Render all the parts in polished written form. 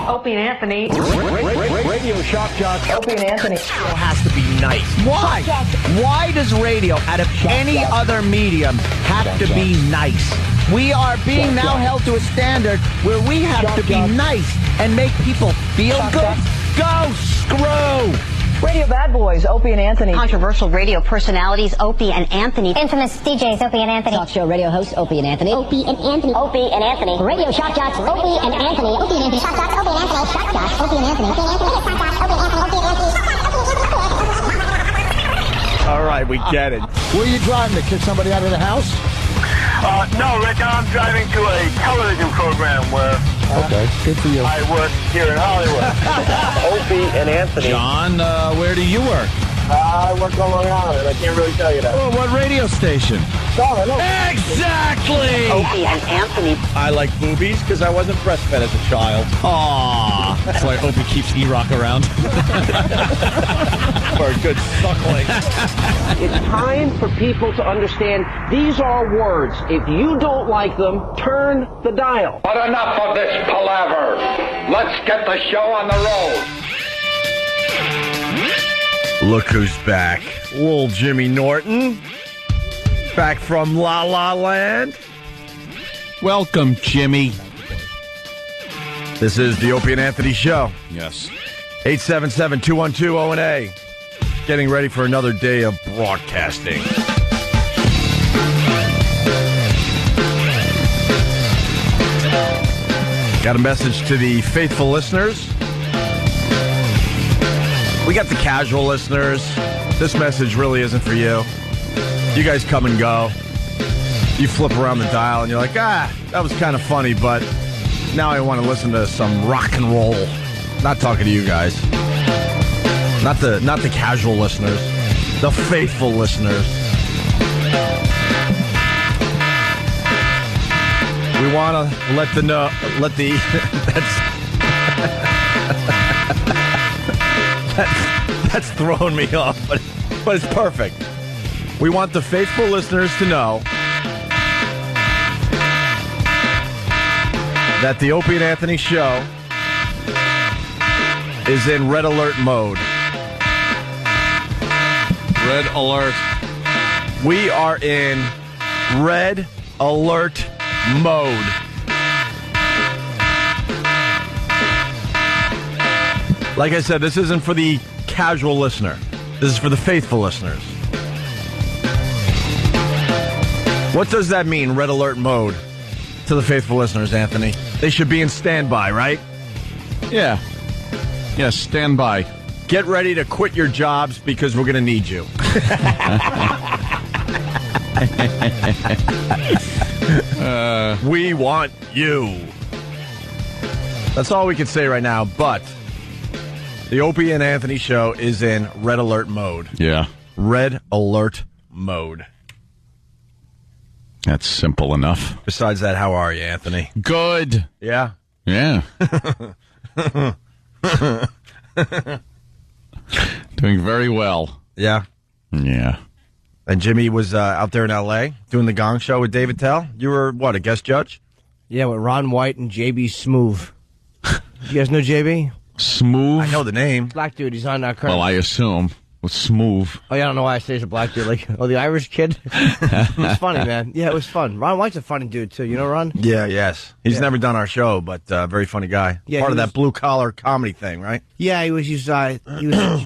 Opie and Anthony. Radio Shock Jocks. Opie and Anthony. Radio has to be nice. Why? Why does radio, out of any other medium, have to be nice? We are being now held to a standard where we have to be nice and make people feel good. Go screw! Radio bad boys, Opie and Anthony. Controversial radio personalities, Opie and Anthony. Infamous DJs, Opie and Anthony. Talk show radio hosts, Opie and Anthony. Opie and Anthony. Opie and Anthony. Radio shock jocks, Opie and Anthony. Opie and Anthony. Shock jocks, Opie and Anthony. Shock jocks, Opie and Anthony. Opie and Anthony. Shock jocks, Opie and Anthony. Opie and Anthony. All right, we get it. Where are you driving? To kick somebody out of the house? No, Rick, I'm driving to a television program where Okay, good for you. I work here in Hollywood. Opie and Anthony. John, where do you work? I work on Long Island. I can't really tell you that. Oh, what radio station? Sorry, no. Exactly! Opie and Anthony. I like boobies because I wasn't breastfed as a child. Aww. That's why Opie keeps E-Rock around. For a good suckling. It's time for people to understand these are words. If you don't like them, turn the dial. But enough of this palaver. Let's get the show on the road. Look who's back. Little Jimmy Norton. Back from La La Land. Welcome, Jimmy. This is the Opie and Anthony Show. Yes. 877-212-0-A. Getting ready for another day of broadcasting. Got a message to the faithful listeners. We got the casual listeners. This message really isn't for you. You guys come and go. You flip around the dial and you're like, that was kind of funny, but now I want to listen to some rock and roll. Not talking to you guys. Not the casual listeners. The faithful listeners. We want to that's throwing me off, but it's perfect. We want the faithful listeners to know that the Opie and Anthony Show is in red alert mode. Red alert. We are in red alert mode. Like I said, this isn't for the casual listener. This is for the faithful listeners. What does that mean, red alert mode, to the faithful listeners, Anthony? They should be in standby, right? Yeah. Yes, stand by. Get ready to quit your jobs because we're going to need you. We want you. That's all we can say right now, but the Opie and Anthony Show is in red alert mode. Yeah. Red alert mode. That's simple enough. Besides that, how are you, Anthony? Good. Yeah? Yeah. Doing very well. Yeah? Yeah. And Jimmy was out there in L.A. doing the Gong Show with David Tell. You were, what, a guest judge? Yeah, with Ron White and JB Smoove. You guys know JB? Smooth? I know the name. Black dude, he's on current. Well, I assume. With Smooth. Oh, yeah, I don't know why I say he's a black dude. Like, the Irish kid? It was funny, man. Yeah, it was fun. Ron White's a funny dude, too. You know Ron? Yeah, yes. He's never done our show, but very funny guy. Yeah, part of that blue-collar comedy thing, right? Yeah, he was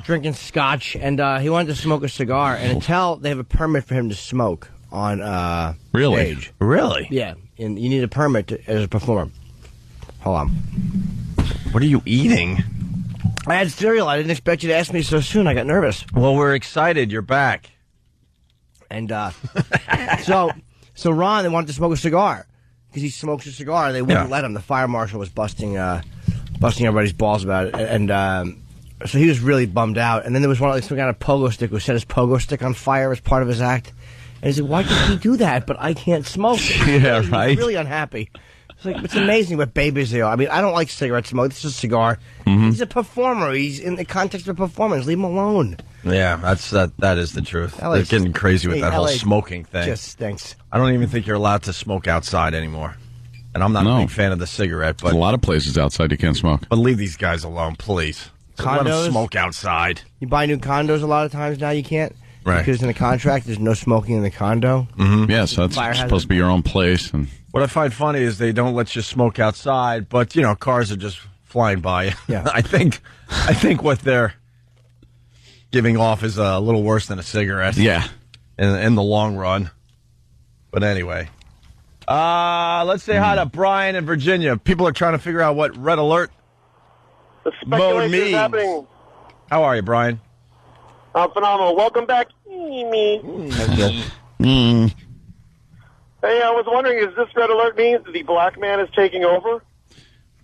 drinking scotch, and he wanted to smoke a cigar. And until they have a permit for him to smoke on really? stage. Really? Yeah, and you need a permit as a performer. Hold on. What are you eating? I had cereal. I didn't expect you to ask me so soon. I got nervous. Well, we're excited. You're back. And so Ron, they wanted to smoke a cigar because he smokes a cigar. They wouldn't let him. The fire marshal was busting everybody's balls about it. And so he was really bummed out. And then there was some kind of pogo stick who set his pogo stick on fire as part of his act. And he said, "Why did he do that? But I can't smoke." Yeah, right. He's really unhappy. It's amazing what babies they are. I mean, I don't like cigarette smoke. This is a cigar. Mm-hmm. He's a performer. He's in the context of performance. Leave him alone. Yeah, that is the truth. They're getting crazy with that whole smoking thing. Just stinks. I don't even think you're allowed to smoke outside anymore. And I'm not No. a big fan of the cigarette, There's but a lot of places outside you can't smoke. but leave these guys alone, please. Let them Condos? smoke outside. You buy new condos a lot of times now. You can't. Right. Because in the contract, there's no smoking in the condo. Mm-hmm. Yes, that's Fire hazard. supposed to be your own place. And What I find funny is they don't let you smoke outside, but cars are just flying by. Yeah. I think what they're giving off is a little worse than a cigarette. yeah. In the long run. But anyway. Let's say hi to Brian in Virginia. People are trying to figure out what red alert The mode speculation is means. happening. How are you, Brian? Phenomenal. Welcome back. Me. Mm. Hey, I was wondering, is this red alert means that the black man is taking over?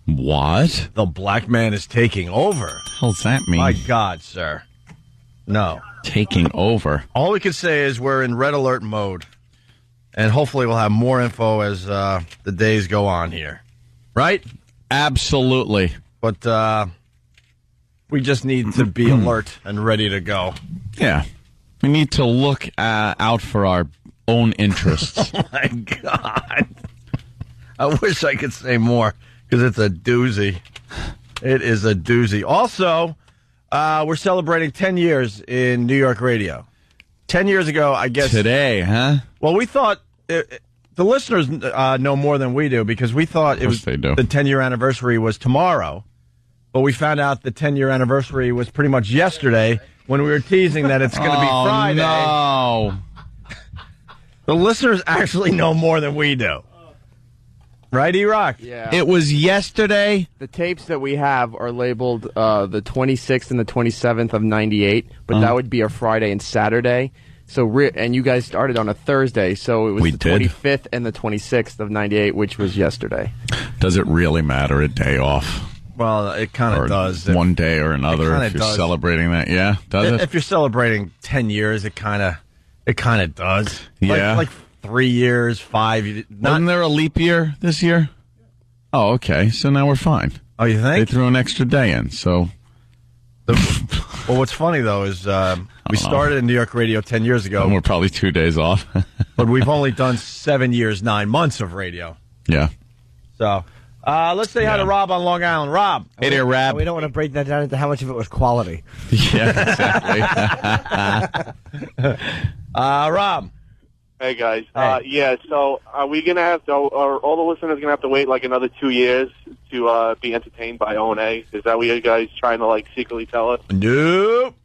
What? The black man is taking over. What the hell does that mean? My God, sir. No. Taking over. All we can say is we're in red alert mode. And hopefully we'll have more info as the days go on here. Right? Absolutely. But we just need to be alert and ready to go. Yeah. We need to look out for our own interests. Oh, my God. I wish I could say more because it's a doozy. It is a doozy. Also, we're celebrating 10 years in New York radio. 10 years ago, I guess. Today, huh? Well, we thought the listeners know more than we do because we thought it was they do. the 10-year anniversary was tomorrow. But we found out the 10-year anniversary was pretty much yesterday when we were teasing that it's going to be Friday. No. The listeners actually know more than we do. Right, E-Rock? Yeah. It was yesterday. The tapes that we have are labeled the 26th and the 27th of 98, but that would be a Friday and Saturday. So and you guys started on a Thursday, so it was We the did. 25th and the 26th of 98, which was yesterday. Does it really matter a day off? Well, it kind Or of does. one day or another kinda if you're does. celebrating that. Yeah, does it? If you're celebrating 10 years, it kind of does. Yeah. Like 3 years, 5. Wasn't there a leap year this year? Oh, okay. So now we're fine. Oh, you They think? threw an extra day in, so Well, what's funny, though, is we started in New York Radio 10 years ago, we're probably 2 days off. but we've only done 7 years, 9 months of radio. Yeah. So let's say hi to Rob on Long Island. Rob. Hey there, Rab. We don't want to break that down into how much of it was quality. Yeah, exactly. Rob. Hey, guys. Hey. Yeah, so are we going to have to, are all the listeners going to have to wait like another 2 years to be entertained by O&A? Is that what you guys trying to like secretly tell us? Nope.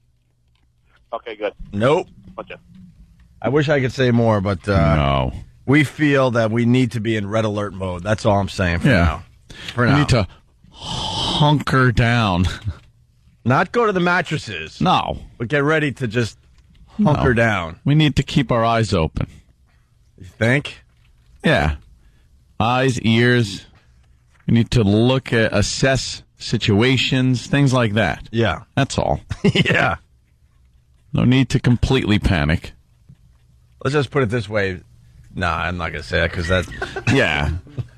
Okay, good. Nope. Gotcha. I wish I could say more, but No. we feel that we need to be in red alert mode. That's all I'm saying for Yeah. now. For We now. need to hunker down. Not go to the mattresses, No. but get ready to just hunker No. down. We need to keep our eyes open. You think? Yeah. Eyes, ears. We need to look at, assess situations, things like that. Yeah. That's all. Yeah. No need to completely panic. Let's just put it this way. Nah, I'm not going to say that because that. Yeah.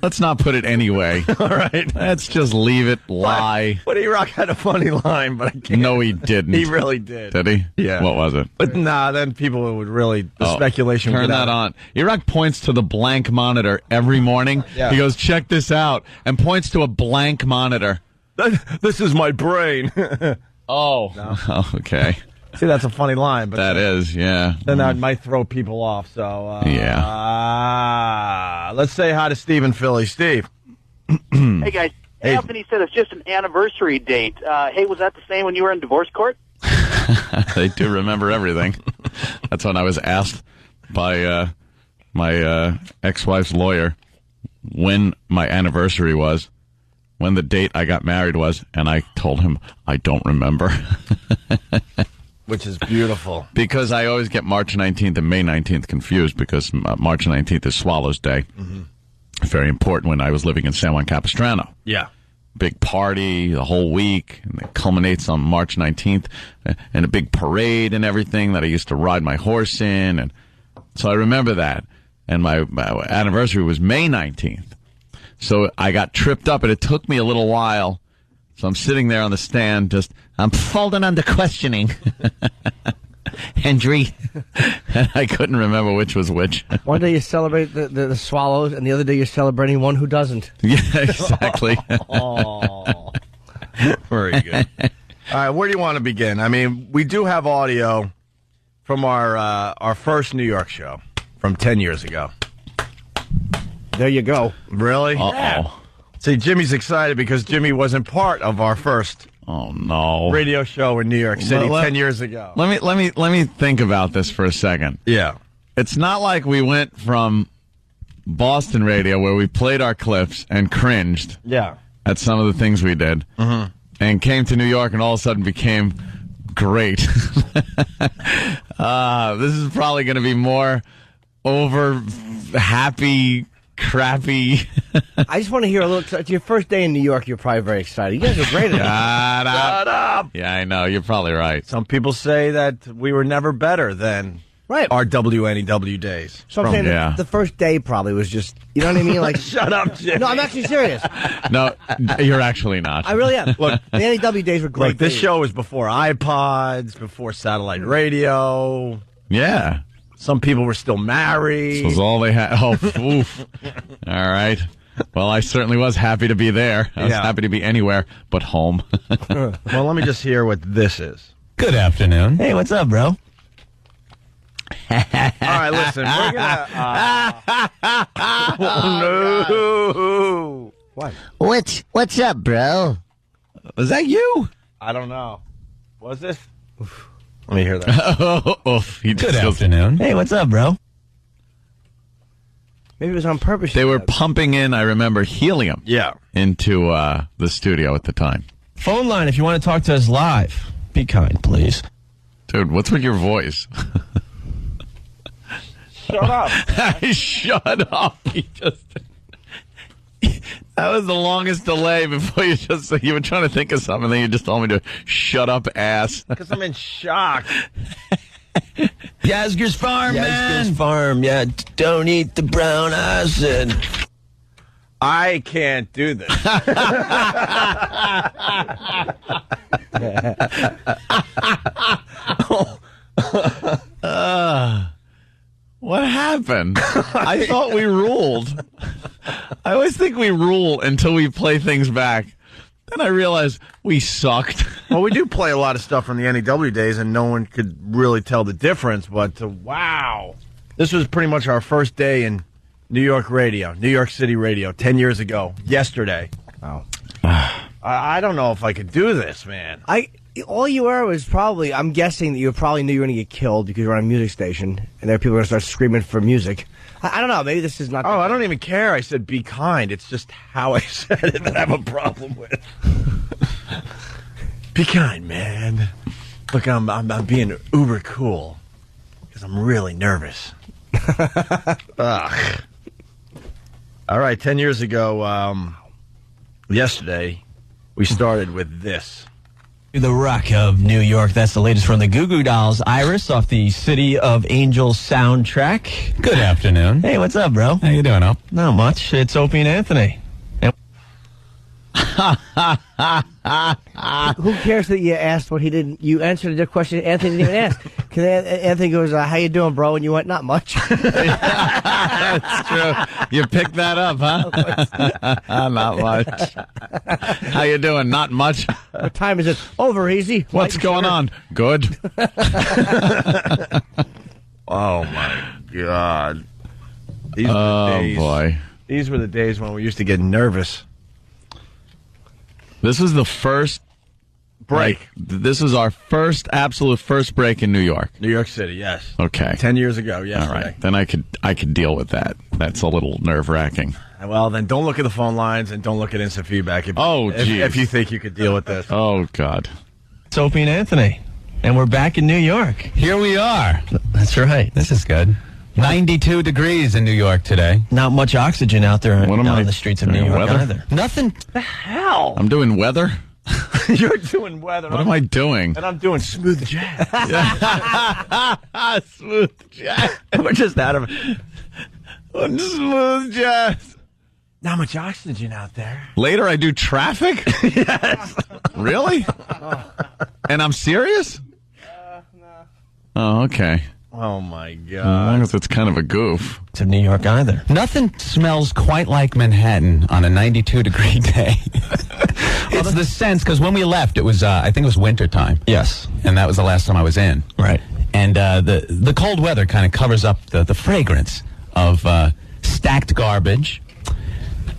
Let's not put it anyway. All right. Let's just leave it lie. But E-Rock had a funny line, but I can't. No, he didn't. He really did. Did he? Yeah. What was it? But nah, then people would really, the Oh, speculation would Turn get that out. on. Iraq points to the blank monitor every morning. Yeah. He goes, check this out, and points to a blank monitor. This is my brain. Oh. Oh, okay. See, that's a funny line, but That is, yeah. then that might throw people off. So, Yeah. let's say hi to Steve in Philly. Steve. Hey, guys. Hey. Anthony said it's just an anniversary date. Hey, was that the same when you were in divorce court? They do remember everything. That's when I was asked by my ex-wife's lawyer when my anniversary was, when the date I got married was, and I told him I don't remember. Which is beautiful. Because I always get March 19th and May 19th confused because March 19th is Swallows Day. Mm-hmm. Very important when I was living in San Juan Capistrano. Yeah. Big party the whole week, and it culminates on March 19th, and a big parade and everything that I used to ride my horse in. And so I remember that. And my anniversary was May 19th. So I got tripped up, and it took me a little while. So I'm sitting there on the stand, I'm folding under questioning. Hendry. And I couldn't remember which was which. One day you celebrate the Swallows, and the other day you're celebrating one who doesn't. Yeah, exactly. Oh, very good. All right, where do you want to begin? I mean, we do have audio from our first New York show from 10 years ago. There you go. Really? Uh-oh. Yeah. See, Jimmy's excited because Jimmy wasn't part of our first radio show in New York City 10 years ago. Let me think about this for a second. Yeah. It's not like we went from Boston radio where we played our clips and cringed at some of the things we did and came to New York and all of a sudden became great. This is probably going to be more over happy, crappy. I just want to hear a little. It's your first day in New York. You're probably very excited. You guys are great at it. Shut up. Yeah, I know. You're probably right. Some people say that we were never better than our WNEW days. So I'm saying the first day probably was just, you know what I mean? Like, shut up, Jimmy. No, I'm actually serious. No, you're actually not. I really am. Look, the NEW days were great. Look, this show was before iPods, before satellite radio. Yeah. Some people were still married. This was all they had. Oh, oof. All right. Well, I certainly was happy to be there. I was happy to be anywhere but home. Well, let me just hear what this is. Good afternoon. Hey, what's up, bro? All right, listen. We're gonna. Oh, no. What? What's up, bro? Was that you? I don't know. Was this? Let me hear that. Good afternoon. Hey, what's up, bro? Maybe it was on purpose. They were pumping in, I remember, helium into the studio at the time. Phone line if you want to talk to us live. Be kind, please. Dude, what's with your voice? Shut up. Shut up. That was the longest delay before you were trying to think of something, and then you just told me to shut up, ass. Because I'm in shock. Yazger's Farm, man. Yazger's Farm, yeah. Don't eat the brown acid. I can't do this. What happened? I thought we ruled. I always think we rule until we play things back. Then I realized we sucked. Well, we do play a lot of stuff from the NEW days, and no one could really tell the difference. But wow, this was pretty much our first day in New York radio, New York City radio, 10 years ago, yesterday. Wow. I don't know if I could do this, man. All you were was probably, I'm guessing that you probably knew you were going to get killed because you're on a music station, and there are people going to start screaming for music. I don't know. Maybe this is not. Oh, I don't even care. I said be kind. It's just how I said it that I have a problem with. Be kind, man. Look, I'm being uber cool because I'm really nervous. Ugh. All right, 10 years ago, yesterday, we started with this. The Rock of New York. That's the latest from the Goo Goo Dolls. Iris off the City of Angels soundtrack. Good afternoon. Hey, what's up, bro? How you doing, Op? Not much. It's Opie and Anthony. Who cares that you asked what he didn't? You answered the question Anthony didn't even ask. Because Anthony goes, "How you doing, bro?" And you went, "Not much." That's true. You picked that up, huh? Not much. How you doing? Not much. What time is it? Over easy. What's going on? Good. Oh my God. These were the days, boy. These were the days when we used to get nervous. This was the first break. This was our absolute first break in New York. New York City, yes. Okay. 10 years ago, yes. All right. Then I could deal with that. That's a little nerve-wracking. Well, then don't look at the phone lines and don't look at instant feedback if you think you could deal with this. Oh, God. It's Opie and Anthony, and we're back in New York. Here we are. That's right. This is good. 92 degrees in New York today. Not much oxygen out there on the streets of New York either. Nothing. The hell? I'm doing weather? You're doing weather. What am I doing? And I'm doing smooth jazz. Smooth jazz. We're just out of smooth jazz. Not much oxygen out there. Later I do traffic? Yes. Really? And I'm serious? No. Oh, okay. Oh, my God. I guess it's kind of a goof. To New York either. Nothing smells quite like Manhattan on a 92-degree day. It's the sense, because when we left, it was, I think it was wintertime. Yes. And that was the last time I was in. Right. And the cold weather kind of covers up the fragrance of stacked garbage.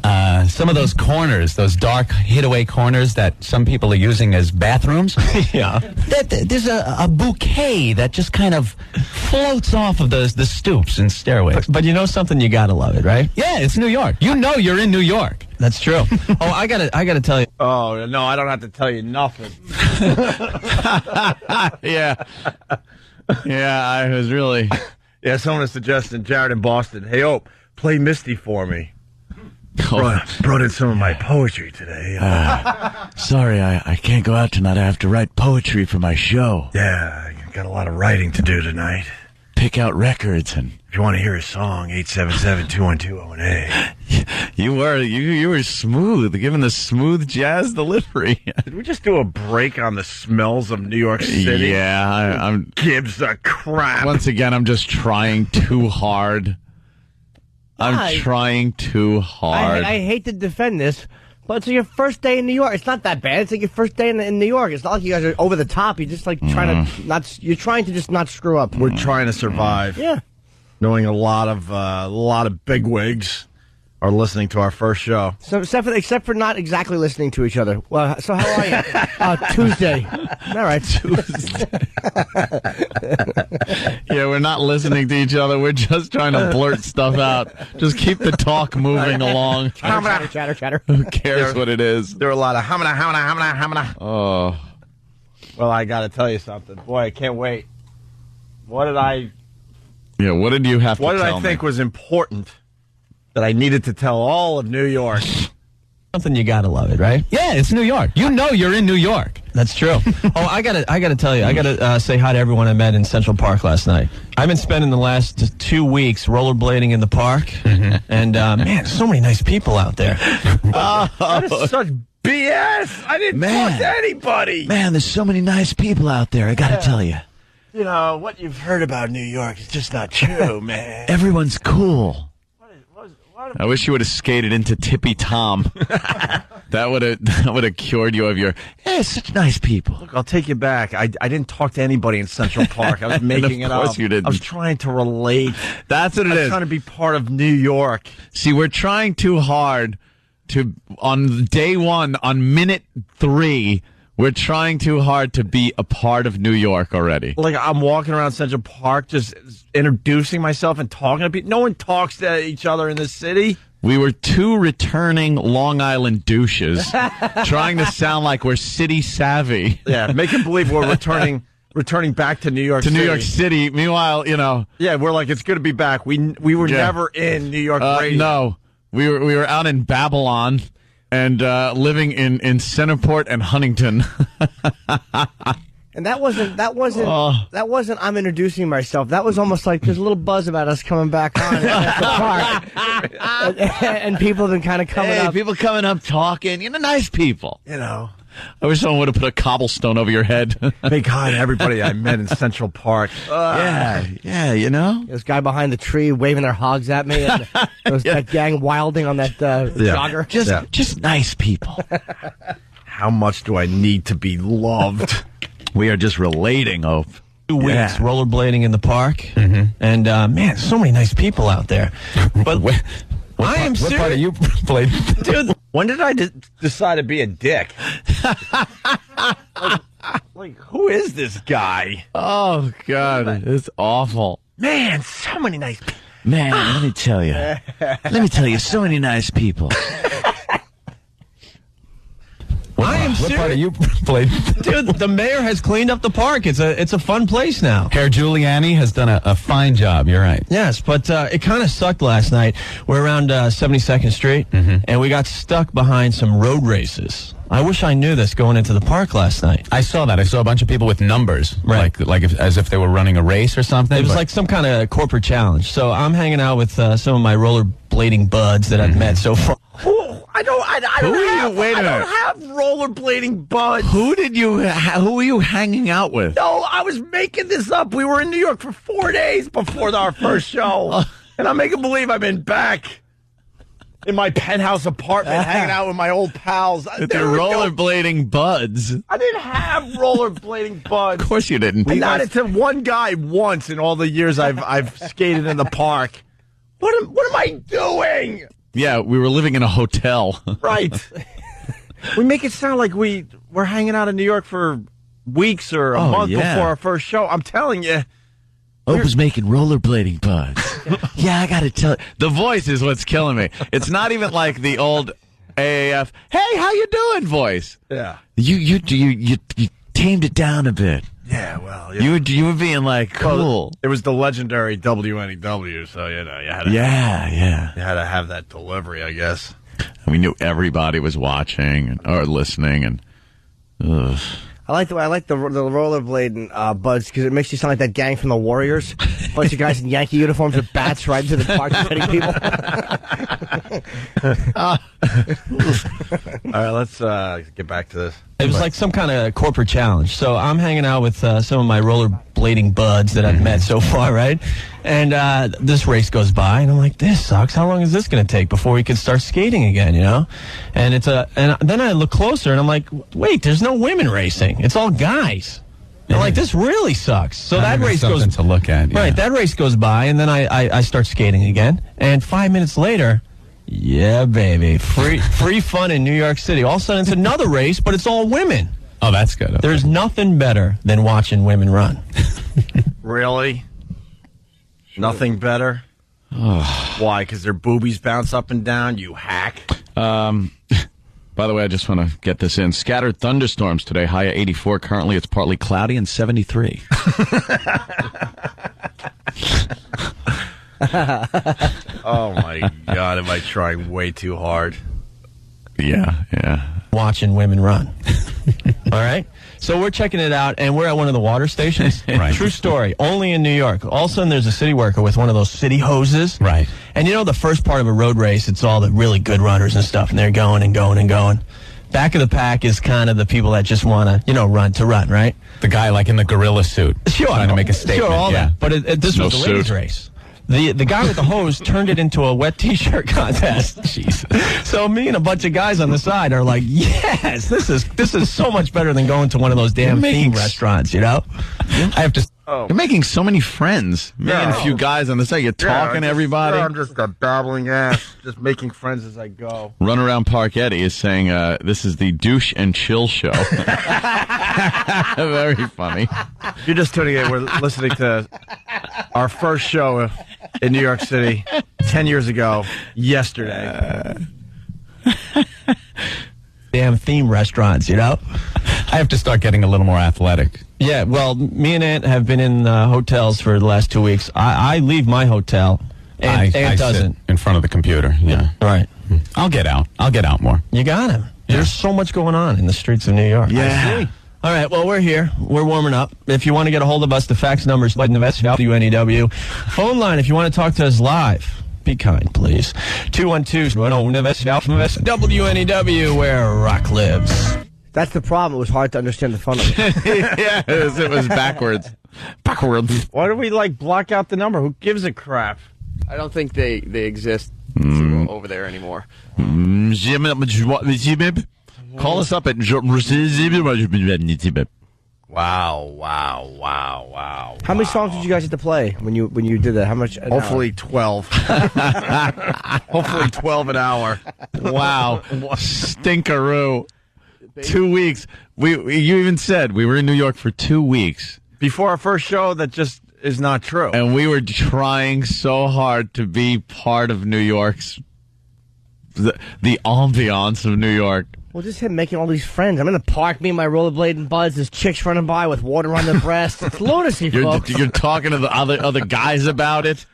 Some of those corners, those dark hideaway corners that some people are using as bathrooms. Yeah. There's a bouquet that just kind of floats off of the stoops and stairways. But you know something? You gotta love it, right? Yeah, it's New York. You know you're in New York. That's true. Oh, I gotta tell you. Oh, no, I don't have to tell you nothing. Yeah. Yeah, I was really... Yeah, someone is suggesting Jared in Boston. Hey, play Misty for me. Brought in some of my poetry today. Sorry, I can't go out tonight. I have to write poetry for my show. Yeah, I got a lot of writing to do tonight. Pick out records and... If you want to hear a song, 877-212-ONA. You were smooth, giving the smooth jazz delivery. Did we just do a break on the smells of New York City? Yeah, I'm... Gives a crap. Once again, I'm just trying too hard. I'm trying too hard. I hate to defend this, but it's your first day in New York. It's not that bad. It's like your first day in New York. It's not like you guys are over the top. You're just like trying to not. You're trying to just not screw up. We're trying to survive. Yeah. Knowing a lot of bigwigs are listening to our first show. So except for not exactly listening to each other. Well, so how are you? Tuesday. All right, Tuesday. Yeah, we're not listening to each other. We're just trying to blurt stuff out. Just keep the talk moving along. Chatter. Who cares what it is? There are a lot of hamana. Oh. Well, I got to tell you something. Boy, I can't wait. What did you have to tell me? What did I think was important that I needed to tell all of New York? Something you gotta love it, right? Yeah, it's New York. You know you're in New York. That's true. Oh, I gotta tell you, I gotta say hi to everyone I met in Central Park last night. I've been spending the last 2 weeks rollerblading in the park, and man, so many nice people out there. That is such BS. I didn't talk to anybody. Man, there's so many nice people out there. I gotta tell you. You know, what you've heard about New York is just not true, man. Everyone's cool. I wish you would have skated into Tippy Tom. That would have cured you of your. Yeah, such nice people. Look, I'll take you back. I didn't talk to anybody in Central Park. I was making it up. Of course you didn't. I was trying to relate. That's what it is. I was trying to be part of New York. See, we're trying too hard to on day one, on minute 3. We're trying too hard to be a part of New York already. Like, I'm walking around Central Park just introducing myself and talking to people. No one talks to each other in this city. We were 2 returning Long Island douches trying to sound like we're city savvy. Yeah, making believe we're returning back to New York City. New York City. Meanwhile, Yeah, we're like, it's good to be back. We were never in New York radio. No. We were out in Babylon. And living in Centerport and Huntington. And that wasn't I'm introducing myself. That was almost like there's a little buzz about us coming back on at the park. And people have been kind of coming up. People coming up talking. Nice people. I wish someone would have put a cobblestone over your head. Big hi to everybody I met in Central Park. Yeah, This guy behind the tree waving their hogs at me. And that gang wilding on that jogger. Just nice people. How much do I need to be loved? We are just relating, Ope. 2 weeks rollerblading in the park, and man, so many nice people out there. But I am serious. What part of you played? Dude, when did I decide to be a dick? like, who is this guy? Oh, God. It's awful. Man, so many nice people. Man, let me tell you, so many nice people. I am serious. What part of you played? Dude, the mayor has cleaned up the park. It's a fun place now. Herr Giuliani has done a fine job. You're right. Yes, but it kind of sucked last night. We're around 72nd Street, and we got stuck behind some road races. I wish I knew this going into the park last night. I saw that. I saw a bunch of people with numbers, right? As if they were running a race or something. It was like some kind of corporate challenge. So I'm hanging out with some of my rollerblading buds that I've met so far. Oh, I Wait a minute. don't have rollerblading buds. Who were you hanging out with? No, I was making this up. We were in New York for 4 days before our first show. And I'm making believe I've been back in my penthouse apartment hanging out with my old pals. With the rollerblading buds. I didn't have rollerblading buds. Of course you didn't. I nodded to one guy once in all the years I've skated in the park. What am I doing? Yeah, we were living in a hotel. Right. We make it sound like we're hanging out in New York for weeks or a month before our first show. I'm telling you. Ope was making rollerblading buds. Yeah, I got to tell you. The voice is what's killing me. It's not even like the old AAF, hey, how you doing voice. Yeah. You tamed it down a bit. Yeah, well. You were being like, cool. Well, it was the legendary WNEW, so, you had to. Yeah. You had to have that delivery, I guess. And we knew everybody was watching or listening, and I like the rollerblading buds because it makes you sound like that gang from the Warriors. A bunch of guys in Yankee uniforms with bats right into the park hitting people. All right, let's get back to this. It was like some kind of corporate challenge. So I'm hanging out with some of my rollerblading buds that I've met so far, right? And this race goes by, and I'm like, this sucks. How long is this going to take before we can start skating again, And and then I look closer, and I'm like, wait, there's no women racing. It's all guys. And like, this really sucks. So that race goes to look at. Yeah. Right, that race goes by, and then I start skating again. And 5 minutes later, yeah, baby, free fun in New York City. All of a sudden, it's another race, but it's all women. Oh, that's good. Okay. There's nothing better than watching women run. Really? Nothing better? Why? Because their boobies bounce up and down, you hack? By the way, I just want to get this in. Scattered thunderstorms today, high at 84. Currently, it's partly cloudy and 73. Oh, my God. Am I trying way too hard? Yeah. Watching women run. All right? So we're checking it out, and we're at one of the water stations. Right. True story. Only in New York. All of a sudden, there's a city worker with one of those city hoses. Right. And the first part of a road race, it's all the really good runners and stuff, and they're going and going and going. Back of the pack is kind of the people that just want to, run to run, right? The guy like in the gorilla suit. Sure. Trying to make a statement. Sure, all that. But this was the ladies' race. The guy with the hose turned it into a wet T-shirt contest. Jeez. So me and a bunch of guys on the side are like, yes, this is so much better than going to one of those damn theme restaurants, I have to. You're making so many friends. Me and a few guys on the side. You're talking to everybody. I'm just a babbling ass, just making friends as I go. Run Around Park Eddie is saying this is the Douche and Chill Show. Very funny. If you're just tuning in, we're listening to our first show in New York City 10 years ago, yesterday. Damn theme restaurants, I have to start getting a little more athletic. Yeah, well, me and Ant have been in hotels for the last 2 weeks. I leave my hotel, and Ant doesn't. Sit in front of the computer, yeah. Right. I'll get out more. You got him. Yeah. There's so much going on in the streets of New York. Yeah. All right, well, we're here. We're warming up. If you want to get a hold of us, the fax number is WNEW. Phone line, if you want to talk to us live. Be kind, please. 212-WNEW, where rock lives. That's the problem. It was hard to understand the phone number. Yeah, it was backwards. Backwards. Why do we, block out the number? Who gives a crap? I don't think they exist over there anymore. Call us up at... Wow. How many songs did you guys have to play when you did that? How much? Hopefully 12. Hopefully 12 an hour. Wow. Stinkeroo. 2 weeks. You even said we were in New York for 2 weeks. Before our first show, that just is not true. And we were trying so hard to be part of New York's... the ambiance of New York. Well, just him making all these friends. I'm in the park, me and my rollerblading buds. There's chicks running by with water on their breasts. It's lunacy, folks. You're talking to the other guys about it?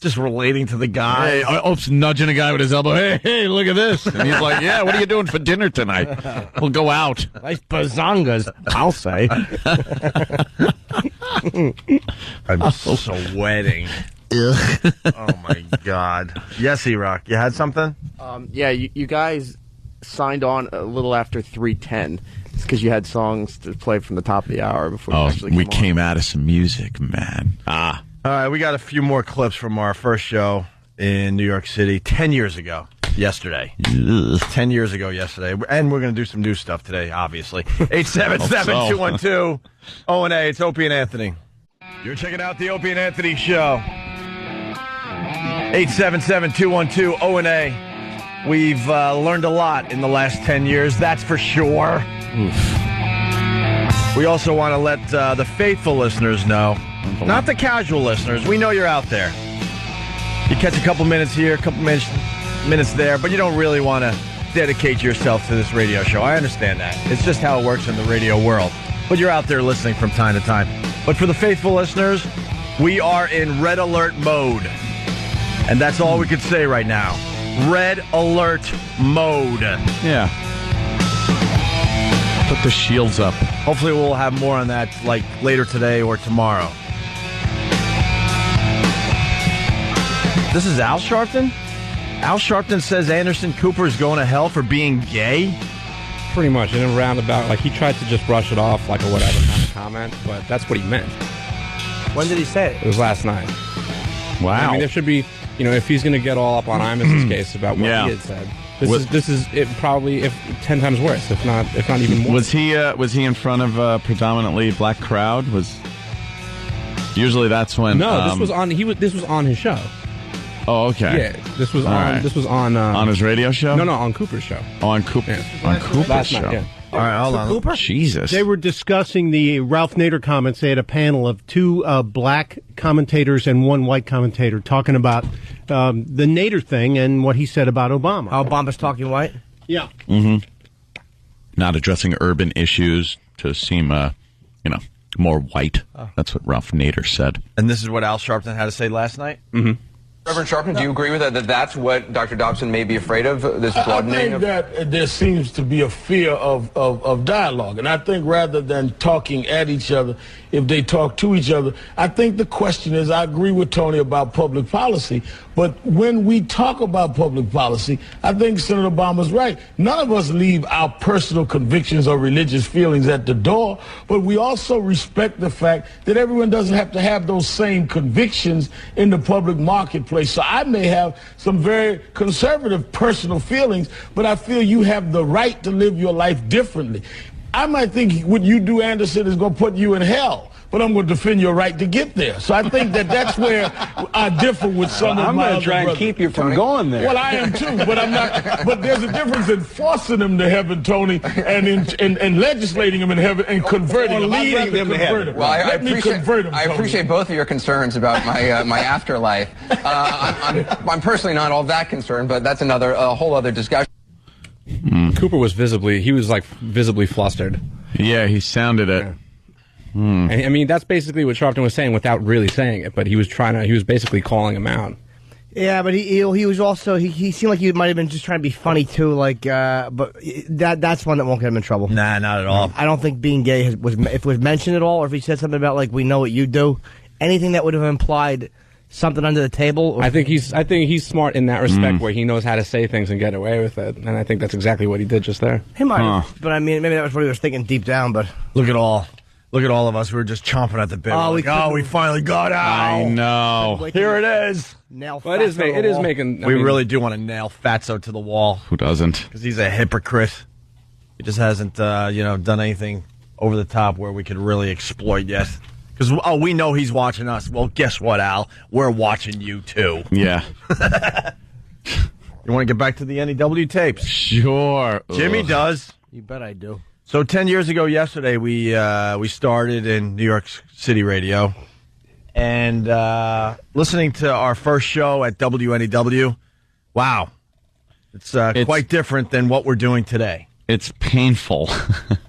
Just relating to the guy. Hey, Ope's nudging a guy with his elbow. Hey, look at this. And he's like, yeah, what are you doing for dinner tonight? We'll go out. Nice bazongas, I'll say. I'm sweating. Oh, my God. Yes, E-Rock. You had something? Yeah, you guys signed on a little after 3:10. It's because you had songs to play from the top of the hour before you actually we on. came out of some music, man. All right, we got a few more clips from our first show in New York City 10 years ago. Yesterday. 10 years ago yesterday. And we're going to do some new stuff today, obviously. 877-212-O&A. It's Opie and Anthony. You're checking out the Opie and Anthony Show. 877-212-O&A. We've learned a lot in the last 10 years, that's for sure. Oof. We also want to let the faithful listeners know, not the casual listeners, we know you're out there. You catch a couple minutes here, a couple minutes there, but you don't really want to dedicate yourself to this radio show. I understand that. It's just how it works in the radio world. But you're out there listening from time to time. But for the faithful listeners, we are in red alert mode. And that's all we could say right now. Red alert mode. Yeah. Put the shields up. Hopefully we'll have more on that like later today or tomorrow. This is Al Sharpton? Al Sharpton says Anderson Cooper is going to hell for being gay? Pretty much, in a roundabout. Like, he tried to just brush it off like a whatever kind of comment, but that's what he meant. When did he say it? It was last night. Wow. I mean, there should be, if he's going to get all up on Imus's case about what he had said, this is it probably 10 times worse, if not even more. Was he in front of a predominantly black crowd? Usually that's when No, this was on his show. Oh, okay. Yeah, this was on his radio show? No, on Cooper's show. Oh, on Cooper. Yeah. On Cooper's last show. night, yeah. All right, hold on. Cooper? Jesus. They were discussing the Ralph Nader comments. They had a panel of two black commentators and one white commentator talking about the Nader thing and what he said about Obama. How Obama's talking white? Yeah. Mm-hmm. Not addressing urban issues to seem, more white. That's what Ralph Nader said. And this is what Al Sharpton had to say last night? Mm-hmm. Reverend Sharpton, do you agree with that that's what Dr. Dobson may be afraid of, this broadening? I think that there seems to be a fear of dialogue. And I think rather than talking at each other, if they talk to each other, I think the question is, I agree with Tony about public policy, but when we talk about public policy, I think Senator Obama's right. None of us leave our personal convictions or religious feelings at the door, but we also respect the fact that everyone doesn't have to have those same convictions in the public marketplace. So I may have some very conservative personal feelings, but I feel you have the right to live your life differently. I might think what you do, Anderson, is going to put you in hell, but I'm going to defend your right to get there. So I think that's where I differ with some of my other brothers. I'm going to try and keep you from going there. Well, I am too, but I'm not. But there's a difference in forcing them to heaven, Tony, and in legislating them in heaven and converting them. Leading them to heaven. Well, I appreciate both of your concerns about my afterlife. I'm personally not all that concerned, but that's a whole other discussion. Cooper was visibly flustered. Yeah, he sounded it. Yeah. I mean, that's basically what Sharpton was saying without really saying it, but he was basically calling him out. Yeah, but he was also he seemed like he might have been just trying to be funny too, but that's one that won't get him in trouble. Nah, not at all. I don't think being gay if it was mentioned at all, or if he said something about like we know what you do, anything that would have implied something under the table. I think he's smart in that respect, where he knows how to say things and get away with it, and I think that's exactly what he did just there. He might have, but I mean, maybe that was what he was thinking deep down. But look at all of us. We're just chomping at the bit. We finally got out. I know. Here it is. Nail. Well, it is making. We really do want to nail Fatso to the wall. Who doesn't? Because he's a hypocrite. He just hasn't, done anything over the top where we could really exploit yet. Because, we know he's watching us. Well, guess what, Al? We're watching you, too. Yeah. You want to get back to the NEW tapes? Sure. Jimmy does. You bet I do. So 10 years ago yesterday, we started in New York City radio. And listening to our first show at WNEW, wow. It's quite different than what we're doing today. It's painful.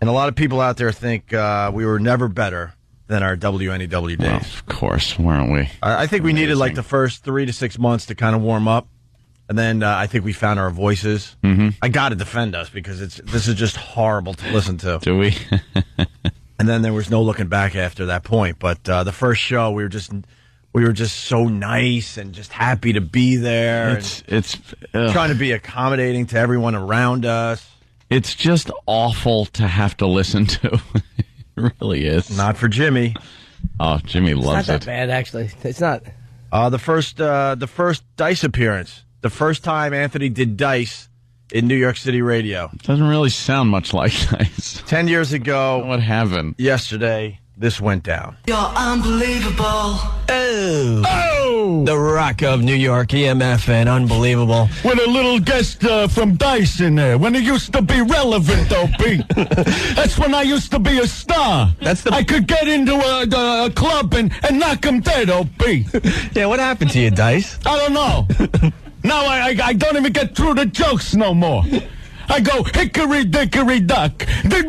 And a lot of people out there think we were never better than our WNEW days. Well, of course, weren't we? I think we needed like the first 3 to 6 months to kind of warm up. And then I think we found our voices. Mm-hmm. I got to defend us because this is just horrible to listen to. Do we? And then there was no looking back after that point. But the first show, we were just we were just so nice and just happy to be there. It's trying to be accommodating to everyone around us. It's just awful to have to listen to. It really is. Not for Jimmy. Oh, Jimmy loves It's not that bad, actually. It's not. The first Dice appearance. The first time Anthony did Dice in New York City radio. It doesn't really sound much like Dice. 10 years ago. What happened? Yesterday, this went down. You're unbelievable. Oh! The Rock of New York, EMFN, unbelievable. With a little guest from Dice in there, when he used to be relevant, Opie. That's when I used to be a star. I could get into a club and knock him dead, Opie. Yeah, what happened to you, Dice? I don't know. Now I don't even get through the jokes no more. I go hickory dickory duck. You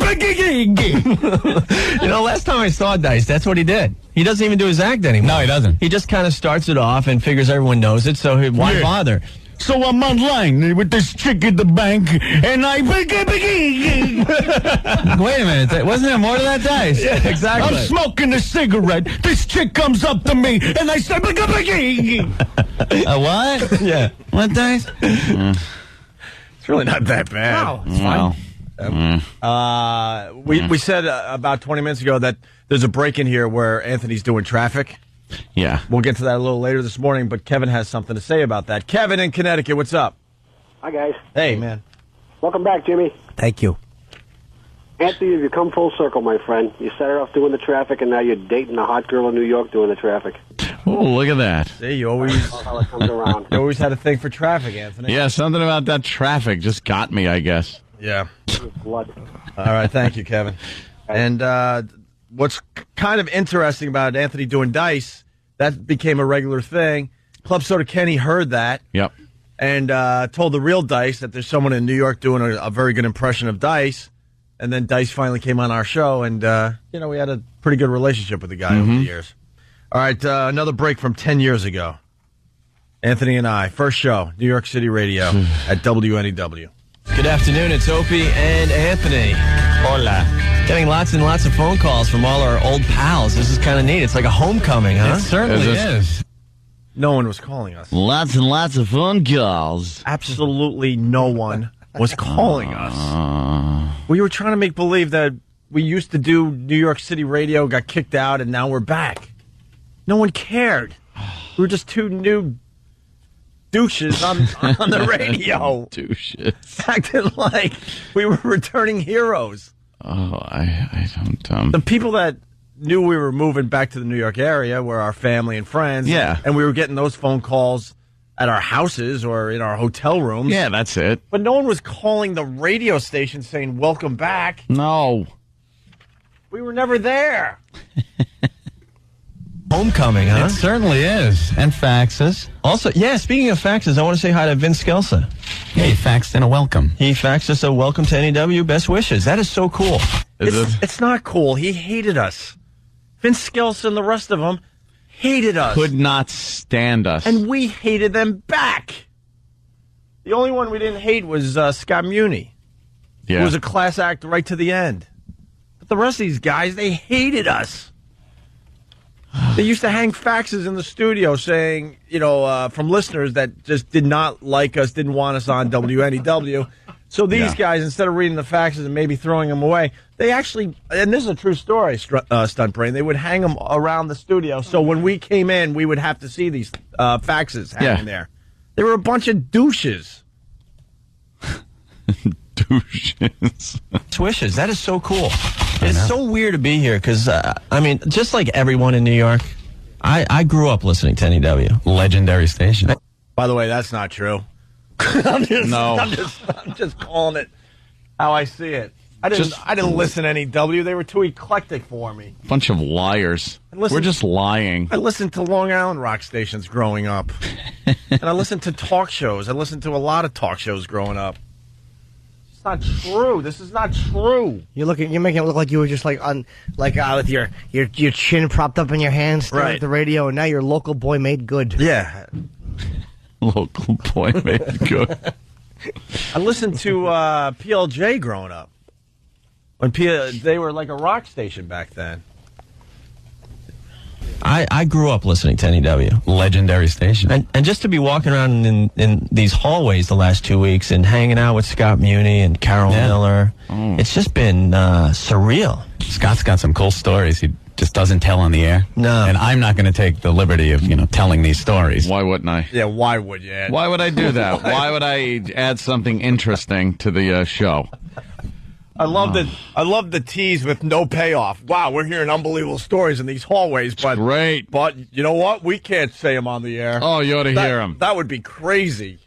know, last time I saw Dice, that's what he did. He doesn't even do his act anymore. No, he doesn't. He just kind of starts it off and figures everyone knows it, so why bother? So I'm online with this chick at the bank, and I... Wait a minute, wasn't there more to that, Dice? Yeah, exactly. I'm smoking a cigarette. This chick comes up to me, and I say... What? Yeah. What, Dice? It's really not that bad. No, it's fine. We said about 20 minutes ago that there's a break in here where Anthony's doing traffic. Yeah. We'll get to that a little later this morning, but Kevin has something to say about that. Kevin in Connecticut, what's up? Hi, guys. Hey, man. Welcome back, Jimmy. Thank you. Anthony, you've come full circle, my friend. You started off doing the traffic, and now you're dating a hot girl in New York doing the traffic. Oh, look at that. See, you always how it comes around. You always had a thing for traffic, Anthony. Yeah, something about that traffic just got me, I guess. Yeah. Blood. All right, thank you, Kevin. And what's kind of interesting about Anthony doing Dice, that became a regular thing. Club Soda Kenny heard that. Yep. And told the real Dice that there's someone in New York doing a very good impression of Dice. And then Dice finally came on our show, and, we had a pretty good relationship with the guy over the years. All right, another break from 10 years ago. Anthony and I, first show, New York City Radio at WNEW. Good afternoon, it's Opie and Anthony. Hola. Getting lots and lots of phone calls from all our old pals. This is kind of neat. It's like a homecoming, huh? It certainly is. No one was calling us. Lots and lots of phone calls. Absolutely no one was calling us. We were trying to make believe that we used to do New York City radio, got kicked out, and now we're back. No one cared. We were just two new douches on the radio. Douches. Acting like we were returning heroes. Oh, I don't... The people that knew we were moving back to the New York area were our family and friends. Yeah. And we were getting those phone calls at our houses or in our hotel rooms. Yeah, that's it. But no one was calling the radio station saying, welcome back. No. We were never there. Homecoming, huh? It certainly is. And faxes. Also, yeah, speaking of faxes, I want to say hi to Vince Scelsa. Yeah, he faxed in a welcome. He faxed us a welcome to NEW, best wishes. That is so cool. It's not cool. He hated us. Vince Scelsa and the rest of them hated us. Could not stand us. And we hated them back. The only one we didn't hate was Scott Muni. Yeah. Who was a class act right to the end. But the rest of these guys, they hated us. They used to hang faxes in the studio saying, from listeners that just did not like us, didn't want us on WNEW. So these guys, instead of reading the faxes and maybe throwing them away, they actually, and this is a true story, Stunt Brain, they would hang them around the studio. So when we came in, we would have to see these faxes hanging there. They were a bunch of douches. Douches. Wishes. That is so cool. It's so weird to be here because, just like everyone in New York, I grew up listening to NEW. Legendary station. By the way, that's not true. I'm just calling it how I see it. I didn't listen to NEW. They were too eclectic for me. Bunch of liars. We're just lying. I listened to Long Island rock stations growing up. And I listened to talk shows. I listened to a lot of talk shows growing up. It's not true. This is not true. You're making it look like you were just with your chin propped up in your hands staring at the radio, and now your local boy made good. Yeah. Local boy made good. I listened to PLJ growing up. When they were like a rock station back then. I grew up listening to NEW. Legendary station. And just to be walking around in these hallways the last 2 weeks and hanging out with Scott Muni and Carol Miller, it's just been surreal. Scott's got some cool stories he just doesn't tell on the air. No. And I'm not going to take the liberty of, telling these stories. Why wouldn't I? Yeah, why would you? Why would I do that? Why would I add something interesting to the show? I love the tease with no payoff. Wow, we're hearing unbelievable stories in these hallways, but great. But you know what? We can't say them on the air. Oh, you ought to hear them. That would be crazy.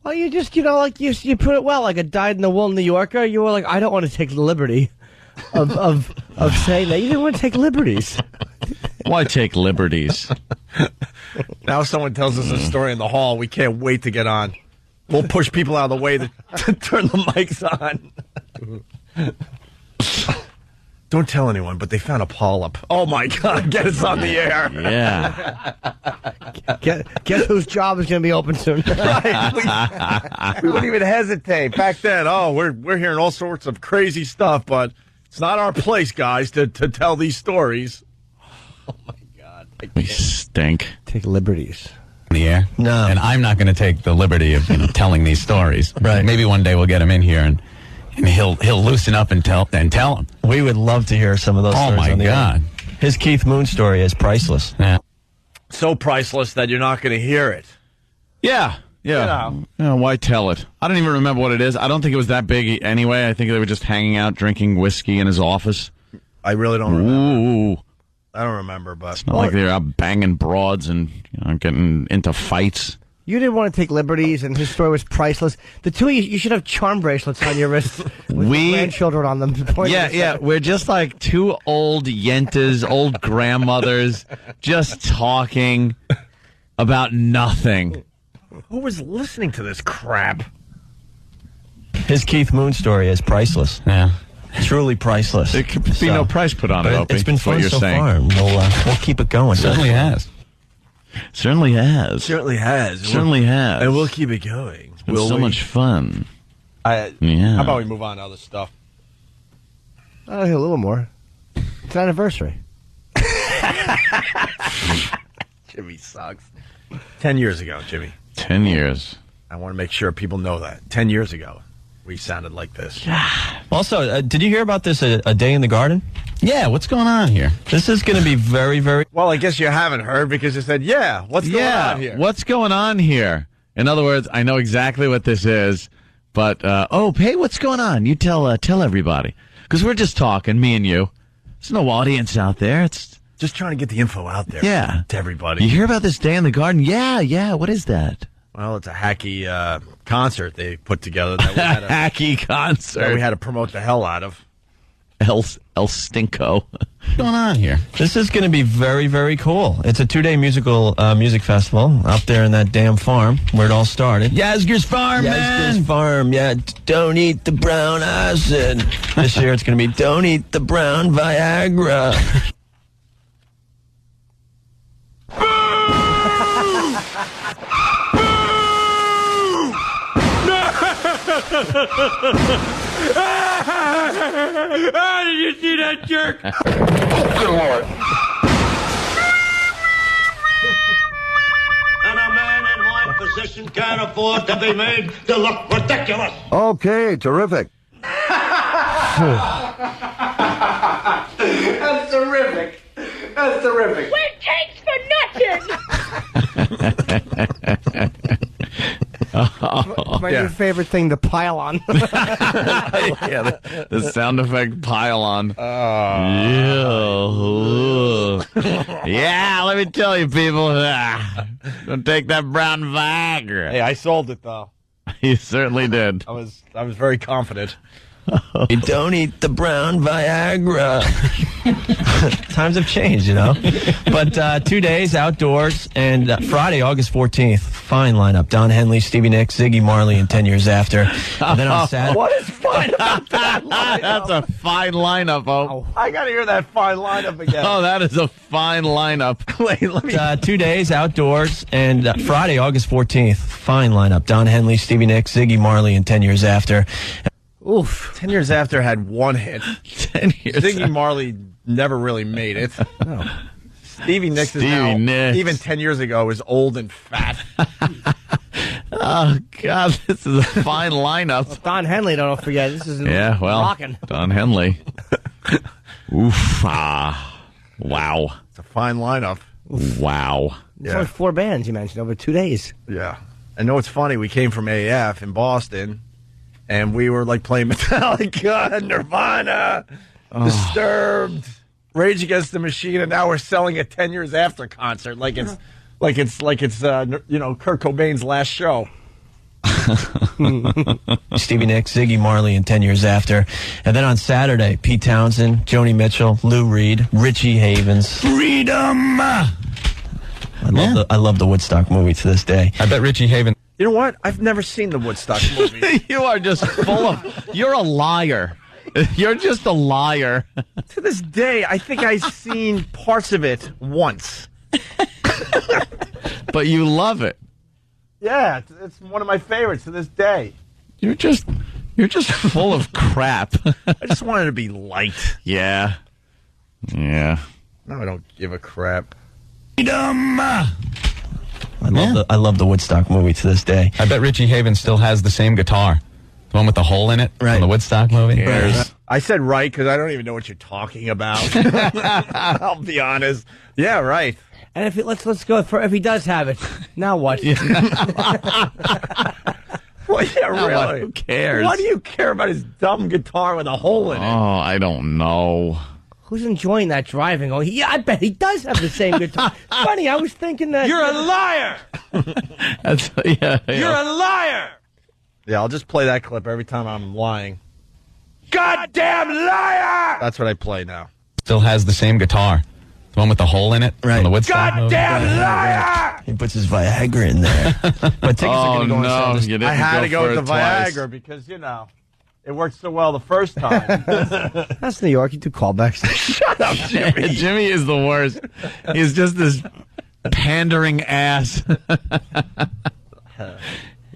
Well, you just, you put it well, like a dyed-in-the-wool New Yorker. You were like, I don't want to take the liberty of saying that. You didn't want to take liberties. Why take liberties? Now someone tells us a story in the hall. We can't wait to get on. We'll push people out of the way to turn the mics on. Don't tell anyone, but they found a polyp. Oh, my God. Get us on the air. Yeah. Guess whose job is going to be open soon? Right. We wouldn't even hesitate. Back then, we're hearing all sorts of crazy stuff, but it's not our place, guys, to tell these stories. Oh, my God. We stink. Take liberties. On the air? No. And I'm not going to take the liberty of, telling these stories. Right. Maybe one day we'll get him in here and he'll loosen up and tell them. We would love to hear some of those stories. Oh, my on the God. air. His Keith Moon story is priceless. Yeah. So priceless that you're not going to hear it. Yeah. Why tell it? I don't even remember what it is. I don't think it was that big anyway. I think they were just hanging out, drinking whiskey in his office. I really don't remember. Ooh. I don't remember, but It's not like they're out banging broads and getting into fights. You didn't want to take liberties, and his story was priceless. The two of you should have charm bracelets on your wrists with grandchildren on them. Yeah. We're just like two old yentas, old grandmothers, just talking about nothing. Who was listening to this crap? His Keith Moon story is priceless. Yeah. Truly priceless. There could be no price put on it, Opie. It's been That's what fun you're so saying. far. We'll keep it going. Certainly has. Certainly has. Certainly has. Certainly has. And we'll keep it going. It's been so much fun. Yeah. How about we move on to other stuff? A little more. It's an anniversary. Jimmy sucks. 10 years ago, Jimmy. 10 years. I want to make sure people know that. 10 years ago, we sounded like this. Also, did you hear about this, A Day in the Garden? Yeah, what's going on here? This is going to be very, very... Well, I guess you haven't heard because you said, what's going on here? What's going on here? In other words, I know exactly what this is, but, hey, what's going on? You tell everybody. Because we're just talking, me and you. There's no audience out there. It's just trying to get the info out there to everybody. You hear about this Day in the Garden? Yeah, what is that? Well, it's a hacky concert they put together. That we had hacky concert. That we had to promote the hell out of. El Stinko. What's going on here? This is going to be very, very cool. It's a 2-day music festival up there in that damn farm where it all started. Yasgur's Farm, man! Yasgur's Farm, yeah. Don't eat the brown acid. This year it's going to be don't eat the brown Viagra. Did you see that jerk? Good Lord. And a man in my position can't afford to be made to look ridiculous. Okay, terrific. That's terrific. That's terrific. We're cakes for nothing. My new favorite thing to pile on. Yeah, the sound effect pile on. Yeah, let me tell you, people. Don't take that brown Viagra. Hey, I sold it, though. You certainly did. I was very confident. You don't eat the brown Viagra. Times have changed, But 2 days outdoors, and Friday, August 14th, fine lineup. Don Henley, Stevie Nicks, Ziggy Marley, and 10 Years After. And then on Saturday... What is fine about that lineup? That's a fine lineup, I got to hear that fine lineup again. Oh, that is a fine lineup. Wait, let me... 2 days outdoors, and Friday, August 14th, fine lineup. Don Henley, Stevie Nicks, Ziggy Marley, and 10 Years After. Oof. 10 Years After had one hit. 10 years Ziggy Marley never really made it. No. Stevie Nicks is Stevie now, Nicks. even 10 years ago, was old and fat. Oh, God, this is a fine lineup. Well, Don Henley, don't forget. This is rocking. Don Henley. Oof. Wow. It's a fine lineup. Wow. There's only 4 bands you mentioned over 2 days. Yeah. I know it's funny. We came from AF in Boston, and we were like playing Metallica, Nirvana, Disturbed, Rage Against the Machine, and now we're selling a 10 years after concert like it's Kurt Cobain's last show. Stevie Nicks, Ziggy Marley, and 10 years after. And then on Saturday, Pete Townsend, Joni Mitchell, Lou Reed, Richie Havens. Freedom! I love the Woodstock movie to this day. I bet Richie Havens. You know what? I've never seen the Woodstock movie. You are just full of... You're a liar. You're just a liar. To this day, I think I've seen parts of it once. But you love it. Yeah, it's one of my favorites to this day. You're just full of crap. I just wanted to be light. Yeah. Yeah. No, I don't give a crap. Freedom! I love the Woodstock movie to this day. I bet Richie Havens still has the same guitar. The one with the hole in it from the Woodstock movie. Right. I said right because I don't even know what you're talking about. I'll be honest. Yeah, right. And if let's go for if he does have it, now what? Well, yeah, really. Who cares? Why do you care about his dumb guitar with a hole in it? Oh, I don't know. Who's enjoying that driving? Oh, yeah, I bet he does have the same guitar. Funny, I was thinking that. You're a liar! You're a liar! Yeah, I'll just play that clip every time I'm lying. Goddamn liar! That's what I play now. Still has the same guitar. The one with the hole in it from the Woodstock movie. Goddamn liar! He puts his Viagra in there. But tickets are going to go on sale this- I had to go with the Viagra because, it worked so well the first time. That's New York. You do callbacks. Shut up, Jimmy. Jimmy is the worst. He's just this pandering ass.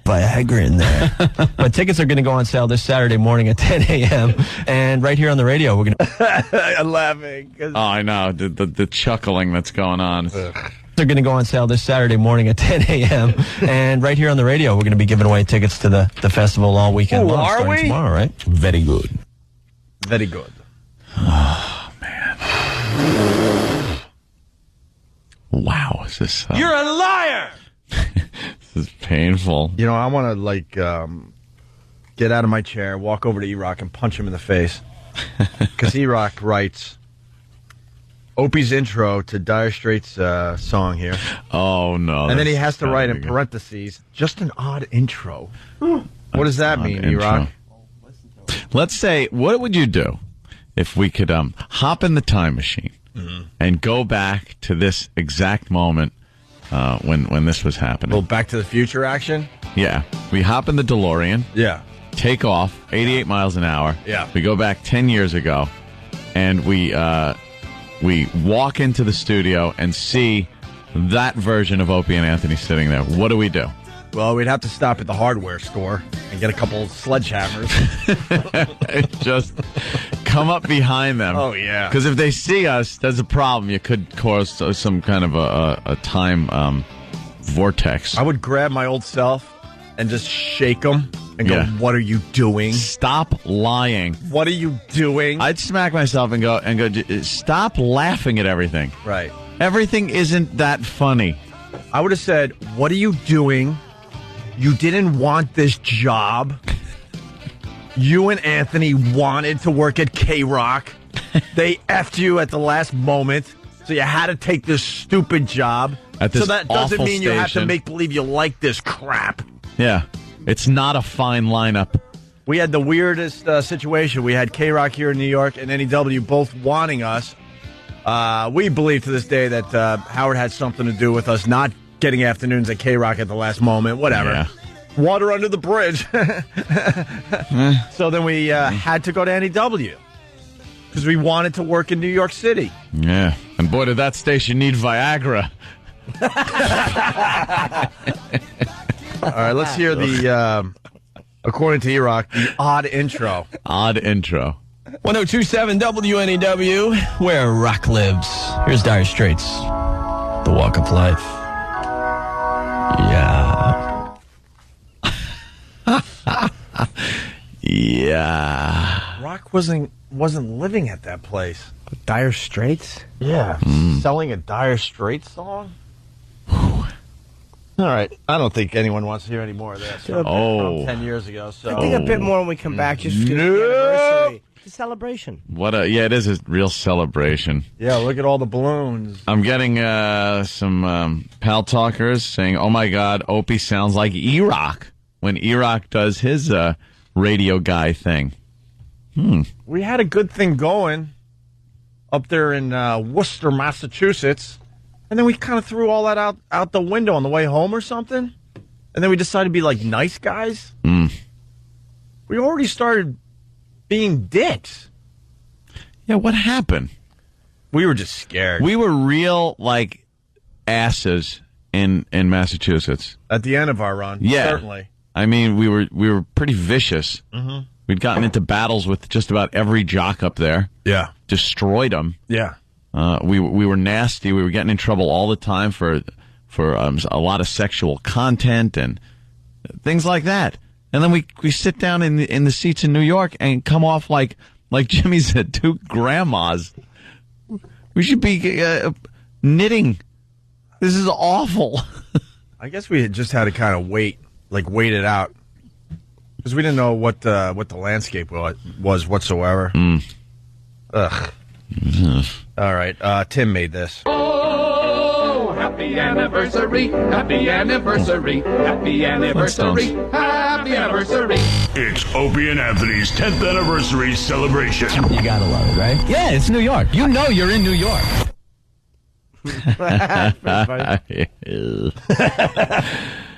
Viagra in there. But tickets are going to go on sale this Saturday morning at 10 a.m. And right here on the radio, we're going to... I'm laughing. Oh, I know. The chuckling that's going on. They're going to go on sale this Saturday morning at 10 a.m. And right here on the radio, we're going to be giving away tickets to the festival all weekend long. Are we? Tomorrow, right? Very good. Very good. Oh, man. Wow. Is this... You're a liar! This is painful. I want to, get out of my chair, walk over to E-Rock, and punch him in the face. Because E-Rock writes Opie's intro to Dire Straits' song here. Oh, no. And then he has to write in parentheses, just an odd intro. What does that mean, E-Rock? Let's say, what would you do if we could hop in the time machine and go back to this exact moment when this was happening? Well, Back to the Future action? Yeah. We hop in the DeLorean. Yeah. Take off 88 miles an hour. Yeah. We go back 10 years ago, and we walk into the studio and see that version of Opie and Anthony sitting there. What do we do? Well, we'd have to stop at the hardware store and get a couple of sledgehammers. Just come up behind them. Oh, yeah. Because if they see us, there's a problem. You could cause some kind of a time vortex. I would grab my old self and just shake them and go, what are you doing? Stop lying. What are you doing? I'd smack myself and go, stop laughing at everything. Right. Everything isn't that funny. I would have said, what are you doing? You didn't want this job. You and Anthony wanted to work at K-Rock. They effed you at the last moment, so you had to take this stupid job. At this so that doesn't awful mean you have to station. make believe you like this crap. Yeah. It's not a fine lineup. We had the weirdest situation. We had K-Rock here in New York and NEW both wanting us. We believe to this day that Howard had something to do with us not getting afternoons at K-Rock at the last moment. Whatever. Yeah. Water under the bridge. So then we had to go to NEW because we wanted to work in New York City. Yeah. And boy, did that station need Viagra. All right, let's hear the, according to E-Rock, the odd intro. Odd intro. 1027 WNEW, where rock lives. Here's Dire Straits, The Walk of Life. Yeah. Yeah. Rock wasn't living at that place. Dire Straits? Yeah. Selling a Dire Straits song? All right. I don't think anyone wants to hear any more of this. From 10 years ago. So I think a bit more when we come back. Just for the anniversary. It's a celebration. It is a real celebration. Yeah, look at all the balloons. I'm getting some pal talkers saying, "Oh my God, Opie sounds like E-Rock when E-Rock does his radio guy thing." We had a good thing going up there in Worcester, Massachusetts, and then we kind of threw all that out the window on the way home or something, and then we decided to be like nice guys. We already started being dicks. Yeah, what happened? We were just scared. We were real like asses in Massachusetts At the end of our run, yeah, certainly. I mean, we were pretty vicious. Mm-hmm. We'd gotten into battles with just about every jock up there. Yeah, destroyed them. Yeah, we were nasty. We were getting in trouble all the time for a lot of sexual content and things like that. And then we sit down in the seats in New York and come off like Jimmy said, two grandmas. We should be knitting. This is awful. I guess we just had to kind of wait it out because we didn't know what the landscape was whatsoever. Ugh. All right, Tim made this. Oh, happy anniversary, happy anniversary, happy anniversary, happy anniversary. It's Opie and Anthony's 10th anniversary celebration. You gotta love it, right? Yeah, it's New York. You know you're in New York.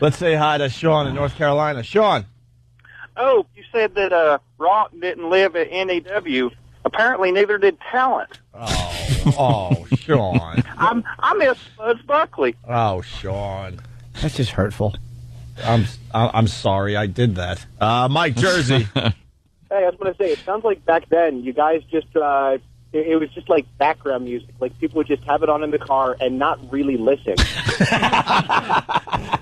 Let's say hi to Sean in North Carolina. Sean. Oh, you said that Rock didn't live at NEW. Apparently, neither did Talent. Oh, Sean. I miss Buzz Buckley. Oh, Sean. That's just hurtful. I'm sorry I did that. Mike, Jersey. Hey, I was going to say, it sounds like back then you guys just, it was just like background music. Like people would just have it on in the car and not really listen.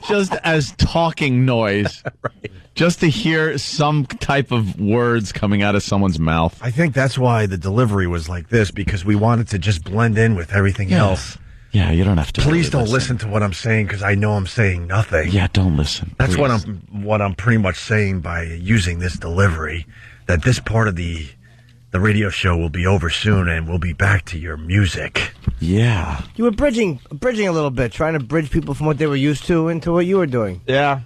Just as talking noise. Right. Just to hear some type of words coming out of someone's mouth. I think that's why the delivery was like this, because we wanted to just blend in with everything else. Yeah, you don't have to. Please don't listen to what I'm saying because I know I'm saying nothing. Yeah, don't listen. That's please. what I'm pretty much saying by using this delivery, that this part of the radio show will be over soon and we'll be back to your music. Yeah. You were bridging a little bit, trying to bridge people from what they were used to into what you were doing. Yeah.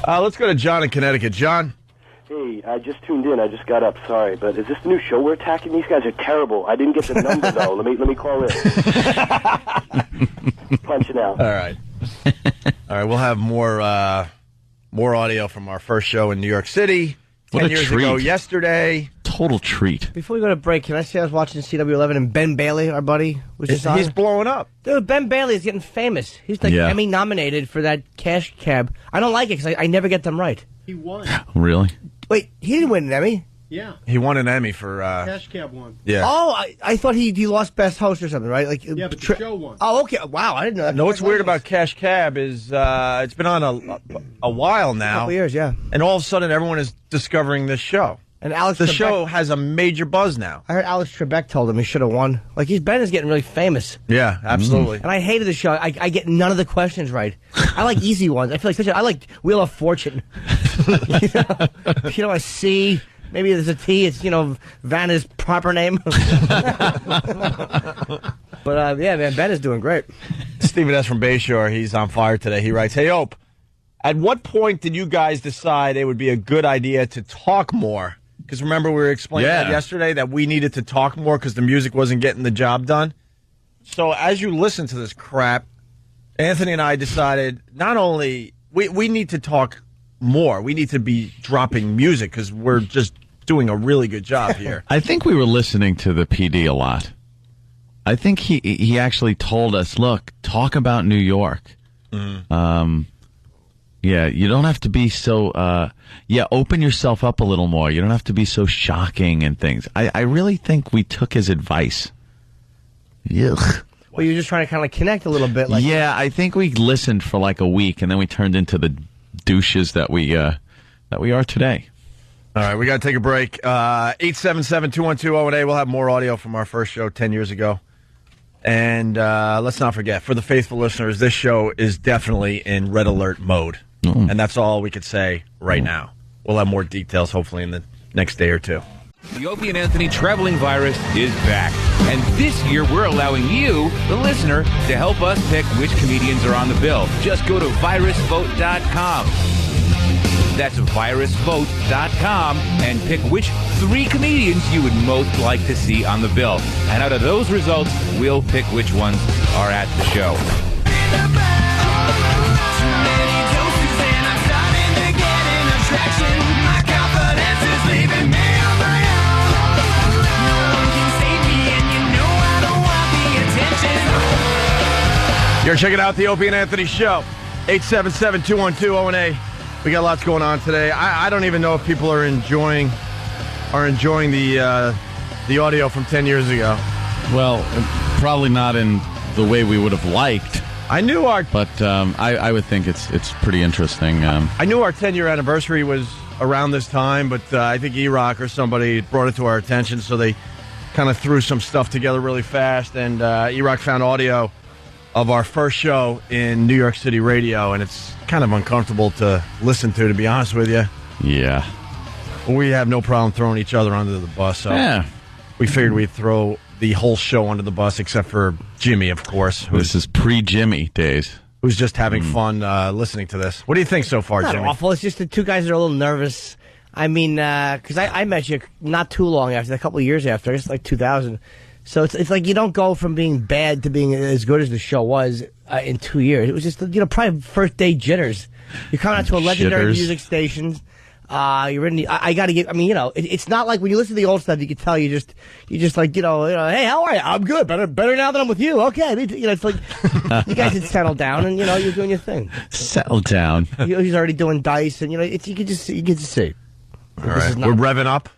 Let's go to John in Connecticut. John? Hey, I just tuned in. I just got up. Sorry, but is this the new show we're attacking? These guys are terrible. I didn't get the number though. Let me call in. Punching out. All right. All right. We'll have more audio from our first show in New York City. What 10 a years treat. ago yesterday. Total treat. Before we go to break, can I say I was watching CW11 and Ben Bailey, our buddy, was just on. He's blowing up. Dude, Ben Bailey is getting famous. He's like Emmy nominated for that Cash Cab. I don't like it because I never get them right. He won. Really? Wait, he didn't win an Emmy? Yeah. He won an Emmy for... Cash Cab won. Yeah. Oh, I thought he lost Best Host or something, right? Like Yeah, but the show won. Oh, okay. Wow, I didn't know that. No, what's weird about Cash Cab is it's been on a while now. A couple years, yeah. And all of a sudden, everyone is discovering this show. And Alex the Trebek, show has a major buzz now. I heard Alex Trebek told him he should have won. Like, Ben is getting really famous. Yeah, absolutely. And I hated the show. I get none of the questions right. I like easy ones. I feel like I like Wheel of Fortune. A C. Maybe there's a T. It's, Vanna's proper name. But, yeah, man, Ben is doing great. Stephen S. from Bayshore, he's on fire today. He writes, "Hey, Ope, at what point did you guys decide it would be a good idea to talk more? Because remember we were explaining that yesterday, that we needed to talk more because the music wasn't getting the job done. So as you listen to this crap, Anthony and I decided not only we need to talk more, we need to be dropping music because we're just doing a really good job here." I think we were listening to the PD a lot. I think he actually told us, look, talk about New York. Yeah, you don't have to be so, open yourself up a little more. You don't have to be so shocking and things. I really think we took his advice. Yuck. Well, you're just trying to kind of connect a little bit. Like Yeah, I think we listened for like a week, and then we turned into the douches that we are today. All right, we got to take a break. 877-212-018. We'll have more audio from our first show 10 years ago. And let's not forget, for the faithful listeners, this show is definitely in red alert mode. And that's all we could say right now. We'll have more details, hopefully, in the next day or two. The Opie and Anthony traveling virus is back. And this year, we're allowing you, the listener, to help us pick which comedians are on the bill. Just go to virusvote.com. That's virusvote.com and pick which 3 comedians you would most like to see on the bill. And out of those results, we'll pick which ones are at the show. You're checking out the Opie and Anthony Show. 877-212-018. We got lots going on today. I don't even know if people are enjoying the audio from 10 years ago. Well, probably not in the way we would have liked. I knew but I would think it's pretty interesting. I knew our 10-year anniversary was around this time, but I think E-Rock or somebody brought it to our attention, so they kind of threw some stuff together really fast, and E-Rock found audio of our first show in New York City radio, and it's kind of uncomfortable to listen to be honest with you. Yeah. We have no problem throwing each other under the bus, so we figured we'd throw the whole show under the bus, except for Jimmy, of course. This is pre-Jimmy days. Who's just having fun listening to this. What do you think so far, Not Jimmy? awful. It's just the two guys are a little nervous. I mean, because I met you not too long after, a couple of years after, I guess like 2000. So it's like you don't go from being bad to being as good as the show was in 2 years. It was just, probably first day jitters. You're coming out to a legendary music station. You're in the, I got to get, it's not like when you listen to the old stuff, you can tell you just like, hey, how are you? I'm good. Better now that I'm with you. Okay. It's like, you guys had settled down and, you're doing your thing. Settle down. He's already doing dice and, you can just see. All right. We're revving up.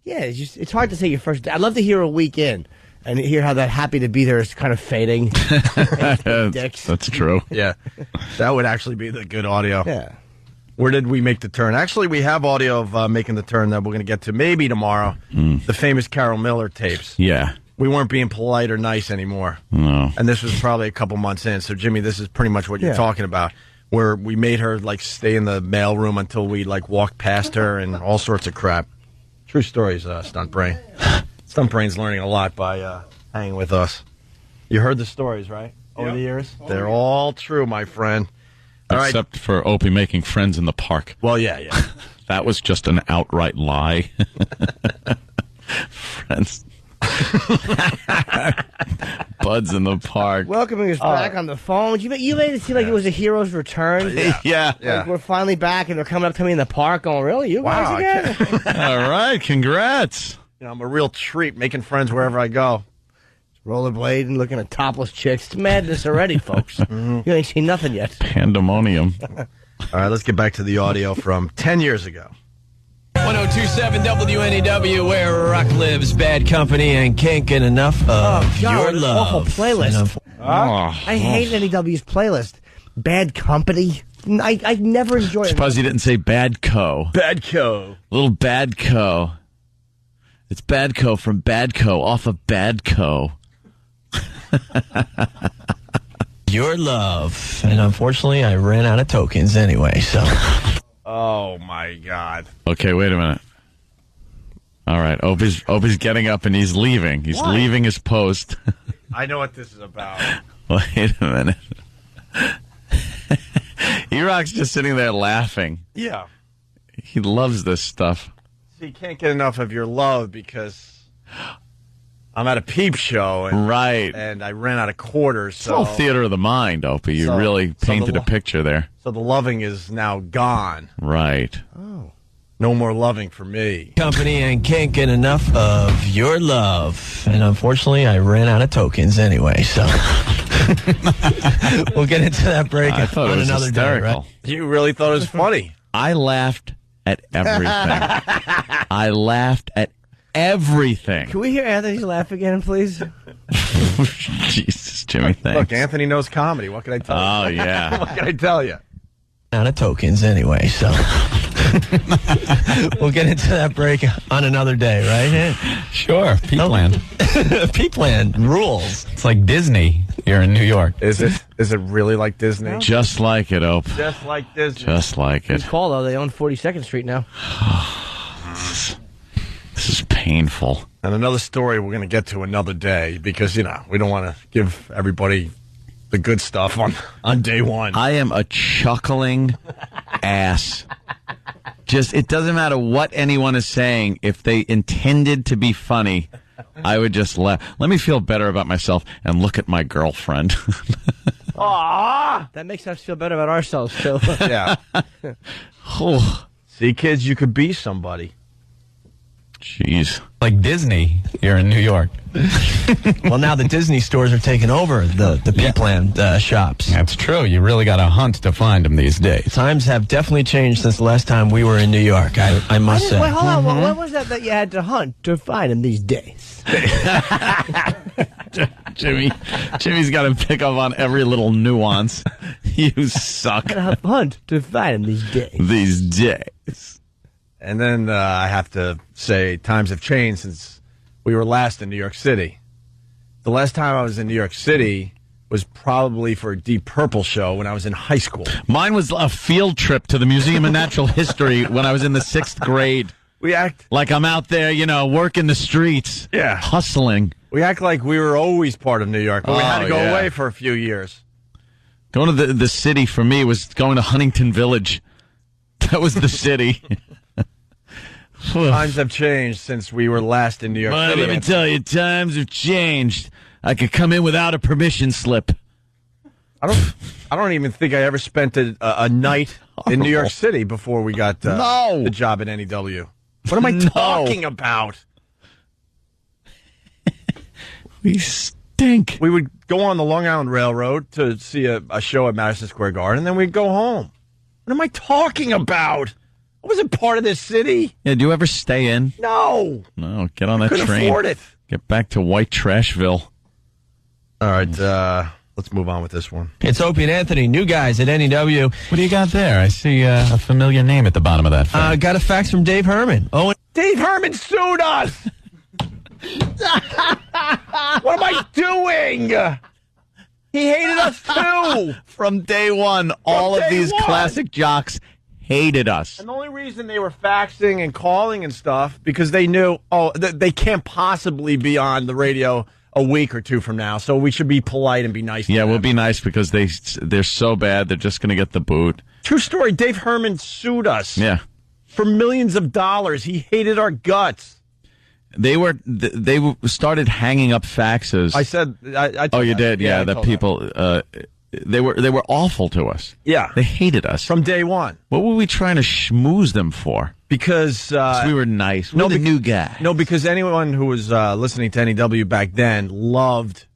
Yeah. It's hard to say your first day. I'd love to hear a week in. And hear how that happy to be there is kind of fading. That's true. Yeah. That would actually be the good audio. Yeah. Where did we make the turn? Actually, we have audio of making the turn that we're going to get to maybe tomorrow. The famous Carol Miller tapes. Yeah. We weren't being polite or nice anymore. No. And this was probably a couple months in. So, Jimmy, this is pretty much what you're talking about, where we made her, stay in the mailroom until we, walked past her and all sorts of crap. True stories, Stunt Brain. Stunt Brain's learning a lot by hanging with us. You heard the stories, right? Over the years? They're all true, my friend. All Except for Opie making friends in the park. Well, yeah. That was just an outright lie. Friends. Buds in the park. Welcoming us back on the phone. You made it seem like it was a hero's return. Yeah. Like we're finally back and they're coming up to me in the park going, really? You guys again? All right. Congrats. I'm a real treat making friends wherever I go. Rollerblading, looking at topless chicks. It's madness already, folks. You ain't seen nothing yet. Pandemonium. All right, let's get back to the audio from 10 years ago. 1027 WNEW, where rock lives, bad company, and can't get enough of your love. Awful playlist. I hate NEW's playlist. Bad company. I never enjoyed it. Suppose you didn't say Bad Co. Bad Co. Little Bad Co. It's Bad Co from Bad Co off of Bad Co. Your love. And unfortunately, I ran out of tokens anyway, so. Oh, my God. Okay, wait a minute. All right, Opie's getting up and he's leaving. He's leaving his post. I know what this is about. Wait a minute. E-Rock's just sitting there laughing. Yeah. He loves this stuff. So you can't get enough of your love because I'm at a peep show. And, and I ran out of quarters. It's all theater of the mind, Opie. You really painted a picture there. So the loving is now gone. Right. Oh. No more loving for me. Company and can't get enough of your love. And unfortunately, I ran out of tokens anyway, so we'll get into that break I thought on it was another hysterical. day, right? You really thought it was funny. I laughed at everything. I laughed at everything. Can we hear Anthony's laugh again, please? Jesus, Jimmy, thanks. Look, Anthony knows comedy. What can I tell you? Oh, yeah. What can I tell you? Out of tokens anyway, so we'll get into that break on another day, right? Sure, Peakland. Peakland rules. It's like Disney here in New York. Is it? Is it really like Disney? Just like it, Ope. Just like Disney. Just like it. Good call, though. They own 42nd Street now. This is painful. And another story we're going to get to another day because, we don't want to give everybody the good stuff on day one. I am a chuckling ass. It doesn't matter what anyone is saying. If they intended to be funny, I would just laugh. Let me feel better about myself and look at my girlfriend. Aww! That makes us feel better about ourselves, too. Yeah. See, kids, you could be somebody. Jeez. Like Disney here in New York. Well, now the Disney stores are taking over the Peakland shops. That's true. You really got to hunt to find them these days. Times have definitely changed since the last time we were in New York, I must say. Wait, hold on. What was that you had to hunt to find him these days? Jimmy's got to pick up on every little nuance. You suck. Hunt to find him these days. These days. And then I have to say times have changed since we were last in New York City. The last time I was in New York City was probably for a Deep Purple show when I was in high school. Mine was a field trip to the Museum of Natural History when I was in the 6th grade. We act like I'm out there, working the streets. Yeah. Hustling. We act like we were always part of New York, but we had to go away for a few years. Going to the city for me was going to Huntington Village. That was the city. Times have changed since we were last in New York City. Let me tell you, times have changed. I could come in without a permission slip. I don't even think I ever spent a night in New York City before we got the job at NEW. What am I talking about? We stink. We would go on the Long Island Railroad to see a show at Madison Square Garden, and then we'd go home. What am I talking about? I wasn't part of this city. Yeah, do you ever stay in? No. No, get on that couldn't train. Afford it. Get back to White Trashville. All right, let's move on with this one. It's Opie and Anthony, new guys at NEW. What do you got there? I see a familiar name at the bottom of that phone. Got a fax from Dave Herman. Dave Herman sued us! What am I doing? He hated us too! From day one, all of these classic jocks hated us. And the only reason they were faxing and calling and stuff, because they knew, they can't possibly be on the radio a week or two from now, so we should be polite and be nice to them. We'll be nice because they're so bad, they're just going to get the boot. True story, Dave Herman sued us. Yeah. For millions of dollars. He hated our guts. They started hanging up faxes. I said, you did? Yeah, that people... They were awful to us. Yeah. They hated us. From day one. What were we trying to schmooze them for? Because... we were nice. We're the new guy. No, because anyone who was listening to NEW back then loved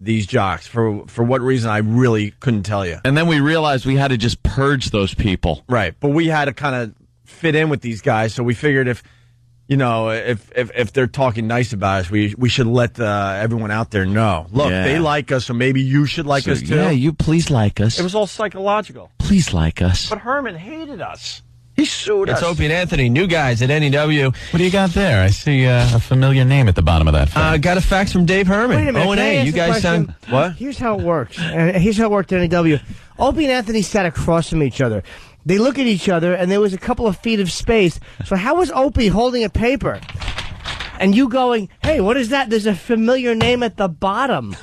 these jocks. For what reason, I really couldn't tell you. And then we realized we had to just purge those people. Right. But we had to kind of fit in with these guys, so we figured if they're talking nice about us, we should let everyone out there know. Look, they like us, so maybe you should like us too. Yeah, you please like us. It was all psychological. Please like us. But Herman hated us. He sued us. It's Opie and Anthony, new guys at NEW. What do you got there? I see a familiar name at the bottom of that phone. Got a fax from Dave Herman. Wait a minute. O&A, you guys sound... What? Here's how it works. Here's how it worked at NEW. Opie and Anthony sat across from each other. They look at each other, and there was a couple of feet of space. So how was Opie holding a paper? And you going, hey, what is that? There's a familiar name at the bottom.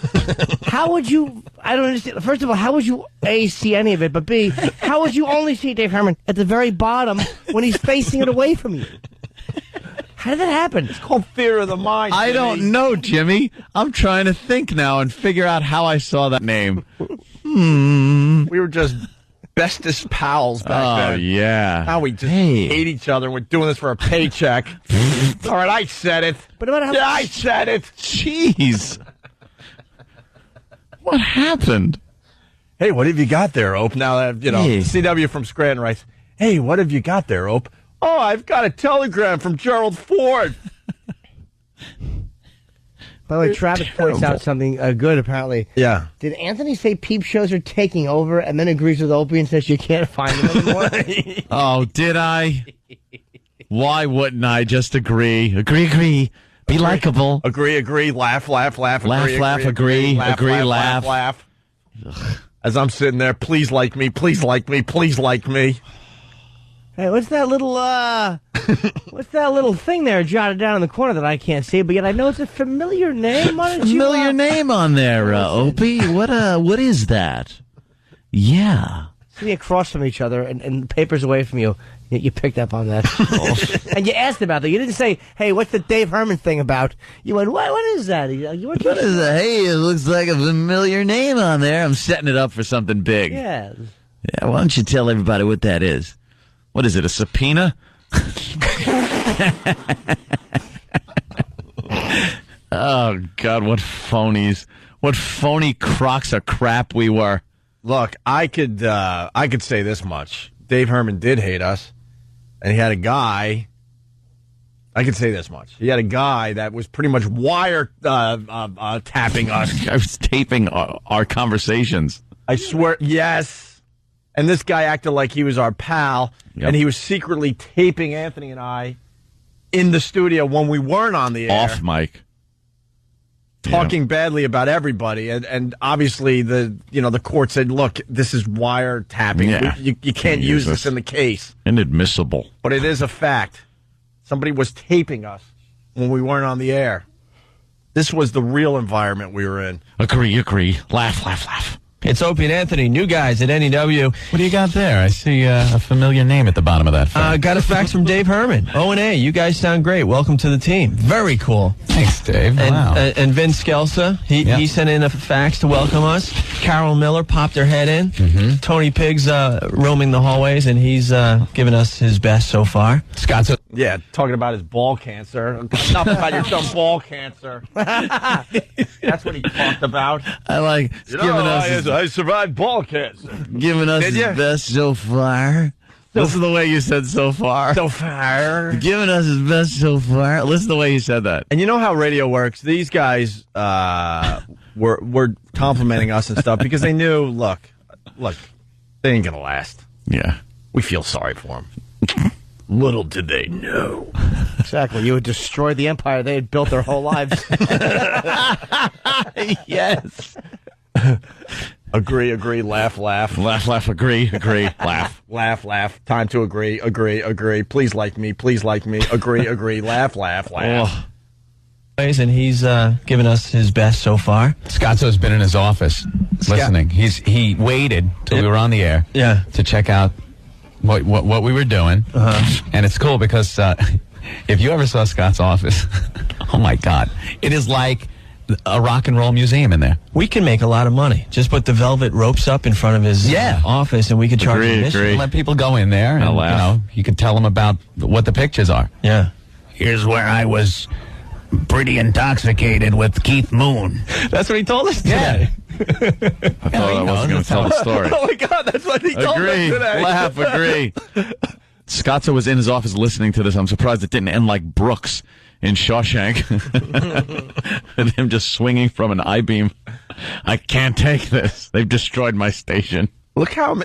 How would you... I don't understand. First of all, how would you, A, see any of it? But B, how would you only see Dave Herman at the very bottom when he's facing it away from you? How did that happen? It's called theater of the mind. I don't know, Jimmy. I'm trying to think now and figure out how I saw that name. We were just bestest pals back then. Oh, yeah. Now we just hate each other. We're doing this for a paycheck. All right, I said it. But about how I said it. Jeez. What happened? Hey, what have you got there, Ope? Now, CW from Scranton writes, hey, what have you got there, Ope? Oh, I've got a telegram from Gerald Ford. By the way, Travis points out something good, apparently. Yeah. Did Anthony say peep shows are taking over and then agrees with Opie and says you can't find them anymore? Oh, did I? Why wouldn't I just agree? Agree. Be likable. Agree. Laugh. Laugh, agree, laugh. As I'm sitting there, please like me. Hey, what's that little thing there jotted down in the corner that I can't see, but yet I know it's a familiar name? Why don't Familiar name on there, Opie. What is that? Yeah. Sitting across from each other and papers away from you. You picked up on that. And you asked about that. You didn't say, hey, what's the Dave Herman thing about? You went, what is that? What is that? Hey, it looks like a familiar name on there. I'm setting it up for something big. Yeah. Yeah, why don't you tell everybody what that is? What is it, a subpoena? Oh, God, what phonies. What phony crocks of crap we were. Look, I could say this much. Dave Herman did hate us, and he had a guy. I could say this much. He had a guy that was pretty much wire tapping us. I was taping our conversations. I swear, yes. And this guy acted like he was our pal, and he was secretly taping Anthony and I in the studio when we weren't on the air. Off mic. Talking badly about everybody, and obviously the court said, "Look, this is wiretapping. Yeah. You can't use this in the case. Inadmissible." But it is a fact. Somebody was taping us when we weren't on the air. This was the real environment we were in. Agree. Laugh. It's Opie and Anthony, new guys at NEW. What do you got there? I see a familiar name at the bottom of that fax. Got a fax from Dave Herman. O&A, you guys sound great. Welcome to the team. Very cool. Thanks, Dave. And, wow. And Vince Scelsa, he sent in a fax to welcome us. Carol Miller popped her head in. Mm-hmm. Tony Pigg's roaming the hallways, and he's given us his best so far. Scott's talking about his ball cancer. Enough about your dumb ball cancer. That's what he talked about. I like giving us I survived ball cancer. Giving us his best so far. Listen to the way you said so far. So far. Giving us his best so far. Listen to the way you said that. And you know how radio works? These guys were complimenting us and stuff because they knew, look, they ain't going to last. Yeah. We feel sorry for them. Little did they know. Exactly. You would destroy the empire they had built their whole lives. Yes. Agree, laugh. Laugh, agree, laugh. Laugh. Time to agree. Please like me. Agree, laugh. Oh. And he's given us his best so far. Scotto's been in his office listening. He waited till we were on the air to check out what we were doing. Uh-huh. And it's cool because if you ever saw Scott's office, oh my God, it is like a rock and roll museum in there. We can make a lot of money. Just put the velvet ropes up in front of his office, and we could charge admission. Let people go in there, and you could tell them about what the pictures are. Yeah. Here's where I was pretty intoxicated with Keith Moon. That's what he told us today. I thought I wasn't going to tell the story. Oh my God, that's what he told us today. Laugh, agree. Scotto was in his office listening to this. I'm surprised it didn't end like Brooks in Shawshank. And him just swinging from an I-beam. I can't take this. They've destroyed my station. Look how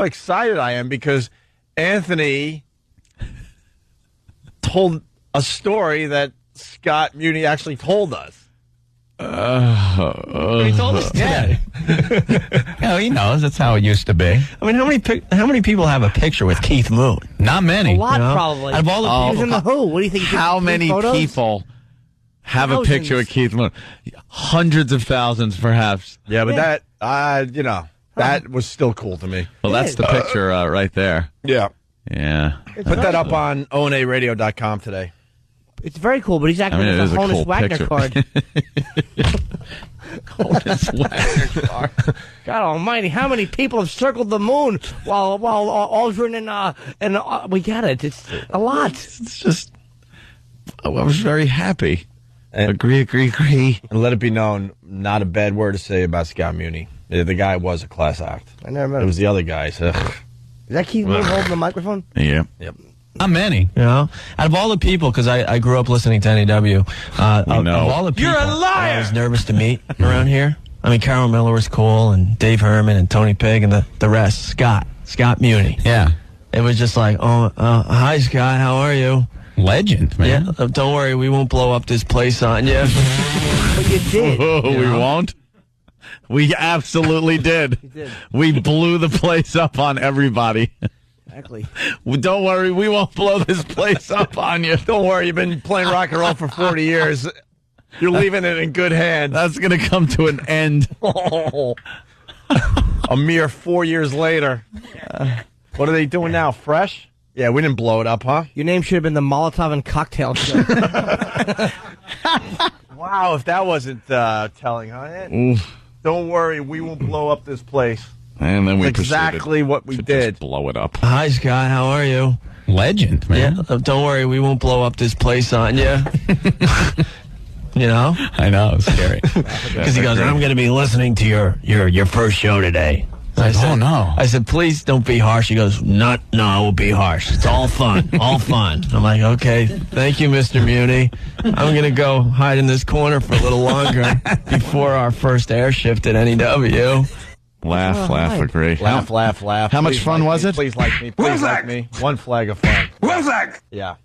excited I am because Anthony told a story that Scott Muni actually told us. He told us today. He knows. That's how it used to be. I mean, how many people have a picture with Keith Moon? Not many. A lot, probably. Out of all the people in the Who, what do you think? How many people have a picture with Keith Moon? Hundreds of thousands, perhaps. Yeah, but that was still cool to me. Well, that's the picture right there. Yeah. Yeah. Put that up on onaradio.com today. It's very cool, but he's acting I mean, with it a is a Honus cool Wagner picture. card. Honus Wagner card. God Almighty! How many people have circled the moon while Aldrin and we get it? It's a lot. It's just. I was very happy. Agree. And let it be known, not a bad word to say about Scott Muni. The guy was a class act. I never met It him. was the other guys. Ugh. Is that Keith Moon holding the microphone? Yeah. Yep. Not many, you know. Out of all the people, because I grew up listening to NEW, of all the people You're a liar! I was nervous to meet around here. I mean, Carol Miller was cool, and Dave Herman, and Tony Pigg, and the rest. Scott Muni. Yeah. It was just like, hi, Scott, how are you? Legend, man. Yeah, don't worry, we won't blow up this place on you. But you did. We won't. We absolutely did. You did. We blew the place up on everybody. Exactly. Well, don't worry, we won't blow this place up on you. Don't worry, you've been playing rock and roll for 40 years. You're leaving it in good hands. That's going to come to an end. A mere 4 years later. What are they doing now? Fresh? Yeah, we didn't blow it up, huh? Your name should have been the Molotov and Cocktail Show. Wow, if that wasn't telling, huh? Don't worry, we won't blow up this place. And then we exactly what we did. Just blow it up. Hi, Scott, how are you? Legend, man. Yeah, don't worry, we won't blow up this place on you. You know? I know, it's scary. Because he goes, I'm going to be listening to your first show today. I said, oh, no. I said, please don't be harsh. He goes, no, I will be harsh. It's all fun. All fun. I'm like, okay, thank you, Mr. Muni. I'm going to go hide in this corner for a little longer before our first air shift at NEW. Laugh, agree. Laugh. How much fun was it? Please like me. Please like me. One flag of fun. Wilczek! Yeah.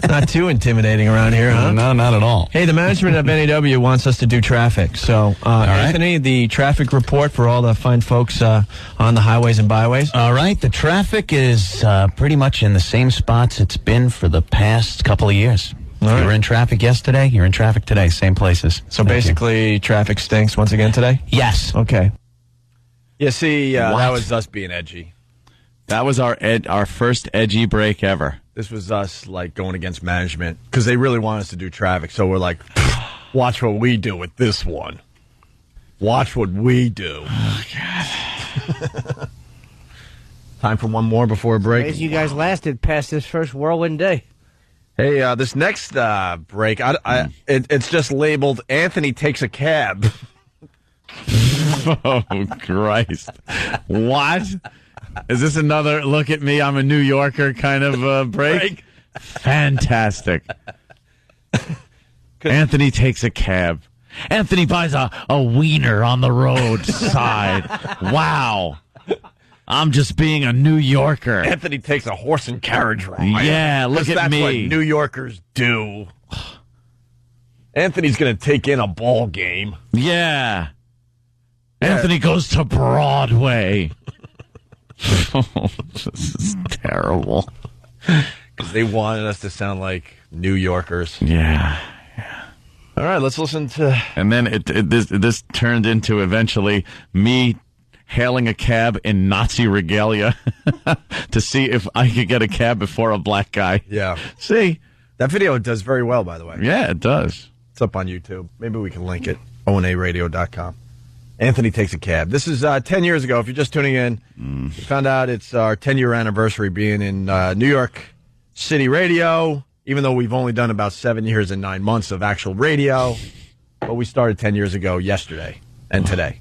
Not too intimidating around here, huh? No, not at all. Hey, the management of NEW wants us to do traffic. So, Anthony, the traffic report for all the fine folks on the highways and byways. All right, the traffic is pretty much in the same spots it's been for the past couple of years. You were in traffic yesterday, you're in traffic today, same places. So basically, traffic stinks once again today? Yes. Okay. Yeah, see, that was us being edgy. That was our first edgy break ever. This was us, like, going against management, because they really want us to do traffic, so we're like, watch what we do with this one. Watch what we do. Oh, God. Time for one more before a break. Crazy you guys lasted past this first whirlwind day. Hey, this next break, it's just labeled Anthony Takes a Cab. Oh, Christ. What? Is this another look at me, I'm a New Yorker kind of break? Fantastic. Anthony takes a cab. Anthony buys a wiener on the roadside. Wow. I'm just being a New Yorker. Anthony takes a horse and carriage ride. Yeah, look at that's me. What New Yorkers do. Anthony's going to take in a ball game. Yeah. Anthony goes to Broadway. Oh, this is terrible. Because they wanted us to sound like New Yorkers. Yeah. All right, let's listen to... And then this turned into eventually me hailing a cab in Nazi regalia to see if I could get a cab before a black guy. Yeah. See? That video does very well, by the way. Yeah, it does. It's up on YouTube. Maybe we can link it. onaradio.com. Anthony Takes a Cab. This is 10 years ago. If you're just tuning in, we found out it's our 10-year anniversary being in New York City radio, even though we've only done about 7 years and 9 months of actual radio. But we started 10 years ago yesterday and today.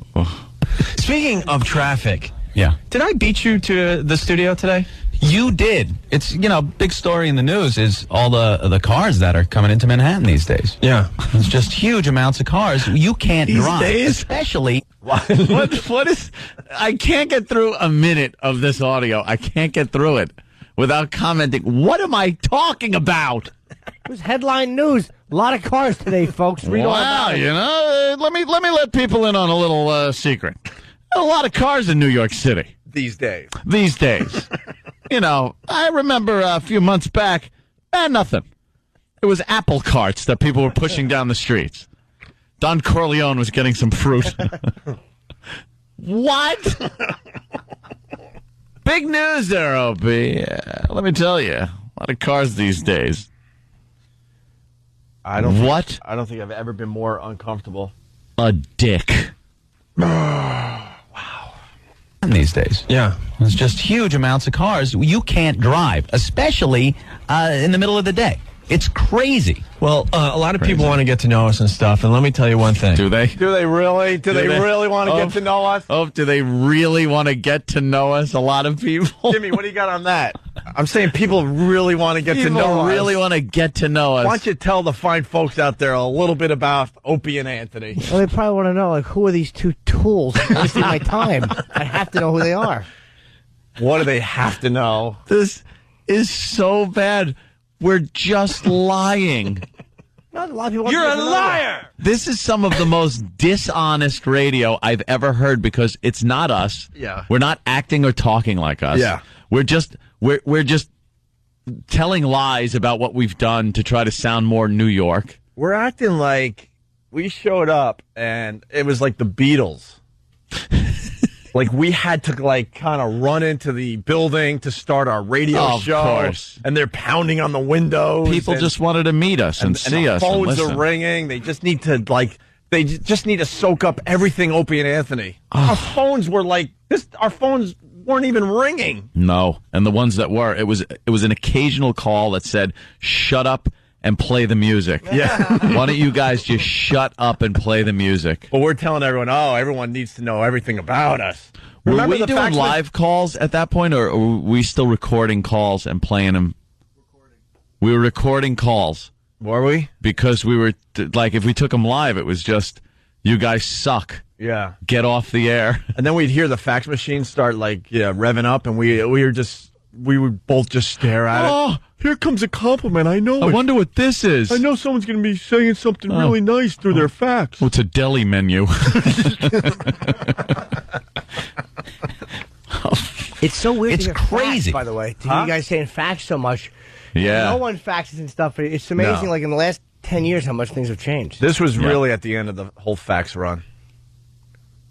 Speaking of traffic, yeah, did I beat you to the studio today? You did. It's, big story in the news is all the cars that are coming into Manhattan these days. Yeah. It's just huge amounts of cars. You can't These drive. days? Especially. What is... I can't get through a minute of this audio. I can't get through it without commenting, what am I talking about? It was headline news. A lot of cars today, folks. Read all about it. Let me let people in on a little secret. A lot of cars in New York City. These days. I remember a few months back, nothing. It was apple carts that people were pushing down the streets. Don Corleone was getting some fruit. What? Big news there, OB. Let me tell you. lot of cars these days. I don't What? I don't think I've ever been more uncomfortable. A dick. These days. Yeah. It's just huge amounts of cars. You can't drive, especially in the middle of the day. It's crazy. Well, a lot of people want to get to know us and stuff, and let me tell you one thing. Do they? Do they really? Do they really want to get to know us? Oh, do they really want to get to know us? A lot of people. Jimmy, what do you got on that? I'm saying people really want to get to know us. People really want to get to know us. Why don't you tell the fine folks out there a little bit about Opie and Anthony? Well, they probably want to know, like, who are these two tools wasting my time? I have to know who they are. What do they have to know? This is so bad. We're just lying. Not a lot of people. You're a liar. This is some of the most dishonest radio I've ever heard because it's not us. Yeah. We're not acting or talking like us. Yeah. We're just telling lies about what we've done to try to sound more New York. We're acting like we showed up and it was like the Beatles. Like we had to kind of run into the building to start our radio show. Of course. And they're pounding on the windows. People just wanted to meet us and see us. Phones and listen. are ringing. They just need to just need to soak up everything Opie and Anthony. Our phones were like this. Our phones weren't even ringing. No, and the ones that were, it was an occasional call that said, "Shut up and play the music." Yeah. Why don't you guys just shut up and play the music? But we're telling everyone, everyone needs to know everything about us. Were Remember we the doing fax live calls at that point, or were we still recording calls and playing them? We were recording calls. Were we? Because we were, if we took them live, it was just, you guys suck. Yeah. Get off the air. And then we'd hear the fax machine start, revving up, and we would both just stare at it. Oh, here comes a compliment. I know I it. wonder what this is. I know someone's going to be saying something really nice through their fax. Well, it's a deli menu. It's so weird. It's to get crazy. Fax, by the way. To hear you guys saying fax so much. Yeah. No one faxes and stuff. It's amazing, No. like in the last 10 years, how much things have changed. This was really at the end of the whole fax run.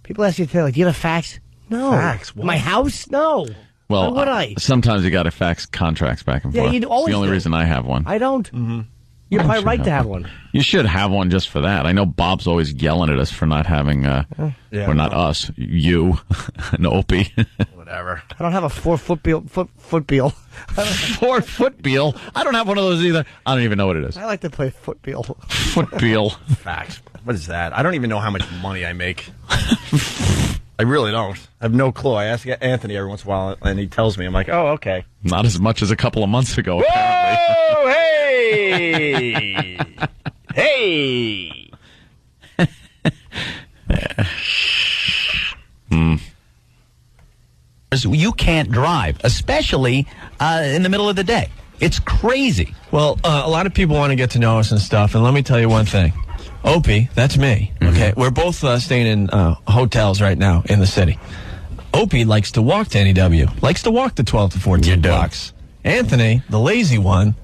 People ask you today, like, do you have a fax? No. Fax? What? My house? No. Well, Why would I? Sometimes you got to fax contracts back and Yeah, forth. you always It's the only do. reason I have one. I don't. Mm-hmm. You're probably should right to have have one. You should have one just for that. I know Bob's always yelling at us for not having, or not us, you, and Opie. Whatever. I don't have a 4-foot bill. Foot bill. 4-foot bill? I don't have one of those either. I don't even know what it is. I like to play foot bill. Foot bill. Fax. What is that? I don't even know how much money I make. I really don't. I have no clue. I ask Anthony every once in a while, and he tells me. I'm like, oh, okay. Not as much as a couple of months ago, apparently. Oh, hey! Hey! You can't drive, especially in the middle of the day. It's crazy. Well, a lot of people want to get to know us and stuff, and let me tell you one thing. Opie, that's me. Okay, we're both staying in hotels right now in the city. Opie likes to walk to NEW, likes to walk the 12 to 14 blocks. Anthony, the lazy one,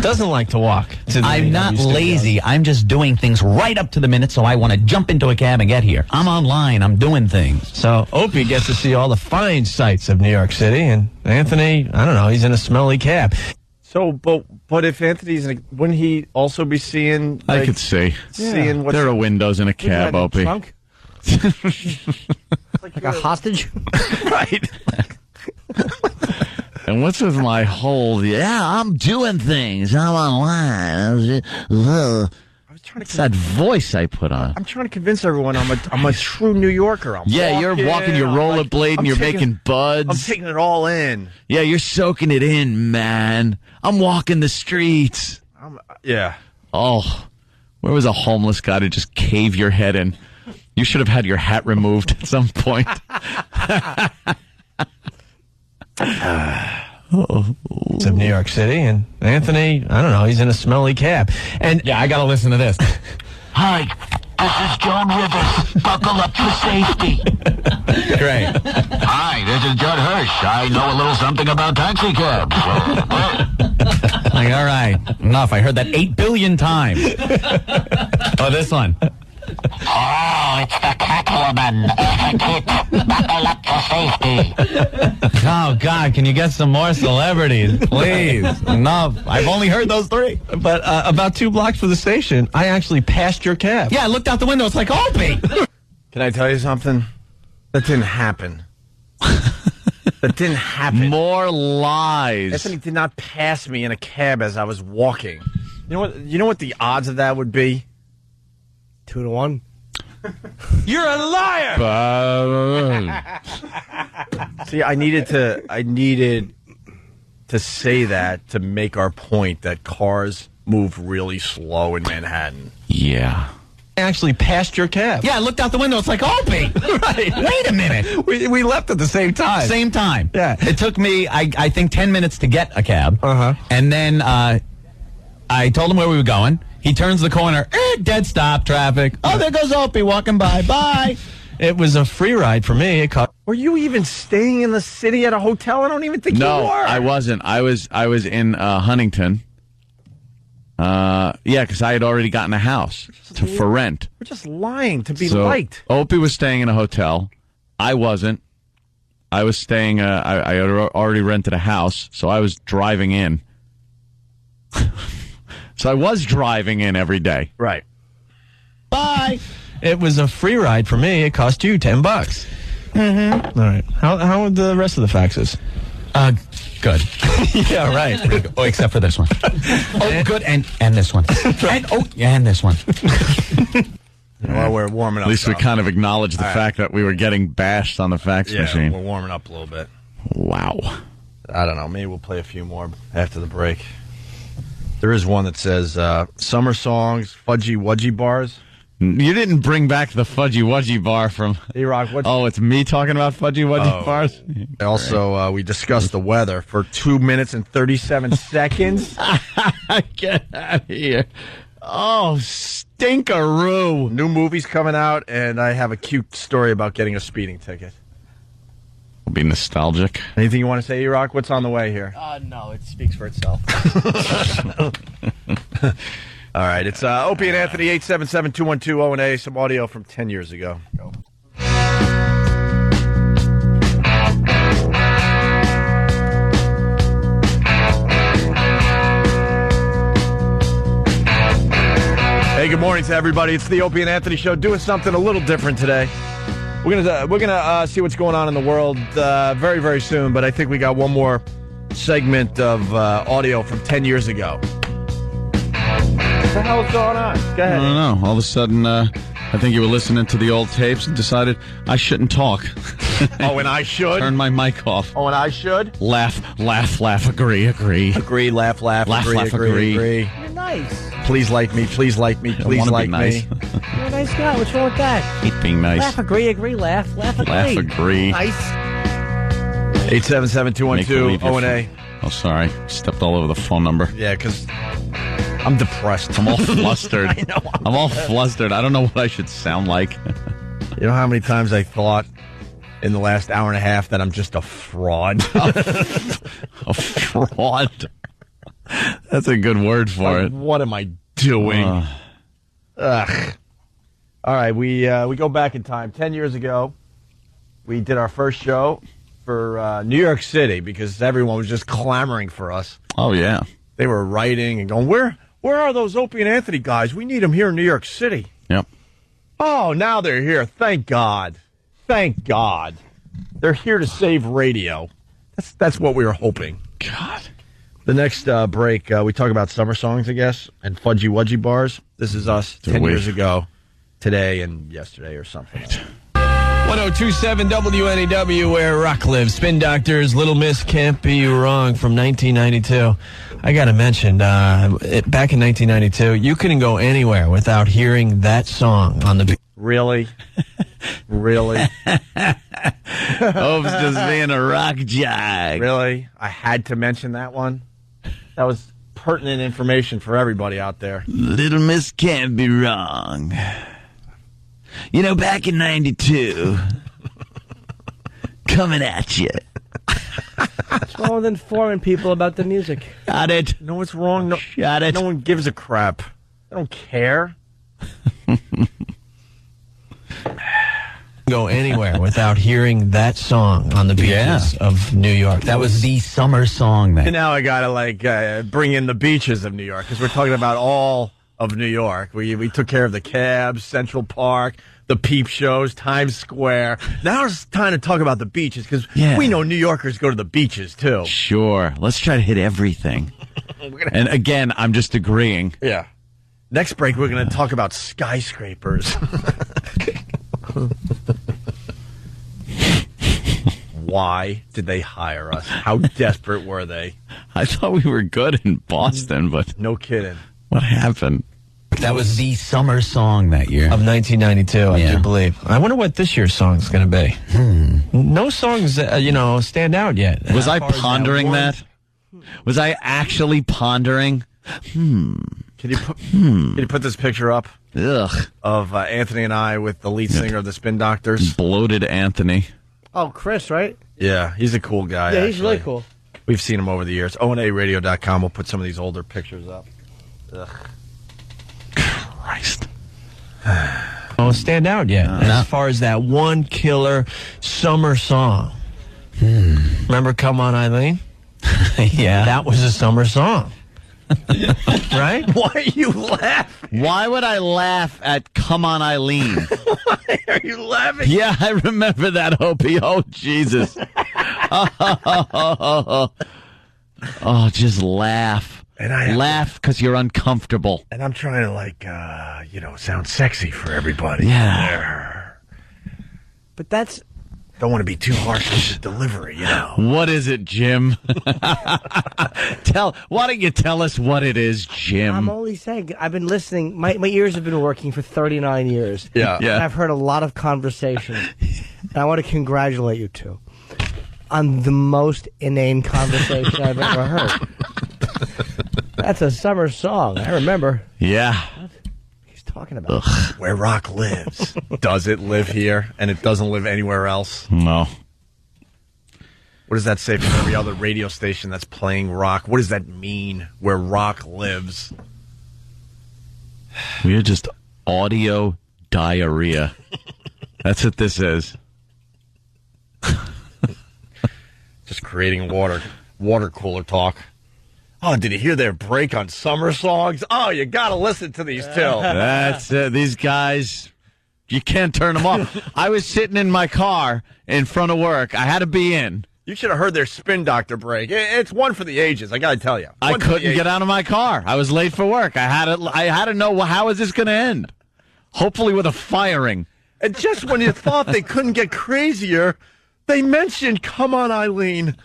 doesn't like to walk to the I'm not NEW studios. lazy. I'm just doing things right up to the minute, so I want to jump into a cab and get here. I'm online. I'm doing things. So Opie gets to see all the fine sights of New York City, and Anthony, I don't know, he's in a smelly cab. So, but if Anthony's wouldn't he also be seeing? I could see. Seeing what There are windows in a cab, Opie. Trunk? like a hostage? Right. And what's with my whole, I'm doing things, I'm online. It's that voice I put on. I'm trying to convince everyone I'm a true New Yorker. You're walking your rollerblade and you're making buds. I'm taking it all in. Yeah, you're soaking it in, man. I'm walking the streets. Yeah. Oh, where was a homeless guy to just cave your head in? You should have had your hat removed at some point. It's in New York City, and Anthony, I don't know, he's in a smelly cab. And yeah, I got to listen to this. Hi, this is Joan Rivers. Buckle up for safety. Great. Hi, this is Judd Hirsch. I know a little something about taxi cabs. Like, all right, enough. I heard that 8 billion times. Oh, this one. Oh, it's the Catwoman. Buckle up for safety. Oh, God, can you get some more celebrities? Please. Enough. I've only heard those three. But about 2 blocks from the station, I actually passed your cab. Yeah, I looked out the window. It's like, Opie. Can I tell you something? That didn't happen. That didn't happen. More lies. Anthony did not pass me in a cab as I was walking. You know what the odds of that would be? 2 to 1. You're a liar. See, I needed to say that to make our point that cars move really slow in Manhattan. Yeah. I actually passed your cab. Yeah, I looked out the window. It's like, Opie. Right. Wait a minute. We left at the same time. Same time. Yeah. It took me, I think, 10 minutes to get a cab. Uh-huh. And then I told him where we were going. He turns the corner. Dead stop traffic. Oh, there goes Opie walking by. Bye. It was a free ride for me. It cost. Were you even staying in the city at a hotel? I don't even think you were. No, I wasn't. I was in Huntington. Yeah, because I had already gotten a house for rent. We're just lying to be liked. Opie was staying in a hotel. I wasn't. I was staying. I had already rented a house, so I was driving in. So I was driving in every day. Right. Bye. It was a free ride for me. It cost you $10. Mm-hmm. All right. How are the rest of the faxes? Good. Yeah, right. Oh, except for this one. Oh, good, and this one. And this one. While we're warming up. At least we kind of acknowledged the fact that we were getting bashed on the fax machine. We're warming up a little bit. Wow. I don't know. Maybe we'll play a few more after the break. There is one that says summer songs, fudgy wudgy bars. You didn't bring back the fudgy wudgy bar from E-Rock. Oh, it's me talking about fudgy wudgy bars? Also, we discussed the weather for 2 minutes and 37 seconds. Get out of here. Oh, stinkeroo. New movie's coming out, and I have a cute story about getting a speeding ticket. We'll be nostalgic. Anything you want to say, E-Rock? What's on the way here? No, it speaks for itself. All right, it's Opie and Anthony, 877-212-0-A, some audio from 10 years ago. Go. Hey, good morning to everybody. It's the Opie and Anthony Show, doing something a little different today. We're gonna see what's going on in the world very, very soon, but I think we got one more segment of audio from 10 years ago. What the hell's going on? Go ahead. I don't know. All of a sudden, I think you were listening to the old tapes and decided I shouldn't talk. Oh, and I should? Turn my mic off. Oh, and I should? Laugh, agree. Agree, laugh, agree. You're nice. Please like me, please like me, please like nice. me. You're a nice guy. What's wrong with that? Hate being nice. Laugh, agree, laugh, agree. Laugh, agree. Nice. 877-212-0-A. Oh, sorry. Stepped all over the phone number. Yeah, because I'm depressed. I'm all flustered. I know. I'm all flustered. I don't know what I should sound like. You know how many times I thought in the last hour and a half that I'm just a fraud? A fraud? That's a good word for it. What am I doing? Ugh. All right, we go back in time. 10 years ago, we did our first show for New York City because everyone was just clamoring for us. Oh, yeah. They were writing and going, where are those Opie and Anthony guys? We need them here in New York City. Yep. Oh, now they're here. Thank God. Thank God. They're here to save radio. That's what we were hoping. God. The next break, we talk about summer songs, I guess, and fudgy wudgy bars. This is us 10 years ago, today and yesterday or something. 1027 WNEW, where rock lives. Spin Doctors, Little Miss Can't Be Wrong from 1992. I got to mention, back in 1992, you couldn't go anywhere without hearing that song on the... Really? Really? Hope's just being a rock jock. Really? I had to mention that one? That was pertinent information for everybody out there. Little Miss Can't Be Wrong. You know, back in 92, coming at you. What's wrong with informing people about the music? Got it. No, what's wrong? No, Shut it. No one gives a crap. They don't care. Go anywhere without hearing that song on the beaches of New York. That was the summer song then. And now I gotta bring in the beaches of New York because we're talking about all of New York. We took care of the cabs, Central Park, the peep shows, Times Square. Now it's time to talk about the beaches because we know New Yorkers go to the beaches too. Sure. Let's try to hit everything. And again, I'm just agreeing. Yeah. Next break, we're going to talk about skyscrapers. Why did they hire us? How desperate were they? I thought we were good in Boston, but... No kidding. What happened? That was the summer song that year. Of 1992, I do believe. I wonder what this year's song's going to be. No songs, stand out yet. Was I pondering that? Was I actually pondering? Can you put this picture up? Ugh. Of Anthony and I with the lead singer of the Spin Doctors? Bloated Anthony. Oh, Chris, right? Yeah, he's a cool guy. Yeah, he's really cool. We've seen him over the years. ONARadio.com. We'll put some of these older pictures up. Ugh. Christ. Don't stand out yet as far as that one killer summer song. Remember Come On Eileen? Yeah. That was a summer song. Right? Why are you laughing? Why would I laugh at Come On Eileen? Why are you laughing? Yeah, I remember that, Opie. Oh, Jesus. Oh, just laugh. And I laugh because you're uncomfortable. And I'm trying to, sound sexy for everybody. Yeah. But that's... Don't want to be too harsh with the delivery, What is it, Jim? Why don't you tell us what it is, Jim? I'm only saying, I've been listening. My ears have been working for 39 years. Yeah. And I've heard a lot of conversation. And I want to congratulate you two on the most inane conversation I've ever heard. That's a summer song. I remember. Yeah. Talking about where rock lives. Does it live here and it doesn't live anywhere else? No. What does that say for every other radio station that's playing rock? What does that mean, where rock lives? We are just audio diarrhea. That's what this is. Just creating water cooler talk. Oh, did you hear their break on summer songs? Oh, you got to listen to these two. That's these guys. You can't turn them off. I was sitting in my car in front of work. I had to be in. You should have heard their Spin Doctor break. It's one for the ages. I got to tell you. I couldn't get out of my car. I was late for work. I had to know how is this going to end. Hopefully with a firing. And just when you thought they couldn't get crazier, they mentioned "Come On, Eileen."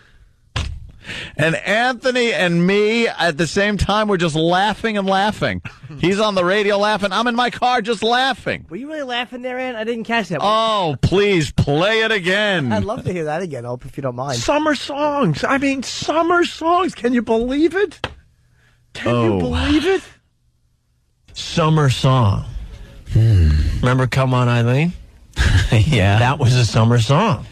And Anthony and me at the same time were just laughing and laughing. He's on the radio laughing. I'm in my car just laughing. Were you really laughing there, Ann? I didn't catch that. Oh, please play it again. I'd love to hear that again, Hope, if you don't mind. Summer songs. I mean, summer songs. Can you believe it? Can you believe it? Summer song. Remember Come On Eileen? Yeah. That was a summer song.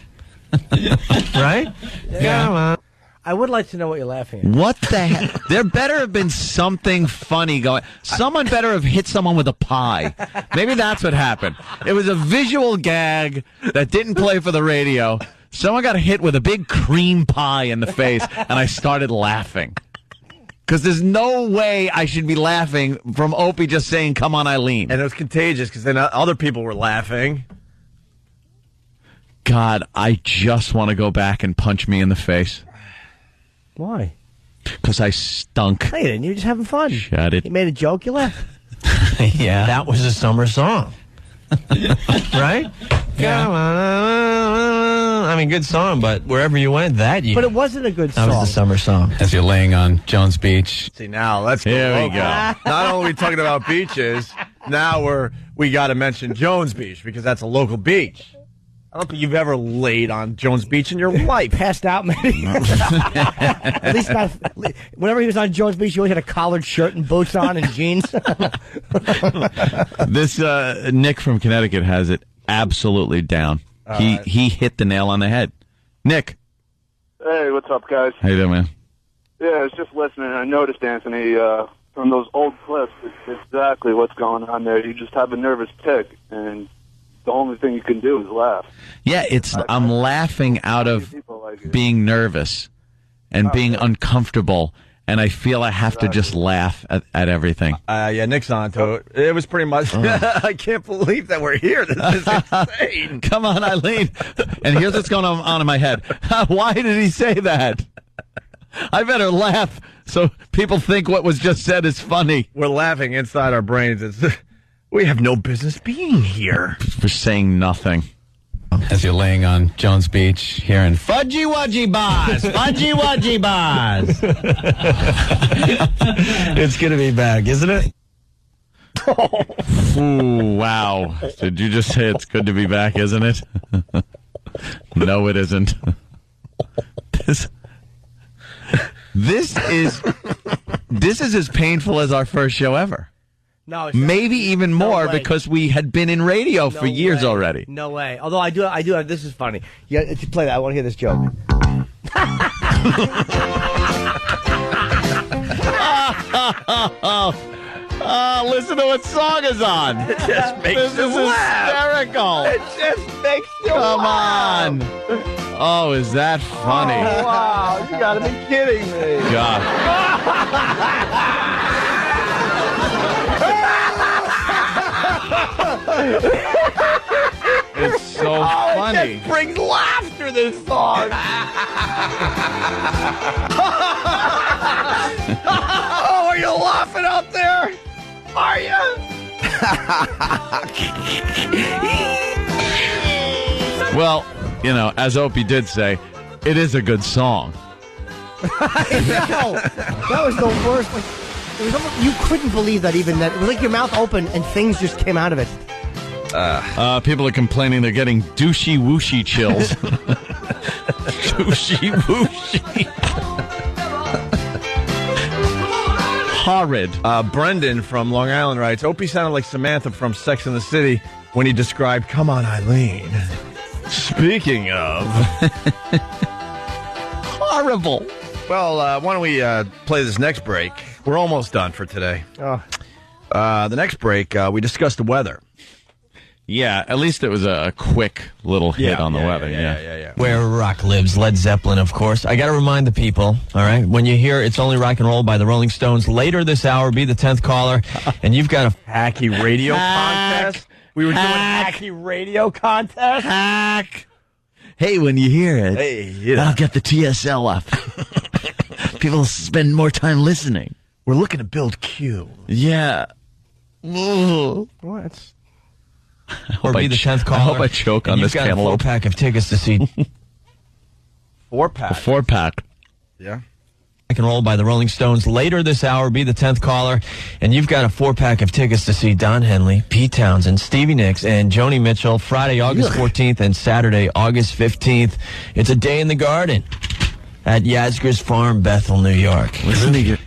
Right? Yeah. Come on. I would like to know what you're laughing at. What the heck? There better have been something funny going. Someone better have hit someone with a pie. Maybe that's what happened. It was a visual gag that didn't play for the radio. Someone got hit with a big cream pie in the face, and I started laughing. Because there's no way I should be laughing from Opie just saying, "Come on, Eileen." And it was contagious because then other people were laughing. God, I just want to go back and punch me in the face. Why? Because I stunk. Hey, didn't you? Just having fun. Shut it. You made a joke, you laughed. Yeah. That was a summer song. Right? Yeah. Come on. I mean, good song, but wherever you went that year. But it wasn't a good song. That was the summer song. As you're laying on Jones Beach. See, now let's go. Here we go. Not only are we talking about beaches, now we got to mention Jones Beach because that's a local beach. I don't think you've ever laid on Jones Beach in your life. Passed out, maybe. At least not. Whenever he was on Jones Beach, he always had a collared shirt and boots on and jeans. This Nick from Connecticut has it absolutely down. He hit the nail on the head. Nick. Hey, what's up, guys? How you doing, man? Yeah, I was just listening. I noticed, Anthony, from those old clips, it's exactly what's going on there. You just have a nervous tick, and the only thing you can do is laugh. Yeah, I'm laughing out of being nervous and being uncomfortable, and I feel I have to just laugh at everything. Yeah, Nick's on to it. It was pretty much, I can't believe that we're here. This is insane. Come on, Eileen. And here's what's going on in my head. Why did he say that? I better laugh so people think what was just said is funny. We're laughing inside our brains. We have no business being here. For saying nothing. As you're laying on Jones Beach, hearing Fudgy Wudgy Bars! Fudgy Wudgy Bars! It's going to be back, isn't it? Ooh, wow. Did you just say it's good to be back, isn't it? No, it isn't. This is as painful as our first show ever. No, it's maybe even more because we had been in radio for years already. No way. Although I do have, this is funny. Yeah, if you play that, I want to hear this joke. Listen to what song is on. It just makes you laugh. Hysterical. It just makes you Come laugh. on. Oh, is that funny? Oh, wow, you gotta be kidding me. God. It's so funny. It just brings laughter, this song. Oh, are you laughing out there? Are you? Well, you know, as Opie did say, it is a good song. I know. That was the worst. Like, it was almost, you couldn't believe that even that. It was like your mouth opened and things just came out of it. People are complaining they're getting douchey wooshy chills. Douchey wooshy. Horrid. Brendan from Long Island writes, Opie sounded like Samantha from Sex and the City when he described, "Come on, Eileen." Speaking of... Horrible. Well, why don't we play this next break? We're almost done for today. Oh. The next break, we discussed the weather. Yeah, at least it was a quick little hit on the weather. Yeah. Where rock lives, Led Zeppelin, of course. I got to remind the people, all right, when you hear It's Only Rock and Roll by the Rolling Stones, later this hour, be the 10th caller, and you've got a hacky radio contest. We were doing hacky radio contest. Hack. Hey, when you hear it, I'll get the TSL up. People spend more time listening. We're looking to build Q. Yeah. What? Or be the 10th caller. I hope I choke on this cantaloupe. You've got a 4-pack of tickets to see... 4-pack? A 4-pack. Yeah. Rock and Roll by the Rolling Stones. Later this hour, be the 10th caller, and you've got a 4-pack of tickets to see Don Henley, Pete Townsend, Stevie Nicks, and Joni Mitchell, Friday, August 14th, and Saturday, August 15th. It's a day in the garden at Yasgur's Farm, Bethel, New York.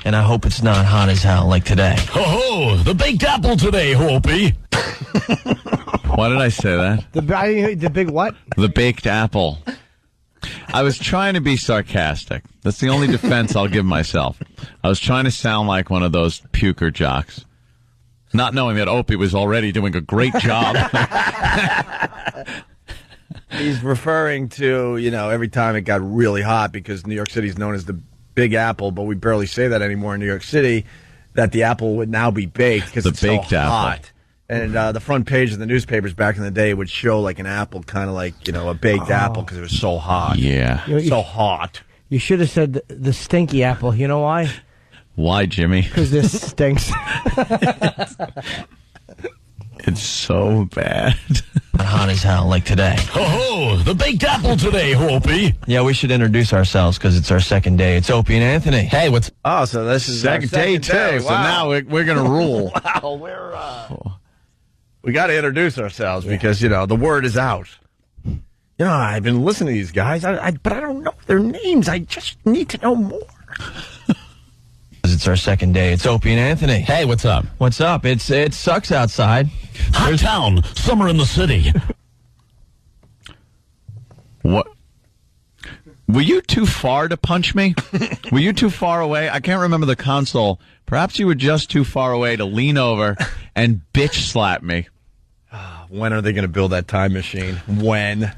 And I hope it's not hot as hell like today. Ho-ho! The baked apple today, Opie. Why did I say that? The big what? The baked apple. I was trying to be sarcastic. That's the only defense I'll give myself. I was trying to sound like one of those puker jocks, not knowing that Opie was already doing a great job. He's referring to, every time it got really hot, because New York City is known as the Big Apple, but we barely say that anymore in New York City, that the apple would now be baked because it's so hot. And the front page of the newspapers back in the day would show like an apple, kind of like, a baked apple because it was so hot. Yeah. So hot. You should have said the stinky apple. You know why? Why, Jimmy? Because this stinks. It's so bad. Hot as hell like today. Ho-ho! The baked apple today, Opie. Yeah, we should introduce ourselves because it's our second day. It's Opie and Anthony. Hey, what's... Oh, so this is second day, too. Wow. So now we're going to rule. Wow, we got to introduce ourselves because, the word is out. I've been listening to these guys, but I don't know their names. I just need to know more. It's our second day. It's Opie and Anthony. Hey, what's up? What's up? It sucks outside. Hot town, summer in the city. What? Were you too far to punch me? Were you too far away? I can't remember the console. Perhaps you were just too far away to lean over and bitch slap me. When are they going to build that time machine? When?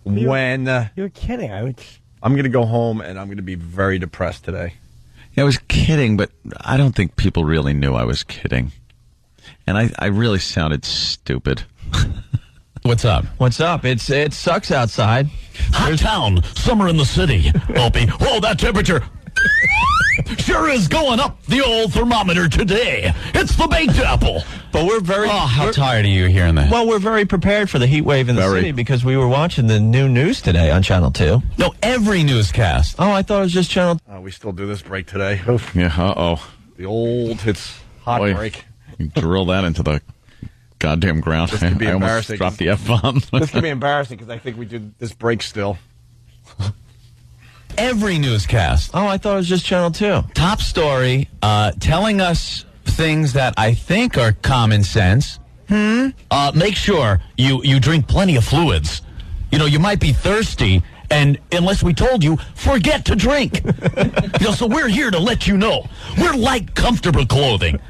You're kidding. I'm going to go home and I'm going to be very depressed today. Yeah, I was kidding, but I don't think people really knew I was kidding. And I really sounded stupid. What's up? What's up? It sucks outside. Hot town, summer in the city. Opie, whoa, that temperature sure is going up the old thermometer today. It's the baked apple. But we're very... Oh, how tired are you hearing that? Well, we're very prepared for the heat wave in the city because we were watching the new news today on Channel 2. No, every newscast. Oh, I thought it was just Channel... We still do this break today. Yeah, uh-oh. The old hits hot break. You drill that into the goddamn ground. This could be I almost embarrassing. dropped the F-bomb. This could be embarrassing because I think we did this break still. Every newscast. Oh, I thought it was just Channel 2. Top story, telling us things that I think are common sense. Make sure you drink plenty of fluids. You know, you might be thirsty, and unless we told you, forget to drink. So we're here to let you know. We're light, comfortable clothing.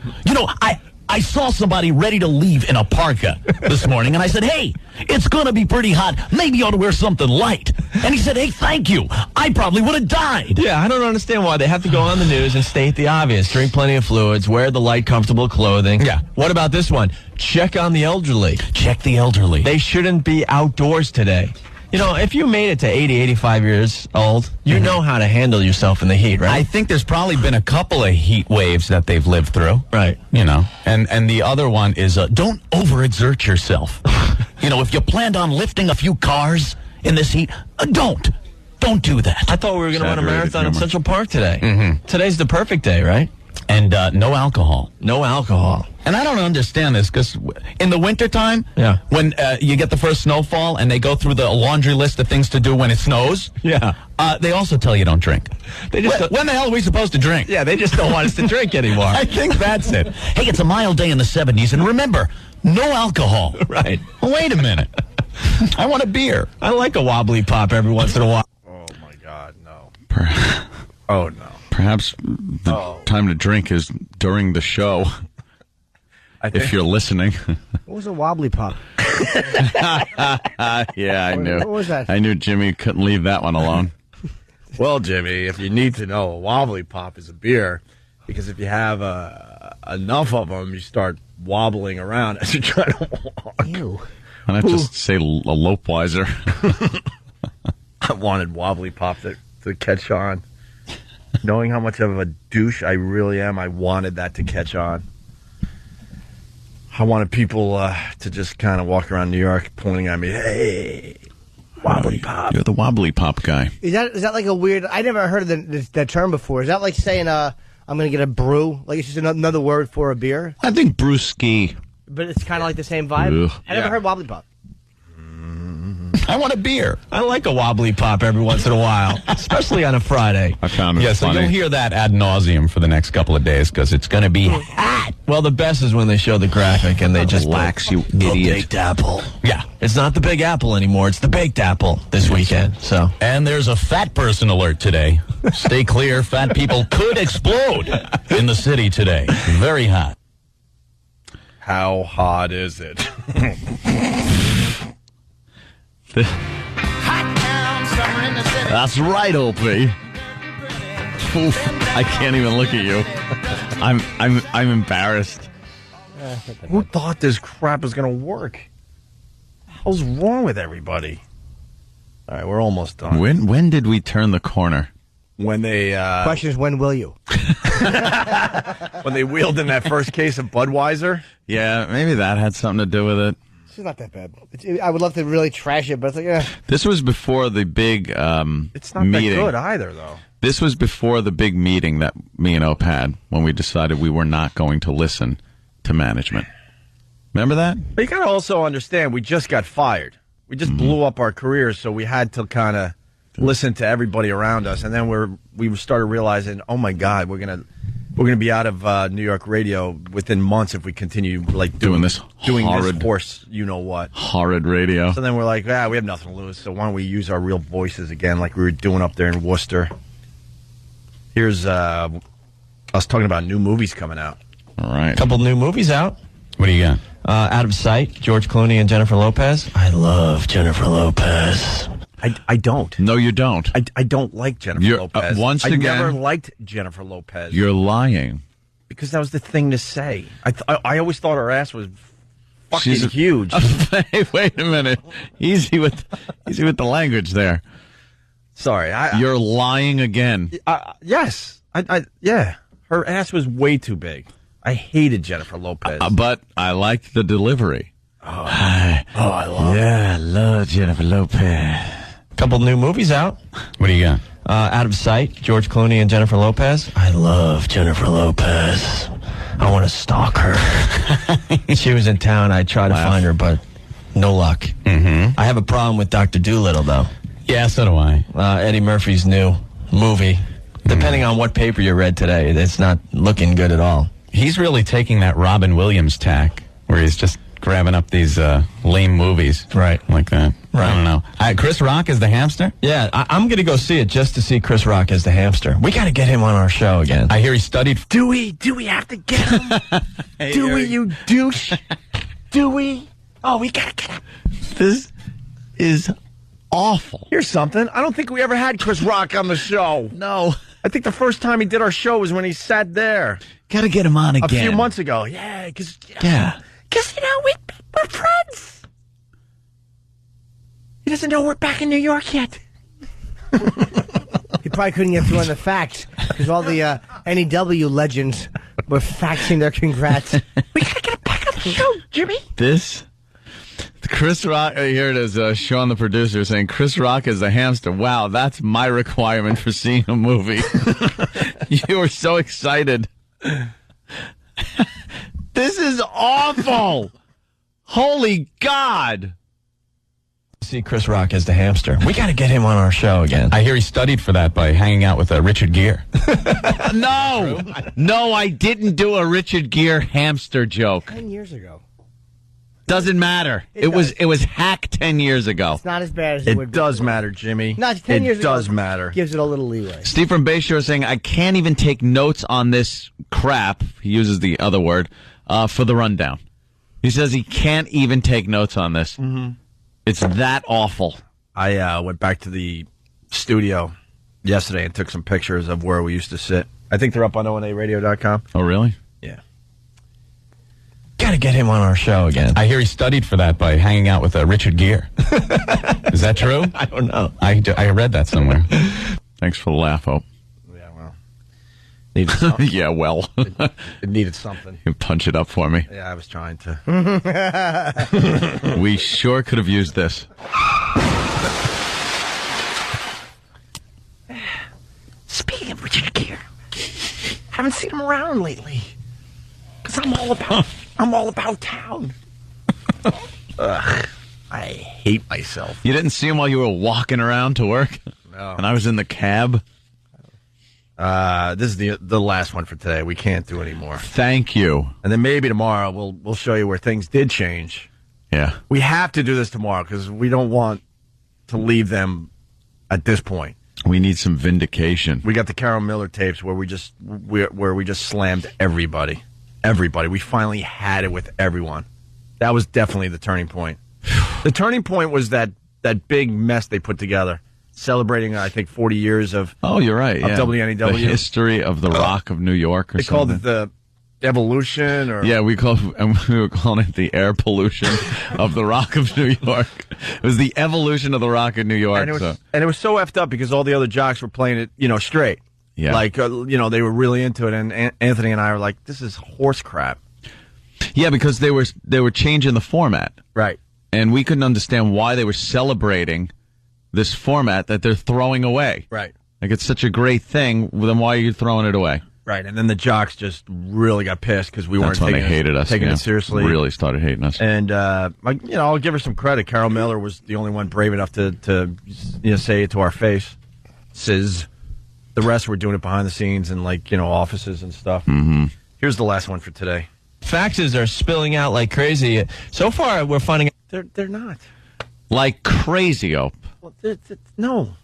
I saw somebody ready to leave in a parka this morning, and I said, hey, it's going to be pretty hot. Maybe you ought to wear something light. And he said, hey, thank you. I probably would have died. Yeah, I don't understand why they have to go on the news and state the obvious. Drink plenty of fluids, wear the light, comfortable clothing. Yeah. What about this one? Check on the elderly. Check the elderly. They shouldn't be outdoors today. You know, if you made it to 80, 85 years old, you know how to handle yourself in the heat, right? I think there's probably been a couple of heat waves that they've lived through. Right. And the other one is don't overexert yourself. If you planned on lifting a few cars in this heat, don't do that. I thought we were going to run a marathon in Central Park today. Mm-hmm. Today's the perfect day, right? And no alcohol. No alcohol. And I don't understand this because in the wintertime, when you get the first snowfall and they go through the laundry list of things to do when it snows, they also tell you don't drink. When the hell are we supposed to drink? Yeah, they just don't want us to drink anymore. I think that's it. Hey, it's a mild day in the 70s, and remember, no alcohol. Right. Wait a minute. I want a beer. I like a wobbly pop every once in a while. Oh, my God, no. Oh, no. Perhaps the time to drink is during the show. If you're listening. What was a wobbly pop? Yeah, I knew. What was that? I knew Jimmy couldn't leave that one alone. Well, Jimmy, if you need to know, a wobbly pop is a beer because if you have enough of them, you start wobbling around as you try to walk. Ew. Why not just say a Lopeweiser? I wanted wobbly pop to catch on. Knowing how much of a douche I really am, I wanted that to catch on. I wanted people to just kind of walk around New York pointing at me, hey, wobbly pop. You're the wobbly pop guy. Is that like a weird... I never heard of that term before. Is that like saying I'm going to get a brew? Like it's just another word for a beer? I think brewski. But it's kind of like the same vibe? Ugh. I never heard wobbly pop. I want a beer. I like a wobbly pop every once in a while, especially on a Friday. I found it so funny. you'll hear that ad nauseum for the next couple of days because it's going to be hot. Well, the best is when they show the graphic and they just Relax, you the idiot. baked apple. Yeah. It's not the Big Apple anymore. It's the Baked Apple this weekend. So, And there's a fat person alert today. Stay clear. Fat people could explode in the city today. Very hot. How hot is it? That's right, Opie. Oof, I can't even look at you. I'm embarrassed. Who thought this crap was going to work? What's wrong with everybody? All right, we're almost done. When did we turn the corner? When they Question is, when will you? when they wheeled in that first case of Budweiser. Yeah, maybe that had something to do with it. It's not that bad. I would love to really trash it, but it's like, This was before the big It's not meeting. that good either, though. This was before the big meeting that me and Ope had when we decided we were not going to listen to management. Remember that? But you got to also understand, we just got fired. We just blew up our careers, so we had to kind of listen to everybody around us, and then we started realizing, oh my God, we're gonna be out of New York radio within months if we continue like doing this horse, you know what, horrid radio. So then we're like, we have nothing to lose, so why don't we use our real voices again, like we were doing up there in Worcester. Here's us talking about new movies coming out. All right, a couple new movies out. What do you got? Out of Sight, George Clooney and Jennifer Lopez. I love Jennifer Lopez. I don't. No, you don't. I don't like Jennifer Lopez. Once I again, never liked Jennifer Lopez. You're lying. Because that was the thing to say. I always thought her ass was fucking huge. Hey, wait a minute. Easy with the language there. Sorry, you're lying again. Yes, yeah. Her ass was way too big. I hated Jennifer Lopez, but I liked the delivery. I love Jennifer Lopez. Couple new movies out. What do you got? Out of Sight, George Clooney and Jennifer Lopez. I love Jennifer Lopez. I want to stalk her. She was in town. I tried to find her, but no luck. Mm-hmm. I have a problem with Dr. Dolittle, though. Yeah, so do I. Eddie Murphy's new movie. Depending on what paper you read today, it's not looking good at all. He's really taking that Robin Williams tack, where he's just grabbing up these lame movies. Right. Like that. Right. I don't know. Chris Rock as the hamster? Yeah, I'm going to go see it just to see Chris Rock as the hamster. We got to get him on our show again. I hear he studied... Do we have to get him? Do we, you douche? Do we? Oh, we got to get him. This is awful. Here's something. I don't think we ever had Chris Rock on the show. No. I think the first time he did our show was when he sat there. Got to get him on again. A few months ago. Yeah, because... Yeah. Because, we're friends. He doesn't know we're back in New York yet. He probably couldn't get through on the facts because all the NEW legends were faxing their congrats. We gotta get it back on the show, Jimmy. Chris Rock, here it is, Sean the producer saying, Chris Rock is the hamster. Wow, that's my requirement for seeing a movie. You were so excited. This is awful. Holy God. See Chris Rock as the hamster. We got to get him on our show again. I hear he studied for that by hanging out with Richard Gere. No, I didn't do a Richard Gere hamster joke. 10 years ago. Doesn't matter. It was hack 10 years ago. It's not as bad as it would be. It does matter, Jimmy. No, 10 years ago. It does matter. Gives it a little leeway. Steve from Bayshore saying, I can't even take notes on this crap. He uses the other word, for the rundown. He says he can't even take notes on this. Mm-hmm. It's that awful. I went back to the studio yesterday and took some pictures of where we used to sit. I think they're up on onaradio.com. Oh, really? Yeah. Got to get him on our show again. I hear he studied for that by hanging out with Richard Gere. Is that true? I don't know. I read that somewhere. Thanks for the laugh, Hope. Yeah, well. Needed something. Yeah, well. It needed something. You punch it up for me. Yeah, I was trying to. We sure could have used this. Speaking of Richard Gere, haven't seen him around lately. Because I'm all about town. Ugh, I hate myself. You didn't see him while you were walking around to work? No. And I was in the cab? This is the last one for today. We can't do any more. Thank you. And then maybe tomorrow we'll show you where things did change. Yeah. We have to do this tomorrow because we don't want to leave them at this point. We need some vindication. We got the Carol Miller tapes where we just slammed everybody. Everybody. We finally had it with everyone. That was definitely the turning point. The turning point was that big mess they put together, celebrating, I think, 40 years of you're right. Of WNEW. The history of the Rock of New York or they something. Called it the evolution or yeah, we were calling it the air pollution of the Rock of New York. It was the evolution of the Rock of New York. And it was so effed up because all the other jocks were playing it, straight. Yeah. Like, they were really into it, and Anthony and I were like, this is horse crap. Yeah, because they were changing the format. Right. And we couldn't understand why they were celebrating this format that they're throwing away. Right. Like, it's such a great thing, then why are you throwing it away? Right, and then the jocks just really got pissed because we weren't taking it seriously. Really started hating us. And, I'll give her some credit. Carol Miller was the only one brave enough to say it to our face. The rest were doing it behind the scenes in, offices and stuff. Mm-hmm. Here's the last one for today. Faxes are spilling out like crazy. So far, we're finding they're not like crazy. Well, no.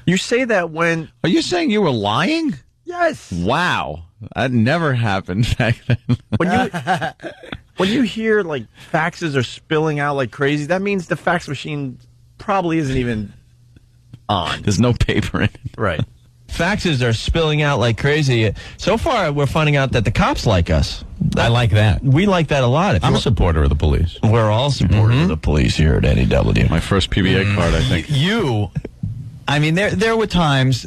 You say that when are you saying you were lying? Yes. Wow, that never happened back then. When you hear, like, faxes are spilling out like crazy, that means the fax machine probably isn't even on. There's no paper in it. Right. Faxes are spilling out like crazy. So far, we're finding out that the cops like us. I like that. We like that a lot. I'm a supporter of the police. We're all supporters of the police here at NEW. My first PBA card, I think. I mean, there were times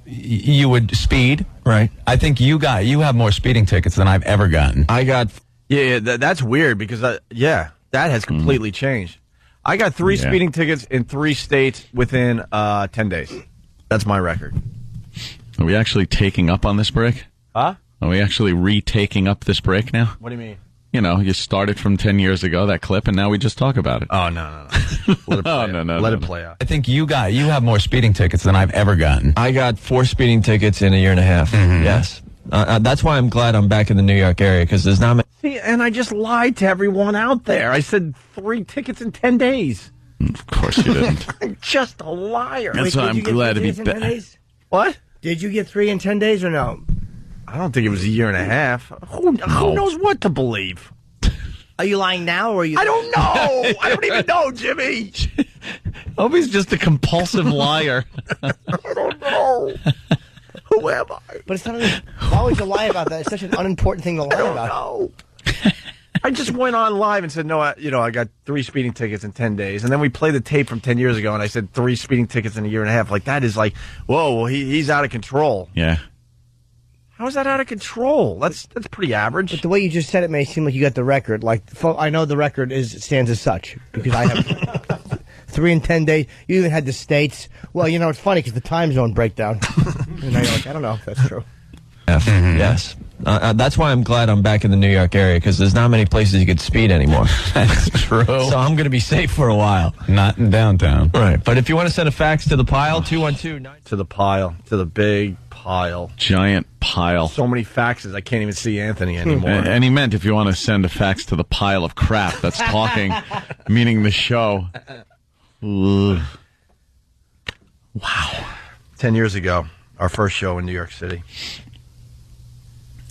you would speed. Right. I think you have more speeding tickets than I've ever gotten. I got... Yeah, that's weird because, that has completely changed. I got 3 speeding tickets in 3 states within 10 days. That's my record. Are we actually taking up on this break? Huh? Are we actually retaking up this break now? What do you mean? You know, you started from 10 years ago, that clip, and now we just talk about it. Oh, no. Let it play out. Let it play out. I think you have more speeding tickets than I've ever gotten. I got 4 speeding tickets in a year and a half. Yes. That's why I'm glad I'm back in the New York area, because there's not many... See, and I just lied to everyone out there. I said 3 tickets in 10 days. Of course you didn't. I'm just a liar. That's why I'm glad to be back. What? Did you get 3 in 10 days or no? I don't think it was a year and a half. Who knows what to believe? Are you lying now, or are you... I don't know. I don't even know, Jimmy. Opie's just a compulsive liar. I don't know. Who am I? But it's not always a lie about that. It's such an unimportant thing to lie about. No. I just went on live and said, no, I got 3 speeding tickets in 10 days. And then we played the tape from 10 years ago, and I said 3 speeding tickets in a year and a half. Like, that is like, whoa, he's out of control. Yeah. How is that out of control? That's pretty average. But the way you just said it may seem like you got the record. Like, I know the record stands as such, because I have 3 in 10 days. You even had the states. Well, it's funny because the time zone breakdown. And now you're like, I don't know if that's true. Yes. That's why I'm glad I'm back in the New York area, because there's not many places you could speed anymore. That's true. So I'm going to be safe for a while. Not in downtown. Right. But if you want to send a fax to the pile, 212-9... To the pile. To the big pile. Giant pile. So many faxes, I can't even see Anthony anymore. And he meant if you want to send a fax to the pile of crap that's talking, meaning the show. Ugh. Wow. 10 years ago, our first show in New York City.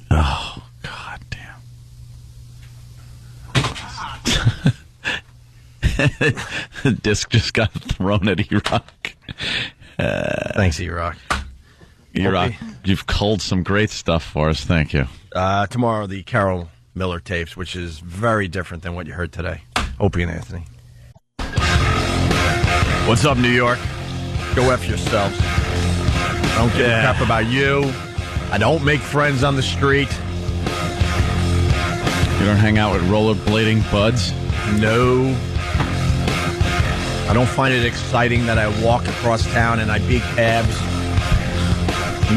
Oh, God damn. The disc just got thrown at E-Rock. Thanks, E-Rock. E-Rock, you've culled some great stuff for us. Thank you. Tomorrow, the Carol Miller tapes, which is very different than what you heard today. Opie and Anthony. What's up, New York? Go F yourselves. I don't give a crap about you. I don't make friends on the street. You don't hang out with rollerblading buds? No. I don't find it exciting that I walk across town and I beat cabs.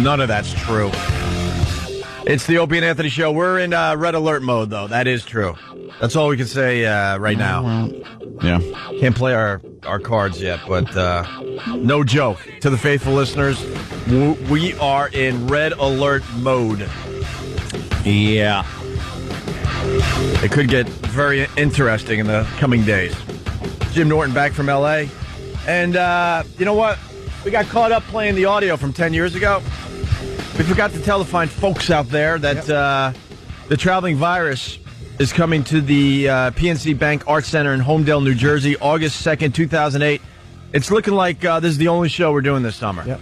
None of that's true. It's the Opie and Anthony Show. We're in red alert mode, though. That is true. That's all we can say right now. Yeah. Can't play our cards yet, but no joke. To the faithful listeners, we are in red alert mode. Yeah. It could get very interesting in the coming days. Jim Norton back from L.A. And you know what? We got caught up playing the audio from 10 years ago. We forgot to tell the fine folks out there that the Traveling Virus is coming to the PNC Bank Arts Center in Homedale, New Jersey, August 2nd, 2008. It's looking like this is the only show we're doing this summer. Yep.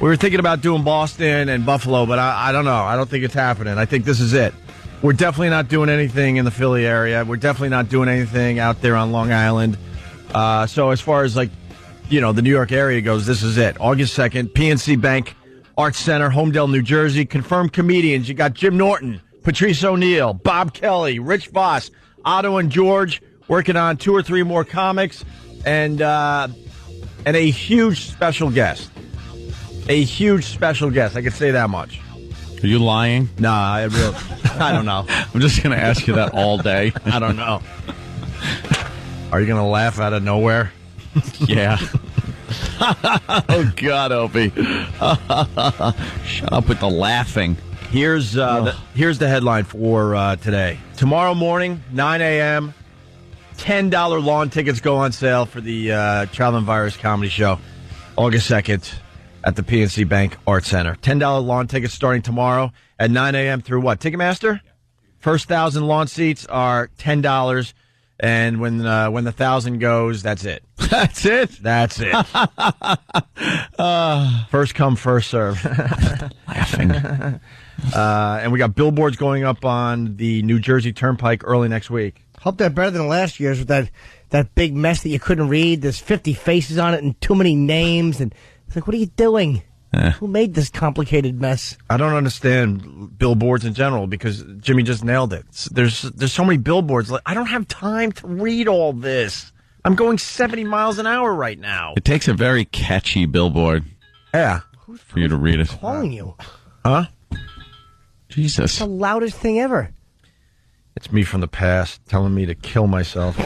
We were thinking about doing Boston and Buffalo, but I don't know. I don't think it's happening. I think this is it. We're definitely not doing anything in the Philly area. We're definitely not doing anything out there on Long Island. So as far as, the New York area goes, this is it. August 2nd, PNC Bank Arts Center, Homedale, New Jersey. Confirmed comedians. You got Jim Norton, Patrice O'Neill, Bob Kelly, Rich Voss, Otto and George working on 2 or 3 more comics, and a huge special guest. A huge special guest. I can say that much. Are you lying? Nah, I don't know. I'm just going to ask you that all day. I don't know. Are you going to laugh out of nowhere? Yeah. Oh, God, Opie. Shut up with the laughing. Here's the headline for today. Tomorrow morning, 9 a.m., $10 lawn tickets go on sale for the Traveling Virus Comedy Show, August 2nd at the PNC Bank Arts Center. $10 lawn tickets starting tomorrow at 9 a.m. through what? Ticketmaster? First 1,000 lawn seats are $10, and when the 1,000 goes, that's it. That's it? That's it. First come, first serve. Laughing. And we got billboards going up on the New Jersey Turnpike early next week. Hope they're better than last year's with that big mess that you couldn't read. There's 50 faces on it and too many names. And it's like, what are you doing? Who made this complicated mess? I don't understand billboards in general because Jimmy just nailed it. There's so many billboards. I don't have time to read all this. I'm going 70 miles an hour right now. It takes a very catchy billboard. Yeah. For you to read it. Calling you. Huh? Jesus. It's the loudest thing ever. It's me from the past telling me to kill myself.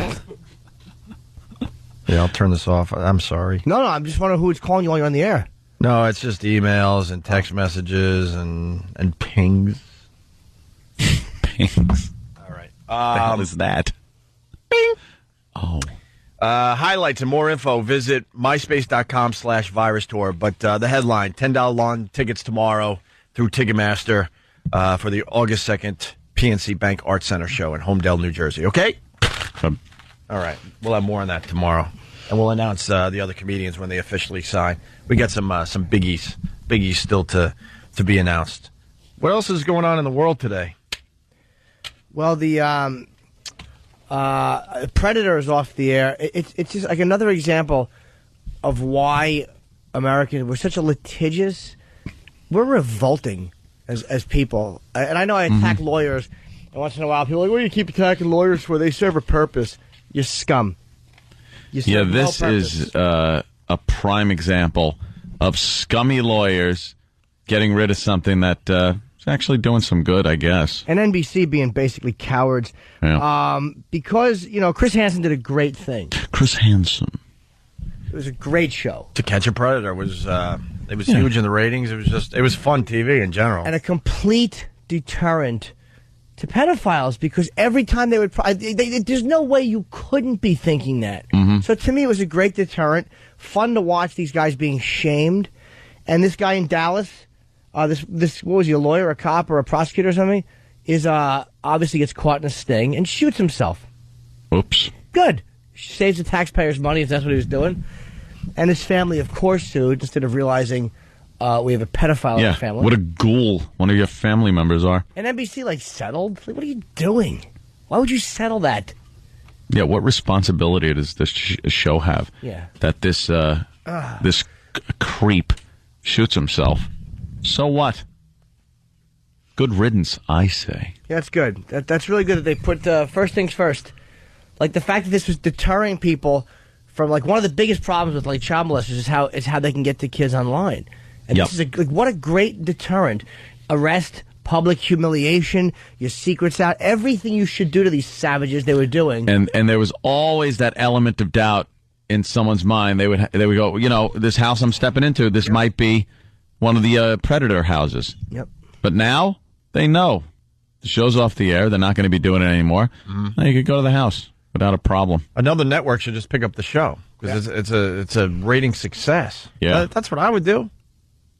Yeah, I'll turn this off. I'm sorry. No, I'm just wondering who is calling you while you're on the air. No, it's just emails and text messages and pings. Pings. All right. What the hell is that? Bing. Oh. Highlights and more info, visit myspace.com/virus tour. But the headline, $10 lawn tickets tomorrow through Ticketmaster for the August 2nd PNC Bank Arts Center show in Homedale, New Jersey. Okay? All right. We'll have more on that tomorrow. And we'll announce the other comedians when they officially sign. We got some biggies still to be announced. What else is going on in the world today? Well, the Predator is off the air. It's just like another example of why Americans, we're such a litigious, we're revolting as people. And I know I attack lawyers, and once in a while people are like, what do you keep attacking lawyers for? They serve a purpose. You're scum. Yeah, this is a prime example of scummy lawyers getting rid of something that is actually doing some good, I guess. And NBC being basically cowards. Yeah. Because, Chris Hansen did a great thing. Chris Hansen. It was a great show. To Catch a Predator was huge in the ratings. It was fun TV in general. And a complete deterrent to pedophiles, because every time they would, there's no way you couldn't be thinking that. So to me, it was a great deterrent. Fun to watch these guys being shamed. And this guy in Dallas, this what was he, a lawyer, a cop, or a prosecutor or something, is obviously gets caught in a sting and shoots himself. Oops. Good. Saves the taxpayers' money if that's what he was doing. And his family, of course, sued instead of realizing we have a pedophile in the family. What a ghoul one of your family members are. And NBC, settled? Like, what are you doing? Why would you settle that? Yeah, what responsibility does this show have? Yeah. That this creep shoots himself. So what? Good riddance, I say. Yeah, that's good. That's really good that they put first things first. Like, the fact that this was deterring people from, one of the biggest problems with, child molesters is how they can get to kids online. And this is what a great deterrent. Arrest, public humiliation, your secrets out, everything you should do to these savages they were doing. And there was always that element of doubt in someone's mind. They would go, this house I'm stepping into, this might be one of the Predator houses. Yep. But now they know. The show's off the air. They're not going to be doing it anymore. Now you could go to the house without a problem. Another network should just pick up the show because it's a rating success. Yeah. That's what I would do.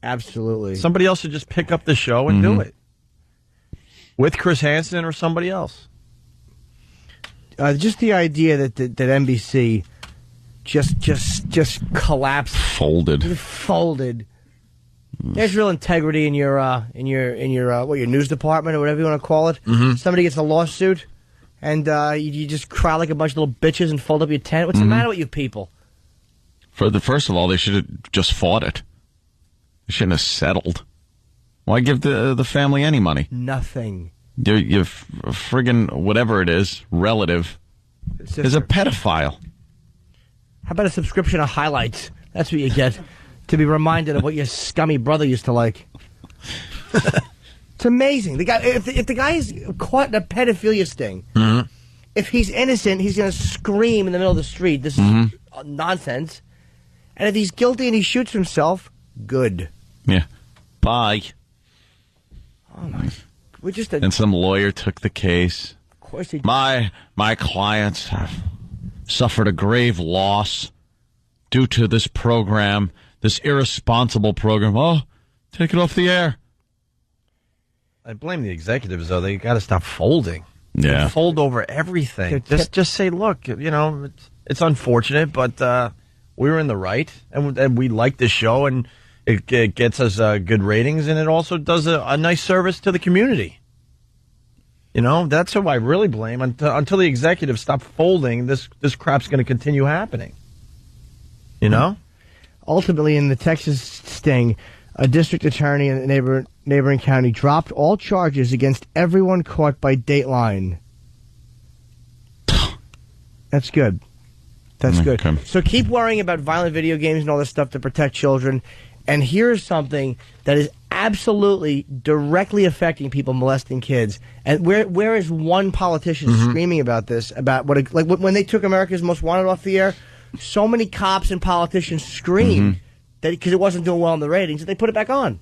Absolutely. Somebody else should just pick up the show and do it. With Chris Hansen or somebody else. Just the idea that NBC just collapsed. Folded. There's real integrity in your news department or whatever you want to call it. Somebody gets a lawsuit and you just cry like a bunch of little bitches and fold up your tent. What's the matter with you people? First of all, they should have just fought it. They shouldn't have settled. Why give the family any money? Nothing. Your friggin' whatever it is, relative, is a pedophile. How about a subscription of highlights? That's what you get to be reminded of what your scummy brother used to like. It's amazing. The guy, if the guy is caught in a pedophilia sting, if he's innocent, he's going to scream in the middle of the street. This is nonsense. And if he's guilty and he shoots himself, good. Yeah. Bye. Oh my! And some lawyer took the case. Of course he did. My clients have suffered a grave loss due to this program, this irresponsible program. Oh, take it off the air. I blame the executives, though. They got to stop folding. Yeah. They fold over everything. Just say, look, it's unfortunate, but we were in the right, and we like this show, and it gets us good ratings, and it also does a nice service to the community. That's who I really blame. Until the executives stop folding, this crap's going to continue happening. Ultimately, in the Texas sting, a district attorney in the neighboring county dropped all charges against everyone caught by Dateline. That's good. That's good. So keep worrying about violent video games and all this stuff to protect children. And here's something that is absolutely directly affecting people molesting kids. And where is one politician screaming about this? About when they took America's Most Wanted off the air, so many cops and politicians screamed that because it wasn't doing well in the ratings, that they put it back on.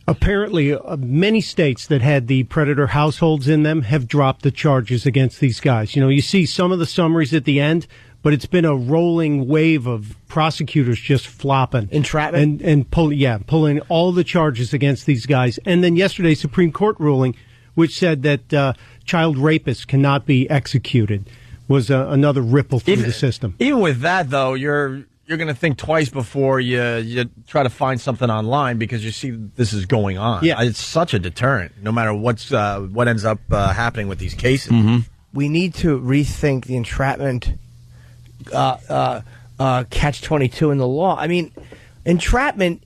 Apparently, many states that had the predator households in them have dropped the charges against these guys. You see some of the summaries at the end, but it's been a rolling wave of prosecutors just flopping. Entrapment? And pulling all the charges against these guys. And then yesterday's Supreme Court ruling, which said that child rapists cannot be executed, was another ripple through the system. Even with that, though, you're going to think twice before you try to find something online because you see this is going on. Yeah. It's such a deterrent, no matter what ends up happening with these cases. We need to rethink the entrapment catch-22 in the law. I mean, entrapment,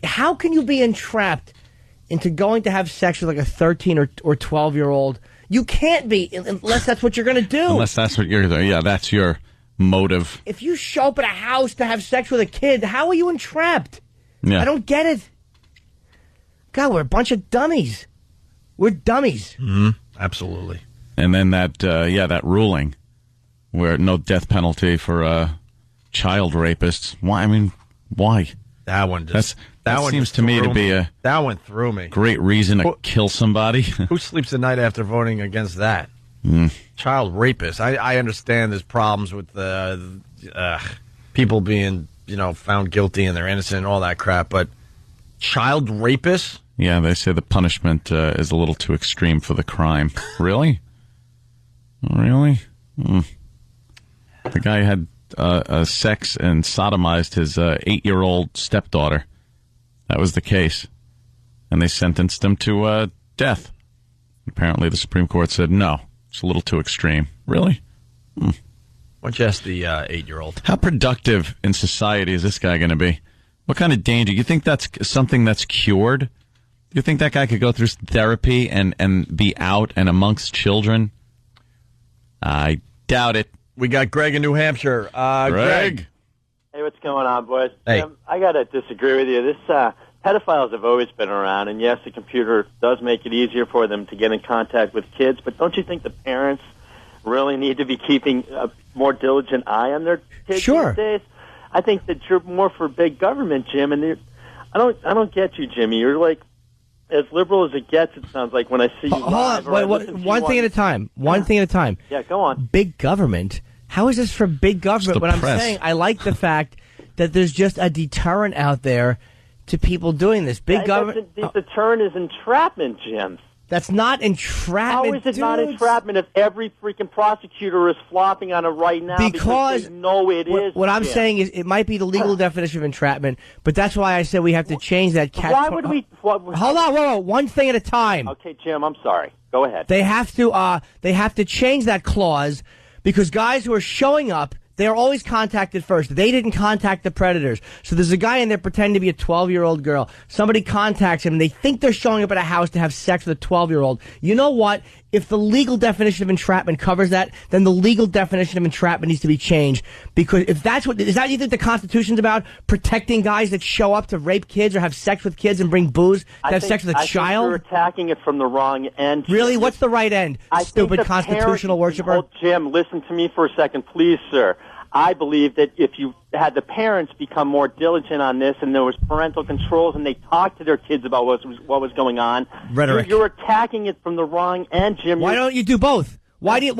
how can you be entrapped into going to have sex with like a 13 or 12-year-old? You can't be unless that's what you're going to do. Unless that's what you're doing. Yeah, that's your motive. If you show up at a house to have sex with a kid, how are you entrapped? Yeah. I don't get it. God, we're a bunch of dummies. We're dummies. Absolutely. And then that ruling where no death penalty for child rapists. Why? I mean, why? That one just... That one seems to me to be that one threw me. Great reason to kill somebody. Who sleeps the night after voting against that? Child rapists. I understand there's problems with people being found guilty and they're innocent and all that crap, but child rapists? Yeah, they say the punishment is a little too extreme for the crime. Really? Really? The guy had sex and sodomized his 8-year-old stepdaughter. That was the case. And they sentenced him to death. Apparently the Supreme Court said, no, it's a little too extreme. Really? Why don't you ask the 8-year-old? How productive in society is this guy going to be? What kind of danger? You think that's something that's cured? You think that guy could go through therapy and be out and amongst children? I doubt it. We got Greg in New Hampshire. Greg. Hey, what's going on, boys? Hey. I got to disagree with you. This pedophiles have always been around, and yes, the computer does make it easier for them to get in contact with kids, but don't you think the parents really need to be keeping a more diligent eye on their kids these days? I think that you're more for big government, Jim, and I don't get you, Jimmy. You're like as liberal as it gets, it sounds like, when I see you live. One thing at a time. One thing at a time. Yeah, go on. Big government? How is this for big government? What I'm saying, I like the fact that there's just a deterrent out there to people doing this. Big government. The deterrent is entrapment, Jim. That's not entrapment. How is it not entrapment if every freaking prosecutor is flopping on it right now because they know it is? What I'm saying is it might be the legal definition of entrapment, but that's why I said we have to change that. Why would we? Hold on, whoa, one thing at a time. Okay, Jim, I'm sorry. Go ahead. They have to change that clause because guys who are showing up, they are always contacted first. They didn't contact the predators. So there's a guy in there pretending to be a 12-year-old girl. Somebody contacts him, and they think they're showing up at a house to have sex with a 12-year-old. You know what? If the legal definition of entrapment covers that, then the legal definition of entrapment needs to be changed. Because if that's what you think the Constitution's about? Protecting guys that show up to rape kids or have sex with kids and bring booze to have sex with a child? I think you're attacking it from the wrong end. Really? What's the right end? Stupid constitutional worshiper? Jim, listen to me for a second, please, sir. I believe that if you had the parents become more diligent on this and there was parental controls and they talked to their kids about what was going on, rhetoric. You're attacking it from the wrong end, Jim. Why don't you do both? Why do you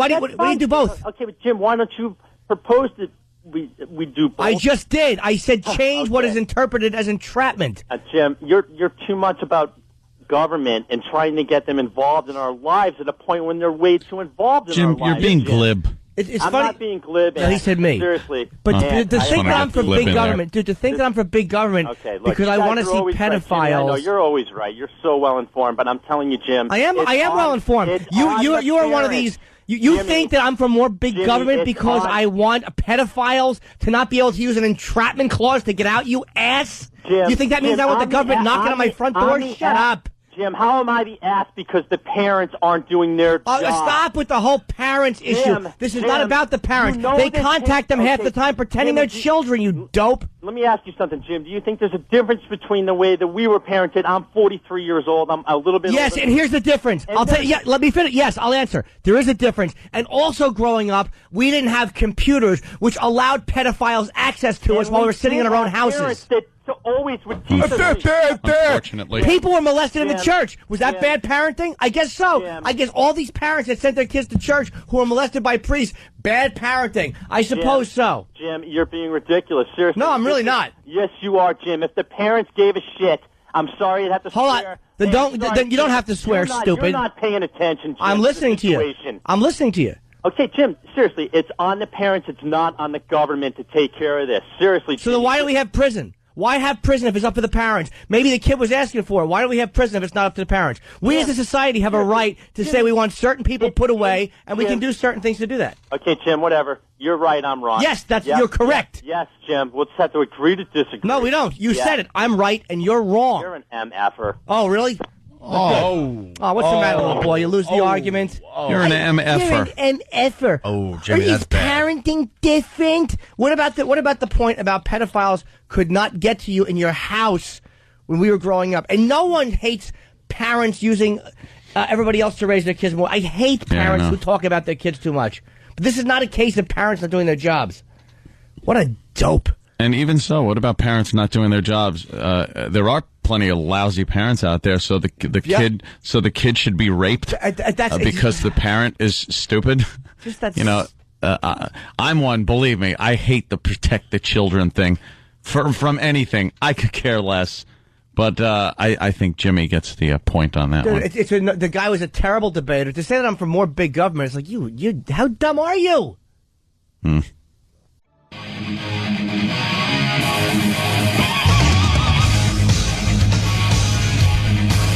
do both? Okay, but Jim, why don't you propose that we do both? I just did. I said change what is interpreted as entrapment. Jim, you're too much about government and trying to get them involved in our lives at a point when they're way too involved in our Jim, lives. you're being glib. It's I'm funny. not being glib. No, he said me. Seriously. But And to I think that I'm understand for glib big in government, dude, to think that I'm for big government Okay, look, because you I guys want to are see always right, Jimmy. I know pedophiles. you're always right. You're so well informed, but I'm telling you, Jim. I am well informed. You are one of these. You Jimmy, think that I'm for more big Jimmy, government it's because on- I want pedophiles to not be able to use an entrapment clause to get out, you ass? Jim, You think that means Jim, I want the I'm government knocking on my front door? I'm the Shut ass. up. Jim, how am I the ass because the parents aren't doing their job? Stop with the whole parents issue. Jim, This is not Jim, about the parents. you know They this contact them half okay, the time pretending Jimmy, they're children, you dope. Let me ask you something, Jim. Do you think there's a difference between the way that we were parented? I'm 43 years old. I'm a little bit Yes, older. and here's the difference. I'll tell you. Yeah, let me finish. Yes, I'll answer. There is a difference. And also, growing up, we didn't have computers, which allowed pedophiles access to us while we were sitting in our own houses. That always would teach us. Unfortunately. People were molested in the Jim, church. Was that Jim. bad parenting? I guess so. Jim. I guess all these parents that sent their kids to church who were molested by priests, bad parenting. I suppose so. Jim, you're being ridiculous. Seriously. No, I'm really not. Yes, you are, Jim. If the parents gave a shit, I'm sorry you'd have to Hold swear. on. Then you don't have to swear, stupid. You're not paying attention, Jim. I'm to the listening to you. situation. I'm listening to you. Okay, Jim, seriously, it's on the parents. It's not on the government to take care of this. Seriously. So then why do we have prison? Why have prison if it's up to the parents? Maybe the kid was asking for it. Why do we have prison if it's not up to the parents? We as a society have a right to say we want certain people put away, and we can do certain things to do that. Okay, Jim, whatever. You're right, I'm wrong. Yes, Yep, you're correct. Yes, Jim. We'll just have to agree to disagree. No, we don't. You Yeah. said it. I'm right, and you're wrong. You're an MFer. Oh, really? Oh, what's the matter, little boy? You lose the argument? You're an MFer. You're an MFer. Oh, Jimmy, Is that's bad. parenting different? What about the point about pedophiles could not get to you in your house when we were growing up? And no one hates parents using everybody else to raise their kids more. I hate Yeah, I parents know. who talk about their kids too much. But this is not a case of parents not doing their jobs. What a dope. And even so, what about parents not doing their jobs? There are plenty of lousy parents out there, so the kid should be raped because the parent is stupid. You know, I'm one. Believe me, I hate the protect the children thing from anything. I could care less. But I think Jimmy gets the point on that Dude, one. the guy was a terrible debater. To say that I'm for more big government, it's like, you, how dumb are you?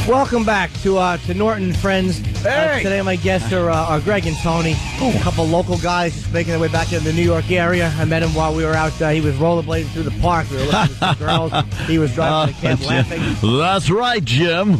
Welcome back to Norton and Friends. Today my guests are Greg and Tony, a couple local guys just making their way back into the New York area. I met him while we were out. He was rollerblading through the park. We were listening to some girls. He was driving the cab laughing. That's right, Jim.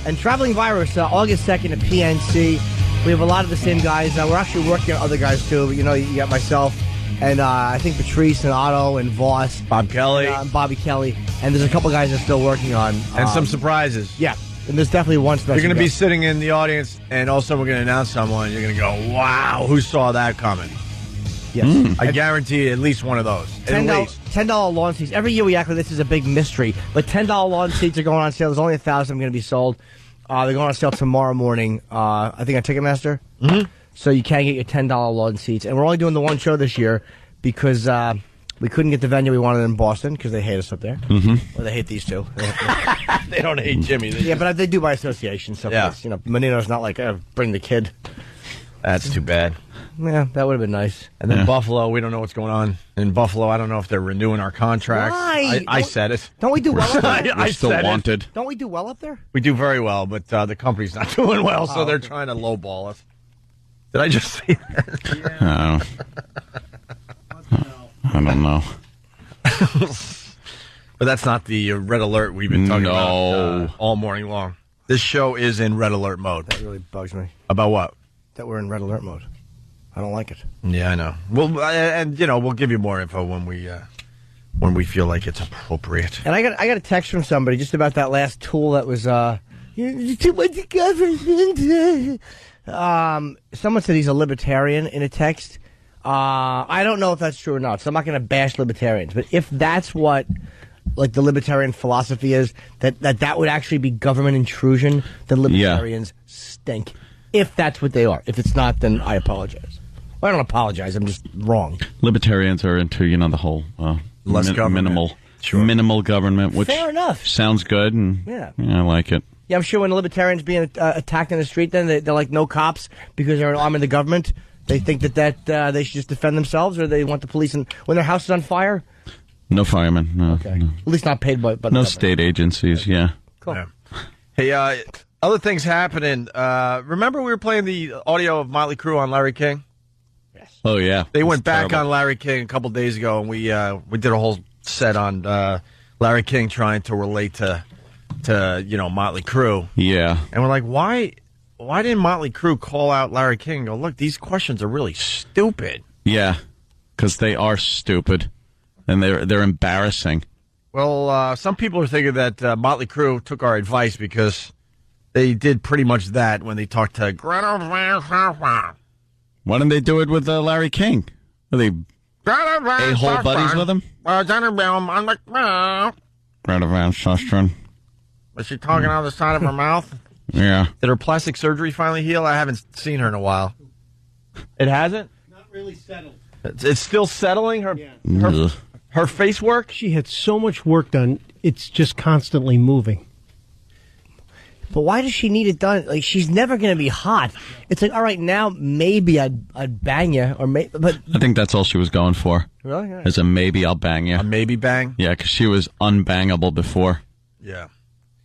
And Traveling Virus, August 2nd at PNC. We have a lot of the same guys. We're actually working on other guys, too. You know, you got myself and I think Patrice and Otto and Voss. Bob Kelly. And Bobby Kelly. And there's a couple guys that are still working on. And some surprises. Yeah. And there's definitely one special You're going to be guest. sitting in the audience, and all of a sudden we're going to announce someone. You're going to go, wow, who saw that coming? Yes. I guarantee at least one of those. At least. $10 lawn seats. Every year we act like this is a big mystery, but $10 lawn seats are going on sale. There's only 1,000 going to be sold. They're going on sale tomorrow morning. I think on Ticketmaster. Mm-hmm. So you can get your $10 lawn seats, and we're only doing the one show this year because we couldn't get the venue we wanted in Boston because they hate us up there. Mm-hmm. Or they hate these two. They don't hate Jimmy. Yeah, but they do by association. So Yeah. you know, Menino's not like bring the kid. That's too bad. Yeah, that would have been nice. And then Buffalo, we don't know what's going on. In Buffalo, I don't know if they're renewing our contracts. Why? I said it. Don't we do well up there? I still said it. wanted. Don't we do well up there? We do very well, but the company's not doing well, so they're trying to lowball us. Did I just say that? I don't know. But that's not the red alert we've been talking about all morning long. This show is in red alert mode. That really bugs me. About what? That we're in red alert mode. I don't like it. Yeah, I know. Well, and you know, we'll give you more info when we feel like it's appropriate. And I got a text from somebody just about that last tool that was too much government. Someone said he's a libertarian in a text. I don't know if that's true or not, so I'm not going to bash libertarians. But if that's what like the libertarian philosophy is, that would actually be government intrusion, then libertarians stink. If that's what they are. If it's not, then I apologize. Well, I don't apologize. I'm just wrong. Libertarians are into, the whole Less government. minimal minimal government, which Fair enough. sounds good, and Yeah. I like it. Yeah, I'm sure when libertarians being attacked in the street, then they're like no cops because they're an arm of the government. They think that they should just defend themselves, or they want the police. And when their house is on fire, No firemen. No, okay, no. at least not paid by. No state agencies. Yeah. Cool. Yeah. Hey, other things happening. Remember we were playing the audio of Motley Crue on Larry King? Oh yeah. They It's went back terrible. on Larry King a couple days ago, and we did a whole set on Larry King trying to relate to Motley Crue. Yeah. And we're like, why didn't Motley Crue call out Larry King and go, look, these questions are really stupid? Yeah, because they are stupid, and they're embarrassing. Well, some people are thinking that Motley Crue took our advice because they did pretty much that when they talked to Greta Van Susteren. Why didn't they do it with Larry King? Are they a-hole buddies with him? Greta Van Susteren. Was she talking out the side of her mouth? Yeah. Did her plastic surgery finally heal? I haven't seen her in a while. It hasn't? Not really settled. It's still settling? Her face work? She had so much work done, it's just constantly moving. But why does she need it done? Like, she's never going to be hot. It's like, all right, now maybe I'd bang you, but I think that's all she was going for. Really? Yeah. As a maybe I'll bang you. A maybe bang? Yeah, because she was unbangable before. Yeah.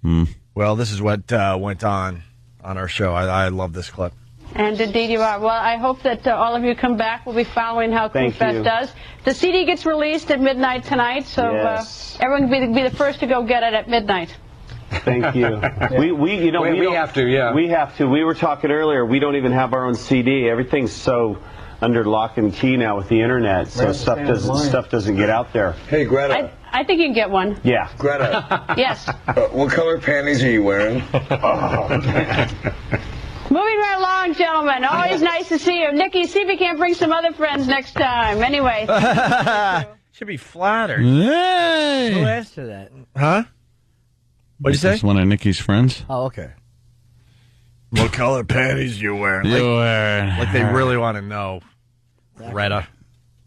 Hmm. Well, this is what went on our show. I love this clip. And indeed you are. Well, I hope that all of you come back. We'll be following how Thank CrewFest you. does. The CD gets released at midnight tonight, so Yes. everyone can be the first to go get it at midnight. Thank you. We have to. Yeah. We have to. We were talking earlier. We don't even have our own CD. Everything's so under lock and key now with the internet, so stuff doesn't get out there. Hey, Greta. I think you can get one. Yeah. Greta. Yes. What color panties are you wearing? Moving right along, gentlemen. Always nice to see you. Nikki, see if you can't bring some other friends next time. Anyway. Should be flattered. Hey! who asked her that? Huh? What'd you say? That's one of Nikki's friends. Oh, okay. What color panties you wearing? You wear. Like they really want to know. Greta.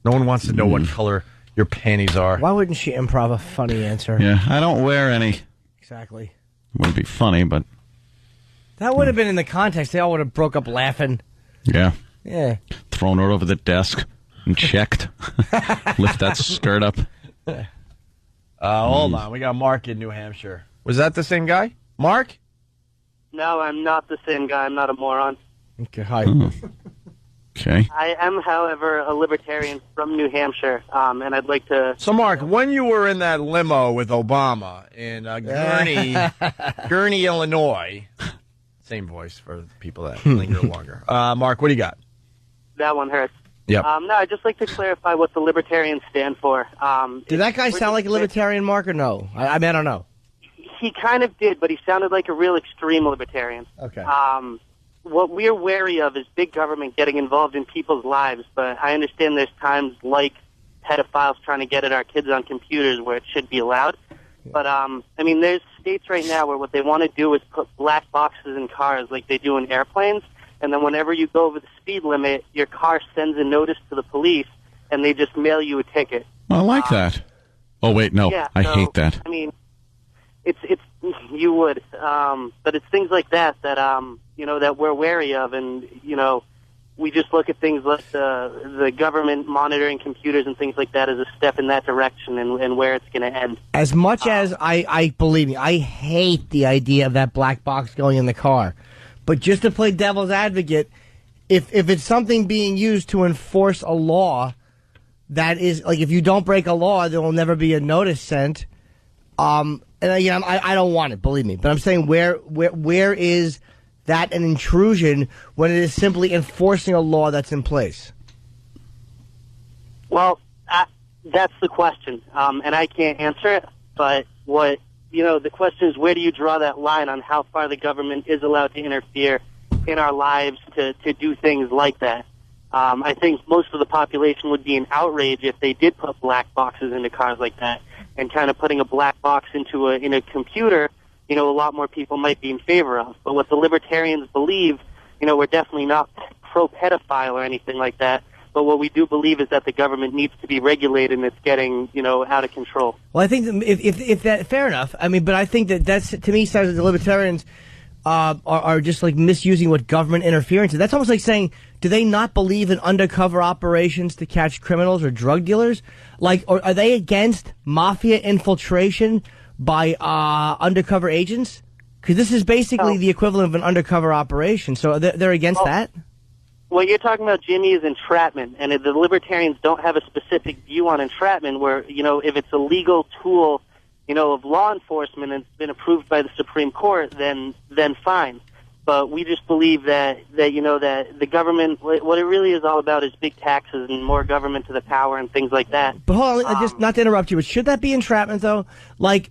No one wants to know what color your panties are. Why wouldn't she improv a funny answer? Yeah, I don't wear any. Exactly. Wouldn't be funny, but That would have been in the context. They all would have broke up laughing. yeah. Yeah. Thrown her over the desk and checked. Lift that skirt up. Hold on. We got Mark in New Hampshire. Was that the same guy? Mark? No, I'm not the same guy. I'm not a moron. Okay, hi. Okay. I am, however, a libertarian from New Hampshire, and I'd like to... So, Mark, when you were in that limo with Obama in Gurney, Illinois, same voice for the people that linger longer. Mark, what do you got? That one hurts. Yep. No, I'd just like to clarify what the libertarians stand for. Did that guy sound like a libertarian, Mark, or no? I mean, I don't know. He kind of did, but he sounded like a real extreme libertarian. Okay. What we're wary of is big government getting involved in people's lives, but I understand there's times like pedophiles trying to get at our kids on computers where it should be allowed. But, I mean, there's states right now where what they want to do is put black boxes in cars like they do in airplanes, and then whenever you go over the speed limit, your car sends a notice to the police, and they just mail you a ticket. I like that. Oh, wait, no. Yeah, I so, hate that. I mean, it's you would, but it's things like that that we're wary of, and we just look at things like the government monitoring computers and things like that as a step in that direction and where it's going to end. As much as I believe me, I hate the idea of that black box going in the car. But just to play devil's advocate, if it's something being used to enforce a law, that is, like, if you don't break a law, there will never be a notice sent. And again, I don't want it, believe me. But I'm saying where is that an intrusion when it is simply enforcing a law that's in place? Well, that's the question, and I can't answer it. But the question is, where do you draw that line on how far the government is allowed to interfere in our lives to do things like that? I think most of the population would be in outrage if they did put black boxes into cars like that, and kind of putting a black box in a computer. A lot more people might be in favor of. But what the libertarians believe, we're definitely not pro-pedophile or anything like that. But what we do believe is that the government needs to be regulated, and it's getting, out of control. Well, I think that if that, fair enough. I mean, but I think that's, to me, sounds like the libertarians are just like misusing what government interference is. That's almost like saying, do they not believe in undercover operations to catch criminals or drug dealers? Like, or are they against mafia infiltration by undercover agents? Because this is basically the equivalent of an undercover operation. So they're against that? What you're talking about, Jimmy, is entrapment, and the libertarians don't have a specific view on entrapment where, if it's a legal tool, of law enforcement and it's been approved by the Supreme Court, then fine. But we just believe that the government, what it really is all about is big taxes and more government to the power and things like that. But hold on, just not to interrupt you, but should that be entrapment, though? Like,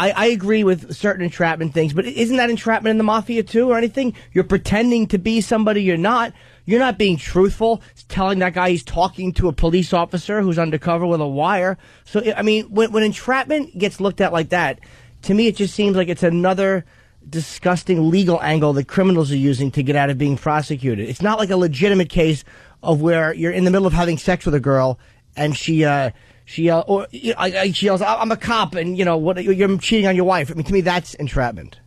I agree with certain entrapment things, but isn't that entrapment in the mafia, too, or anything? You're pretending to be somebody you're not. You're not being truthful, telling that guy he's talking to a police officer who's undercover with a wire. So, I mean, when entrapment gets looked at like that, to me it just seems like it's another disgusting legal angle that criminals are using to get out of being prosecuted. It's not like a legitimate case of where you're in the middle of having sex with a girl and she yells, "I'm a cop," and you're cheating on your wife. I mean, to me, that's entrapment.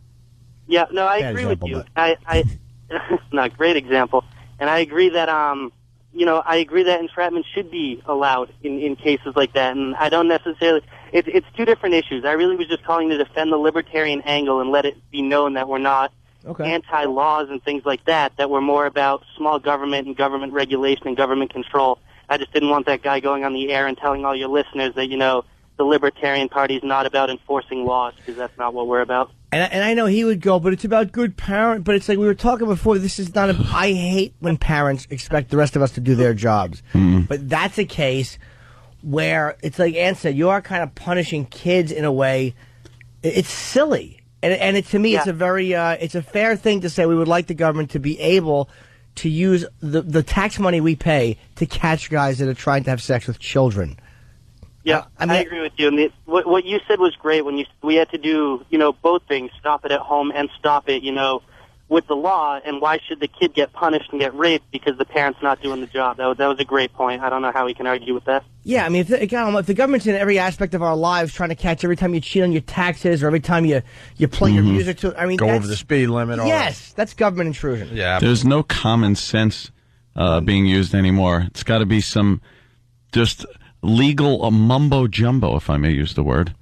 Yeah, no, I agree with you. I not great example, and I agree that I agree that entrapment should be allowed in cases like that, and I don't necessarily. It's two different issues. I really was just calling to defend the libertarian angle and let it be known that we're not anti-laws and things like that. That we're more about small government and government regulation and government control. I just didn't want that guy going on the air and telling all your listeners that, the Libertarian Party is not about enforcing laws, because that's not what we're about. And I know he would go, but it's about good parent. But it's like we were talking before, this is not I hate when parents expect the rest of us to do their jobs. But that's a case where it's like Ann said, you are kind of punishing kids in a way. It's silly. And to me, it's a very, it's a fair thing to say we would like the government to be able to use the tax money we pay to catch guys that are trying to have sex with children. Yeah, I agree with you. And what you said was great when we had to do, both things, stop it at home and stop it, with the law. And why should the kid get punished and get raped because the parent's not doing the job? That was a great point. I don't know how we can argue with that. Yeah, I mean, if the government's in every aspect of our lives trying to catch every time you cheat on your taxes or every time you play your music to, I mean, go over the speed limit. Yes, that's government intrusion. Yeah, there's no common sense being used anymore. It's got to be some just legal mumbo jumbo, if I may use the word,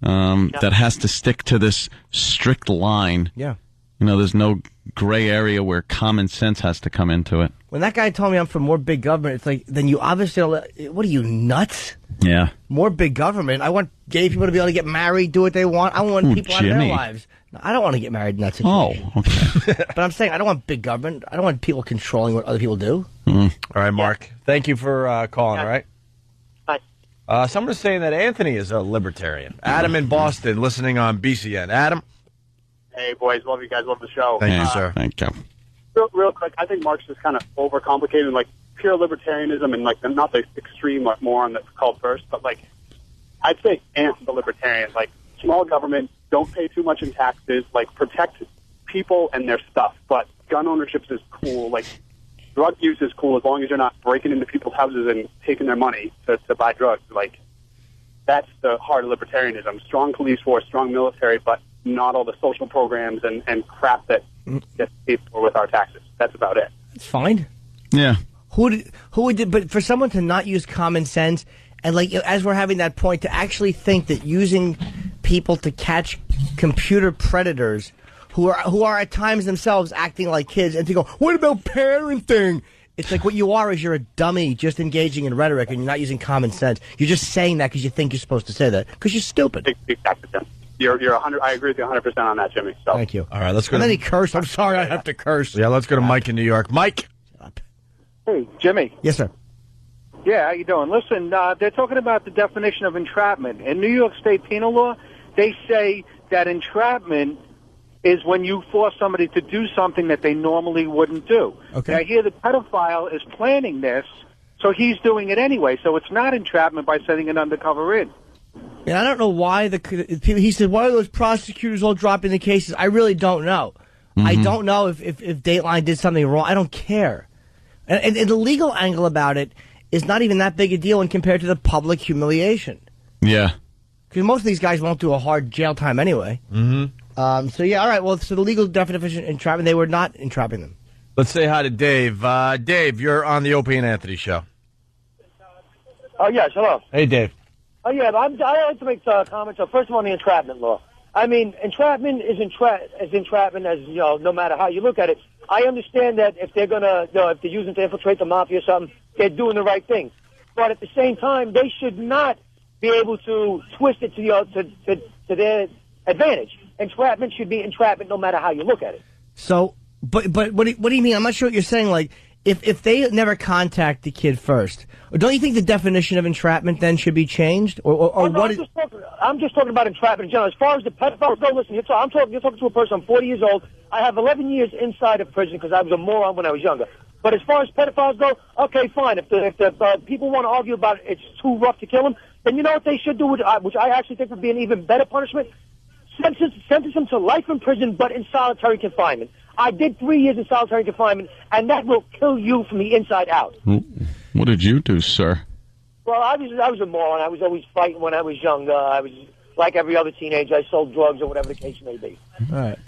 that has to stick to this strict line. Yeah. There's no gray area where common sense has to come into it. When that guy told me I'm for more big government, it's like, then you obviously don't, what are you, nuts? Yeah. More big government. I want gay people to be able to get married, do what they want. I want people out of their lives. No, I don't want to get married in that situation. Oh, okay. But I'm saying I don't want big government. I don't want people controlling what other people do. All right, Mark. Thank you for calling, all right? Bye. Someone is saying that Anthony is a libertarian. Adam in Boston, listening on BCN. Adam? Hey, boys. Love you guys. Love the show. Thank you, sir. Thank you. Real quick, I think Mark's just kind of overcomplicated, like pure libertarianism and like not the extreme like moron that's called first, but like I'd say Ant's the libertarian. Like small government, don't pay too much in taxes, like protect people and their stuff. But gun ownership is cool. Like drug use is cool as long as you're not breaking into people's houses and taking their money to buy drugs. Like that's the heart of libertarianism. Strong police force, strong military, but not all the social programs and crap that gets paid for with our taxes. That's about it. It's fine. Yeah. Who would? But for someone to not use common sense and like as we're having that point to actually think that using people to catch computer predators who are at times themselves acting like kids and to go, what about parenting? It's like what you are is you're a dummy just engaging in rhetoric and you're not using common sense. You're just saying that because you think you're supposed to say that because you're stupid. Exactly. You're 100. I agree with you 100% on that, Jimmy. So. Thank you. All right, let's go. And then he cursed. I'm sorry, I have to curse. Yeah, let's go to Mike in New York. Mike. Hey, Jimmy. Yes, sir. Yeah, how you doing? Listen, they're talking about the definition of entrapment. In New York State penal law, they say that entrapment is when you force somebody to do something that they normally wouldn't do. Okay. Now, here the pedophile is planning this, so he's doing it anyway. So it's not entrapment by sending an undercover in. And I don't know why he said, why are those prosecutors all dropping the cases? I really don't know. I don't know if Dateline did something wrong. I don't care. And the legal angle about it, is not even that big a deal when compared to the public humiliation. Yeah. Because most of these guys won't do a hard jail time anyway. Mm-hmm. So yeah, all right. Well, so the legal definition of entrapment, they were not entrapping them. Let's say hi to Dave. Dave, you're on the Opie and Anthony show. Oh, yes, hello. Hey, Dave. Oh, yeah, I like to make comments. First of all, on the entrapment law. I mean, entrapment is entrapment as, you know, no matter how you look at it. I understand that if they're going to, you know, if they're using to infiltrate the mafia or something, they're doing the right thing. But at the same time, they should not be able to twist it to their advantage. Entrapment should be entrapment no matter how you look at it. So, but what do you mean? I'm not sure what you're saying. Like, if they never contact the kid first, don't you think the definition of entrapment then should be changed? Or no, what? I'm just talking about entrapment in general. As far as the pedophiles go, listen, you're talking to a person. I'm 40 years old. I have 11 years inside of prison because I was a moron when I was younger. But as far as pedophiles go, okay, fine. If the people want to argue about it's too rough to kill them, then you know what they should do, which I actually think would be an even better punishment? Sentence them to life in prison, but in solitary confinement. I did 3 years in solitary confinement, and that will kill you from the inside out. What did you do, sir? Well, I was a moron. I was always fighting when I was younger. I was like every other teenager. I sold drugs or whatever the case may be. All right.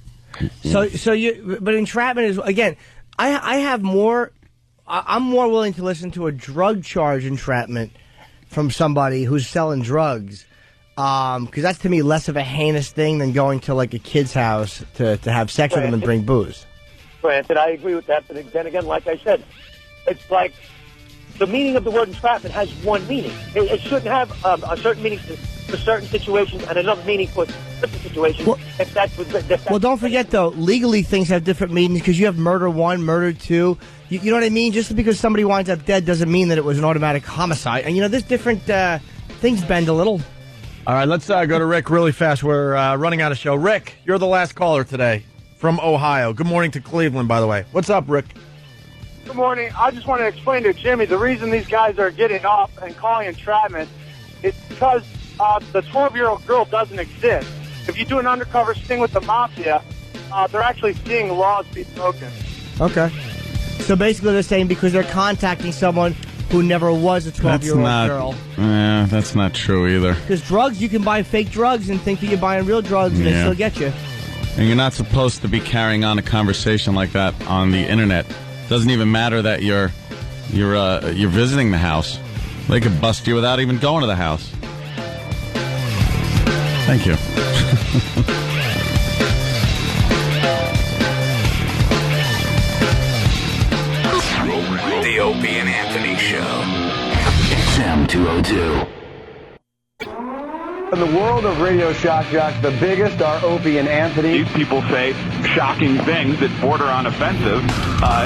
But entrapment is, again, I'm more willing to listen to a drug charge entrapment from somebody who's selling drugs. Because that's to me less of a heinous thing than going to like a kid's house to have sex with them and bring booze. Granted, I agree with that, but then again, like I said, it's like the meaning of the word entrapment has one meaning. It shouldn't have a certain meaning for certain situations and another meaning for different situations. Well, don't forget though, legally things have different meanings because you have murder 1, murder 2. You know what I mean? Just because somebody winds up dead doesn't mean that it was an automatic homicide. And you know, there's different things bend a little. All right, let's go to Rick really fast. We're running out of show. Rick, you're the last caller today from Ohio. Good morning to Cleveland, by the way. What's up, Rick? Good morning. I just want to explain to Jimmy the reason these guys are getting off and calling entrapment is because the 12-year-old girl doesn't exist. If you do an undercover sting with the mafia, they're actually seeing laws be broken. Okay. So basically they're saying because they're contacting someone who never was a 12-year-old girl. Yeah, that's not true either. Because drugs, you can buy fake drugs and think that you're buying real drugs and they still get you. And you're not supposed to be carrying on a conversation like that on the internet. Doesn't even matter that you're visiting the house. They could bust you without even going to the house. Thank you. The Opie and Anthony Show. XM 202. In the world of Radio Shock Jock, the biggest are Opie and Anthony. These people say shocking things that border on offensive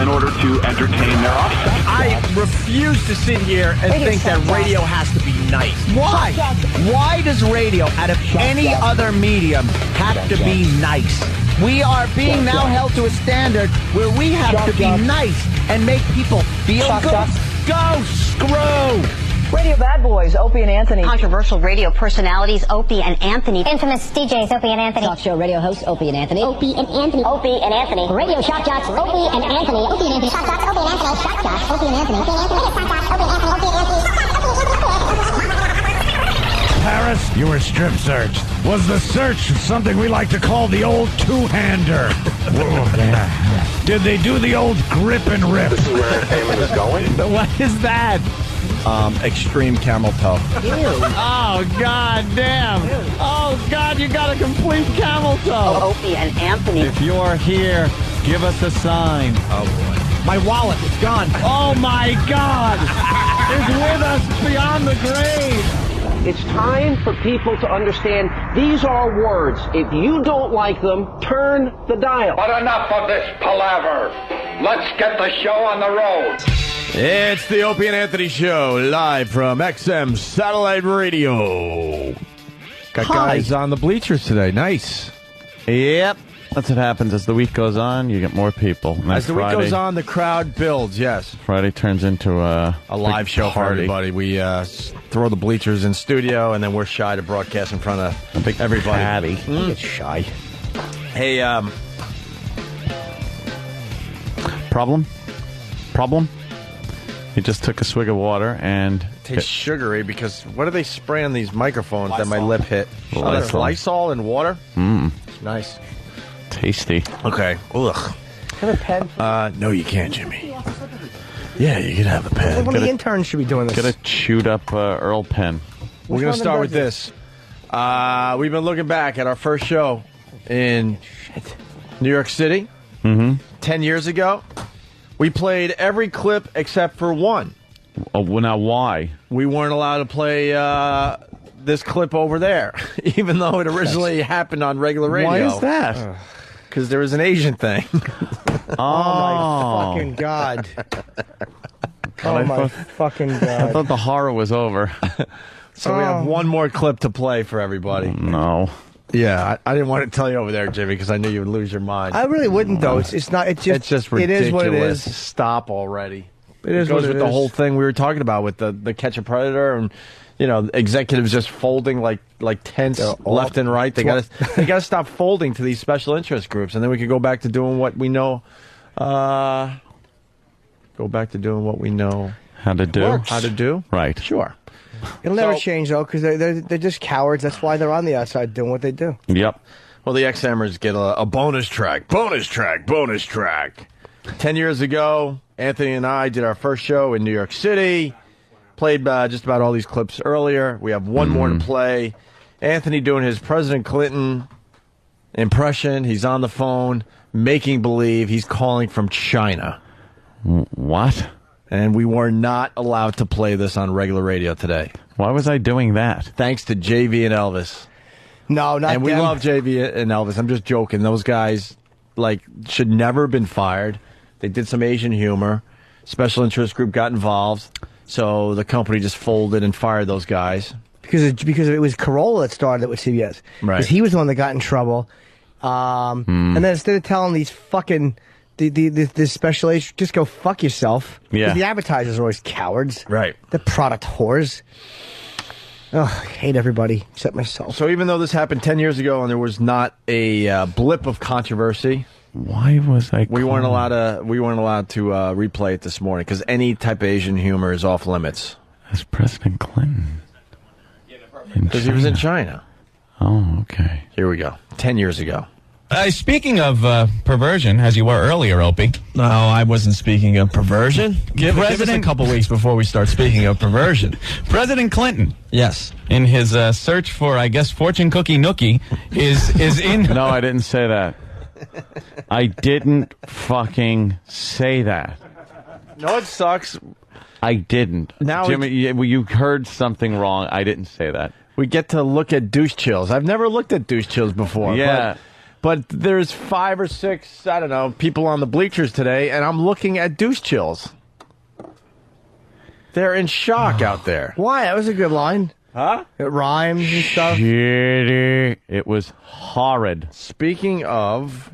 in order to entertain their audience. I refuse to sit here and think that radio has to be nice. Why? Why does radio, out of any other medium, have to be nice? We are being now held to a standard where we have to be nice and make people feel good. Go screw! Radio Bad Boys, Opie and Anthony. Controversial radio personalities, Opie and Anthony. Infamous DJs, Opie and Anthony. Talk show radio hosts, Opie and Anthony. Opie and Anthony. Opie and Anthony. Radio Shock Jocks, Opie and Anthony. Opie and Anthony. Shock Jocks, Opie and Anthony. Shock Jocks, Opie and Anthony. Opie and Anthony. Shock Jocks, Opie and Anthony. Opie and Anthony. Paris, you were strip searched. Was the search something we like to call the old two-hander? Did they do the old grip and rip? This is where entertainment is going. What is that? Extreme camel toe. Oh, God damn. Oh, God, you got a complete camel toe. Opie and Anthony. If you're here, give us a sign. Oh, boy. My wallet is gone. Oh, my God. It's with us beyond the grave. It's time for people to understand these are words. If you don't like them, turn the dial. But enough of this palaver. Let's get the show on the road. It's the Opie and Anthony Show, live from XM Satellite Radio. Got guys on the bleachers today. Nice. Yep. That's what happens as the week goes on. You get more people. And As the Friday, week goes on, the crowd builds, yes. Friday turns into a live show for party. everybody. We throw the bleachers in studio, and then we're shy to broadcast in front of everybody. I get shy. Hey, Problem? He just took a swig of water and... Tastes sugary because what do they spray on these microphones that my lip hit? Lysol. Oh, that's Lysol and water? Mmm. Nice. Tasty. Okay. Ugh. Have a pen? No, you can't, Jimmy. Yeah, you can have a pen. One of the interns should be doing this. Get a chewed up Earl pen. We're going to start with this. We've been looking back at our first show in New York City 10 years ago. We played every clip except for one. Oh, well, now why? We weren't allowed to play this clip over there, even though it originally happened on regular radio. Why is that? Because there was an Asian thing. Oh, my fucking God. Oh, my fucking God. I thought the horror was over. So we have one more clip to play for everybody. No. Yeah, I didn't want to tell you over there, Jimmy, because I knew you would lose your mind. I really wouldn't, though. It's not. It's just ridiculous. It is what it is. Stop already. It is goes what with it the is. whole thing we were talking about with the Catch a Predator and executives just folding like tents left and right. They gotta stop folding to these special interest groups, and then we could go back to doing what we know. How to do. How to do. Right. Sure. It'll never change, though, because they're just cowards. That's why they're on the outside doing what they do. Yep. Well, the XMers get a bonus track. Bonus track. 10 years ago, Anthony and I did our first show in New York City. Played just about all these clips earlier. We have one more to play. Anthony doing his President Clinton impression. He's on the phone, making believe he's calling from China. What? And we were not allowed to play this on regular radio today. Why was I doing that? Thanks to JV and Elvis. No, not And we them. love JV and Elvis. I'm just joking. Those guys, should never have been fired. They did some Asian humor. Special interest group got involved. So the company just folded and fired those guys. Because it was Corolla that started it with CBS. Right. Because he was the one that got in trouble. And then instead of telling these fucking... This special age, just go fuck yourself. Yeah. 'Cause the advertisers are always cowards. Right. The product whores. Oh, I hate everybody except myself. So even though this happened 10 years ago and there was not a blip of controversy, why was I? We weren't allowed to replay it this morning because any type of Asian humor is off limits. As President Clinton. Because he was in China. Oh, okay. Here we go. 10 years ago. Speaking of perversion, as you were earlier, Opie. No, I wasn't speaking of perversion. Give us a couple weeks before we start speaking of perversion. President Clinton. Yes. In his search for, I guess, fortune cookie nookie, is in... No, I didn't say that. I didn't fucking say that. No, it sucks. I didn't. Now Jimmy, you heard something wrong. I didn't say that. We get to look at douche chills. I've never looked at douche chills before. Yeah. But there's 5 or 6, I don't know, people on the bleachers today, and I'm looking at douche chills. They're in shock out there. Why? That was a good line. Huh? It rhymes and stuff. Shitty. It was horrid. Speaking of...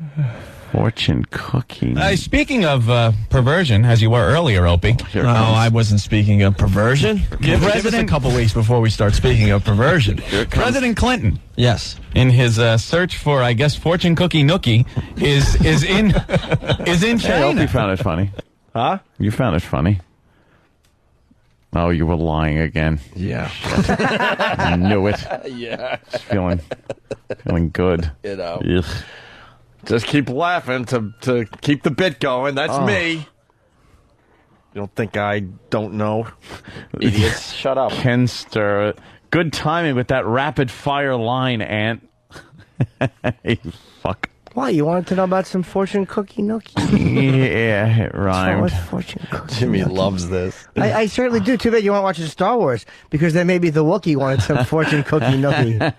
Fortune cookie. Speaking of perversion, as you were earlier, Opie. No, I wasn't speaking of perversion. Give us a couple weeks before we start speaking of perversion. President Clinton. Yes. In his search for, I guess, fortune cookie nookie, is in China. I hope you found it funny. Huh? You found it funny. Oh, you were lying again. Yeah. I knew it. Yeah. Just feeling good. You know. Ugh. Just keep laughing to keep the bit going. That's me. You don't think I don't know? Idiots. Shut up. Ken Stir. Good timing with that rapid fire line, Ant. Fuck. Why? You wanted to know about some fortune cookie nookie? Yeah, it rhymed. What's fortune cookie Jimmy nookie? loves this. I certainly do. Too bad you won't watch the Star Wars, because then maybe the Wookiee wanted some fortune cookie nookie.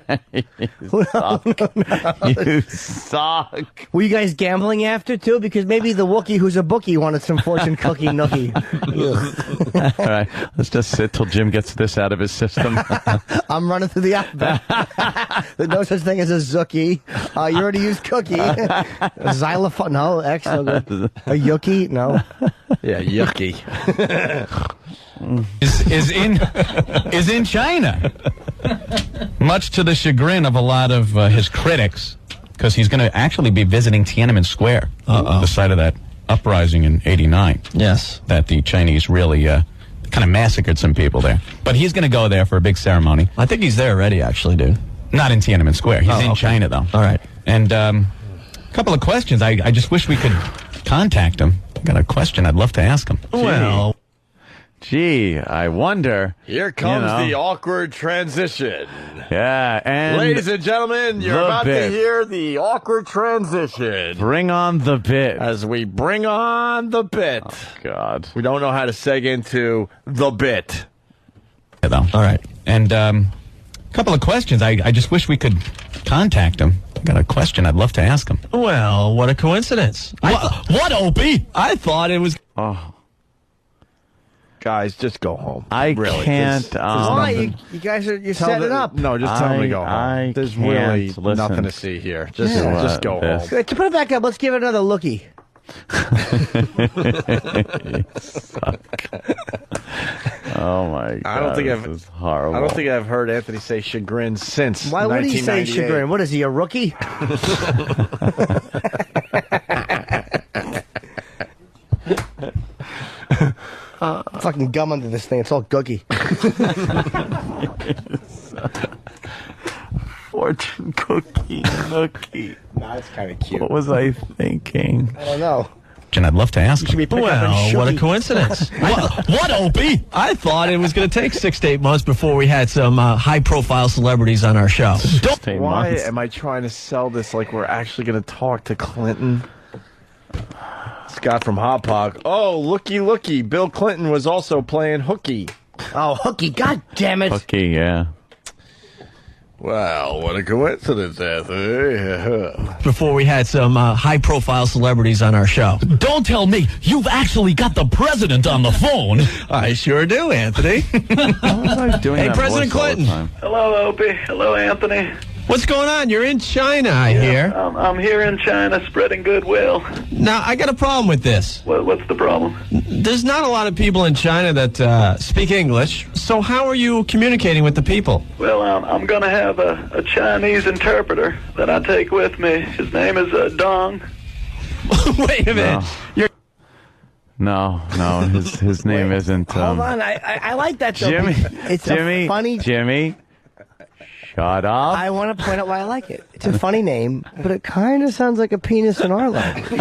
You suck. Were you guys gambling after, too? Because maybe the Wookiee who's a bookie wanted some fortune cookie nookie. All right, let's just sit till Jim gets this out of his system. I'm running through the alphabet. There's no such thing as a Zookie. You already used cookie. A xylophone. No, X. No good. A yucky. No. Yeah, yucky. is in China. Much to the chagrin of a lot of his critics, because he's going to actually be visiting Tiananmen Square, the site of that uprising in '89. Yes. That the Chinese really kind of massacred some people there. But he's going to go there for a big ceremony. I think he's there already, actually, dude. Not in Tiananmen Square. He's in China, though. All right. And a couple of questions. I just wish we could contact him. I got a question I'd love to ask him. Well, gee, I wonder. Here comes the awkward transition. Yeah, and ladies and gentlemen, you're about bit. to hear the awkward transition. Bring on the bit. As we bring on the bit. Oh, God. We don't know how to seg into the bit. Yeah, though. All right. And a couple of questions. I just wish we could contact him. I got a question I'd love to ask him. Well, what a coincidence. What, Opie? I thought it was... Oh. Guys, just go home. I really, can't. Why? You guys are setting it up. No, just tell them to go home. There's really nothing to see here. Just go home. To put it back up, let's give it another lookie. You suck. Oh my God! This is horrible. I don't think I've heard Anthony say chagrin since. Why would he say chagrin? What is he, a rookie? Fucking gum under this thing. It's all gooky. Fortune cookie, nookie. Nah, it's kind of cute. What was I thinking? I don't know. And I'd love to ask him. Well, what a coincidence. What, Opie? I thought it was going to take 6 to 8 months before we had some high-profile celebrities on our show. Why am I trying to sell this like we're actually going to talk to Clinton? Scott from Hot Pog. Oh, looky. Bill Clinton was also playing hooky. Oh, hooky. God damn it. Hooky, yeah. Well, what a coincidence, Anthony. Before we had some high-profile celebrities on our show. Don't tell me you've actually got the president on the phone. I sure do, Anthony. Hey, President Clinton. Hello, Opie. Hello, Anthony. What's going on? You're in China, I hear. I'm here in China spreading goodwill. Now, I got a problem with this. What's the problem? There's not a lot of people in China that speak English, so how are you communicating with the people? Well, I'm going to have a Chinese interpreter that I take with me. His name is Dong. Wait a minute. No, his name isn't... Hold on, I like that, though. Jimmy. It's a funny... Jimmy. Shut up. I want to point out why I like it. It's a funny name, but it kind of sounds like a penis in our language.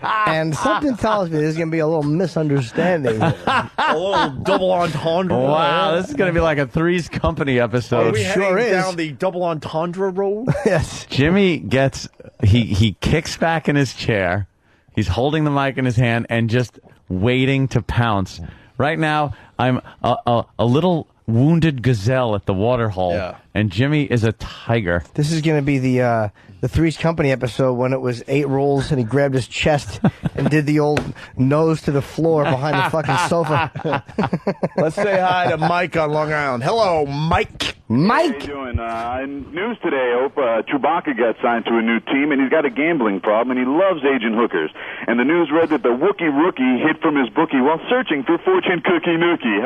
And something tells me there's going to be a little misunderstanding. A little double entendre. Wow, this is going to be like a Three's Company episode. Are we heading down the double entendre road? Yes. Jimmy gets, he kicks back in his chair. He's holding the mic in his hand and just waiting to pounce. Right now, I'm a little wounded gazelle at the water hole, and Jimmy is a tiger. This is going to be the Three's Company episode when it was 8 rolls and he grabbed his chest and did the old nose to the floor behind the fucking sofa. Let's say hi to Mike on Long Island. Hello, Mike. Mike. How you doing? News today, Chewbacca got signed to a new team, and he's got a gambling problem, and he loves aging hookers. And the news read that the Wookiee rookie hid from his bookie while searching for fortune cookie nookie.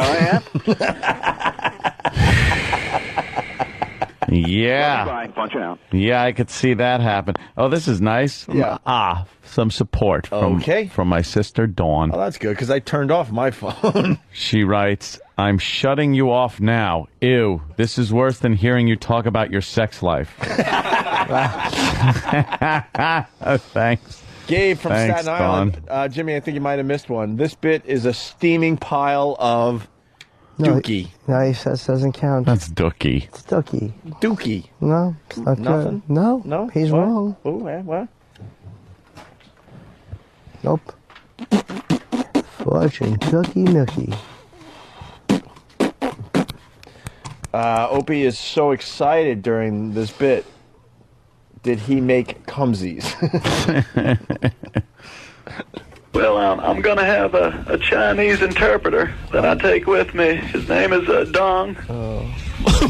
Yeah. Punch out. Yeah, I could see that happen. Oh, this is nice. Yeah. Some support from my sister Dawn. Oh, that's good, because I turned off my phone. She writes, I'm shutting you off now. Ew, this is worse than hearing you talk about your sex life. Thanks. Gabe from Thanks, Staten Island. Jimmy, I think you might have missed one. This bit is a steaming pile of dookie. No, that doesn't count. That's dookie. It's dookie. Dookie. No, it's not Nothing? good. No, No? he's What? wrong. Oh, what? Nope. Fortune cookie nookie. Opie is so excited during this bit. Did he make cumsies? Well, I'm going to have a Chinese interpreter that I take with me. His name is Dong.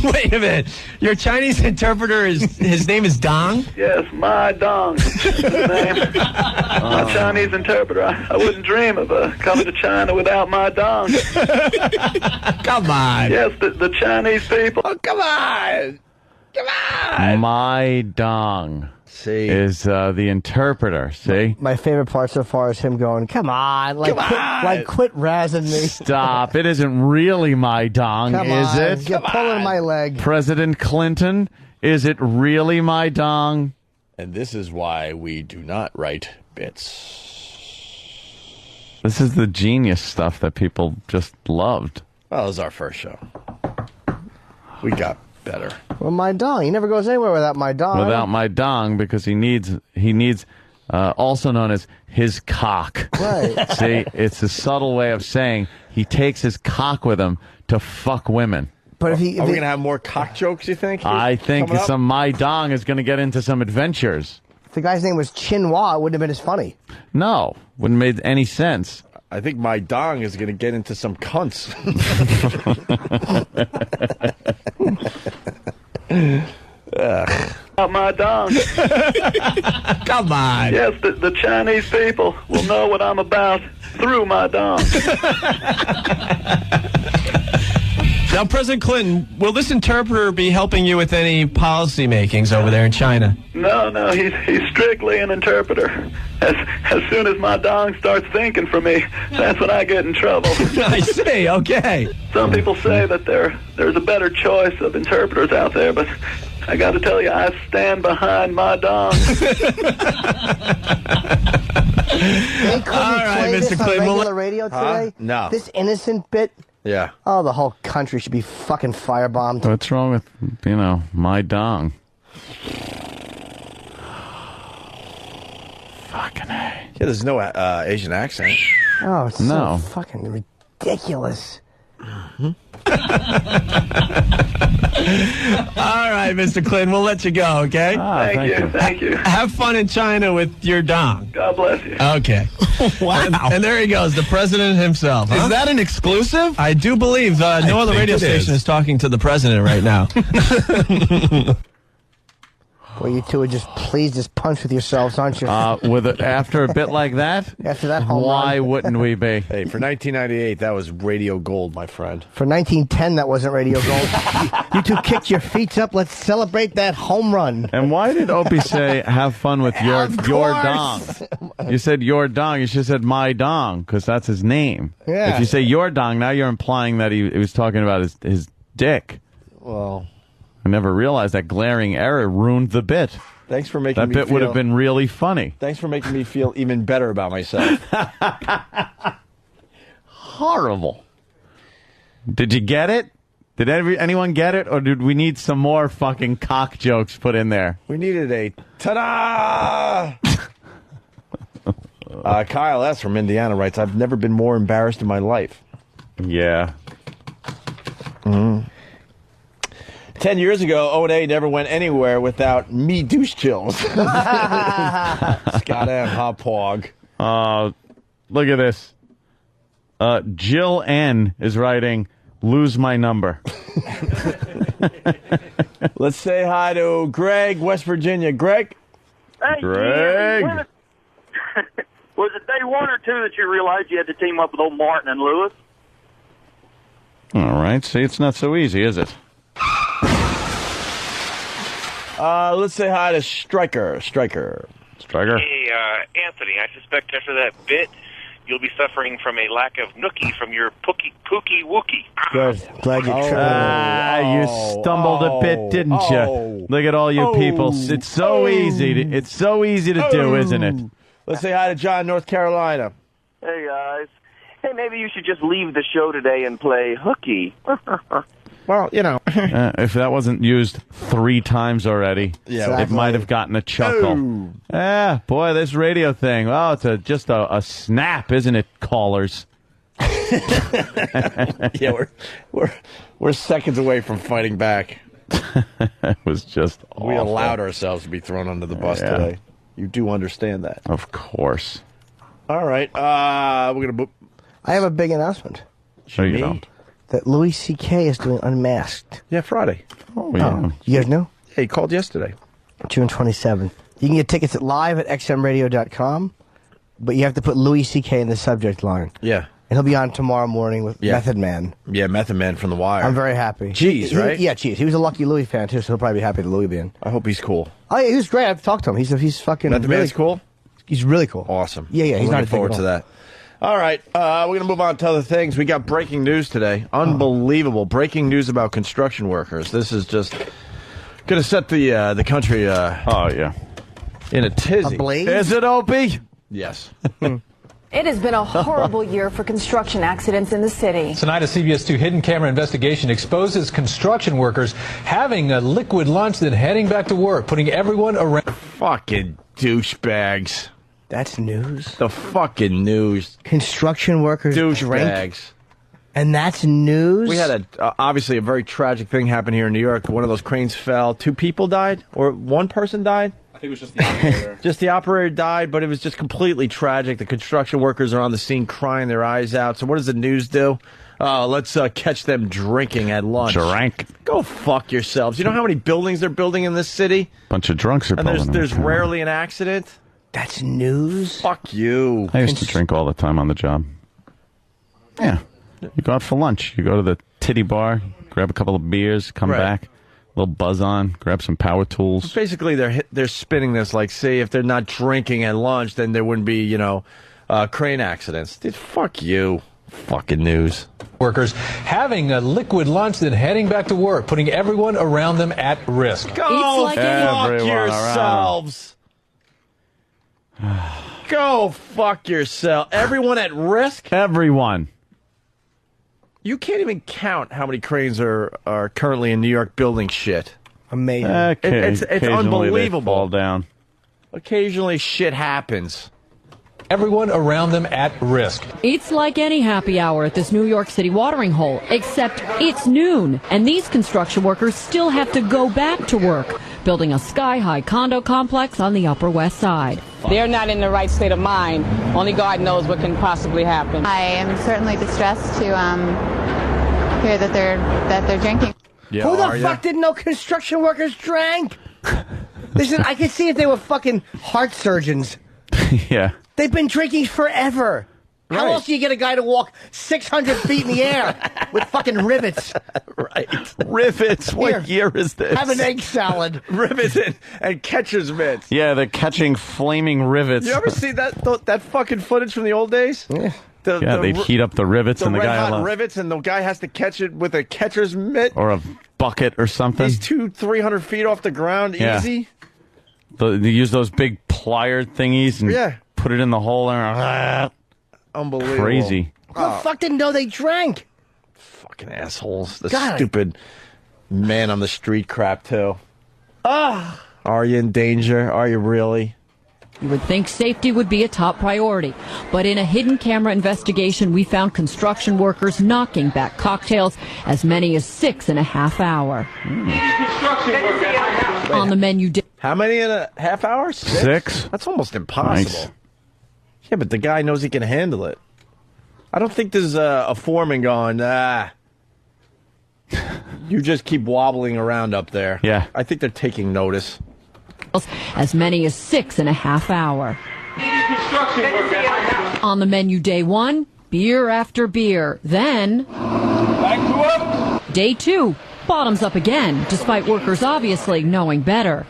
Wait a minute. Your Chinese interpreter his name is Dong? Yes, my Dong is his name. My Chinese interpreter. I wouldn't dream of coming to China without my Dong. Come on. Yes, the Chinese people. Oh, come on. Come on. My dong. See. is the interpreter. See? My favorite part so far is him going, "Come on, quit razzing me." Stop. It isn't really my dong, Come is on, it? you're pulling my leg. President Clinton, is it really my dong? And this is why we do not write bits. This is the genius stuff that people just loved. Well, it was our first show. We got better. Well, my dong. He never goes anywhere without my dong. Without my dong, because he needs also known as his cock. Right. See, it's a subtle way of saying he takes his cock with him to fuck women. But Are we going to have more cock jokes, you think? I think coming up? some my dong is going to get into some adventures. If the guy's name was Chinwa, it wouldn't have been as funny. No, wouldn't have made any sense. I think my dong is going to get into some cunts. My dong. Come on. Yes, the Chinese people will know what I'm about through my dong. Now, President Clinton, will this interpreter be helping you with any policy makings over there in China? No, he's strictly an interpreter. As soon as my dong starts thinking for me, that's when I get in trouble. I see, okay. Some people say that there's a better choice of interpreters out there, but I got to tell you, I stand behind my dong. They couldn't play this on regular radio today? No. This innocent bit? Yeah. Oh, the whole country should be fucking firebombed. What's wrong with, my dong? Fucking A. Yeah, there's no Asian accent. Oh, it's No. so fucking ridiculous. All right, Mr. Clinton, we'll let you go, okay? Thank you. Have fun in China with your dong. God bless you. Okay. Wow. And there he goes, the president himself. Is that an exclusive? I do believe no other radio station is talking to the president right now. Well, you two are just pleased as punch with yourselves, aren't you? After a bit like that? After that home Why run. wouldn't we be? Hey, for 1998, that was radio gold, my friend. For 1910, that wasn't radio gold. You two kicked your feet up. Let's celebrate that home run. And why did Opie say, have fun with your dong? You said your dong. You should have said my dong, because that's his name. Yeah. If you say your dong, now you're implying that he was talking about his dick. Well, I never realized that glaring error ruined the bit. thanks for making That me bit would have been really funny. Thanks for making me feel even better about myself. Horrible. Did you get it? Did anyone get it? Or did we need some more fucking cock jokes put in there? We needed a ta-da! Kyle S. from Indiana writes, I've never been more embarrassed in my life. Yeah. 10 years ago, O&A never went anywhere without me douche chills. Scott M. Hop Hog. Look at this. Jill N. is writing, lose my number. Let's say hi to Greg, West Virginia. Greg? Hey, Greg. Was it day one or two that you realized you had to team up with old Martin and Lewis? All right. See, it's not so easy, is it? Let's say hi to Stryker. Stryker. Hey, Anthony, I suspect after that bit, you'll be suffering from a lack of nookie from your pookie wookie. Good. Glad you tried. You stumbled a bit, didn't you? Look at all you people. It's so easy. It's so easy to do, isn't it? Let's say hi to John, North Carolina. Hey, guys. Hey, maybe you should just leave the show today and play hooky. Well, you know. If that wasn't used 3 times already, it might have gotten a chuckle. Yeah, boy, this radio thing. Oh, it's just a snap, isn't it, callers? Yeah, we're seconds away from fighting back. It was just awful. We allowed ourselves to be thrown under the bus today. You do understand that. Of course. All right. We're going to... I have a big announcement. No, you don't. That Louis C.K. is doing Unmasked. Yeah, Friday. Oh, yeah. You guys know? Yeah, he called yesterday. June 27th. You can get tickets live at xmradio.com, but you have to put Louis C.K. in the subject line. Yeah. And he'll be on tomorrow morning with Method Man. Yeah, Method Man from The Wire. I'm very happy. Cheese, right? Yeah, Cheese. He was a Lucky Louie fan, too, so he'll probably be happy to Louis be in. I hope he's cool. Oh, yeah, he was great. I've talked to him. He's fucking. That the really man's cool? He's really cool. Awesome. Yeah, he's I'm not looking forward to that. All right, we're going to move on to other things. We got breaking news today. Unbelievable. Breaking news about construction workers. This is just going to set the country in a tizzy. Ablaze? Is it, Opie? Yes. It has been a horrible year for construction accidents in the city. Tonight, a CBS 2 hidden camera investigation exposes construction workers having a liquid lunch, then heading back to work, putting everyone around. Fucking douchebags. That's news. The fucking news. Construction workers drink. Douchebags. And that's news? We had obviously a very tragic thing happen here in New York. One of those cranes fell. 2 people died? Or 1 person died? I think it was just the operator. Just the operator died, but it was just completely tragic. The construction workers are on the scene crying their eyes out. So what does the news do? Let's catch them drinking at lunch. Drink. Go fuck yourselves. You know how many buildings they're building in this city? Bunch of drunks are And building there's them. rarely an accident? That's news? Fuck you. I used to drink all the time on the job. Yeah. You go out for lunch. You go to the titty bar, grab a couple of beers, come back, a little buzz on, grab some power tools. Basically, they're spinning this like, say, if they're not drinking at lunch, then there wouldn't be, crane accidents. Dude, fuck you. Fucking news. Workers having a liquid lunch, then heading back to work, putting everyone around them at risk. Go fuck yourselves. Go fuck yourself. Everyone at risk? Everyone. You can't even count how many cranes are currently in New York building shit. Amazing. It's unbelievable. They fall down. Occasionally shit happens. Everyone around them at risk. It's like any happy hour at this New York City watering hole, except it's noon, and these construction workers still have to go back to work, building a sky-high condo complex on the Upper West Side. They're not in the right state of mind. Only God knows what can possibly happen. I am certainly distressed to hear that they're drinking. Yeah, Who the fuck didn't know construction workers drank? Listen, I could see if they were fucking heart surgeons. Yeah. They've been drinking forever. How Right. else do you get a guy to walk 600 feet in the air with fucking rivets? Right. Rivets. What year is this? Have an egg salad. Rivets and catcher's mitts. Yeah, they're catching flaming rivets. You ever see that fucking footage from the old days? Yeah. They'd heat up the rivets the and the red guy hot rivets, and the guy has to catch it with a catcher's mitt. or a bucket or something. He's 200-300 feet off the ground, Yeah. easy. They use those big plier thingies and Yeah. put it in the hole and Unbelievable. crazy. Who the fuck didn't know they drank? Fucking assholes. The God. stupid man on the street crap, too. Are you in danger? Are you really? You would think safety would be a top priority, but in a hidden camera investigation, we found construction workers knocking back cocktails as many as 6.5 hours. On the menu. How many in a half hour? 6? That's almost impossible. Nice. Yeah, but the guy knows he can handle it. I don't think there's a foreman going, you just keep wobbling around up there. Yeah. I think they're taking notice. As many as 6.5 hours. On the menu day 1, beer after beer. Then, day 2, bottoms up again, despite workers obviously knowing better.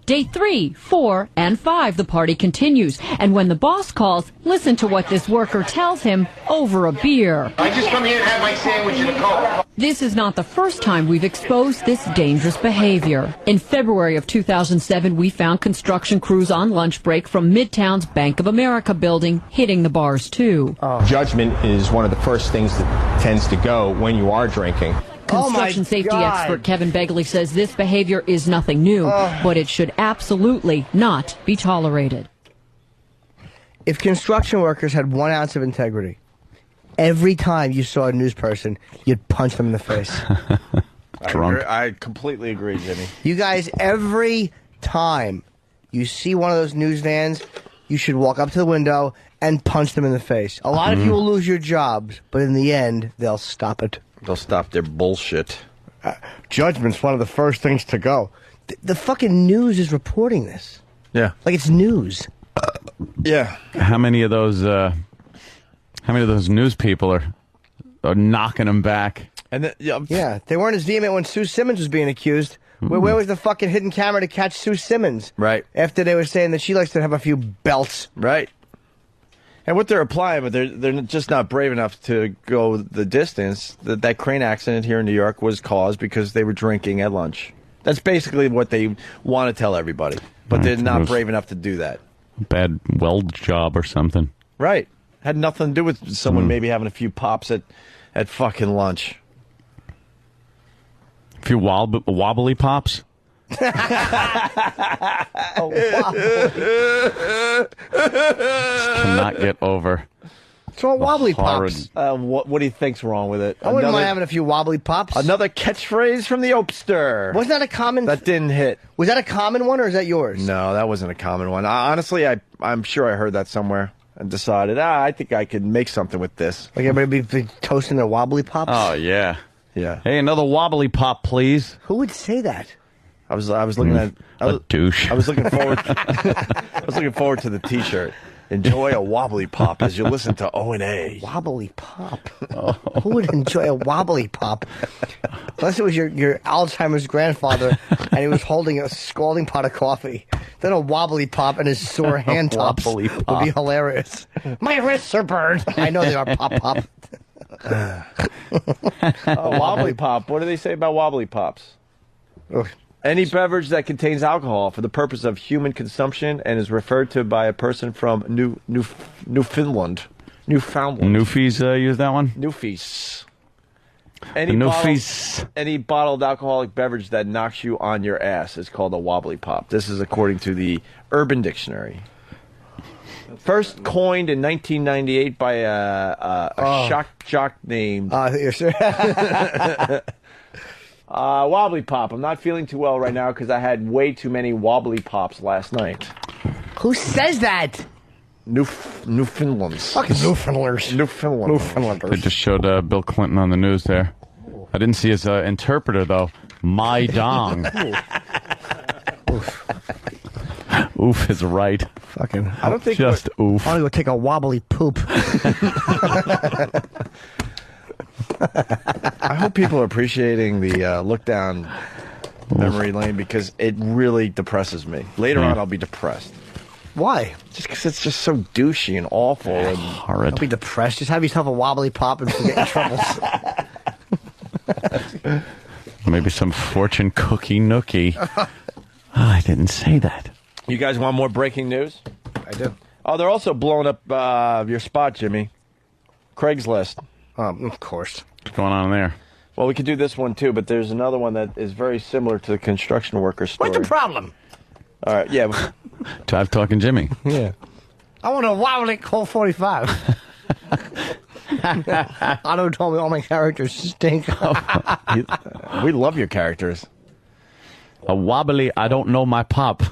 Day 3, 4, and 5, the party continues. And when the boss calls, listen to what this worker tells him over a beer. I just come here and have my sandwich and a Coke. This is not the first time we've exposed this dangerous behavior. In February of 2007, we found construction crews on lunch break from Midtown's Bank of America building, hitting the bars too. Judgment is one of the first things that tends to go when you are drinking. Construction safety expert Kevin Begley says this behavior is nothing new, but it should absolutely not be tolerated. If construction workers had 1 ounce of integrity, every time you saw a news person, you'd punch them in the face. Drunk. I completely agree, Jimmy. You guys, every time you see one of those news vans, you should walk up to the window and punch them in the face. A lot of you will lose your jobs, but in the end, they'll stop it. They'll stop their bullshit. Judgment's one of the first things to go. The fucking news is reporting this. Yeah. Like it's news. Yeah. How many of those news people are knocking them back? And yeah, they weren't as vehement when Sue Simmons was being accused, Where was the fucking hidden camera to catch Sue Simmons? Right. After they were saying that she likes to have a few belts. Right. And what they're applying, but they're just not brave enough to go the distance. That crane accident here in New York was caused because they were drinking at lunch. That's basically what they want to tell everybody. But they're not brave enough to do that. Bad weld job or something. Right. Had nothing to do with someone maybe having a few pops at fucking lunch. A few wobbly pops? Cannot get over. It's all wobbly pops. What do you think's wrong with it? I wouldn't mind having a few wobbly pops. Another catchphrase from the Opster. Wasn't that a common? That didn't hit. Was that a common one, or is that yours? No, that wasn't a common one. Honestly, I'm sure I heard that somewhere and decided, I think I could make something with this. Like everybody be toasting their wobbly pops? Oh, yeah. Yeah. Hey, another wobbly pop, please. Who would say that? I was looking at a douche. I was looking forward. I was looking forward to the T-shirt. Enjoy a wobbly pop as you listen to O&A. Wobbly pop. Who would enjoy a wobbly pop? Unless it was your Alzheimer's grandfather and he was holding a scalding pot of coffee. Then a wobbly pop and his sore hand tops would be hilarious. My wrists are burned. I know they are pop. Wobbly pop. What do they say about wobbly pops? Any beverage that contains alcohol for the purpose of human consumption and is referred to by a person from Newfoundland. Newfies use that one? Newfies. Any bottled alcoholic beverage that knocks you on your ass is called a wobbly pop. This is according to the Urban Dictionary. First coined in 1998 by a shock jock named... wobbly pop. I'm not feeling too well right now because I had way too many wobbly pops last night. Who says that? Newfoundlands. Fucking Newfoundlanders. They just showed Bill Clinton on the news there. I didn't see his interpreter, though. My dong. Oof is right. Fucking. I don't think just oof. I want to go take a wobbly poop. I hope people are appreciating the look down memory lane because it really depresses me. Later on, I'll be depressed. Why? Just because it's just so douchey and awful and horrid. Don't be depressed. Just have yourself a wobbly pop and forget your troubles. Maybe some fortune cookie nookie. I didn't say that. You guys want more breaking news? I do. Oh, they're also blowing up your spot, Jimmy. Craigslist. Of course. What's going on there? Well, we could do this one too, but there's another one that is very similar to the construction worker story. What's the problem? All right, yeah. Jive Talking Jimmy. Yeah. I want a wobbly Colt 45. Otto told me all my characters stink. We love your characters. A wobbly, I don't know my pop.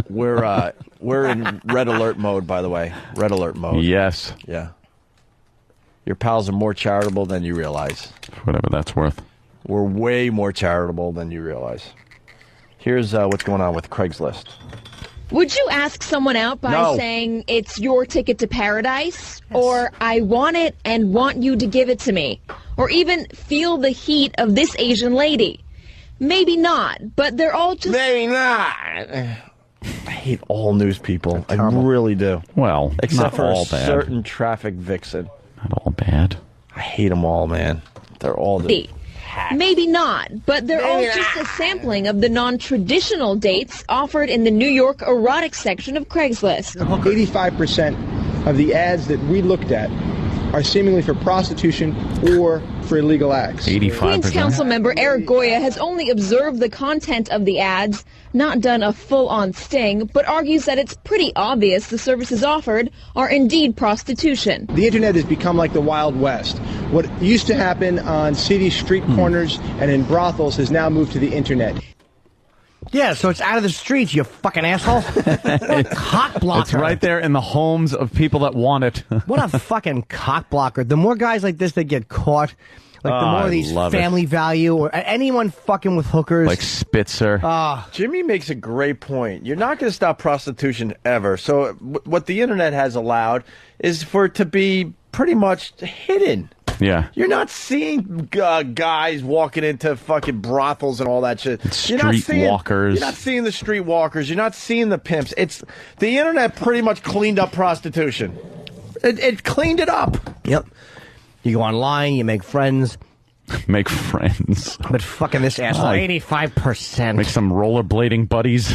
We're in red alert mode, by the way. Red alert mode. Yes. Yeah. Your pals are more charitable than you realize. Whatever that's worth. We're way more charitable than you realize. Here's what's going on with Craigslist. Would you ask someone out by saying it's your ticket to paradise? Yes. Or I want it and want you to give it to me? Or even feel the heat of this Asian lady? Maybe not, but they're all just... Maybe not. I hate all news people. I really do. Well, except not for all a bad. certain traffic vixen. Not all bad. I hate them all, man. They're all the... Maybe not, but they're all just a sampling of the non-traditional dates offered in the New York erotic section of Craigslist. 85% of the ads that we looked at are seemingly for prostitution or for illegal acts. 85%. Queens Council member Eric Goya has only observed the content of the ads, not done a full-on sting, but argues that it's pretty obvious the services offered are indeed prostitution. The internet has become like the Wild West. What used to happen on seedy street corners and in brothels has now moved to the internet. Yeah, so it's out of the streets, you fucking asshole. Cock blocker. It's right there in the homes of people that want it. What a fucking cock blocker. The more guys like this that get caught, like the more of these family value or anyone fucking with hookers. Like Spitzer. Jimmy makes a great point. You're not going to stop prostitution ever. So what the internet has allowed is for it to be pretty much hidden. Yeah. You're not seeing guys walking into fucking brothels and all that shit. You're not Streetwalkers. You're not seeing the streetwalkers. You're not seeing the pimps. It's the internet pretty much cleaned up prostitution. It cleaned it up. Yep. You go online, you make friends. Make friends. But fucking this asshole, 85%. Make some rollerblading buddies.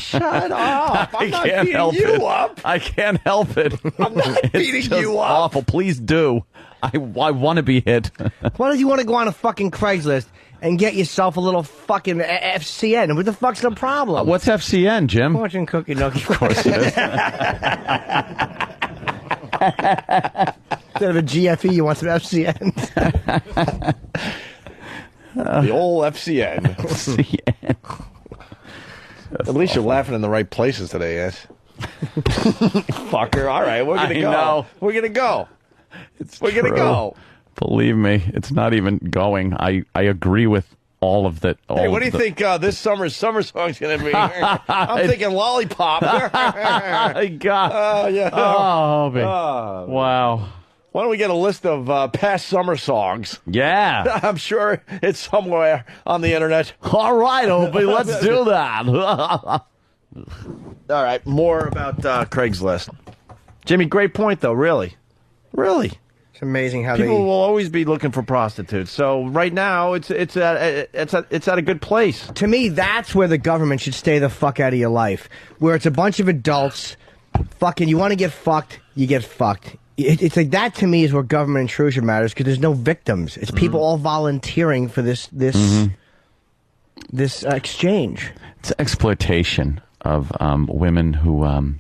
Shut up. I'm not beating you up. I can't help it. I'm not beating just you up. Awful. Please do. I want to be hit. Why don't you want to go on a fucking Craigslist and get yourself a little fucking FCN? What the fuck's the problem? What's FCN, Jim? Fortune Cookie Nookie. Of course it is. Instead of a GFE, you want some FCN. The old FCN. FCN. At least you're laughing in the right places today, yes? Fucker. All right, we're going to go. Know. We're going to go. We're going to True. go. Believe me, it's not even going. I agree with all of that. Hey, what do you think this summer's summer song's going to be? I'm thinking Lollipop. God. Oh, yeah. Oh, man. Wow. Why don't we get a list of past summer songs? Yeah. I'm sure it's somewhere on the internet. All right, Opie, let's do that. All right, more about Craigslist. Jimmy, great point, though, really. Really. It's amazing how people will always be looking for prostitutes. So right now, it's at a good place. To me, that's where the government should stay the fuck out of your life. Where it's a bunch of adults, fucking, you want to get fucked, you get fucked. It's like that to me is where government intrusion matters because there's no victims. It's people all volunteering for this exchange. It's exploitation of women who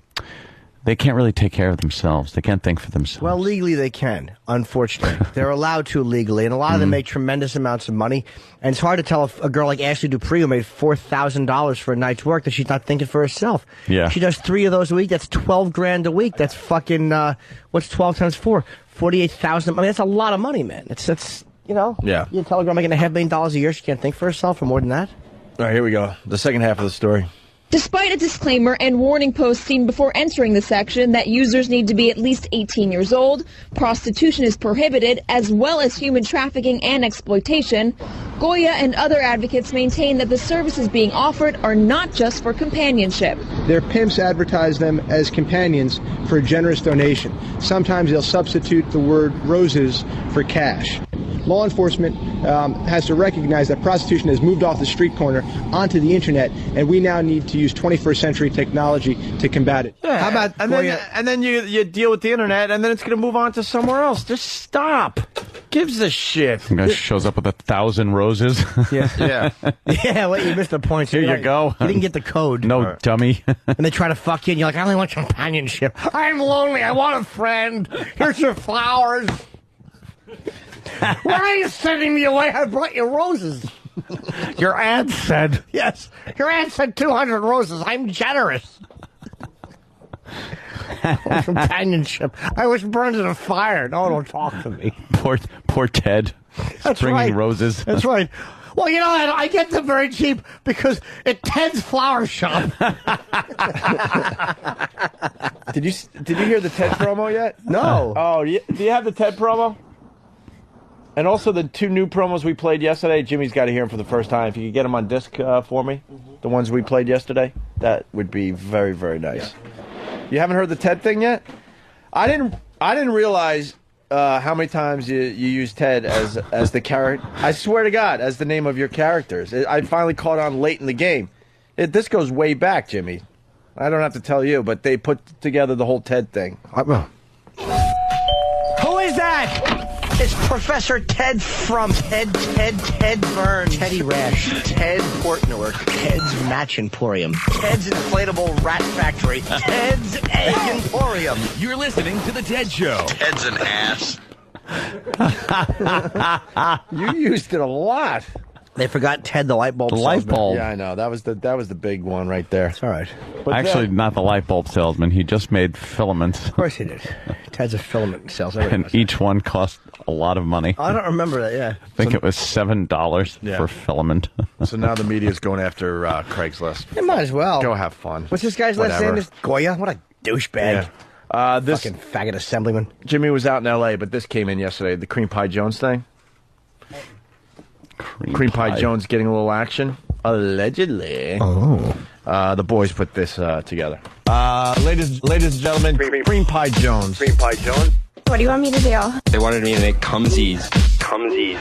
they can't really take care of themselves. They can't think for themselves. Well, legally they can, unfortunately. They're allowed to legally, and a lot of them make tremendous amounts of money. And it's hard to tell if a girl like Ashley Dupree, who made $4,000 for a night's work, that she's not thinking for herself. Yeah. She does 3 of those a week. That's $12,000 a week. That's fucking, what's 12 times 4? 48,000. I mean, that's a lot of money, man. That's you know. Yeah. You tell a girl making $500,000 a year, she can't think for herself for more than that. All right, here we go. The second half of the story. Despite a disclaimer and warning post seen before entering the section that users need to be at least 18 years old, prostitution is prohibited, as well as human trafficking and exploitation, Goya and other advocates maintain that the services being offered are not just for companionship. Their pimps advertise them as companions for a generous donation. Sometimes they'll substitute the word roses for cash. Law enforcement has to recognize that prostitution has moved off the street corner onto the internet, and we now need to use 21st century technology to combat it. Yeah. How about and then you deal with the internet, and then it's going to move on to somewhere else. Just stop. Gives a shit. The guy shows up with 1,000 roses. Yeah. Yeah, well, you missed the point. Here you go. You didn't get the code. No, dummy. And they try to fuck you, and you're like, I only want companionship. I'm lonely. I want a friend. Here's your flowers. Why are you sending me away? I brought you roses. Your aunt said. Yes. Your aunt said 200 roses. I'm generous. Companionship. I was burned in a fire. No one will talk to me. Poor Ted. That's bringing right. Roses. That's right. Well, you know, I get them very cheap because it's Ted's flower shop. Did you hear the TED promo yet? No. Oh, do you have the TED promo? And also the 2 new promos we played yesterday. Jimmy's got to hear them for the first time. If you could get them on disc for me, the ones we played yesterday, that would be very, very nice. Yeah. You haven't heard the TED thing yet? I didn't realize how many times you use Ted as the character. I swear to God, as the name of your characters. I finally caught on late in the game. This goes way back, Jimmy. I don't have to tell you, but they put together the whole TED thing. Who is that? It's Professor Ted from Ted Burns, Teddy Rash, Ted Port Newark, Ted's Match Emporium, Ted's Inflatable Rat Factory, Ted's Egg Emporium. You're listening to The Ted Show. Ted's an ass. You used it a lot. They forgot Ted the light bulb The light salesman. bulb. Yeah, I know. That was the big one right there. It's all right. But Actually, not the light bulb salesman. He just made filaments. Of course he did. Ted's a filament salesman. And each one cost a lot of money. I don't remember that, yeah. I think it was $7 for filament. So now the media's going after Craigslist. They might as well. Go have fun. What's this guy's last Whatever. name? Is Goya? What a douchebag. This fucking faggot assemblyman. Jimmy was out in L.A., but this came in yesterday. The Cream Pie Jones thing. Cream Pie Jones getting a little action, allegedly. Oh. The boys put this together. Ladies and gentlemen, Cream Pie Jones. Cream Pie Jones. What do you want me to do? They wanted me to make cumsies. Cumsies.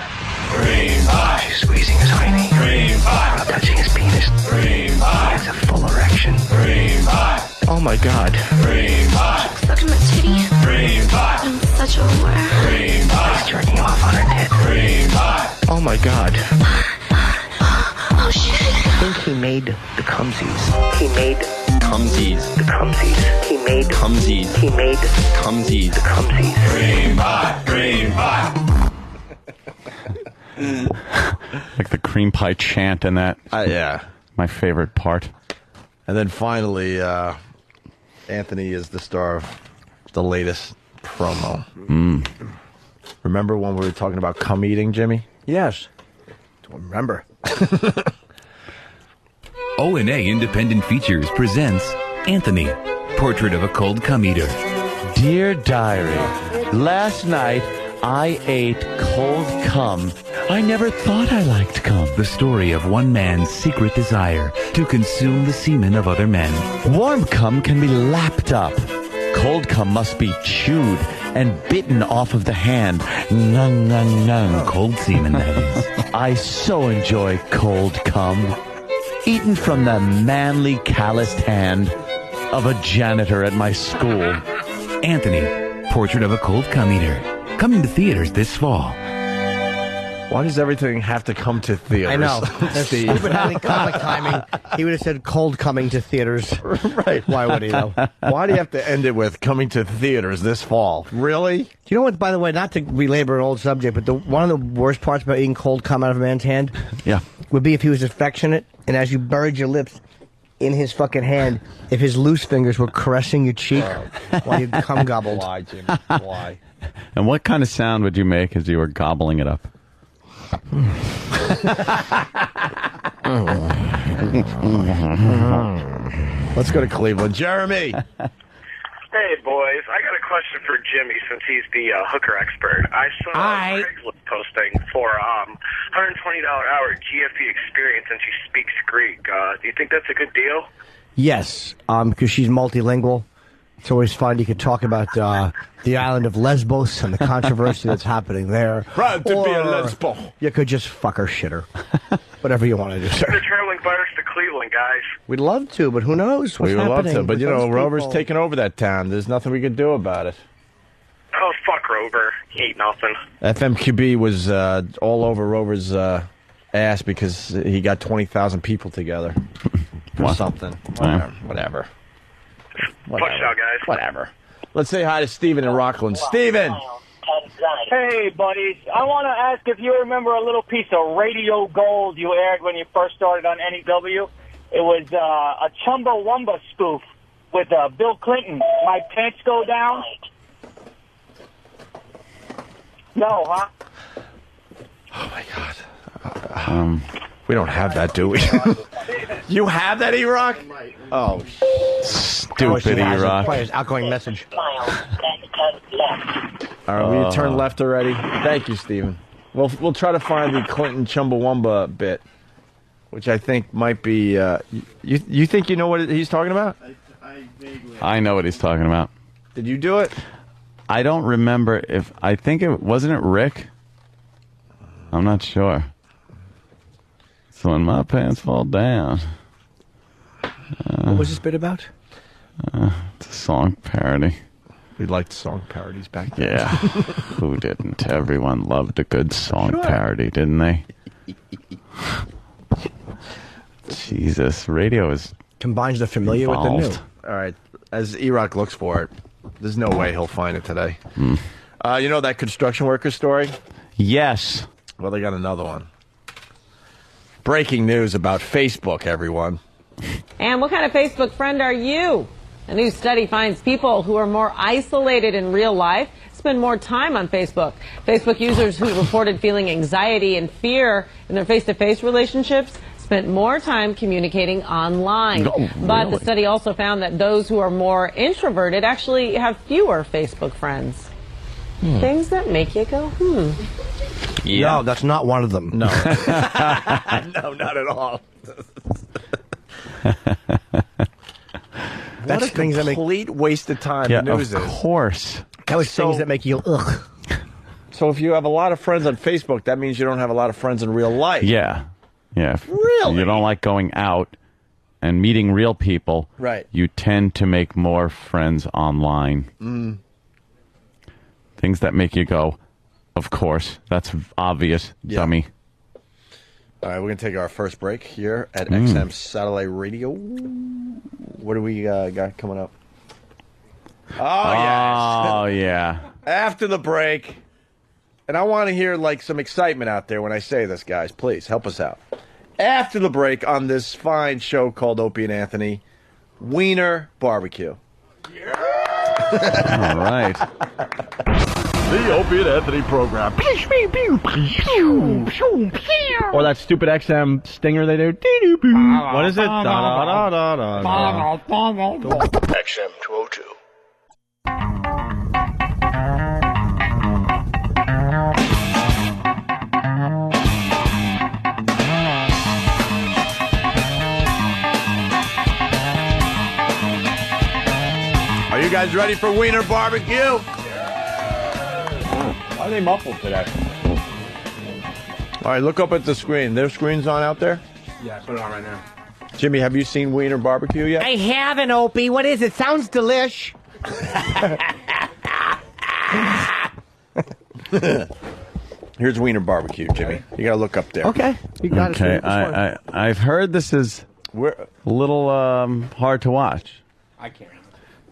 Cream pie. She's squeezing his hiney. Cream pie. I'm touching his penis. Cream pie. He has a full erection. Cream pie. Oh my God. Cream pie. Look at my titty. Cream pie. I'm such a whore. Cream pie. He's jerking off on her tit. Cream pie. Oh my God. Oh shit. I think he made the cumsies. He made Cumsies. the cumsies. He made Cumsies. He made Cumsies. the cumsies. Cream pie. Cream pie. Like the cream pie chant in that. Yeah. My favorite part. And then finally, Anthony is the star of the latest promo. Remember when we were talking about cum eating, Jimmy? Yes. Don't remember. O&A Independent Features presents Anthony, Portrait of a Cold Cum Eater. Dear Diary, last night I ate cold cum. I never thought I liked cum. The story of one man's secret desire to consume the semen of other men. Warm cum can be lapped up. Cold cum must be chewed and bitten off of the hand. Nung, nung, nung. Cold semen, that is. I so enjoy cold cum. Eaten from the manly, calloused hand of a janitor at my school. Anthony, Portrait of a Cold Cum Eater. Coming to theaters this fall. Why does everything have to come to theaters? I know. That's Steve. stupid having comic timing. He would have said cold coming to theaters. Right. Why would he, though? Why do you have to end it with coming to theaters this fall? Really? Do you know what, by the way, not to belabor an old subject, but one of the worst parts about eating cold cum out of a man's hand Yeah. would be if he was affectionate, and as you buried your lips in his fucking hand, if his loose fingers were caressing your cheek while you cum gobbled. Why, Jimmy? Why? And what kind of sound would you make as you were gobbling it up? Let's go to Cleveland. Jeremy. Hey, boys. I got a question for Jimmy since he's the hooker expert. I saw a Craigslist posting for $120 hour GFE experience and she speaks Greek. Do you think that's a good deal? Yes, because she's multilingual. It's always fun. You could talk about the island of Lesbos and the controversy that's happening there. Proud to be a Lesbo. You could just fuck her, shit her. Whatever you want to do, sir. They're traveling buyers to Cleveland, guys. We'd love to, but who knows what's We would love happening to, but with you know, those Rover's people. taking over that town. There's nothing we could do about it. Oh, fuck Rover. He ain't nothing. FMQB was all over Rover's ass because he got 20,000 people together for something. Whatever. Push out, guys. Whatever. Let's say hi to Steven in Rockland. Steven! Hey, buddies. I want to ask if you remember a little piece of radio gold you aired when you first started on NEW. It was a Chumbawamba spoof with Bill Clinton. My pants go down. No, huh? Oh, my God. We don't have that, do we? You have that, E-Rock? Oh, stupid E-Rock. Probably his outgoing message. All right, will you turn left already? Thank you, Steven. We'll try to find the Clinton Chumbawamba bit, which I think might be... you think you know what he's talking about? I know what he's talking about. Did you do it? I don't remember if... I think it... Wasn't it Rick? I'm not sure. So when my pants fall down... what was this bit about? It's a song parody. We liked song parodies back then. Yeah. Who didn't? Everyone loved a good song parody, didn't they? Jesus. Radio is... Combines the familiar with the new. All right. As E-Rock looks for it, there's no way he'll find it today. You know that construction worker story? Yes. Well, they got another one. Breaking news about Facebook, everyone. And what kind of Facebook friend are you? A new study finds people who are more isolated in real life spend more time on Facebook. Facebook users who reported feeling anxiety and fear in their face-to-face relationships spent more time communicating online. Oh, But really? the study also found that those who are more introverted actually have fewer Facebook friends. Things that make you go, No, that's not one of them. No. No, not at all. That's a things that make- complete waste of time. Yeah, the news of is. course. That was things that make you ugh. So if you have a lot of friends on Facebook, that means you don't have a lot of friends in real life. Yeah. Yeah. If Really? you don't like going out and meeting real people, Right. you tend to make more friends online. Mm. Things that make you go, of course. That's obvious, dummy. All right, we're going to take our first break here at XM Satellite Radio. What do we got coming up? Oh, yes. Oh, yeah. After the break. And I want to hear like some excitement out there when I say this, guys. Please help us out. After the break on this fine show called Opie and Anthony, Wiener Barbecue. All right. The Opie and Anthony program. Or that stupid XM stinger they do. What is it? XM 202. Are you guys ready for Wiener Barbecue? Why are they muffled today? All right, look up at the screen. Their screen's on out there? Yeah, I put it on right now. Jimmy, have you seen Wiener Barbecue yet? I haven't, Opie. What is it? Sounds delish. Here's Wiener Barbecue, Jimmy. You got to look up there. Okay. You got Okay, it. I've heard this is a little hard to watch. I can't.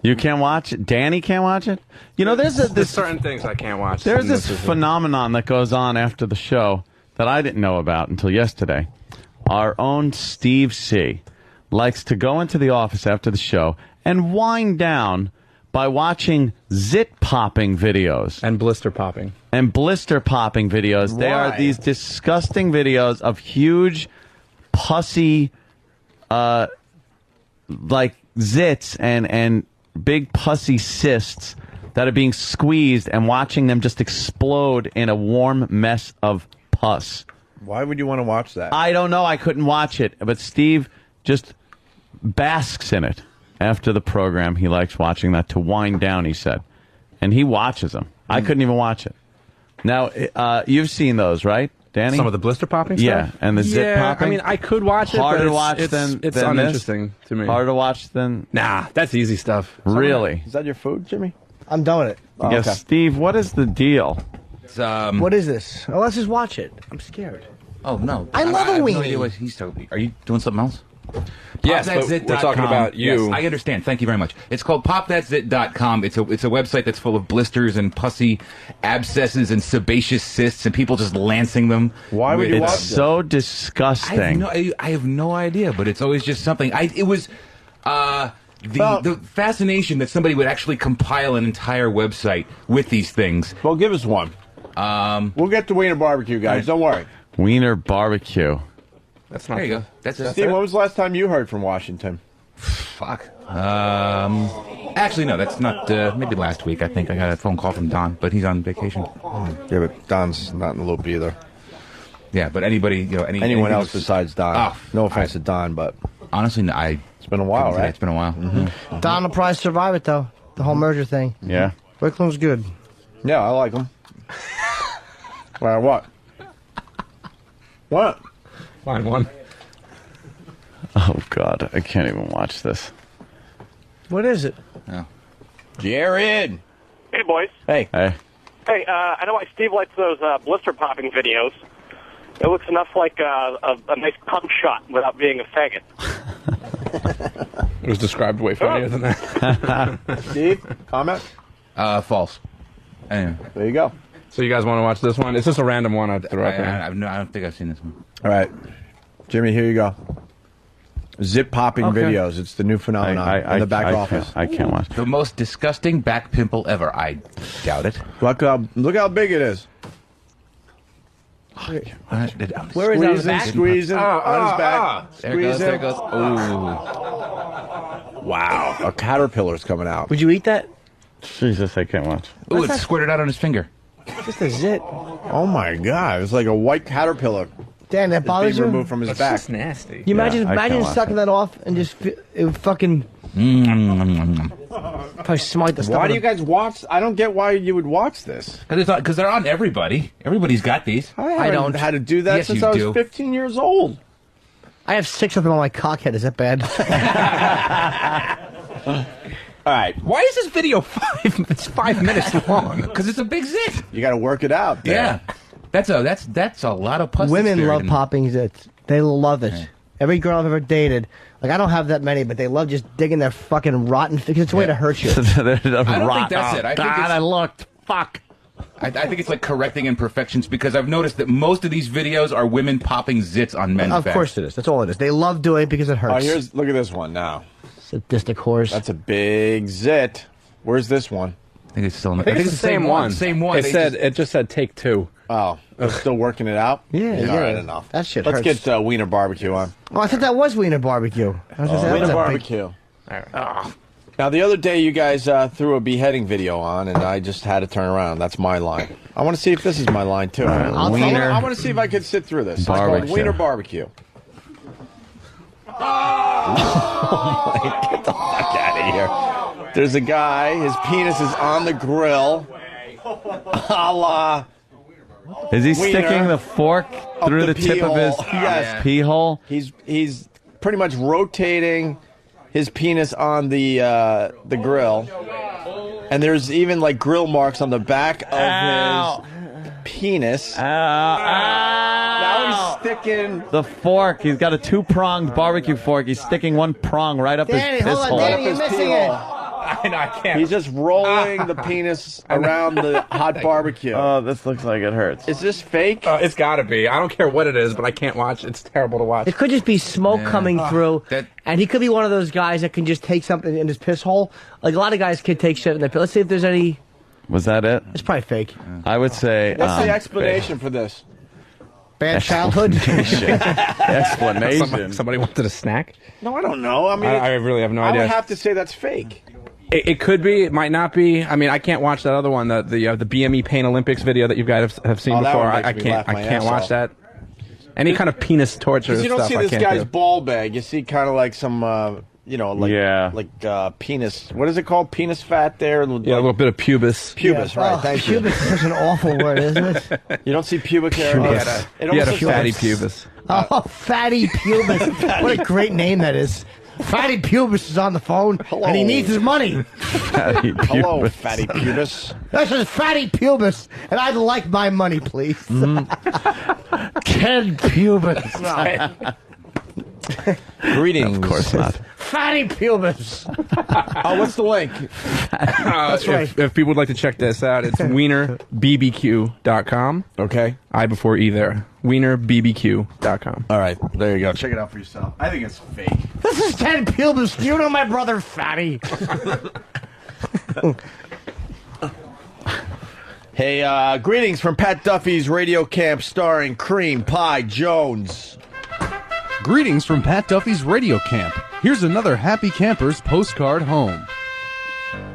You can't watch it? Danny can't watch it? You know, there's certain things I can't watch. There's and this is it. phenomenon that goes on after the show that I didn't know about until yesterday. Our own Steve C. likes to go into the office after the show and wind down by watching zit popping videos. And blister popping. And blister popping videos. They are Why? these disgusting videos of huge, pussy, like zits and big pussy cysts that are being squeezed and watching them just explode in a warm mess of pus. Why would you want to watch that? I don't know. I couldn't watch it. But Steve just basks in it. After the program, he likes watching that to wind down, he said. And he watches them. I couldn't even watch it. Now, you've seen those, right, Danny? Some of the blister popping stuff? Yeah, and the zit popping? I mean, I could watch it, Harder but to watch it's than uninteresting to me. Harder to watch than... Nah, that's easy stuff. Really? Is that your food, Jimmy? I'm done with it. Yes, Steve, what is the deal? What is this? Oh, let's just watch it. I'm scared. Oh, no. I love a have no weenie. idea what he's talking about. Are you doing something else? Yes, but we're talking about you. Yes, I understand. Thank you very much. It's called popthatsit.com. It's a website that's full of blisters and pussy abscesses and sebaceous cysts and people just lancing them. Why would you watch It's so disgusting. I have no idea, but it's always just something. It was the fascination that somebody would actually compile an entire website with these things. Well, give us one. We'll get to Wiener Barbecue, guys. Don't worry. Wiener Barbecue. That's not There you go. That's Steve, when was the last time you heard from Washington? Fuck. Actually, no, that's not. Maybe last week. I think I got a phone call from Don, but he's on vacation. Yeah, but Don's not in the loop either. Yeah, but anybody, anyone anything else besides Don. Oh, No offense to Don, but honestly, it's been a while, right? It's been a while. Mm-hmm. Don will probably survive it, though. The whole merger thing. Yeah. Wickland's good. Yeah, I like him. What? What? Line one. Oh, God. I can't even watch this. What is it? Yeah. Jared. Hey, boys. Hey. Hey. Hey, I know why Steve likes those blister popping videos. It looks enough like a nice cum shot without being a faggot. It was described way funnier than that. Steve, comment? False. Anyway. There you go. So you guys want to watch this one? It's just a random one I'd throw up there. I don't think I've seen this one. All right. Jimmy, here you go. Zip popping videos. It's the new phenomenon in the back office. I can't watch. The most disgusting back pimple ever. I doubt it. Look how big it is. Where is it on the back? Squeezing on his back. There it goes. There it goes. Ooh. Wow. A caterpillar's coming out. Would you eat that? Jesus, I can't watch. Ooh, it squirted out on his finger. Just a zit. Oh my God! It's like a white caterpillar. Dan, that bothers you? Removed from his back. That's nasty. You imagine sucking that off and just it would fucking probably smite the stuff. Why do you guys watch? I don't get why you would watch this. Because they're on everybody. Everybody's got these. I don't had to do that since I was 15 years old. I have 6 of them on my cockhead. Is that bad? All right. Why is this video 5 minutes long? Because it's a big zit. You got to work it out. Yeah. That's a lot of pus. Women love popping zits. They love it. Yeah. Every girl I've ever dated, like I don't have that many, but they love just digging their fucking rotten. Because it's a way to hurt you. I don't think that's it. I think God, I looked. Fuck. I think it's like correcting imperfections because I've noticed that most of these videos are women popping zits on men's Of course it is. That's all it is. They love doing it because it hurts. Oh, look at this one now. Sadistic horse. That's a big zit. Where's this one? I think it's still. I think it's the same one. Same one. It just said take 2. Oh, they're still working it out? Yeah. All right, enough. That shit Let's hurts. get Wiener Barbecue on. Oh, I thought that was Wiener Barbecue. Wiener Barbecue. All right. Oh. Now, the other day, you guys threw a beheading video on, and I just had to turn around. That's my line. I want to see if this is my line, too. I want to see if I could sit through this. Barbecue. It's called Wiener Barbecue. Oh, get the fuck out of here. There's a guy, his penis is on the grill. A la Is he Wiener sticking the fork through the tip of his pee hole? He's pretty much rotating his penis on the grill, and there's even like grill marks on the back of his penis. Now he's sticking the fork. He's got a 2-pronged barbecue fork. He's sticking one prong right up his piss hole. Danny, you're missing it. I can't. He's just rolling the penis around the hot barbecue. Oh, this looks like it hurts. Is this fake? It's got to be. I don't care what it is, but I can't watch. It's terrible to watch. It could just be smoke coming through, and he could be one of those guys that can just take something in his piss hole. Like a lot of guys can take shit in their piss. Let's see if there's any. Was that it? It's probably fake. I would say. What's the explanation for this? Bad childhood. Explanation. Somebody wanted a snack? No, I don't know. I mean, I really have no idea. I would have to say that's fake. It could be. It might not be. I mean, I can't watch that other one, the BME Pain Olympics video that you guys have seen before. I can't watch that. Any kind of penis torture stuff. You don't see this guy's ball bag. You see kind of like some, penis. What is it called? Penis fat there. Yeah, a little bit of pubis. Pubis, right? Thank you. Pubis is such an awful word, isn't it? You don't see pubic hair. He had a fatty pubis. Oh, fatty pubis! What a great name that is. Fatty Pubis is on the phone, and he needs his money. Fatty Pubis. Hello, Fatty Pubis. This is Fatty Pubis, and I'd like my money, please. Ken Pubis. Greetings. Of course not. Fatty Pubis. What's the link? That's right. If people would like to check this out, it's wienerbbq.com. Okay. I before E there. wienerbbq.com. All right. There you go. Check it out for yourself. I think it's fake. This is Ken Pubis. You know my brother, Fatty. Hey, greetings from Pat Duffy's Radio Camp starring Cream Pie Jones. Greetings from Pat Duffy's Radio Camp. Here's another Happy Campers postcard home.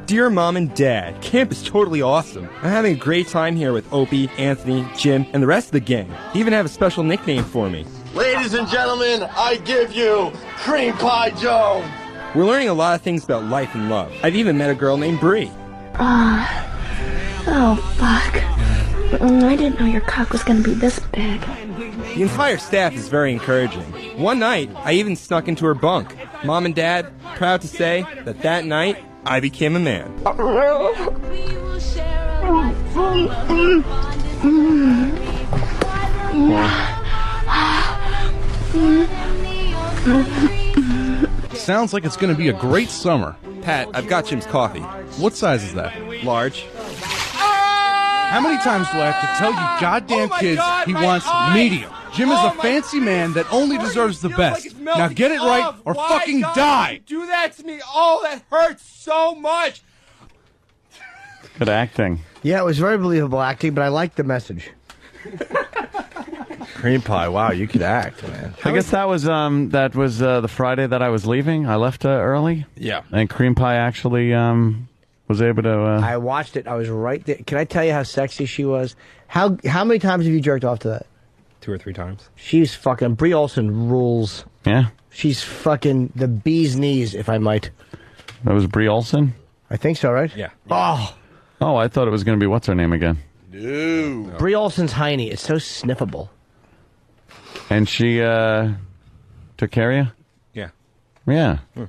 Dear Mom and Dad, camp is totally awesome. I'm having a great time here with Opie, Anthony, Jim, and the rest of the gang. They even have a special nickname for me. Ladies and gentlemen, I give you Cream Pie Jones. We're learning a lot of things about life and love. I've even met a girl named Bree. Oh, fuck. I didn't know your cock was going to be this big. The entire staff is very encouraging. One night, I even snuck into her bunk. Mom and Dad, proud to say that night, I became a man. Sounds like it's going to be a great summer. Pat, I've got Jim's coffee. What size is that? Large. How many times do I have to tell you goddamn kids he wants medium? Jim is a fancy man that only deserves the best. Now get it right or fucking die! Do that to me! Oh, that hurts so much! Good acting. Yeah, it was very believable acting, but I liked the message. Cream pie. Wow, you could act, man. I guess that was the Friday that I was leaving. I left early. Yeah. And Cream Pie actually was able to. I watched it. I was right there. Can I tell you how sexy she was? How many times have you jerked off to that? 2 or 3 times. She's fucking Brie Olson rules. Yeah. She's fucking the bee's knees, if I might. That was Brie Olson? I think so, right? Yeah. Oh, I thought it was going to be what's her name again? No. Brie Olson's hiney. It's so sniffable. And she took care of you? Yeah. Yeah. What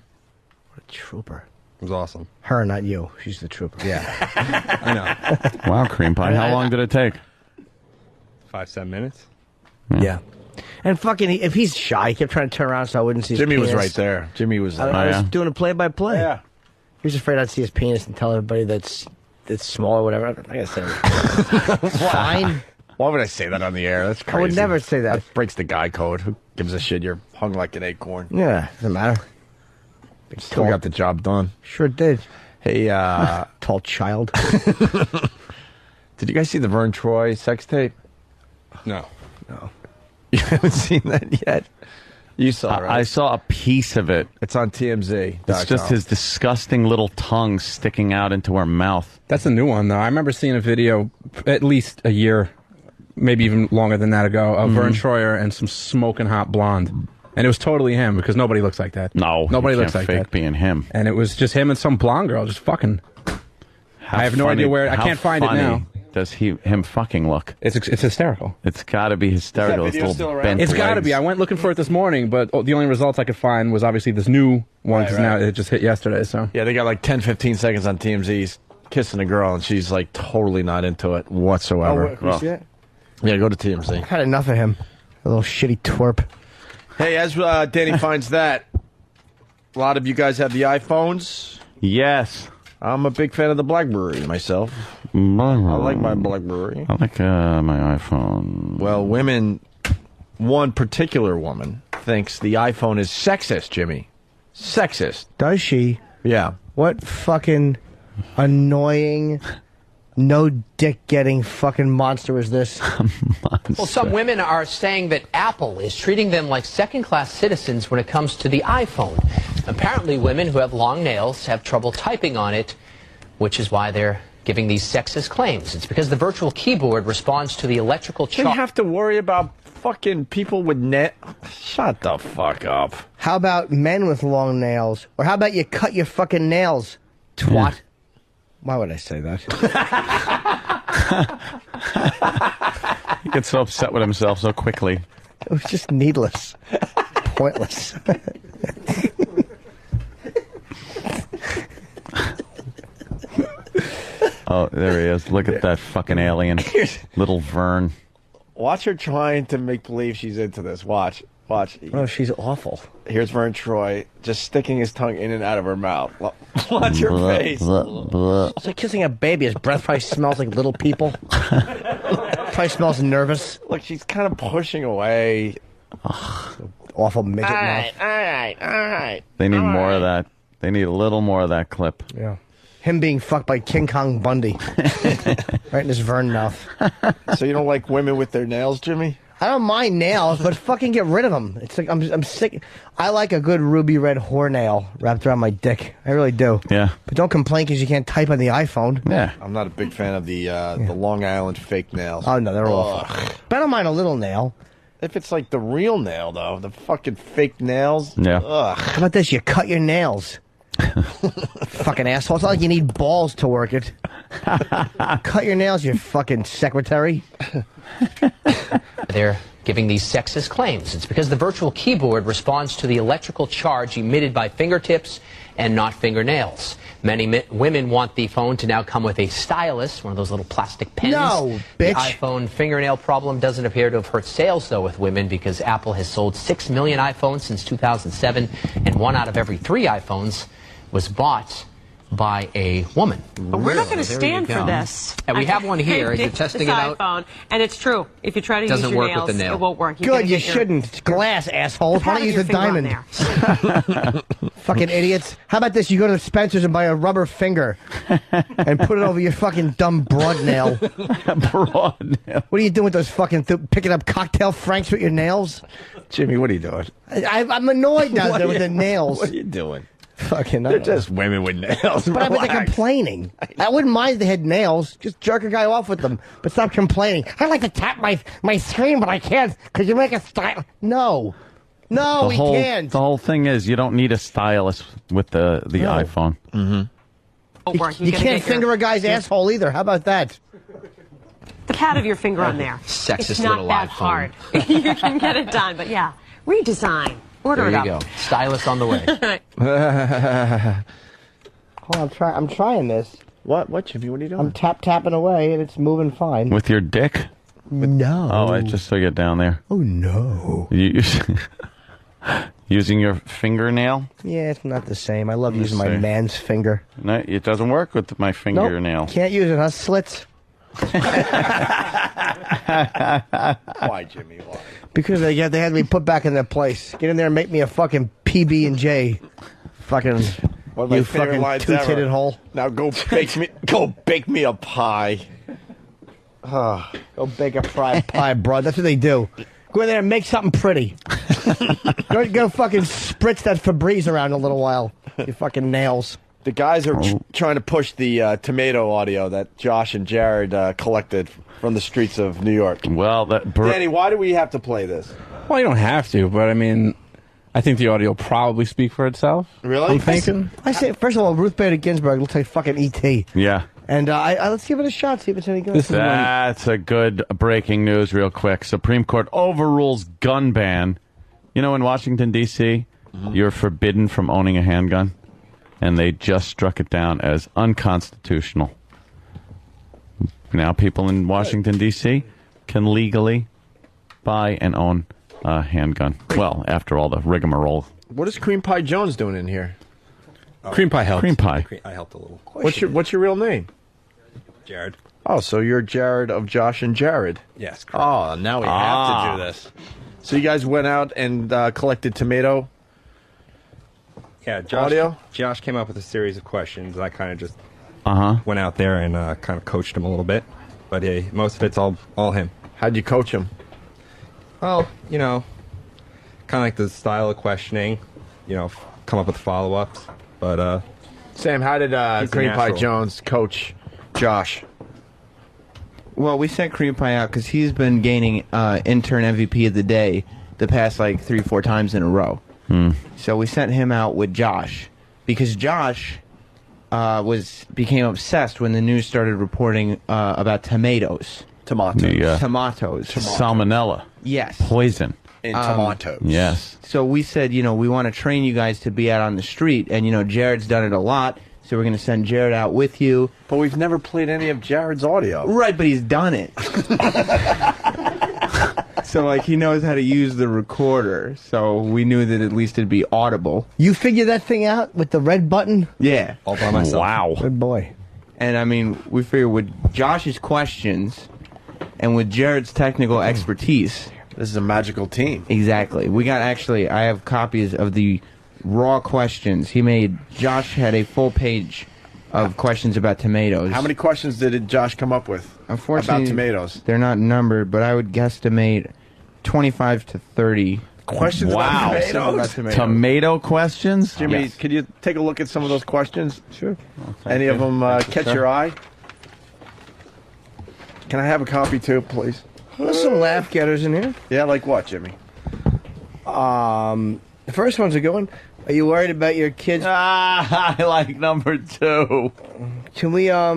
a trooper. It was awesome. Her, not you. She's the trooper. Yeah. I know. Wow, Cream Pie. How long did it take? 5-7 minutes. Yeah. And fucking, if he's shy, he kept trying to turn around so I wouldn't see his Jimmy penis. was right there. Jimmy was there. I was doing a play-by-play. Yeah. He was afraid I'd see his penis and tell everybody that's small or whatever. I gotta say it. Fine. Why would I say that on the air? That's crazy. I would never say that. That breaks the guy code. Who gives a shit? You're hung like an acorn. Yeah, doesn't matter. Still got the job done. Sure did. Hey, tall child. Did you guys see the Vern Troy sex tape? No. You haven't seen that yet? You saw it, right? I saw a piece of it. It's on TMZ. It's just his disgusting little tongue sticking out into her mouth. That's a new one, though. I remember seeing a video at least a year, maybe even longer than that ago, of Vern Troyer and some smoking hot blonde. And it was totally him, because nobody looks like that. No. Nobody you looks can't like fake that. being him. And it was just him and some blonde girl just fucking. I have no idea where. I can't find it now. Does him fucking look? It's hysterical. It's got to be hysterical. Is that video still around? Bent It's got to legs. be. I went looking for it this morning, but the only results I could find was obviously this new one, because now it just hit yesterday. So Yeah, they got like 10, 15 seconds on TMZ. He's kissing a girl, and she's like totally not into it whatsoever. Can you see that? Yeah, go to TMZ. I've had enough of him. A little shitty twerp. Hey, as Danny finds that, a lot of you guys have the iPhones. Yes. I'm a big fan of the BlackBerry myself. I like my BlackBerry. I like my iPhone. Well, one particular woman thinks the iPhone is sexist, Jimmy. Sexist. Does she? Yeah. What fucking annoying, no dick getting fucking monster is this? Well, some women are saying that Apple is treating them like second-class citizens when it comes to the iPhone. Apparently, women who have long nails have trouble typing on it, which is why they're giving these sexist claims. It's because the virtual keyboard responds to the electrical They charge. have to worry about fucking people with Shut the fuck up. How about men with long nails? Or how about you cut your fucking nails, twat? Why would I say that? He gets so upset with himself so quickly. It was just needless. Pointless. Oh, there he is. Look at that fucking alien. Little Vern. Watch her trying to make believe she's into this. Watch. Oh, she's awful. Here's Vern Troy just sticking his tongue in and out of her mouth. Watch her face. It's like kissing a baby. His breath probably smells like little people. Probably smells nervous. Look, she's kind of pushing away. Awful midget mouth. All right. They need more of that. They need a little more of that clip. Yeah. Him being fucked by King Kong Bundy. Right in his Vern mouth. So you don't like women with their nails, Jimmy? I don't mind nails, but fucking get rid of them. It's like I'm sick. I like a good ruby red whore nail wrapped around my dick. I really do. Yeah. But don't complain because you can't type on the iPhone. Yeah. I'm not a big fan of the Long Island fake nails. Oh, no, they're awful. But I don't mind a little nail. If it's like the real nail, though, the fucking fake nails. Yeah. Ugh. How about this? You cut your nails. Fucking asshole. It's not like you need balls to work it. Cut your nails, you fucking secretary. They're giving these sexist claims. It's because the virtual keyboard responds to the electrical charge emitted by fingertips and not fingernails. Many women want the phone to now come with a stylus, one of those little plastic pens. No, bitch. The iPhone fingernail problem doesn't appear to have hurt sales, though, with women, because Apple has sold 6 million iPhones since 2007, and 1 out of every 3 iPhones was bought by a woman. But we're not going to stand for this. And we have one here. You're testing it out. iPhone, and it's true. If you try to use Doesn't your work with nails, the nail. it won't work. Good, you shouldn't. It's glass, asshole. Why don't you use a diamond? Fucking idiots. How about this? You go to Spencer's and buy a rubber finger and put it over your fucking dumb broad nail. Broad nail. What are you doing with those fucking picking up cocktail franks with your nails? Jimmy, what are you doing? I'm annoyed down there with the nails. What are you doing? Fucking They're just women with nails. But I bet they're complaining. I wouldn't mind if they had nails. Just jerk a guy off with them. But stop complaining. I like to tap my screen, but I can't because you make a style. No. No, we can't. The whole thing is you don't need a stylus with the iPhone. Mm-hmm. You can't finger a guy's asshole either. How about that? The cat of your finger on there. Sexist it's not little that iPhone. hard. You can get it done, but yeah, redesign. Order There you it up. go. Stylus on the way. Hold on, I'm trying this. What, Jimmy? What are you doing? I'm tapping away and it's moving fine. With your dick? No. Oh, I just took it down there. Oh no. Using your fingernail? Yeah, it's not the same. I love using my man's finger. No, it doesn't work with my fingernail. Nope, can't use it, huh? Slits. Why, Jimmy? Why? Because they had to be put back in their place. Get in there and make me a fucking PB&J. Fucking, One of my you favorite fucking lines two-titted ever. hole. Now go bake me a pie. Go bake a pie, bro. That's what they do. Go in there and make something pretty. go fucking spritz that Febreze around a little while. You fucking nails. The guys are trying to push the tomato audio that Josh and Jared collected from the streets of New York. Well, Danny, why do we have to play this? Well, you don't have to, but I mean, I think the audio will probably speak for itself. Really? I'm thinking. I say, first of all, Ruth Bader Ginsburg looks like fucking E.T. Yeah. And let's give it a shot, see if it's any good. That's a good breaking news real quick. Supreme Court overrules gun ban. You know, in Washington, D.C., you're forbidden from owning a handgun. And they just struck it down as unconstitutional. Now people in Washington, D.C. can legally buy and own a handgun. Well, after all the rigmarole. What is Cream Pie Jones doing in here? Cream Pie helped. Cream Pie. I helped a little. What's your real name? Jared. Oh, so you're Jared of Josh and Jared. Yes. Correct. Oh, now we have to do this. So you guys went out and collected tomato Yeah, Josh came up with a series of questions, and I kind of just went out there and kind of coached him a little bit. But most of it's all him. How'd you coach him? Well, you know, kind of like the style of questioning, you know, come up with follow-ups. But Sam, how did Cream Pie Jones coach Josh? Well, we sent Cream Pie out because he's been gaining intern MVP of the day the past like 3-4 times in a row. So we sent him out with Josh because Josh became obsessed when the news started reporting about tomatoes. Tomatoes. Salmonella. Yes. Poison. In tomatoes. Yes. So we said, you know, we want to train you guys to be out on the street. And, you know, Jared's done it a lot. So we're going to send Jared out with you. But we've never played any of Jared's audio. Right, but he's done it. So, like, he knows how to use the recorder. So we knew that at least it'd be audible. You figured that thing out with the red button? Yeah. All by myself. Wow. Good boy. And, I mean, we figured with Josh's questions and with Jared's technical expertise. This is a magical team. Exactly. I have copies of the raw questions. Josh had a full page of questions about tomatoes. How many questions did Josh come up with Unfortunately, about tomatoes? They're not numbered, but I would guesstimate 25 to 30 questions about tomatoes? Tomato questions? Jimmy, Yes. could you take a look at some of those questions? Sure. Any of them catch Sure. your eye? Can I have a copy too, please? There's some laugh getters in here. Yeah, like what, Jimmy? The first one's a good one. Are you worried about your kids? I like number 2. Can we at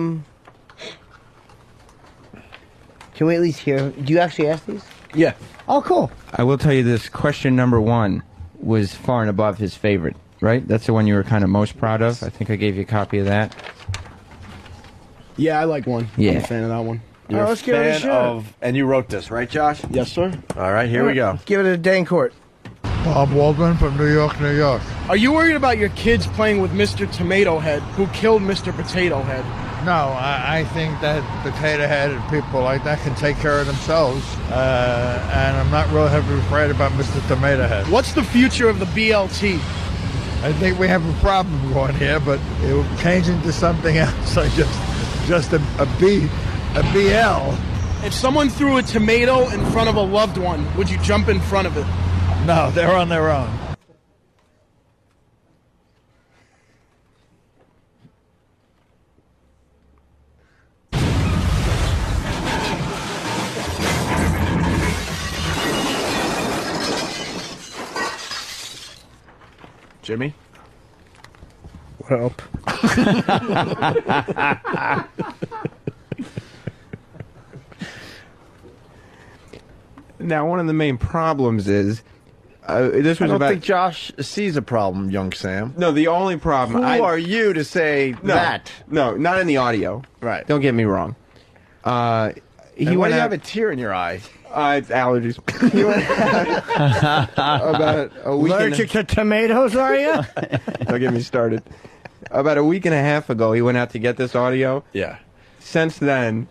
least hear? Do you actually ask these? Yeah. Oh, cool. I will tell you this. Question number 1 was far and above his favorite, right? That's the one you were kind of most proud of. I think I gave you a copy of that. Yeah, I like one. Yeah. I'm a fan of that one. You're let's a give it a fan shot. of, and you wrote this, right, Josh? Yes, sir. All right, here we go. Give it a day in court. Bob Waldman from New York, New York. Are you worried about your kids playing with Mr. Tomato Head, who killed Mr. Potato Head? No, I think that Potato Head and people like that can take care of themselves, and I'm not real heavy afraid about Mr. Tomato Head. What's the future of the BLT? I think we have a problem going here, but it will change into something else. Like just a BL. If someone threw a tomato in front of a loved one, would you jump in front of it? No, they're on their own. Jimmy? What up? Now, one of the main problems is this was I don't about. think Josh sees a problem, young Sam. No, the only problem. Who are you to say that? No, not in the audio. Right. Don't get me wrong. He why do you have a tear in your eye? It's allergies. He went about a week. Allergic to tomatoes, are you? Don't get me started. About a week and a half ago, he went out to get this audio. Yeah. Since then,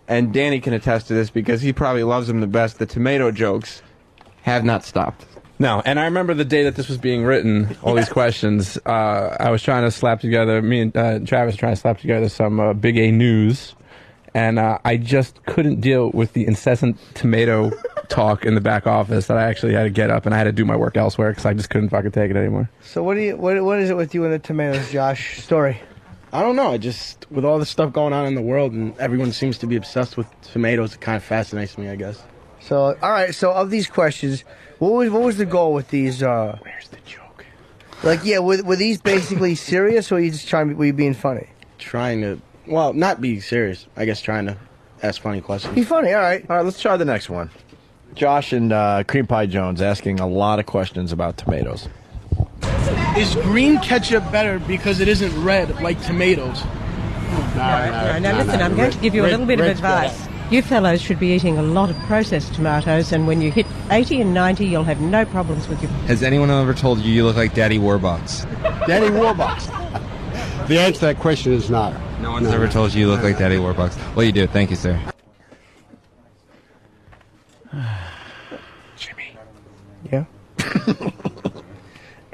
and Danny can attest to this because he probably loves him the best, the tomato jokes have not stopped. No, and I remember the day that this was being written, all these questions, I was trying to slap together, me and Travis trying to slap together some Big A news, and I just couldn't deal with the incessant tomato talk in the back office that I actually had to get up and I had to do my work elsewhere because I just couldn't fucking take it anymore. So what is it with you and the tomatoes, Josh? Story. I don't know. Just with all the stuff going on in the world and everyone seems to be obsessed with tomatoes, it kind of fascinates me, I guess. So, all right. So, of these questions, what was the goal with these? Where's the joke? Like, yeah, were these basically serious, or were you being funny? Trying to, well, not be serious. I guess trying to ask funny questions. Be funny. All right. All right, let's try the next one. Josh and Cream Pie Jones asking a lot of questions about tomatoes. Is green ketchup better because it isn't red like tomatoes? No, listen, I'm going to give you a little bit of advice. You fellows should be eating a lot of processed tomatoes, and when you hit 80 and 90, you'll have no problems with your... Has anyone ever told you you look like Daddy Warbucks? Daddy Warbucks. The answer to that question is not. No one's ever told you you look like Daddy Warbucks. Well, you do. Thank you, sir. Jimmy. Yeah?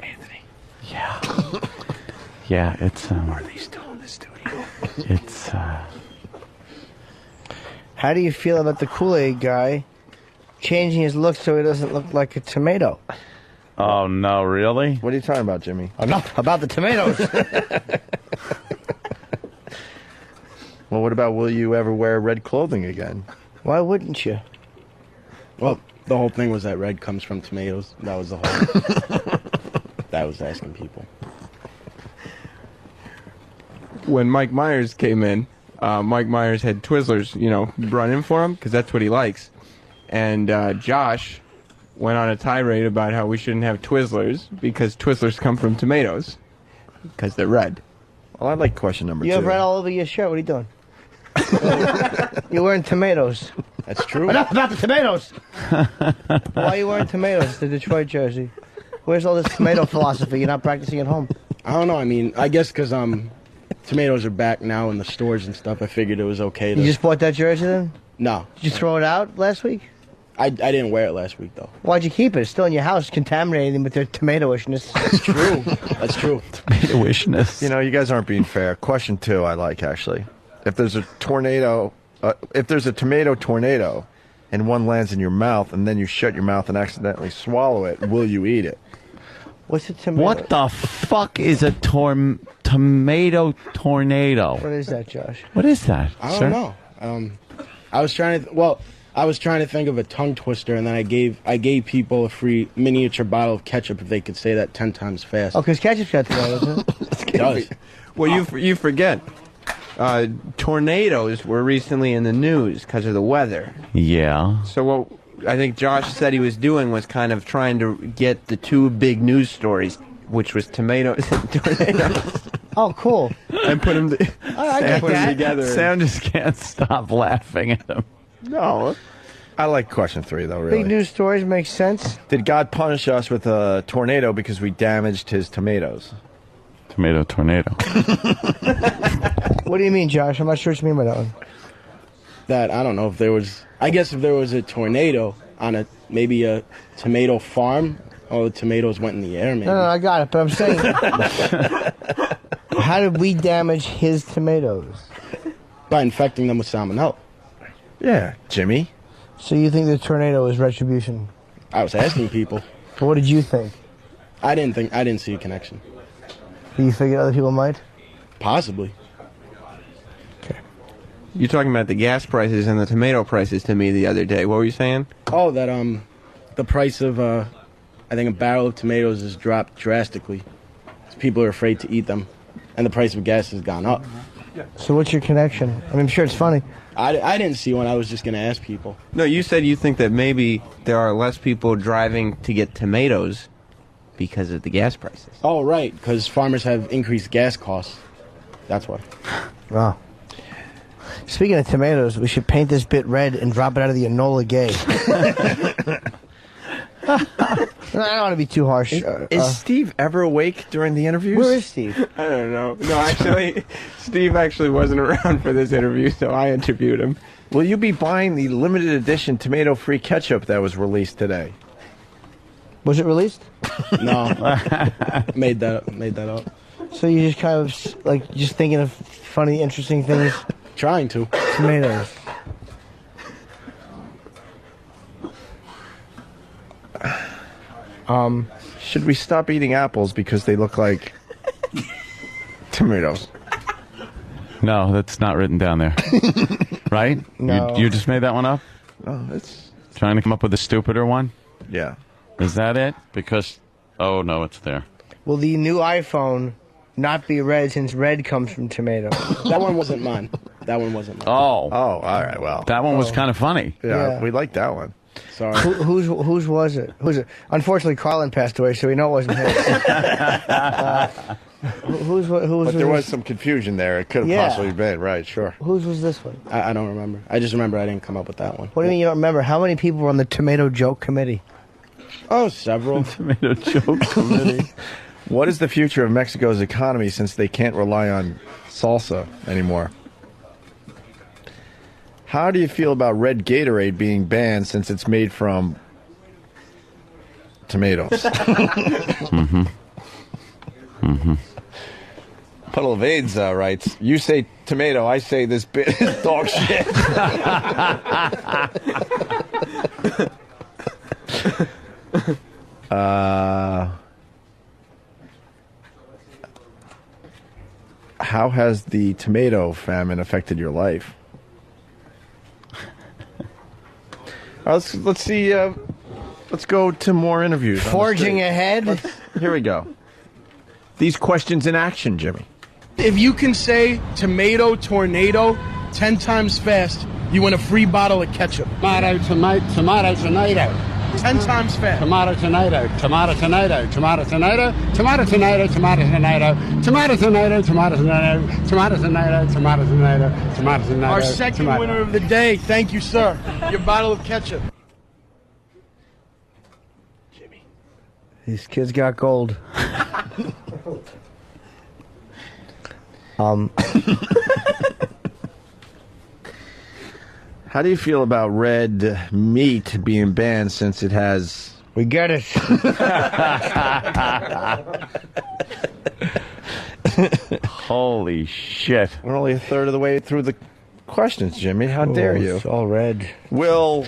Anthony. Yeah. Yeah, it's What are they still in the studio? it's How do you feel about the Kool-Aid guy changing his look so he doesn't look like a tomato? Oh no, really? What are you talking about, Jimmy? About the tomatoes. Well, what about will you ever wear red clothing again? Why wouldn't you? Well, the whole thing was that red comes from tomatoes. That was the whole... that was asking people. When Mike Myers came in, Mike Myers had Twizzlers, run in for him because that's what he likes. And Josh went on a tirade about how we shouldn't have Twizzlers because Twizzlers come from tomatoes because they're red. Well, I like question number You two. have red all over your shirt. What are you doing? You're wearing tomatoes. That's true. Enough about the tomatoes. Why are you wearing tomatoes? The Detroit jersey. Where's all this tomato philosophy? You're not practicing at home. I don't know. I mean, I guess because tomatoes are back now in the stores and stuff. I figured it was okay to... You just bought that jersey then? No. Did you throw it out last week? I didn't wear it last week, though. Why'd you keep it? It's still in your house, contaminating with their tomato-ishness. That's true. That's true. Tomato-ishness. You guys aren't being fair. Question 2 I like, actually. If there's a tornado, if there's a tomato tornado and one lands in your mouth and then you shut your mouth and accidentally swallow it, will you eat it? What's a tomato? What the fuck is a tomato tornado? What is that, Josh? What is that? I sir? don't know. I was trying to think of a tongue twister, and then I gave people a free miniature bottle of ketchup if they could say that 10 times fast. Oh, because ketchup's got tomatoes, isn't it? It does. Well, you forget. Tornadoes were recently in the news because of the weather. Yeah. So what I think Josh said he was doing was kind of trying to get the two big news stories, which was tomatoes and tornadoes. Oh, cool. And put them, I get put them that. together. Sam just can't stop laughing at him. No. I like question 3, though, really. Big news stories make sense. Did God punish us with a tornado because we damaged his tomatoes? Tomato tornado. What do you mean, Josh? I'm not sure what you mean by that one. That, I don't know if there was... I guess if there was a tornado on maybe a tomato farm, all the tomatoes went in the air, maybe. No, I got it, but I'm saying, how did we damage his tomatoes? By infecting them with salmonella. Yeah, Jimmy. So you think the tornado is retribution? I was asking people. What did you think? I didn't see a connection. You figured other people might? Possibly. You're talking about the gas prices and the tomato prices to me the other day. What were you saying? Oh, that the price of I think a barrel of tomatoes has dropped drastically. People are afraid to eat them, and the price of gas has gone up. So what's your connection? I mean, I'm sure it's funny. I didn't see one. I was just going to ask people. No, you said you think that maybe there are less people driving to get tomatoes because of the gas prices. Oh, right, because farmers have increased gas costs. That's why. Wow. Speaking of tomatoes, we should paint this bit red and drop it out of the Enola Gay. I don't want to be too harsh. Is Steve ever awake during the interviews? Where is Steve? I don't know. No, actually, Steve actually wasn't around for this interview, so I interviewed him. Will you be buying the limited edition tomato-free ketchup that was released today? Was it released? No. made that up. So you just kind of just thinking of funny, interesting things? Trying to. Tomatoes. Should we stop eating apples because they look like tomatoes? No, that's not written down there. Right? No. You just made that one up? Oh, it's Trying to come up with a stupider one? yeah. Is that it? Because, oh no, it's there. Will the new iPhone not be red since red comes from tomato? That one wasn't mine. Oh. Oh, all right. Well, That one was kind of funny. yeah, we like that one. Sorry. Whose was it? Who's it? Unfortunately, Carlin passed away, so we know it wasn't his. Who was But there was this? some confusion there. It could have Yeah. possibly been right. Sure. Whose was this one? I don't remember. I just remember I didn't come up with that one. What do you mean you don't remember? How many people were on the tomato joke committee? Oh, several. Tomato joke committee. What is the future of Mexico's economy since they can't rely on salsa anymore? How do you feel about red Gatorade being banned since it's made from tomatoes? Mm-hmm. Mm-hmm. Puddle of AIDS writes, you say tomato, I say this bit is dog shit. How has the tomato famine affected your life? Let's see. Let's go to more interviews. Forging ahead. Here we go. These questions in action, Jimmy. If you can say tomato tornado 10 times fast, you win a free bottle of ketchup. Tomato, tomato, tornado. 10 times fast. Tomato, tornado, tomato, tornado, tomato, tornado, tomato, tornado, tomato, tornado, tomato, tornado, tomato, tornado, tomato, tornado, tomato, tornado, tomato, tornado. Our second winner of the day. Thank you, sir. Your bottle of ketchup. These kids got gold. How do you feel about red meat being banned since it has... We get it. Holy shit. We're only a third of the way through the questions, Jimmy. How dare you? It's all red. Will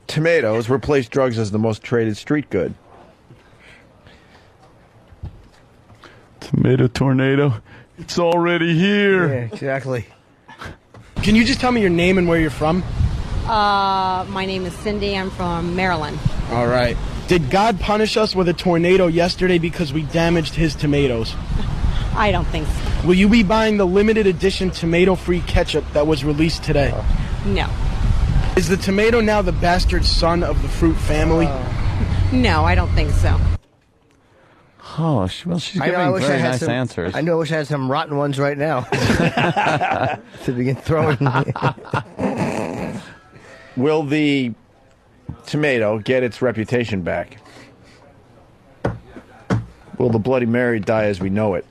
tomatoes replace drugs as the most traded street good? Tomato tornado. It's already here. Yeah, exactly. Can you just tell me your name and where you're from? My name is Cindy. I'm from Maryland. All right. Did God punish us with a tornado yesterday because we damaged his tomatoes? I don't think so. Will you be buying the limited edition tomato-free ketchup that was released today? No. Is the tomato now the bastard son of the fruit family? No, I don't think so. Oh, well, she's giving very nice answers. I know I wish I had some rotten ones right now to begin throwing. Will the tomato get its reputation back? Will the Bloody Mary die as we know it?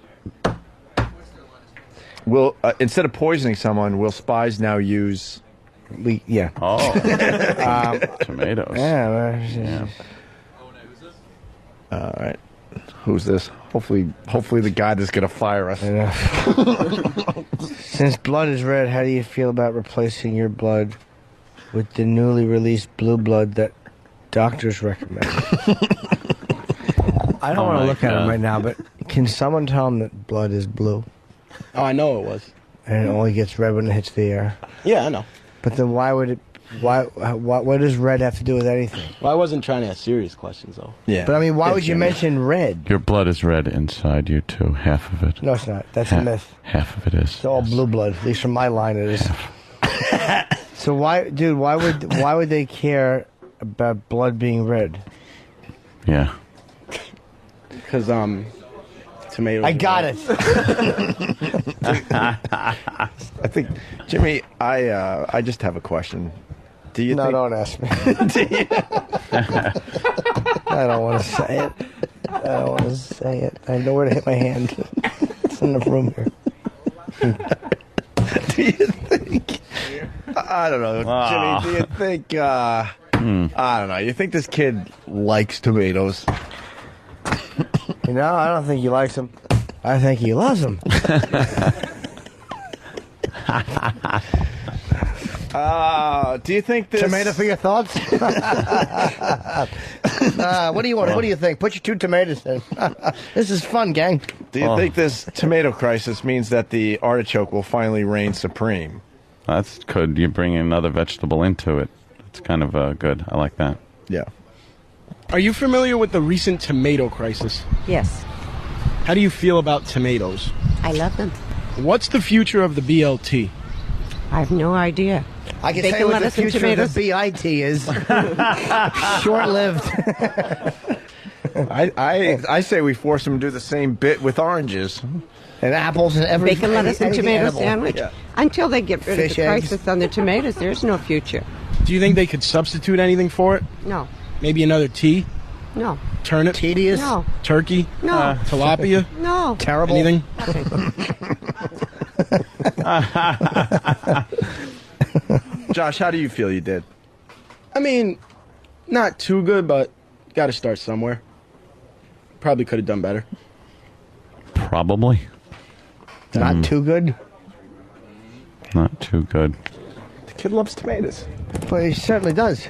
Will instead of poisoning someone, will spies now use... Yeah. Oh. Tomatoes. Yeah. All right. Who's this? Hopefully the guy that's going to fire us. Since blood is red, how do you feel about replacing your blood with the newly released blue blood that doctors recommend? I don't want to look at him right now, but can someone tell him that blood is blue? Oh, I know it was. And it only gets red when it hits the air. Yeah, I know. But then why would it? What does red have to do with anything? Well, I wasn't trying to ask serious questions, though. Yeah. But I mean, why would you mention red? Your blood is red inside you too. Half of it. No, it's not. That's a myth. Half of it is. It's all blue blood. At least from my line, it is. So why, dude? Why would they care about blood being red? Yeah. Because tomatoes. I got it. I think, Jimmy, I just have a question. Do you think... don't ask me. I don't want to say it. I don't want to say it. I have nowhere to hit my hand. It's in the room here. Do you think... I don't know, Jimmy, do you think... I don't know. You think this kid likes tomatoes? You know, I don't think he likes them. I think he loves them. Do you think this... Tomato for your thoughts? What do you want? What do you think? Put your 2 tomatoes in. This is fun, gang. Do you think this tomato crisis means that the artichoke will finally reign supreme? That's good. You bring another vegetable into it. It's kind of good. I like that. Yeah. Are you familiar with the recent tomato crisis? Yes. How do you feel about tomatoes? I love them. What's the future of the BLT? I have no idea. I can Bacon, tell you what the lettuce, and future of tomatoes. the BIT is. Short-lived. I say we force them to do the same bit with oranges. And apples and everything. Bacon, lettuce, and tomato edible. sandwich. Yeah. Until they get rid Fish of the eggs. crisis on the tomatoes, there's no future. Do you think they could substitute anything for it? No. Maybe another tea? No. Turnip? Tedious? No. Turkey? No. Tilapia? No. Terrible? Anything? Josh, how do you feel you did? I mean, not too good, but got to start somewhere. Probably could have done better. Probably. Not too good? Not too good. The kid loves tomatoes. But he certainly does.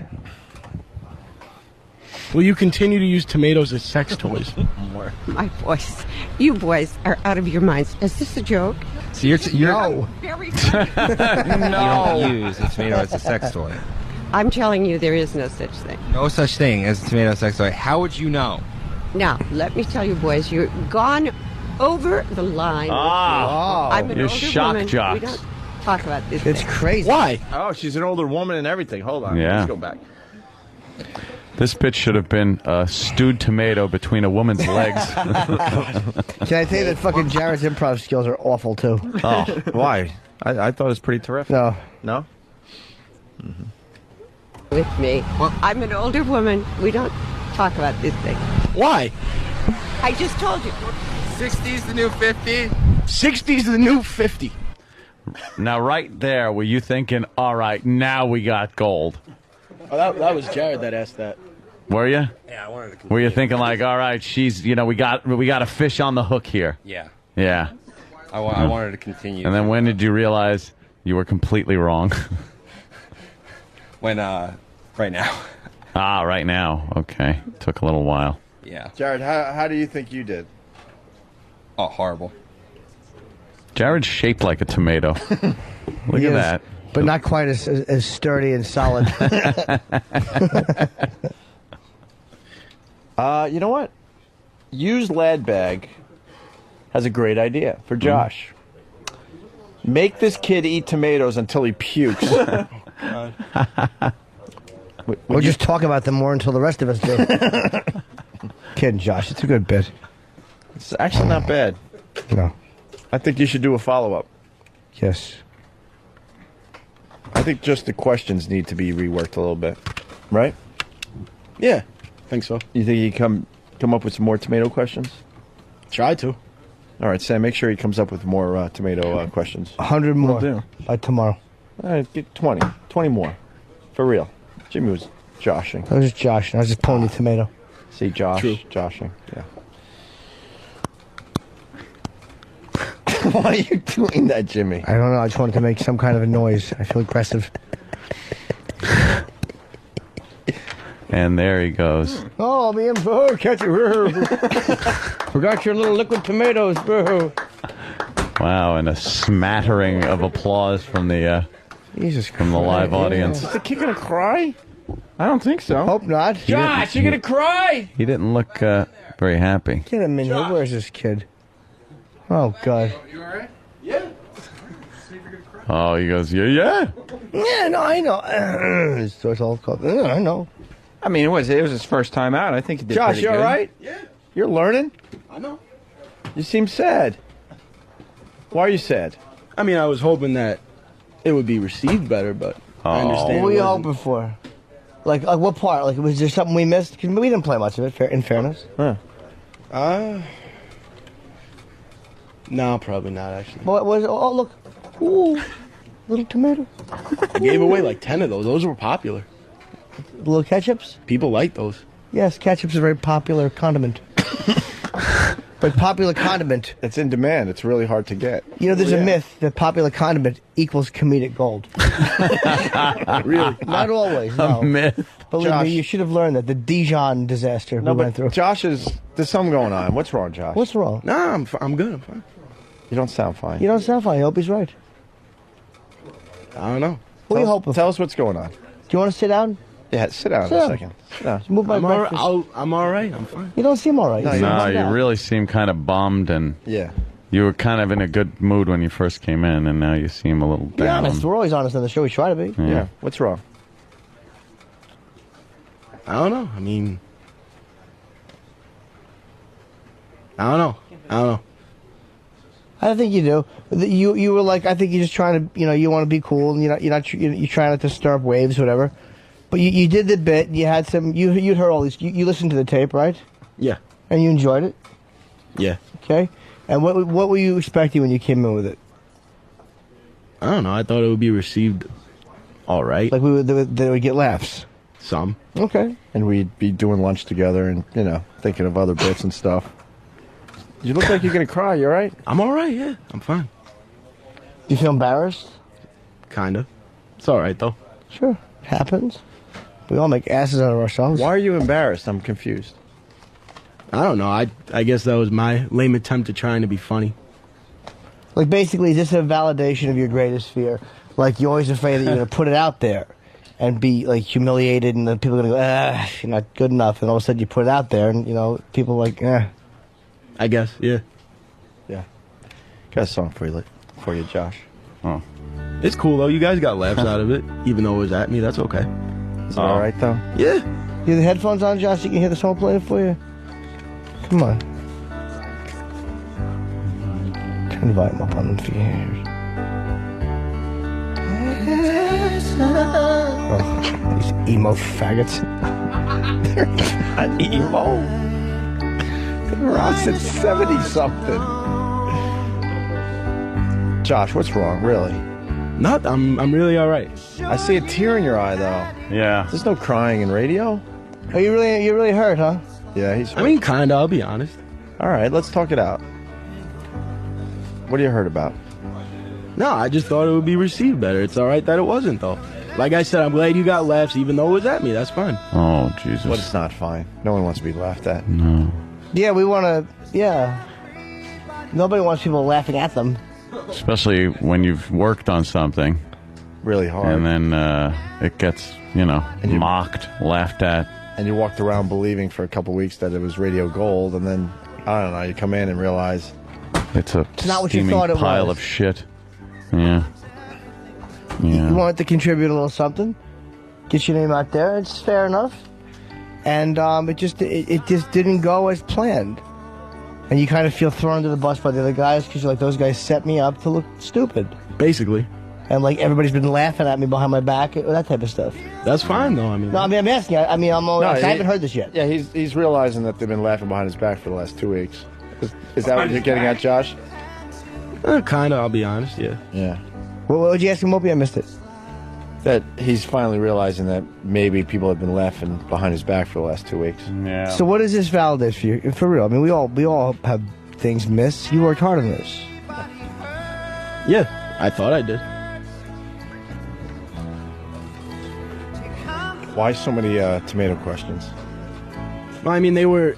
Will you continue to use tomatoes as sex toys? My voice. You boys are out of your minds. Is this a joke? So you're No. Very you don't use a tomato as a sex toy. I'm telling you, there is no such thing. No such thing as a tomato sex toy. How would you know? Now, let me tell you, boys, you're gone over the line. I'm an You're older shock woman. jocks. We don't talk about this. It's thing. crazy. Why? Oh, she's an older woman and everything. Hold on. Yeah. Let's go back. This bit should have been a stewed tomato between a woman's legs. Can I tell you that fucking Jared's improv skills are awful, too? Oh, why? I thought it was pretty terrific. No. No? With me. I'm an older woman. We don't talk about this thing. Why? I just told you. 60's the new 50. 60's the new 50. Now, right there, were you thinking, all right, now we got gold? Oh, that was Jared that asked that. Were you? Yeah, I wanted to. Were you thinking like, all right, she's, we got a fish on the hook here? Yeah. Yeah. I wanted to continue. And then when did you realize you were completely wrong? When, right now. Ah, right now. Okay. Took a little while. Yeah. Jared, how do you think you did? Oh, horrible. Jared's shaped like a tomato. Look He at is, that. But not quite as sturdy and solid. You know what? Used lad bag has a great idea for Josh. Make this kid eat tomatoes until he pukes. We'll just talk about them more until the rest of us do. Kidding, Josh. It's a good bit. It's actually not bad. No. I think you should do a follow-up. Yes. I think just the questions need to be reworked a little bit. Right? Yeah, I think so. You think you come up with some more tomato questions? Try to. All right, Sam, make sure he comes up with more tomato questions. 100 more do. by tomorrow. All right, get 20. 20 more. For real. Jimmy was joshing. I was just joshing. I was just pulling the tomato. See Josh. True. Joshing. Yeah. Why are you doing that, Jimmy? I don't know. I just wanted to make some kind of a noise. I feel aggressive. And there he goes. Oh, me and catch it. Forgot your little liquid tomatoes, bro. Wow, and a smattering of applause from the from the live audience. Is the kid gonna cry? I don't think so. Hope not. Josh, you're gonna cry? He didn't look very happy. Get him in here. Where's this kid? Oh, God. You all right? Yeah. Oh, he goes, yeah. Yeah, no, I know. It's all called. I know. I mean, it was his first time out. I think he did Josh, pretty you all good. right? Yeah. You're learning? I know. You seem sad. Why are you sad? I mean, I was hoping that it would be received better, but I understand. What were it you wasn't. hoping for? Like what part? Like, was there something we missed? 'Cause we didn't play much of it, in fairness. Huh. No, probably not, actually. What was it? Oh, look. Ooh, little tomato. I gave away like 10 of those. Those were popular. Little ketchups? People like those. Yes, ketchup's a very popular condiment. But popular condiment. It's in demand. It's really hard to get. You know, there's a myth that popular condiment equals comedic gold. Really? Not always, no. A myth. Believe Josh. me, you should have learned that. The Dijon disaster No, we went through. but Josh there's something going on. What's wrong, Josh? What's wrong? Nah, I'm good. I'm fine. You don't sound fine. You don't sound fine. I hope he's right. I don't know. What are you hoping for? Tell us what's going on. Do you want to sit down? Yeah, sit down Sit a down. second. Sit down. Move my I'm all right. breakfast. I'm all right. I'm fine. You don't seem all right. No, You No, sit you down. really seem kind of bummed, and Yeah. you were kind of in a good mood when you first came in, and now you seem a little Be down. honest. We're always honest on the show. We try to be. Yeah. What's wrong? I don't know. I mean, I don't know. I think you do. You were like, I think you're just trying to, you want to be cool, and you're trying not to stir up waves, whatever. But you did the bit. You had some. You'd heard all these. You listened to the tape, right? Yeah. And you enjoyed it. Yeah. Okay. And what were you expecting when you came in with it? I don't know. I thought it would be received all right. Like that it would get laughs. Some. Okay. And we'd be doing lunch together and, thinking of other bits and stuff. You look like you're going to cry. You all right? I'm all right, yeah. I'm fine. Do you feel embarrassed? Kinda. It's all right, though. Sure. Happens. We all make asses out of ourselves. Why are you embarrassed? I'm confused. I don't know. I guess that was my lame attempt at trying to be funny. Like, basically, is this a validation of your greatest fear? Like, you're always afraid that you're going to put it out there and be, like, humiliated, and then people are going to go, you're not good enough. And all of a sudden you put it out there, and, people are like, I guess, yeah. Yeah. Got a song for you, Josh. Oh. It's cool, though. You guys got laughs out of it. Even though it was at me, that's okay. Is it all right, though? Yeah. You have the headphones on, Josh? You can hear the song playing for you? Come on. Turn the volume up on them for your ears. Oh, these emo faggots. They're not emo. Ross at 70-something. Josh, what's wrong, really? Not. I'm really all right. I see a tear in your eye, though. Yeah. There's no crying in radio. Are you really hurt, huh? Yeah, he's hurt. I mean, kinda, I'll be honest. All right, let's talk it out. What are you hurt about? No, I just thought it would be received better. It's all right that it wasn't, though. Like I said, I'm glad you got laughs, even though it was at me. That's fine. Oh, Jesus. But it's not fine. No one wants to be laughed at. No. Yeah, we want to, yeah. Nobody wants people laughing at them. Especially when you've worked on something. Really hard. And then it gets, mocked, laughed at. And you walked around believing for a couple weeks that it was radio gold, and then, I don't know, you come in and realize... It's a not what you steaming thought it pile was. of shit. Yeah. Yeah. You wanted to contribute a little something, get your name out there. It's fair enough, and it just didn't go as planned, and you kind of feel thrown under the bus by the other guys because you're like, those guys set me up to look stupid, basically, and like everybody's been laughing at me behind my back, that type of stuff. That's fine, though. I mean, I'm asking you. I'm I haven't heard this yet. Yeah, he's realizing that they've been laughing behind his back for the last 2 weeks. Is that what you're getting at, Josh? Kinda, I'll be honest. Yeah. Yeah. What would you ask him, Opie? I missed it. That he's finally realizing that maybe people have been laughing behind his back for the last 2 weeks. Yeah. So what does this validate for you? For real, I mean, we all have things missed. You worked hard on this. Yeah, I thought I did. Why so many tomato questions? Well, I mean, they were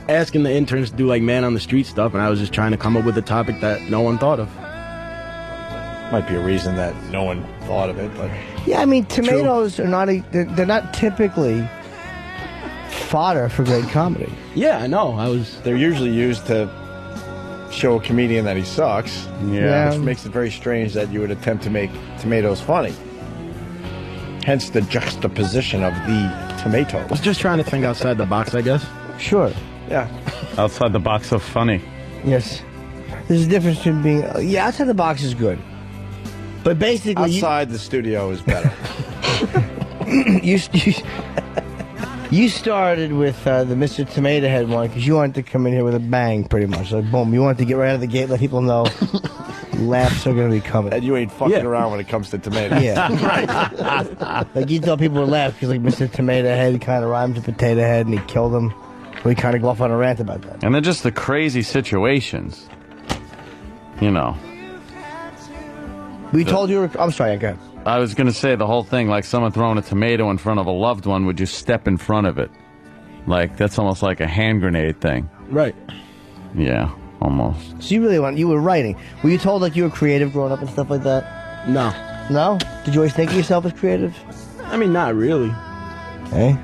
asking the interns to do like man on the street stuff, and I was just trying to come up with a topic that no one thought of. Might be a reason that no one thought of it, but Yeah, I mean, tomatoes are not they're not typically fodder for great comedy. Yeah, I know. They're usually used to show a comedian that he sucks. Yeah. Which makes it very strange that you would attempt to make tomatoes funny. Hence the juxtaposition of the tomato. I was just trying to think outside the box, I guess. Sure. Yeah. Outside the box of funny. Yes. There's a difference between being outside the box is good, but basically Outside the studio is better. You started with the Mr. Tomato Head one because you wanted to come in here with a bang, pretty much. Like, boom, you wanted to get right out of the gate, let people know laughs are going to be coming. And you ain't fucking around when it comes to tomatoes. Yeah. Like, you thought people would laugh because, like, Mr. Tomato Head kind of rhymes with Potato Head and he killed him. So he kind of go off on a rant about that. And they're just the crazy situations. You know. We told you, I'm sorry, go ahead. I was going to say the whole thing, like someone throwing a tomato in front of a loved one, would you step in front of it? Like, that's almost like a hand grenade thing. Right. Yeah, almost. So you were writing. Were you told, like, you were creative growing up and stuff like that? No. No? Did you always think of yourself as creative? I mean, not really. Hey?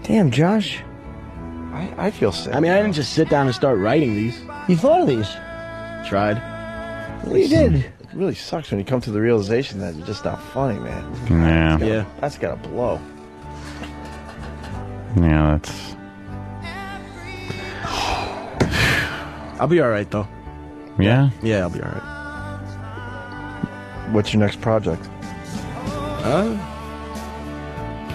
Damn, Josh. I feel sick. I mean, I didn't just sit down and start writing these. You thought of these? Tried. You did. It really sucks when you come to the realization that you're just not funny, man. Yeah. Yeah. That's got to blow. Yeah, that's... I'll be all right, though. Yeah? Yeah, I'll be all right. What's your next project?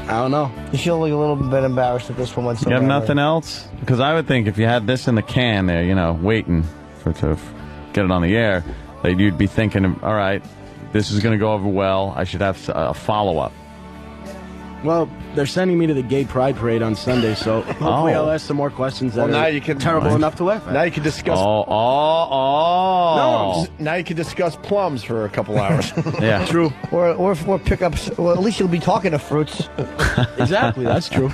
I don't know. You feel like a little bit embarrassed that this one went so You have bad, nothing right? else? Because I would think if you had this in the can there, you know, waiting to get it on the air, that you'd be thinking, all right, this is going to go over well. I should have a follow-up. Well, they're sending me to the Gay Pride Parade on Sunday, so hopefully I'll ask some more questions that now are you can terrible enough to laugh at. Now you can discuss. Now you can discuss plums for a couple hours. Yeah, true. Or pick up. Well, at least you'll be talking to fruits. Exactly, that's true.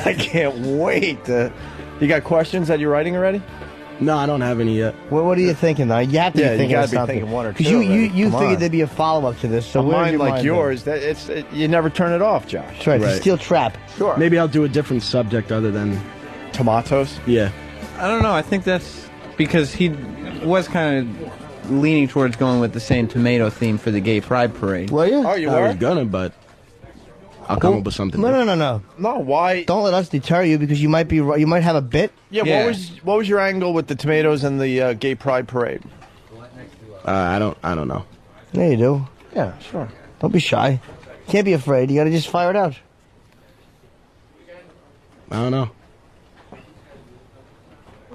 I can't wait. You got questions that you're writing already? No, I don't have any yet. Well, what are you thinking now? You have to be thinking you gotta of be something. thinking one or two. Because you Come figured on. there'd be a follow-up to this. So A where's mind your like mind yours, you never turn it off, Josh. That's right. It's a steel trap. Sure. Maybe I'll do a different subject other than tomatoes. Yeah. I don't know. I think that's because he was kind of leaning towards going with the same tomato theme for the Gay Pride Parade. Well, yeah. Oh, you I were? was gonna, but I'll come up with something. No. No, why? Don't let us deter you because you might have a bit. Yeah, what was your angle with the tomatoes and the Gay Pride Parade? I don't know. Yeah, you do. Yeah, sure. Don't be shy. Can't be afraid. You got to just fire it out. I don't know.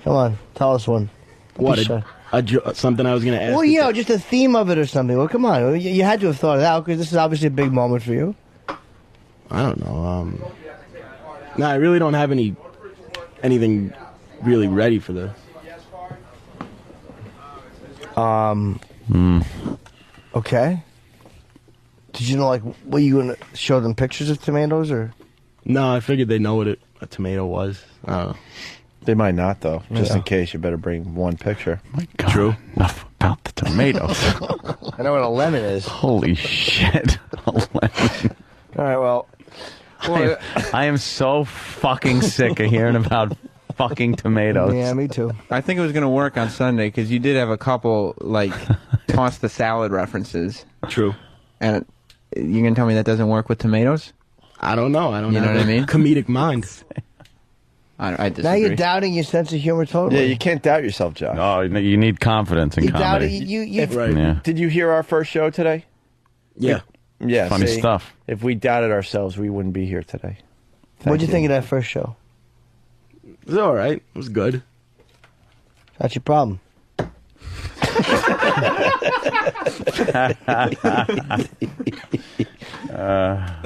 Come on, tell us one. Don't What? be shy. Something I was gonna ask. Well, you know, just a theme of it or something. Well, come on. You had to have thought it out because this is obviously a big moment for you. I don't know. No, I really don't have anything really ready for this. Okay. Did you know, like, were you going to show them pictures of tomatoes or? No, I figured they know what a tomato was. I don't know. They might not, though. Just Yeah. in case, you better bring one picture. My God. True. Enough about the tomatoes. I know what a lemon is. Holy shit. A lemon. All right, well. I am so fucking sick of hearing about fucking tomatoes. Yeah, me too. I think it was going to work on Sunday because you did have a couple like toss the salad references. True. And you gonna tell me that doesn't work with tomatoes? I don't know. I don't You know have what I mean? comedic mind. I disagree. Now you're doubting your sense of humor totally. Yeah, you can't doubt yourself, Josh. Oh, you need confidence in You doubt it. comedy. You Right. Yeah. Did you hear our first show today? Yeah. Yeah. Funny see? stuff. If we doubted ourselves, we wouldn't be here today. What'd you think of that first show? It was all right. It was good. That's your problem.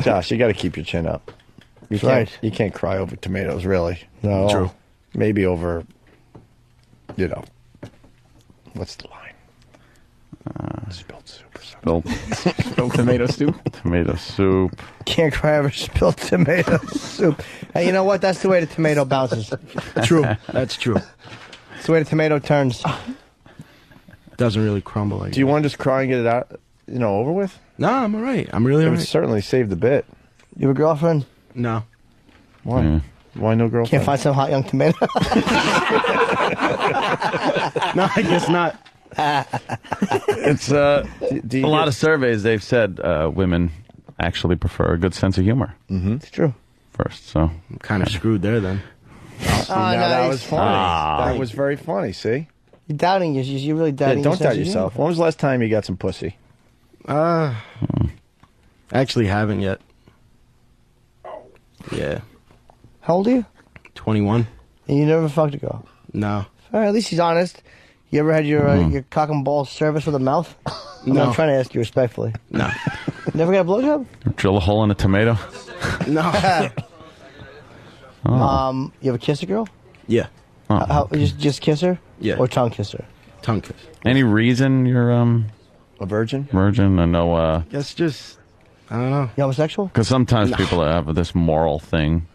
Josh, you got to keep your chin up. You That's can't, right. You can't cry over tomatoes, really. No. True. Maybe over, what's the line? Spilled soup or something. Spilled tomato soup. Tomato soup. Can't cry over spilled tomato soup. Hey, you know what? That's the way the tomato bounces. True. That's true. It's the way the tomato turns. Doesn't really crumble. Do you want to just cry and get it out, over with? No, I'm all right. I'm really It all would right. certainly save the bit. You have a girlfriend? No. Why? Why no girlfriend? Can't find some hot young tomato? No, I guess not. It's a lot of surveys they've said women actually prefer a good sense of humor. Mm-hmm. It's true. First, so I'm kind of screwed there then. See, now that nice. was funny. That was very funny. See, You're doubting yourself. You're really yeah, doubting don't yourself. doubt yourself. When was the last time you got some pussy? Actually haven't yet. Yeah. How old are you? 21. And you never fucked a girl? No. All right, at least he's honest. You ever had your cock and ball service with a mouth? No. I'm trying to ask you respectfully. No. Never got a blowjob? drill a hole in a tomato. No. You ever kiss a girl? Yeah. How, just kiss her? Yeah. Or tongue kiss her? Tongue kiss. Any reason you're a virgin? Virgin? I know. That's just, I don't know. You homosexual? Because sometimes people have this moral thing.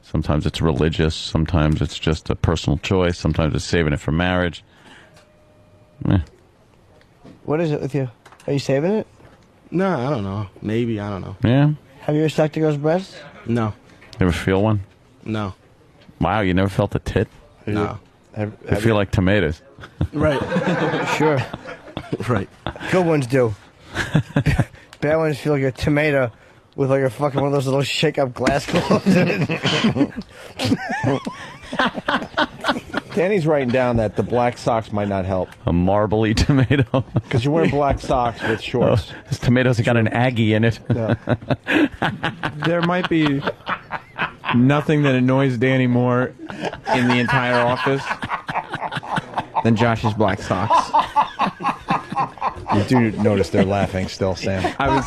Sometimes it's religious. Sometimes it's just a personal choice. Sometimes it's saving it for marriage. What is it with you? Are you saving it? No, I don't know. Maybe, I don't know. Yeah. Have you ever sucked a girl's breast? No. Ever feel one? No. Wow, you never felt a tit? No. They feel like tomatoes. Right. Sure. Right. Good ones do. Bad ones feel like a tomato with like a fucking one of those little shake-up glass globes in it. Danny's writing down that the black socks might not help. A marbly tomato. Because you're wearing black socks with shorts. Oh, this tomato's got an Aggie in it. There might be nothing that annoys Danny more in the entire office than Josh's black socks. You do notice they're laughing still, Sam. I was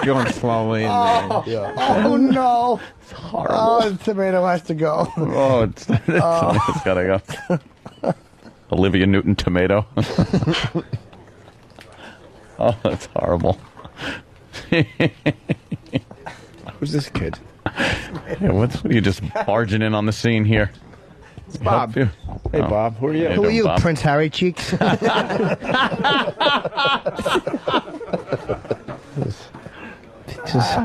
going slowly. And Oh no! It's horrible. Oh, the tomato has to go. Oh, it's gotta go. Olivia Newton tomato. Oh, that's horrible. Who's this kid? Yeah, what are you just barging in on the scene here? It's Bob. Hey, Bob. Who are you? Who are you, Bob? Prince Harry Cheeks? Just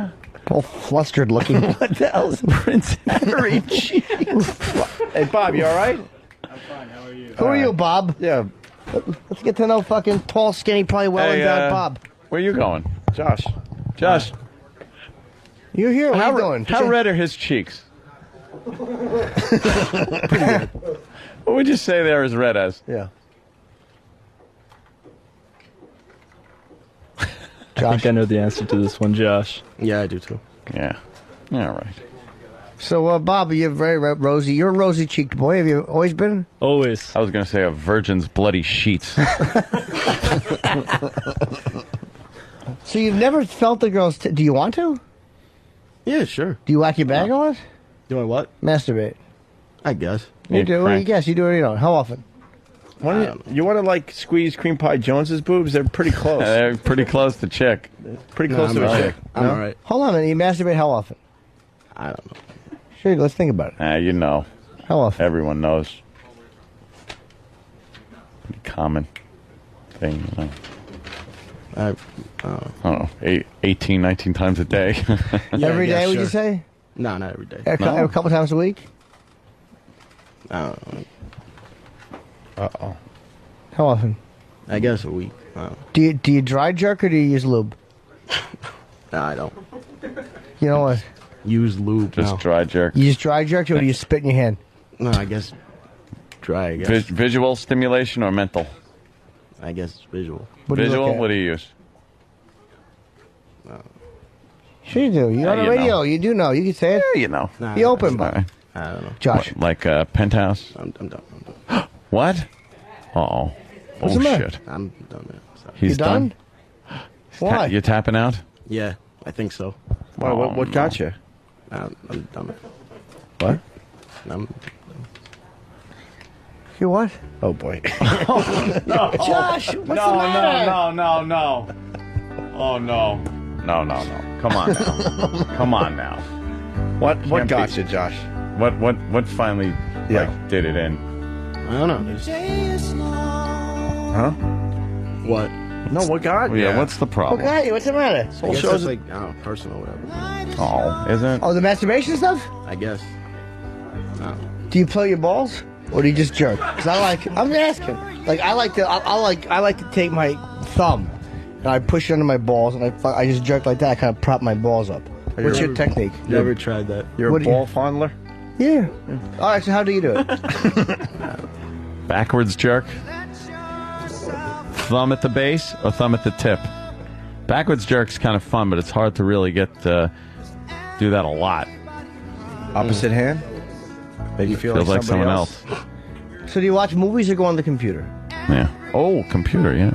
all flustered looking. What the hell is Prince Harry Cheeks? Hey, Bob, you all right? Who are you, Bob? Yeah. Let's get to know fucking tall, skinny, probably well-endowed Bob. Where you going? Josh. Josh. You're here. What are you doing? How red are his cheeks? What would you say they're as red as? Yeah. I think I know the answer to this one, Josh. Yeah, I do too. Yeah. All right. So, Bob, you're very rosy. You're a rosy-cheeked boy. Have you always been? Always. I was going to say a virgin's bloody sheets. So you've never felt the girl's... do you want to? Yeah, sure. Do you whack your bag a lot? Doing what? Masturbate. I guess. You do? Well, you guess. You do it or you don't. How often? You want to like squeeze Cream Pie Jones's boobs? They're pretty close. They're pretty close to chick. Pretty close to a chick. I'm No? all right. Hold on a minute. You masturbate how often? I don't know. Sure, let's think about it. You know. How often? Everyone knows. Pretty common thing, you know. I don't know, 18, 19 times a day. Every day, would you say? No, not every day. A couple times a week? I don't know. Uh-oh. How often? I guess a week. Do you dry jerk or do you use lube? No, I don't. You know what? Use lube. Just dry jerk. You just dry jerk or do you spit in your hand? No, I guess dry, I guess. Visual stimulation or mental? I guess it's visual. What do you Visual? look at? What do you use? Sure you do. You're on the you radio. know. You do know. You can say it. Yeah, you know. Be open, All Bob. right. I don't know. Josh. Like Penthouse? I'm done. What? Uh-oh. What's Oh, the matter? shit. I'm done, man. Sorry. He's You done? Why? You tapping out? Yeah, I think so. Why, what got you? I'm done. What? I'm You what? Oh boy. No. Josh, what's the matter? No. Oh, no. No. Come on now. Come on now. What Can't got be- you, Josh? What finally did it in? I don't know. Huh? What? No, what got you? Yeah, what's the What problem? got you? What's the matter? I guess it's like, I don't know, personal or whatever. Oh, isn't? Oh, the masturbation stuff? I guess. Do you play your balls, or do you just jerk? Because I'm asking. Like I like to take my thumb and I push it under my balls and I just jerk like that. I kind of prop my balls up. What's your technique? Never tried that. You're What a do you- ball fondler? Yeah. All right. So how do you do it? Backwards jerk? Thumb at the base or thumb at the tip? Backwards jerk's kind of fun, but it's hard to really get do that a lot. Opposite hand? Make you feel Feels like somebody someone else. So do you watch movies or go on the computer? Yeah. Oh, computer, yeah.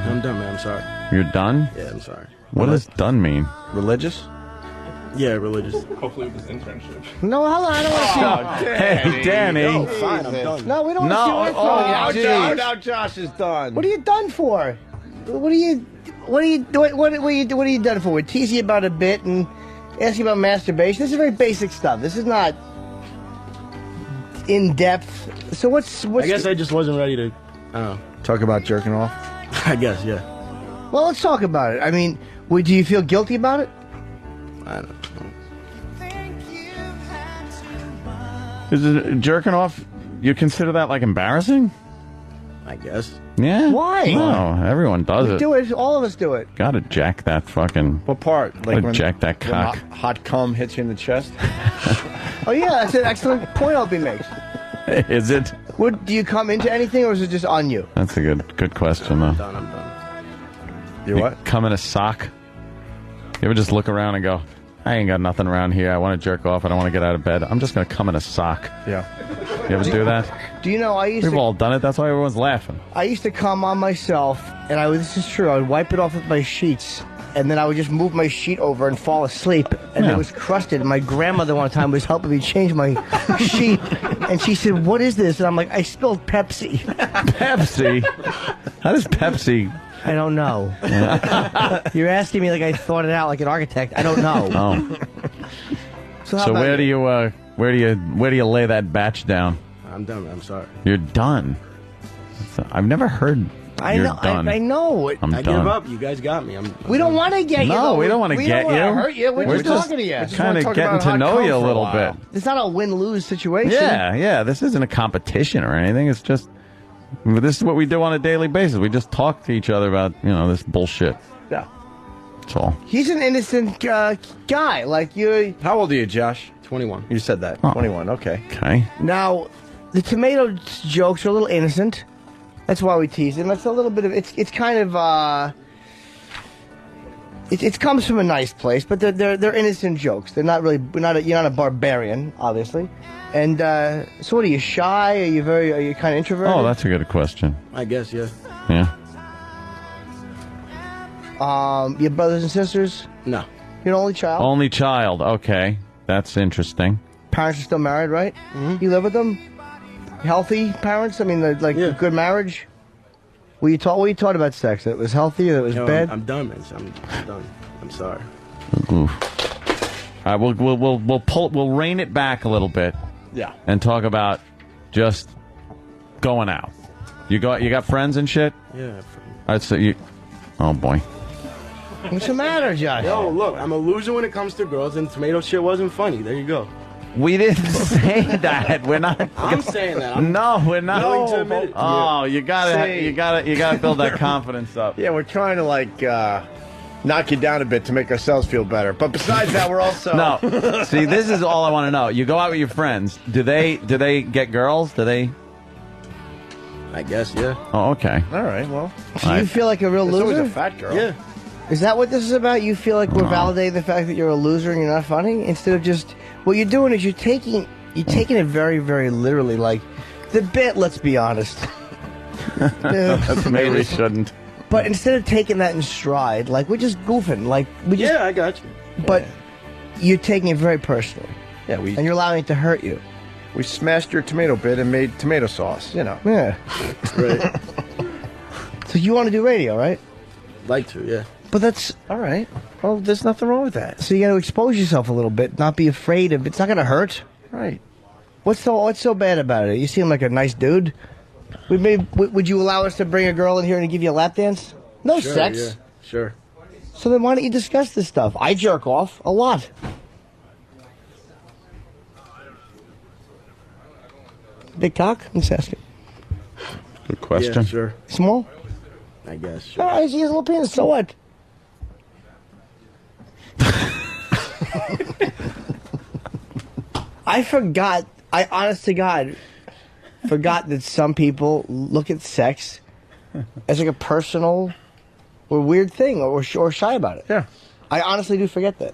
I'm done, man. I'm sorry. You're done? Yeah, I'm sorry. What does done mean? Religious? Yeah, religious. Hopefully with this internship. No, hold on. I don't want to see. Hey, Danny. No, fine, I'm done. No, we don't want to No, see your oh, phone. Now Josh is done. What are you done for? What are you done for? We tease you about a bit and ask you about masturbation. This is very basic stuff. This is not in depth. So what's I guess I just wasn't ready to, I don't know. Talk about jerking off? I guess, yeah. Well, let's talk about it. I mean, do you feel guilty about it? I don't know. Is it jerking off? You consider that like embarrassing? I guess. Yeah. Why? No, everyone does We it. do it. All of us do it. Gotta jack that fucking. What part? Gotta jack that when cock. hot cum hits you in the chest? Oh yeah, that's an excellent point Opie makes. Is it? Do you come into anything, or is it just on you? That's a good question, though. I'm done. You what? Come in a sock? You ever just look around and go, I ain't got nothing around here. I want to jerk off. I don't want to get out of bed. I'm just going to come in a sock. Yeah. You ever do that? Do you know We've all done it. That's why everyone's laughing. I used to come on myself, and this is true. I would wipe it off with my sheets, and then I would just move my sheet over and fall asleep, and Yeah. it was crusted. My grandmother one time was helping me change my sheet, and she said, "What is this?" And I'm like, "I spilled Pepsi." Pepsi? How does Pepsi? I don't know. You're asking me like I thought it out like an architect. I don't know. Oh. So, how So about where do you? where do you lay that batch down? I'm done. I'm sorry. You're done. I've never heard I you're know. done. I know. I'm I done. give up. You guys got me. We don't want to get you. No, though. we don't want to get We you. don't wanna hurt you. We're We're just talking to you. Kind of getting to know you a little bit. It's not a win-lose situation. Yeah. This isn't a competition or anything. It's just this is what we do on a daily basis. We just talk to each other about this bullshit. Yeah. That's all. He's an innocent guy. Like you. How old are you, Josh? 21. You said that. Oh. 21. Okay. Okay. Now, the tomato jokes are a little innocent. That's why we tease him. It's a little bit of it's kind of it comes from a nice place, but they're innocent jokes. They're not really you're not a barbarian, obviously. And so, what are you, shy? Are you kind of introverted? Oh, that's a good question. I guess, yeah. Yeah. Your brothers and sisters? No. You're an only child. Only child. Okay, that's interesting. Parents are still married, right? Mm-hmm. You live with them? Healthy parents? I mean, a good marriage? Were you taught about sex? That it was healthy or that it was bad? I'm done, man. I'm done. I'm sorry. Oof. All right, we'll rein it back a little bit. Yeah. And talk about just going out. You got friends and shit? Yeah. All right, so you. Oh boy. What's the matter, Josh? Yo, look, I'm a loser when it comes to girls, and tomato shit wasn't funny. There you go. We didn't say that. We're not. I'm saying that. No, we're not. willing to admit it. Oh, you gotta build that confidence up. Yeah, we're trying to knock you down a bit to make ourselves feel better. But besides that, we're also No. See, this is all I want to know. You go out with your friends. Do they get girls? Do they? I guess, yeah. Oh, okay. All right. Well, So you feel like a real there's always loser? a fat girl. Yeah. Is that what this is about? You feel like we're validating the fact that you're a loser and you're not funny? Instead of just, what you're doing is you're taking it very, very literally. Like, the bit, let's be honest, Maybe we shouldn't. But instead of taking that in stride, like we're just goofing, like we just. Yeah, I got you. But you're taking it very personally. Yeah, and you're allowing it to hurt you. We smashed your tomato bit and made tomato sauce. You know. Yeah. Right. So you want to do radio, right? Like to, yeah. But that's all right. Well, there's nothing wrong with that. So you got to expose yourself a little bit, not be afraid of. It's not going to hurt. Right. What's so bad about it? You seem like a nice dude. Would you allow us to bring a girl in here and give you a lap dance? No Sure, sex. yeah, sure. So then why don't you discuss this stuff? I jerk off a lot. Big cock? I'm just asking. Good question. Yeah, sure. Small? I guess. Sure. All right, he has a little penis. So what? I forgot. I honest to God forgot that some people look at sex as like a personal or weird thing or shy about it. Yeah. I honestly do forget that.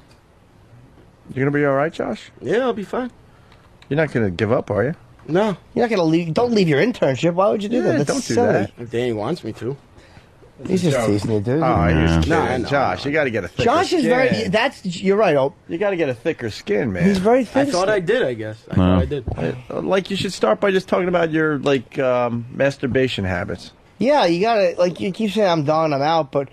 You're gonna be all right, Josh? Yeah, I'll be fine. You're not gonna give up, are you? No. You're not gonna leave. Don't leave your internship. Why would you do that? That's don't do silly. that. If Danny wants me to. He's just teasing you, dude. Oh, you're just No, kidding. I know. Josh, you got to get a thicker Josh is skin. very. You're right, Ope. You got to get a thicker skin, man. He's very I thin. thought I did, I guess. I thought I did. Like you should start by just talking about your masturbation habits. Yeah, you gotta like you keep saying I'm done, I'm out, but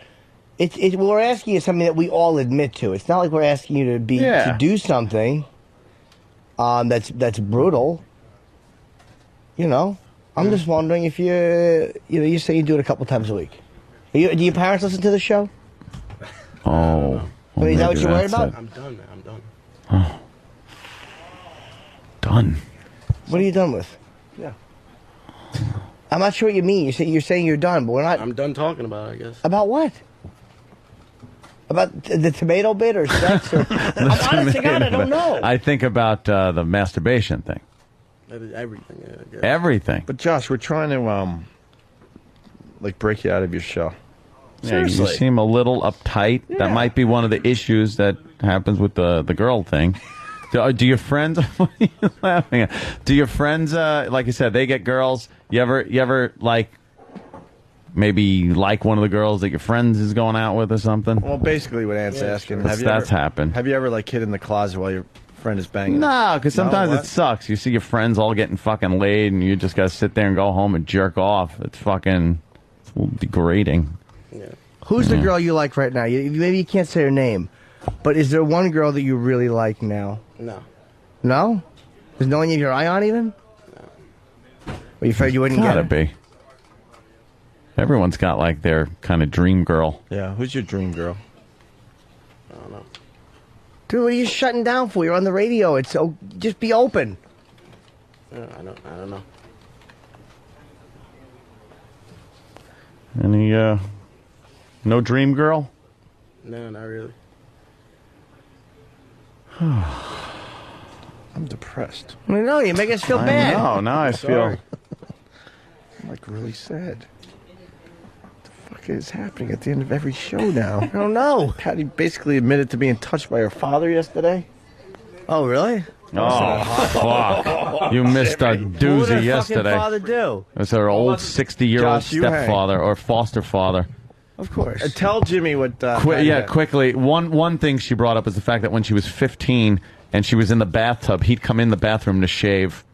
we're asking you something that we all admit to. It's not like we're asking you to do something that's brutal. You know, I'm just wondering if you say you do it a couple times a week. Do your parents listen to the show? Oh. I mean, is that what you're worried about? I'm done, man. I'm done. Oh. Done. What are you done with? Yeah. I'm not sure what you mean. You're saying you're done, but we're not. I'm done talking about it, I guess. About what? About the tomato bit or sex? Or, I'm honest to God, I don't know. I think about the masturbation thing. Everything, yeah, I guess. Everything. But Josh, we're trying to break you out of your shell. Yeah, you Seriously. seem a little uptight. Yeah. That might be one of the issues that happens with the girl thing. Do your friends? What are you laughing at? Do your friends, like you said, they get girls? You ever like maybe like one of the girls that your friends is going out with or something? Well, basically, what Ant's asking, That's happened. Have you ever hid in the closet while your friend is banging? No, because sometimes what? it sucks. You see your friends all getting fucking laid, and you just gotta sit there and go home and jerk off. It's degrading. Who's the girl you like right now? Maybe you can't say her name, but is there one girl that you really like now? No. No? There's no one you have your eye on even? No. Are you afraid you wouldn't Gotta get it? be. Everyone's got like their kind of dream girl. Yeah, who's your dream girl? I don't know. Dude, what are you shutting down for? You're on the radio. Just be open. Yeah, I don't know. Any no dream girl? No, not really. I'm depressed. I know, you make us feel bad. No, now I feel. I'm really sad. What the fuck is happening at the end of every show now? I don't know. Patty basically admitted to being touched by her father yesterday. Oh, really? Oh, fuck. You missed a What would doozy her yesterday. fucking father do? It was her old 60-year-old Josh, you hang. stepfather or foster father. Of course. Tell Jimmy what... Quickly. One thing she brought up was the fact that when she was 15 and she was in the bathtub, he'd come in the bathroom to shave.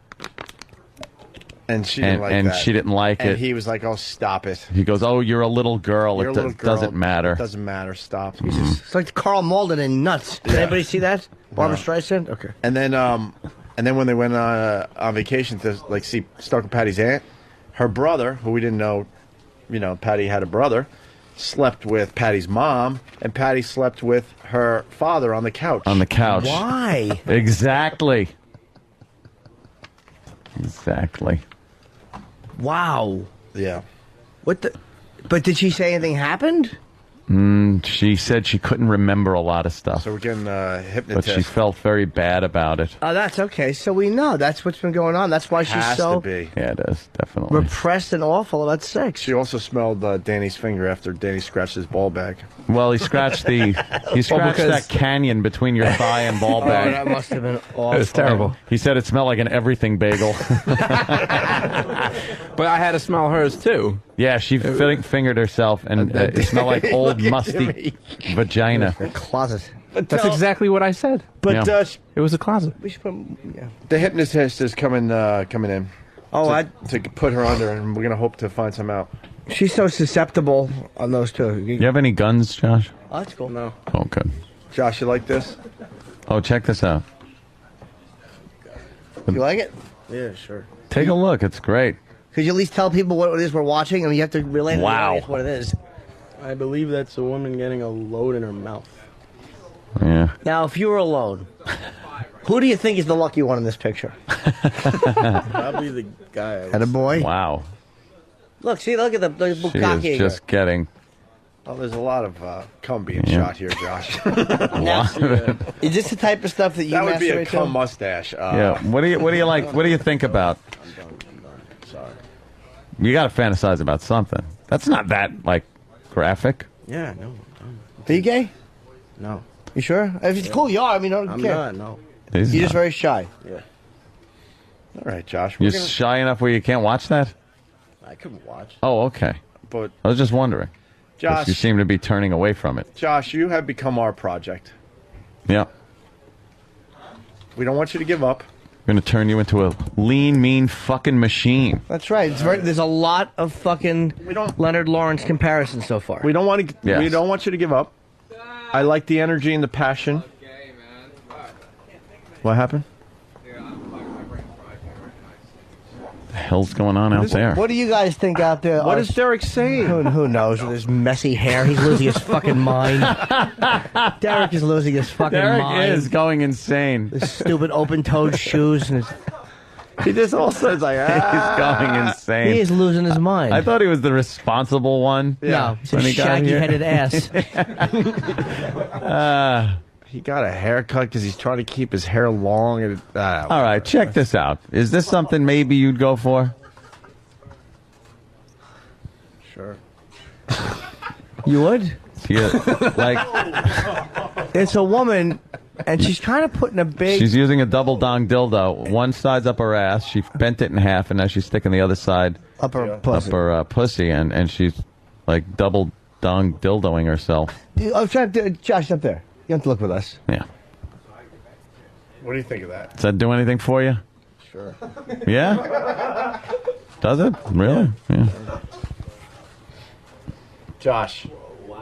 And she didn't like and that. she didn't like and it. he was like, oh, stop it. He goes, oh, you're a little girl. You're a little girl. Doesn't matter. It doesn't matter. Stop. It's like Carl Malden in Nuts. Did anybody see that? Barbara Streisand? Okay. And then when they went on vacation to see Stark and Patty's aunt, her brother, who we didn't know, Patty had a brother, slept with Patty's mom, and Patty slept with her father on the couch. On the couch. Why? Exactly. Exactly. Wow. Yeah. What the? But did she say anything happened? She said she couldn't remember a lot of stuff. So we're getting But hypnotist. she felt very bad about it. Oh, that's okay. So we know that's what's been going on. That's why she's Has so to be. Yeah, it is, definitely. repressed and awful about sex. She also smelled Danny's finger after Danny scratched his ball bag. Well, he scratched that canyon between your thigh and ball Oh, bag. that must have been awful. It was terrible. He said it smelled like an everything bagel. But I had to smell hers too. Yeah, she fingered herself, and it smelled like old musty vagina. Closet. That's exactly what I said. But Yeah. It was a closet. We should put, yeah. the hypnotist is coming in. Oh, to put her under, and we're gonna hope to find some out. She's so susceptible on those two. You have any guns, Josh? Oh, that's cool. No. Oh, good. Josh, you like this? Oh, check this out. You like it? Yeah, sure. Take a look. It's great. Could you at least tell people what it is we're watching? I mean, you have to relay to the Wow. audience what it is. I believe that's a woman getting a load in her mouth. Yeah. Now, if you were alone, who do you think is the lucky one in this picture? Probably the guy. And a boy? Wow. Look, see, look at the She bukkake. is just getting. Oh, there's a lot of cum being Yeah. shot here, Josh. Is this the type of stuff that you That would be a masturbate to? cum mustache. Yeah. What do you like? What do you think about? I'm done. Sorry. You got to fantasize about something. That's not that like graphic. Yeah, no. Are you gay? No. You sure? If it's cool, you are. I mean, I don't I'm care. not, no. He's You're just not. very shy. Yeah. All right, Josh. You're We're gonna, shy enough where you can't watch that. I could watch. Oh, okay. but I was just wondering. 'Cause Josh, you seem to be turning away from it. Josh, you have become our project. Yeah. We don't want you to give up. We're gonna turn you into a lean, mean fucking machine. That's right. It's very, there's a lot of fucking Leonard Lawrence comparisons so far. We don't want to. Yes. We don't want you to give up. I like the energy and the passion. What happened? The hell's going on out there? What do you guys think out there? What is Derek saying? Who knows? With his messy hair, he's losing his fucking mind. Derek is losing his fucking Derek mind. is going insane. His stupid open-toed shoes and his... He just also is like, He's going insane. He is losing his mind. I thought he was the responsible one. No, he's a when he got here. shaggy-headed ass. He got a haircut because he's trying to keep his hair long. And, All right, check this out. Is this something maybe you'd go for? Sure. You would? Yeah, like It's a woman, and she's kind of putting a big... she's using a double dong dildo. One side's up her ass. She bent it in half, and now she's sticking the other side up her pussy. up her pussy, and she's like double dong dildoing herself. I'm trying to... Josh, up there. You have to look with us. Yeah. What do you think of that? Does that do anything for you? Sure. Yeah? Does it? Really? Yeah. Josh,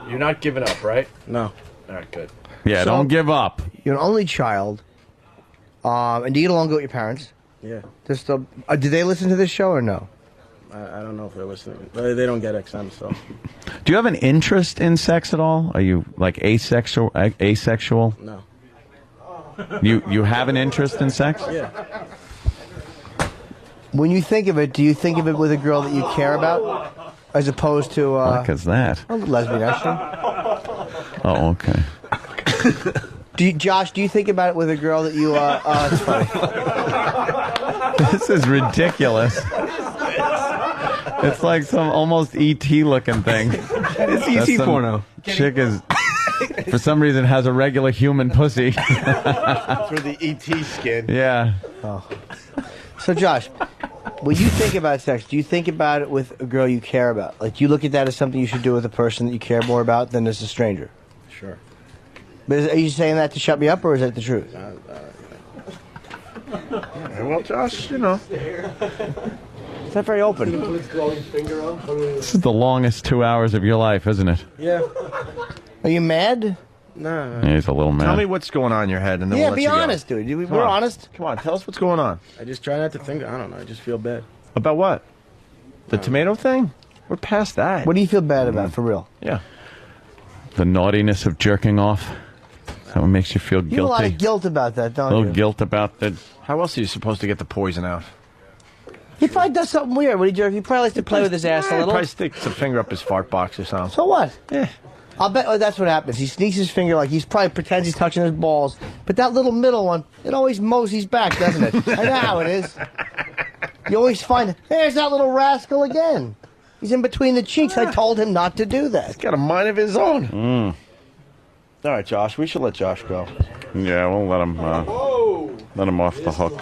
you're not giving up, right? No. All right, good. Yeah, So- don't give up. You're an only child. And do you get along good with your parents? Yeah. Just, did they listen to this show or no? I don't know if they're listening. They don't get XM, so. Do you have an interest in sex at all? Are you like asexual? No. You have an interest in sex? Yeah. When you think of it, do you think of it with a girl that you care about? As opposed to... What is that? a lesbian, actually. Oh, okay. Josh, do you think about it with a girl that you... it's funny. This is ridiculous. It's like some almost ET looking thing. It's ET porno. Chick is, for some reason, has a regular human pussy. Through the ET skin. Yeah. Oh. So, Josh, when you think about sex, do you think about it with a girl you care about? Like, do you look at that as something you should do with a person that you care more about than as a stranger? Sure. But are you saying that to shut me up, or is that the truth? Well, Josh, you know. It's not very open. This is the longest 2 hours of your life, isn't it? Yeah. Are you mad? No. Yeah, he's a little mad. Tell me what's going on in your head, and then Yeah, we'll let be you go. honest, dude. We're Come on. honest. Come on, tell us what's going on. I just try not to think. I don't know. I just feel bad. About what? The tomato thing? We're past that. What do you feel bad about, for real? Yeah. The naughtiness of jerking off. That what makes you feel You have a lot guilty. of guilt about that, A don't little you? guilt about the. How else are you supposed to get the poison out? He probably does something weird when he jerks. He probably likes to play with his ass a little. Probably sticks a finger up his fart box or something. So what? Yeah. I'll bet that's what happens. He sneaks his finger like he's probably pretends he's touching his balls, but that little middle one, it always moseys back, doesn't it? I know how it is. You always find, there's that little rascal again. He's in between the cheeks. I told him not to do that. He's got a mind of his own. Mm. All right, Josh. We should let Josh go. Yeah, we'll let him off the hook.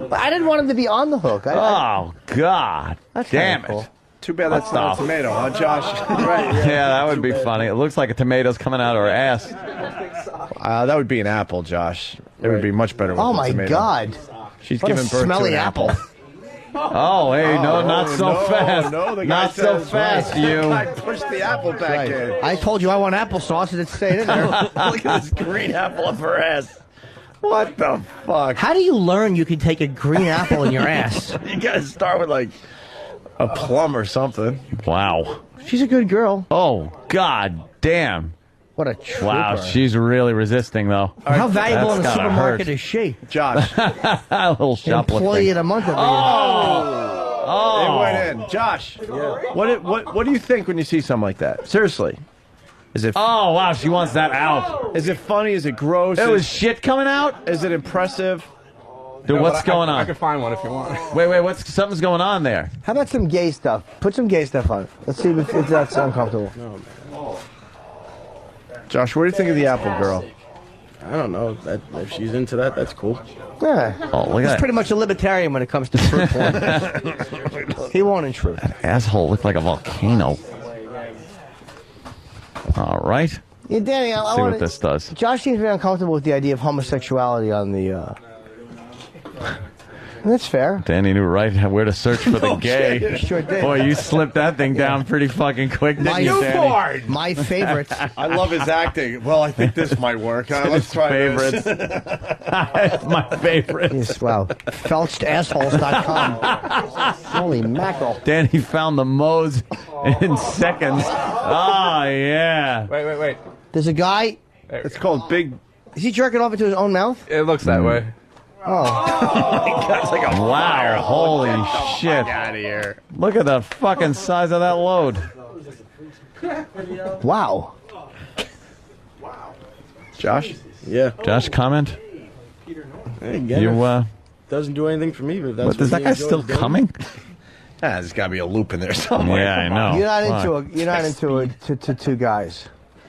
But I didn't want him to be on the hook. Oh, God. That's Damn kinda cool. it. Too bad that's not a tomato, huh, Josh? Right. Yeah, that would be funny. It looks like a tomato's coming out of her ass. That would be an apple, Josh. It would be much better with Oh a my tomato. God! She's What a giving birth smelly to an apple. Oh, hey, no, not so fast. No, the guy not so says, fast, right. you. The guy pushed the apple back in. I told you I want applesauce and it stayed in there. Look at this green apple up her ass. What the fuck? How do you learn you can take a green apple in your ass? You gotta start with like a plum or something. Wow. She's a good girl. Oh, God damn. What a trooper. Wow, she's really resisting, though. How valuable in the That's gotta supermarket hurt. is she? Josh. A little shoplifting. Employee of the month. It went in. Josh, what do you think when you see something like that? Seriously. Is it? Oh, wow, she wants that out. Is it funny? Is it gross? It was shit coming out? Is it impressive? Dude, what's going on? I could find one if you want. Wait, something's going on there. How about some gay stuff? Put some gay stuff on. Let's see if that's uncomfortable. Josh, what do you think of the apple girl? I don't know. If she's into that, that's cool. Yeah. Oh, look at He's that. pretty much a libertarian when it comes to fruit porn. He won't intrude. Asshole looked like a volcano. All right. Yeah, Danny, I See wanna, what this does. Josh seems very uncomfortable with the idea of homosexuality on the. That's fair. Danny knew right where to search for the No gay. kidding. Sure did. Boy, you slipped that thing down pretty fucking quick, didn't you, Danny? My favorite. I love his acting. Well, I think this might work. Let's try favorites. this. My favorite. Yes, wow. FelchedAssholes.com. Holy mackerel. Danny found the Moe's in seconds. Oh, yeah. Wait. There's a guy. It's called Big. Is he jerking off into his own mouth? It looks that way. Oh. That's like a Wow, holy shit. out of here. Look at the fucking size of that load. Wow. Josh? Yeah. Josh, comment? Again, You, doesn't do anything for me, but that's what, is that he guy enjoys still doing. coming? There's got to be a loop in there somewhere. Yeah, I know. You're not Fuck. into to two guys.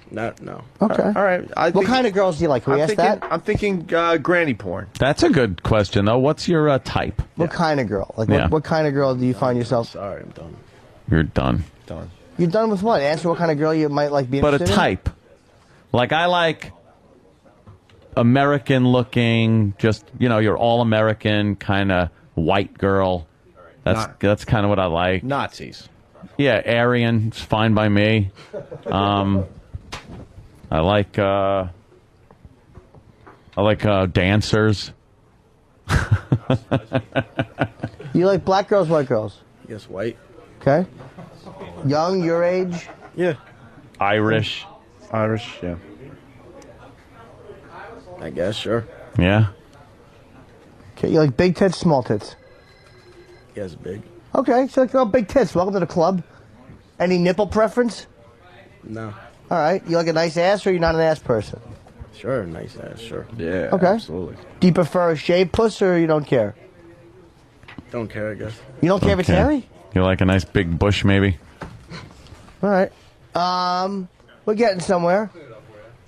No. Okay. All right. What kind of girls do you like? Can we ask that? I'm thinking granny porn. That's a good question, though. What's your type? What kind of girl? Like, Yeah. what kind of girl do you find yourself? Sorry, I'm done. You're done. Done. You're done with what? Answer what kind of girl you might like be But a interested in? type. Like, I like American-looking, just, your all-American kind of white girl. That's kind of what I like. Nazis. Yeah, Aryan, it's fine by me. I like dancers. You like black girls, white girls? Yes, white. Okay. Young, your age? Yeah. Irish. Yeah. I guess, sure. Yeah. Okay, you like big tits, small tits? Yes, big. Okay, so like big tits. Welcome to the club. Any nipple preference? No. All right. You like a nice ass or you're not an ass person? Sure, nice ass, sure. Yeah. Okay. Absolutely. Do you prefer a shaved puss or you don't care? Don't care, I guess. You don't care if it's Okay. hairy? You like a nice big bush, maybe? All right. We're getting somewhere.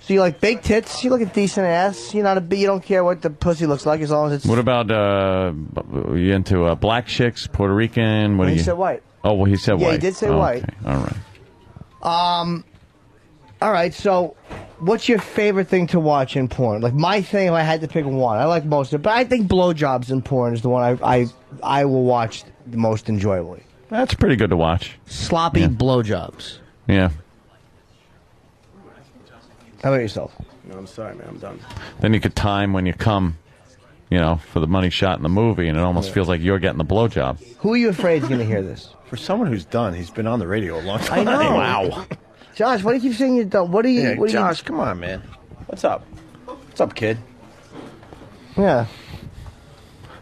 So you like big tits, you look at decent ass, you don't care what the pussy looks like as long as it's... What about, you into black chicks, Puerto Rican? What do He you... said white. Oh, well, he said Yeah, white. he did say Oh, white. Okay. All right. All right, so what's your favorite thing to watch in porn? Like my thing, if I had to pick one, I like most of it, but I think blowjobs in porn is the one I will watch the most enjoyably. That's pretty good to watch. Sloppy blowjobs. Yeah. How about yourself? No, I'm sorry, man. I'm done. Then you could time when you come, for the money shot in the movie, and it almost feels like you're getting the blowjob. Who are you afraid is going to hear this? For someone who's done, he's been on the radio a long time. I know. Wow. Josh, why do you keep saying you're done? What do you... Yeah, what do you- Josh, come on, man. What's up? What's up, kid? Yeah.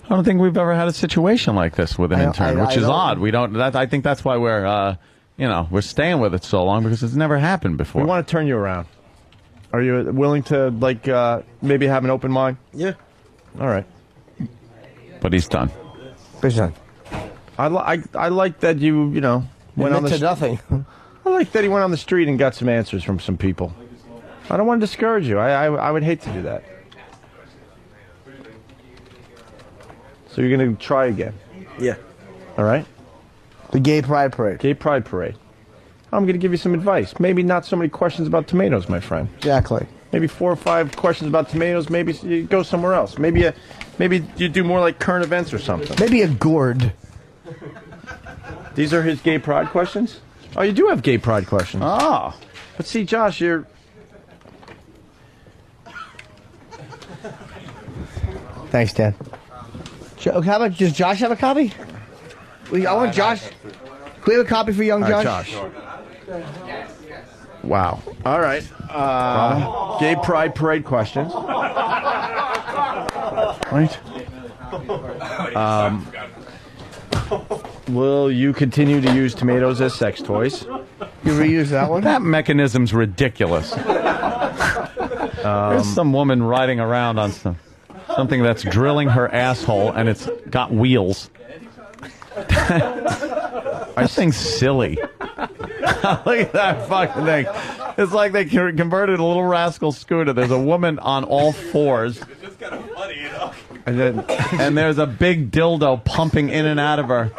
I don't think we've ever had a situation like this with an I intern, which is don't- odd. We don't. I think that's why we're we're staying with it so long because it's never happened before. We want to turn you around. Are you willing to, maybe have an open mind? Yeah. All right. But he's done. He's done. I like that you, went on the nothing. I like that he went on the street and got some answers from some people. I don't want to discourage you. I would hate to do that. So you're going to try again? Yeah. All right. The Gay Pride Parade. Gay Pride Parade. I'm going to give you some advice. Maybe not so many questions about tomatoes, my friend. Exactly. Maybe 4 or 5 questions about tomatoes. Maybe you go somewhere else. Maybe you do more like current events or something. Maybe a gourd. These are his Gay Pride questions? Oh, you do have Gay Pride questions. Oh. But see, Josh, you're... Thanks, Dan. How about, does Josh have a copy? I want Josh. Can we have a copy for young Josh? Wow. All right. Gay Pride Parade questions. Right. Will you continue to use tomatoes as sex toys? You reuse that one? That mechanism's ridiculous. There's some woman riding around on something that's drilling her asshole, and it's got wheels. That thing's silly. Look at that fucking thing. It's like they converted a little rascal scooter. There's a woman on all fours. It's just kind of funny, you know. And there's a big dildo pumping in and out of her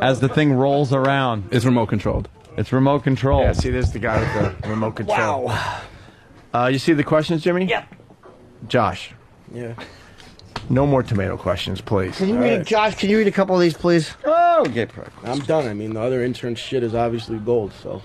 as the thing rolls around. It's remote controlled. It's remote controlled. Yeah, see, there's the guy with the remote control. Wow. You see the questions, Jimmy? Yep. Josh. Yeah. No more tomato questions, please. Can you read, Josh? Can you read a couple of these, please? Oh, Gay Pride. I'm done. I mean, the other intern shit is obviously gold, so.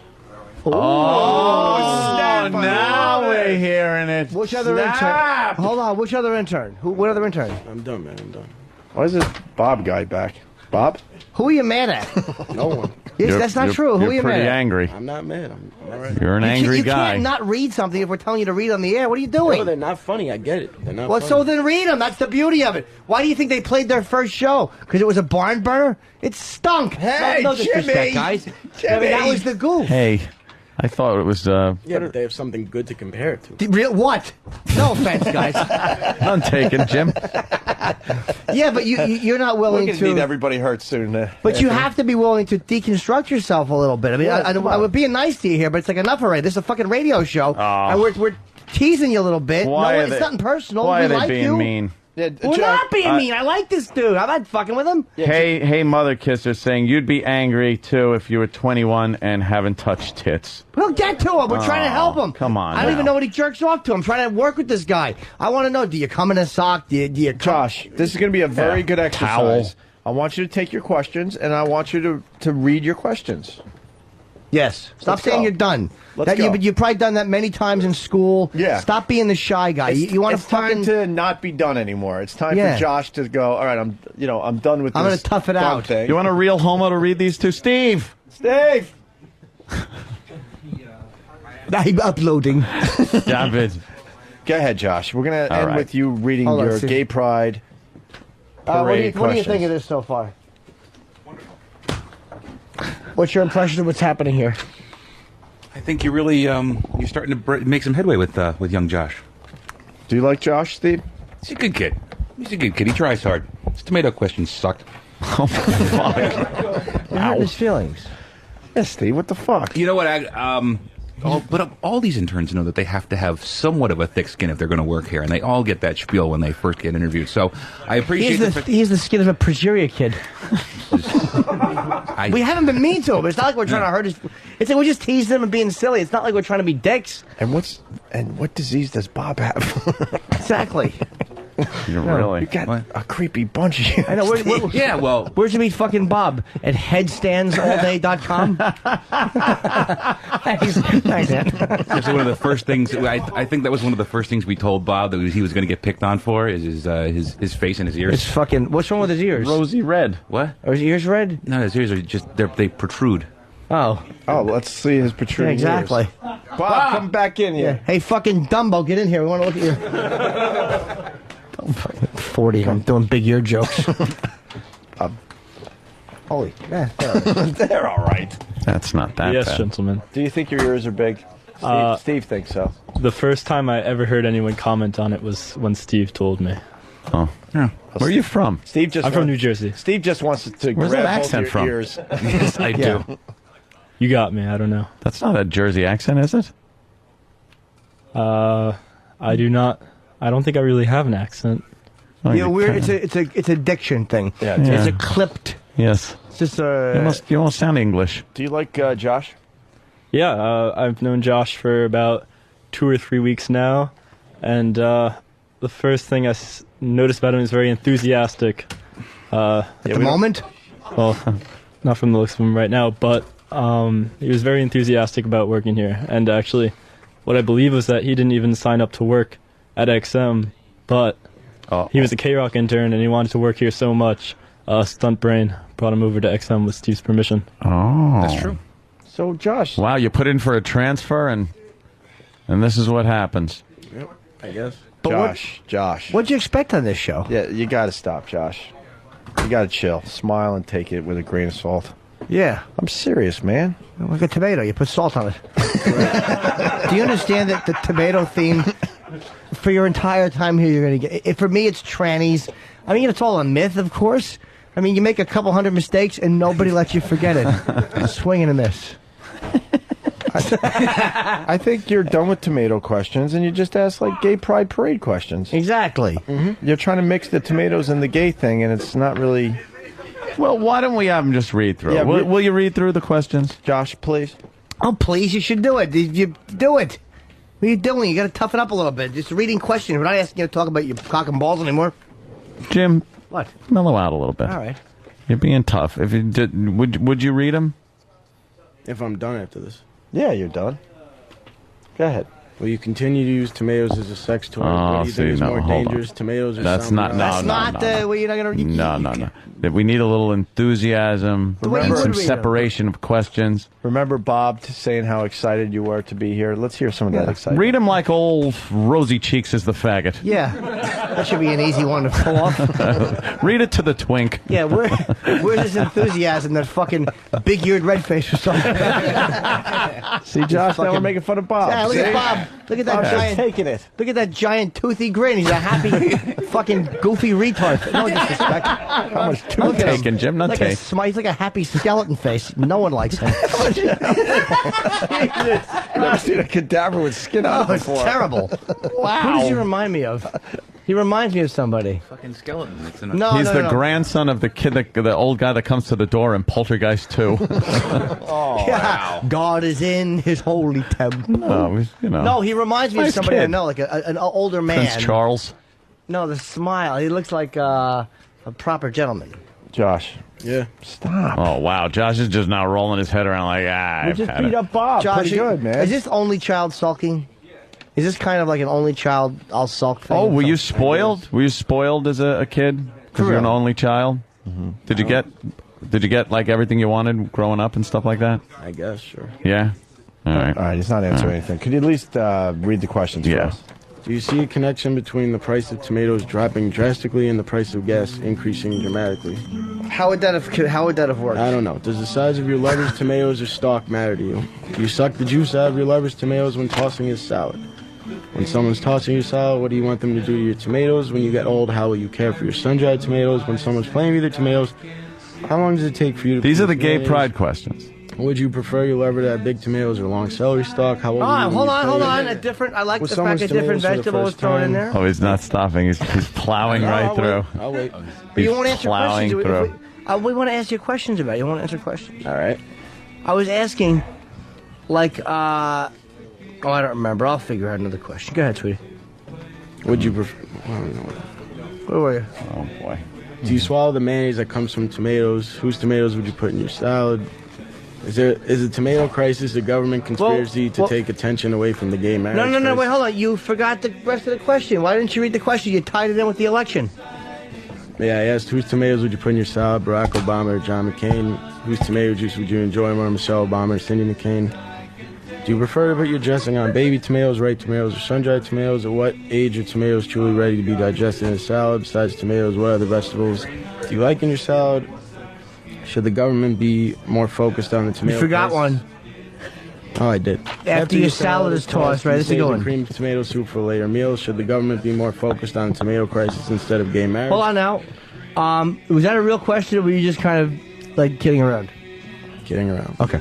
Oh, snap! Now we're hearing it. Which other intern? Hold on. Which other intern? What other intern? I'm done, man. I'm done. Why is this Bob guy back? Bob? Who are you mad at? No one. Yes, that's not true. Who are you mad at? You're pretty angry. I'm not mad. I'm all right. You're an angry you guy. You can't not read something if we're telling you to read on the air. What are you doing? No, they're not funny. I get it. They're not Well, funny. so then read them. That's the beauty of it. Why do you think they played their first show? Because it was a barn burner? It stunk. Hey, no disrespect, Jimmy! guys. Jimmy! I mean, that was the goof. Hey, I thought it was. Yeah, but they have something good to compare it to. What? No offense, guys. None taken, Jim. Yeah, but you're not willing We're to. gonna need everybody hurt soon. But you have to be willing to deconstruct yourself a little bit. I mean, I would be nice to you here, but it's like enough already. This is a fucking radio show, and we're teasing you a little bit. It's nothing personal. Why we are they like being you. mean? Yeah, We're not being mean. I like this dude. I'm not fucking with him. Hey, Mother Kisser, saying you'd be angry too if you were 21 and haven't touched tits. We'll get to him. We're trying to help him. Come on. I don't even know what he jerks off to. I'm trying to work with this guy. I want to know, do you come in a sock? Do you Josh, this is going to be a very good exercise. I want you to take your questions, and I want you to read your questions. Yes. Stop saying you're done. Let's go. You've probably done that many times in school. Yeah. Stop being the shy guy. You want to fucking... time to not be done anymore. It's time for Josh to go, all right, I'm done with this. I'm going to tough it out. You want a real homo to read these to? Steve! Steve! I'm uploading. David. Go ahead, Josh. We're going to end with you reading your Gay Pride Parade what do you think of this so far? What's your impression of what's happening here? I think you really you're starting to make some headway with young Josh. Do you like Josh, Steve? He's a good kid. He's a good kid. He tries hard. His tomato questions sucked. Oh my fuck! You hurt his feelings. Yeah, Steve. What the fuck? You know what? All these interns know that they have to have somewhat of a thick skin if they're going to work here, and they all get that spiel when they first get interviewed. So I appreciate He's the skin of a Progeria kid. We haven't been mean to him. It's not like we're trying to hurt his. It's like we're just teasing him and being silly. It's not like we're trying to be dicks. And what disease does Bob have? Exactly. You really? You got a creepy bunch of you. I know. Where'd you meet fucking Bob? At headstandsallday.com? Thanks, man. That's one of the first things. I think that was one of the first things we told Bob that he was going to get picked on for is his face and his ears. It's fucking. What's wrong with his ears? Rosy red. What? Are his ears red? No, his ears are just they protrude. Oh, let's see his protruding exactly. ears. Bob, come back in here. Yeah. Hey, fucking Dumbo, get in here. We want to look at you. 40. I'm doing big ear jokes. Holy, yeah, they're all right. That's not that Yes, bad. gentlemen. Do you think your ears are big? Steve thinks so. The first time I ever heard anyone comment on it was when Steve told me. Oh, yeah. Where are you from? Steve just I'm from New Jersey. Steve just wants to Where's grab that both accent your from? ears. Yes, I do. You got me. I don't know. That's not a Jersey accent, is it? I do not. I don't think I really have an accent. Oh, Yeah, weird. It's a diction thing. Yeah, It's a clipped. Yes. It's just You almost sound English. Do you like Josh? Yeah, I've known Josh for about 2 or 3 weeks now, and the first thing I noticed about him is very enthusiastic. At the moment? Well, not from the looks of him right now, but he was very enthusiastic about working here. And actually, what I believe was that he didn't even sign up to work at XM, but he was a K-Rock intern and he wanted to work here so much. Stunt Brain brought him over to XM with Steve's permission. Oh. That's true. So, Josh. Wow, you put in for a transfer and this is what happens. Yep, I guess. But Josh. What'd you expect on this show? Yeah, you got to stop, Josh. You got to chill. Smile and take it with a grain of salt. Yeah. I'm serious, man. Like a tomato, you put salt on it. Do you understand that the tomato theme for your entire time here, you're going to get... For me, it's trannies. I mean, it's all a myth, of course. I mean, you make a couple hundred mistakes and nobody lets you forget it. Swing and a miss. I think you're done with tomato questions and you just ask like gay pride parade questions. Exactly. You're trying to mix the tomatoes and the gay thing and it's not really... Well, why don't we have him just read through? Yeah, will you read through the questions? Josh, please. Oh, please, you should do it. You do it. What are you doing? You got to toughen up a little bit. Just reading questions. We're not asking you to talk about your cock and balls anymore. Jim, What? mellow out a little bit. All right. You're being tough. If you did, would you read them? If I'm done after this. Yeah, you're done. Go ahead. Will you continue to use tomatoes as a sex toy? Oh, What do you see, think is no, more hold on. dangerous, tomatoes or That's something not. else? No, That's no, not no, no. what you're not going to... No. That we need a little enthusiasm The way and you some would read 'em. separation of questions. Remember Bob saying how excited you were to be here? Let's hear some of that excitement. Read them like old Rosy Cheeks is the faggot. Yeah. That should be an easy one to pull off. Read it to the twink. Yeah, where's this enthusiasm that fucking big-eared red face or something? See, Josh, now we're making fun of Bob. Yeah, look See? at Bob. Look at that Bob's just giant... taking it. Look at that giant toothy grin. He's a happy, fucking goofy retard. No disrespect. How much tooth Not taking, Jim. Not Like taking. he's like a happy skeleton face. No one likes him. I've never seen a cadaver with skin on Oh, it it's before. terrible. Wow. Who does he remind me of? He reminds me of somebody. Fucking skeleton. It's an No, He's no, the no. grandson of the kid, the old guy that comes to the door in Poltergeist 2. Oh, Yeah. God is in his holy temple. No, he reminds me Nice of somebody I kid. know, like an older man. Prince Charles. No, the smile. He looks like a proper gentleman. Josh. Yeah. Stop. Oh, wow. Josh is just now rolling his head around like, We I've just had beat it. up Bob. Josh, Pretty good, man. Is this only child sulking? Is this kind of like an only child I'll sulk thing? Oh, were you spoiled? Were you spoiled as a kid? Because you're an real. only child? Did you get like everything you wanted growing up and stuff like that? I guess, sure. Yeah. All right. All right, he's not answering anything. Could you at least read the questions for us? Do you see a connection between the price of tomatoes dropping drastically and the price of gas increasing dramatically? How would that have worked? I don't know. Does the size of your lover's tomatoes or stalk matter to you? Do you suck the juice out of your lover's tomatoes when tossing his salad? When someone's tossing your salad, what do you want them to do to your tomatoes? When you get old, how will you care for your sun-dried tomatoes? When someone's playing with your tomatoes, how long does it take for you to... These peel are the gay tomatoes? pride questions. Would you prefer your lover to have big tomatoes or long celery stalk? How old are you when Hold you on. play- A different. I like With the fact someone's a different tomatoes for the vegetable was first thrown in time. there. Oh, he's not stopping. He's plowing No, right I'll through. wait. I'll wait. But you He's won't answer plowing questions. through. We want to ask you questions about it. You want to answer questions? All right. I was asking, like, oh, I don't remember. I'll figure out another question. Go ahead, sweetie. Would you prefer... Where were you? Oh, boy. Do you swallow the mayonnaise that comes from tomatoes? Whose tomatoes would you put in your salad? Is a tomato crisis a government conspiracy to take attention away from the gay marriage? No. crisis? Wait, hold on. You forgot the rest of the question. Why didn't you read the question? You tied it in with the election. Yeah, I asked whose tomatoes would you put in your salad, Barack Obama or John McCain? Whose tomato juice would you enjoy more, Michelle Obama or Cindy McCain? Do you prefer to put your dressing on baby tomatoes, ripe tomatoes, or sun-dried tomatoes? At what age are tomatoes truly ready to be digested in a salad? Besides tomatoes, what other vegetables do you like in your salad? Should the government be more focused on the tomato? You forgot crisis? one. Oh, I did. After your salad is tossed, right? This is Save the going. cream tomato soup for later meals. Should the government be more focused on the tomato crisis instead of gay marriage? Hold on now. Was that a real question, or were you just kind of like kidding around? Kidding around. Okay.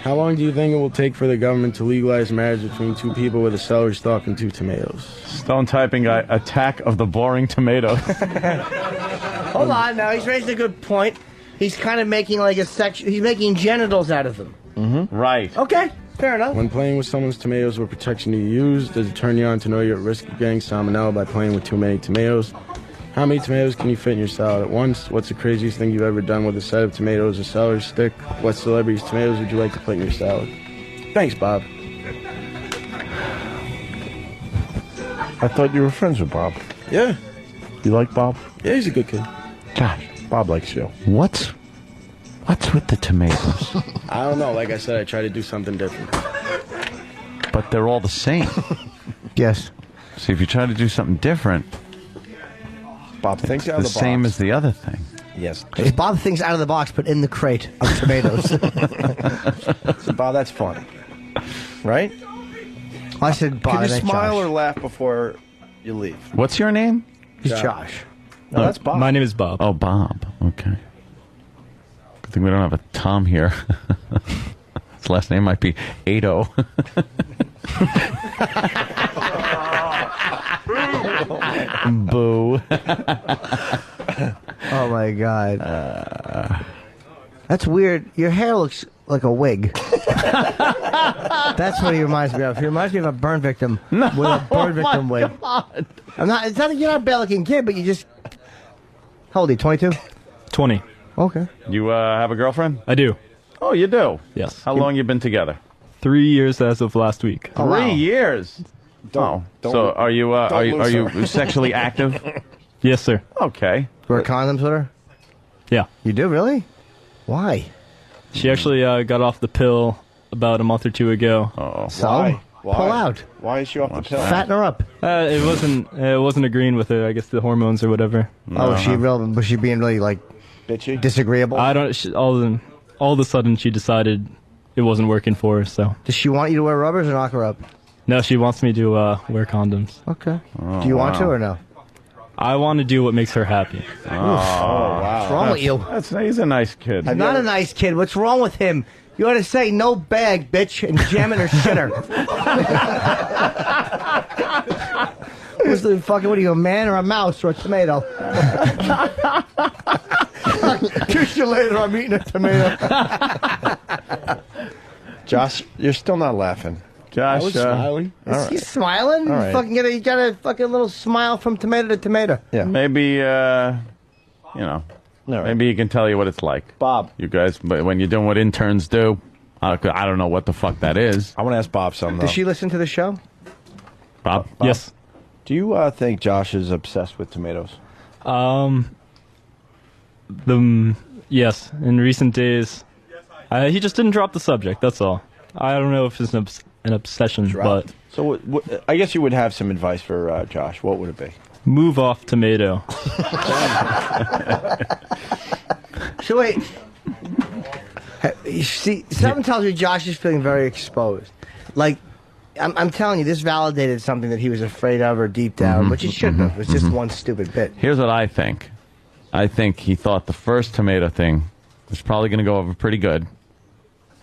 How long do you think it will take for the government to legalize marriage between two people with a celery stalk and two tomatoes? Stone typing guy, attack of the boring tomato. Hold on now. He's raised a good point. He's kind of making like a section. He's making genitals out of them. Mm-hmm. Right. Okay. Fair enough. When playing with someone's tomatoes, what protection do you use? Does it turn you on to know you're at risk of getting salmonella by playing with too many tomatoes? How many tomatoes can you fit in your salad at once? What's the craziest thing you've ever done with a set of tomatoes or celery stick? What celebrity's tomatoes would you like to put in your salad? Thanks, Bob. I thought you were friends with Bob. Yeah. You like Bob? Yeah, he's a good kid. Gosh, Bob likes you. What's with the tomatoes? I don't know. Like I said, I try to do something different. But they're all the same. Yes. So if you try to do something different, Bob thinks out the of the same box. as the other thing. Yes. It's Bob thinks out of the box, but in the crate of tomatoes. So, Bob, that's funny. Right? I said Bob. Can you that's smile Josh. or laugh before you leave? What's your name? He's Josh. No, that's Bob. My name is Bob. Oh, Bob. Okay. Good thing we don't have a Tom here. His last name might be Ado. Boo. Oh my God. That's weird. Your hair looks like a wig. That's what he reminds me of. He reminds me of a burn victim with a burn victim wig. God. I'm not. It's not that you're not a bad-looking kid, but you just. How old are you? 22. 20. Okay. You have a girlfriend? I do. Oh, you do? Yes. How long you been together? 3 years as of last week. Oh, wow. 3 years. Don't So are you lose you her. sexually active? Yes, sir. Okay. Wear condoms with her? Yeah. You do, really? Why? She actually got off the pill about a month or two ago. Oh. So? Why? Pull out. Why is she off the pill? Fatten her up. It wasn't agreeing with it. I guess the hormones or whatever. Oh, was she being really, like, bitchy? Disagreeable? I don't. All of a sudden, she decided it wasn't working for her. So. Does she want you to wear rubbers or knock her up? No, she wants me to wear condoms. Okay. Do you want to or no? I want to do what makes her happy. Oh, wow. What's wrong with you? He's a nice kid. He's not a nice kid. What's wrong with him? You ought to say no bag, bitch, and jam in her shitter. What's the fucking, what are you, a man or a mouse or a tomato? Kiss you later, I'm eating a tomato. Josh, you're still not laughing. Josh, I was smiling. All He's smiling? All right. You got a fucking little smile from tomato to tomato. Yeah. maybe maybe he can tell you what it's like. Bob. You guys, but when you're doing what interns do, I don't know what the fuck that is. I want to ask Bob something. Does though. she listen to the show? Bob? Yes. Do you think Josh is obsessed with tomatoes? Yes. In recent days, he just didn't drop the subject. That's all. I don't know if it's an obsession, but So I guess you would have some advice for Josh. What would it be? move off tomato. So wait. See, something tells me Josh is feeling very exposed. Like, I'm telling you, this validated something that he was afraid of or deep down, which he shouldn't have. It was just one stupid bit. Here's what I think. I think he thought the first tomato thing was probably going to go over pretty good.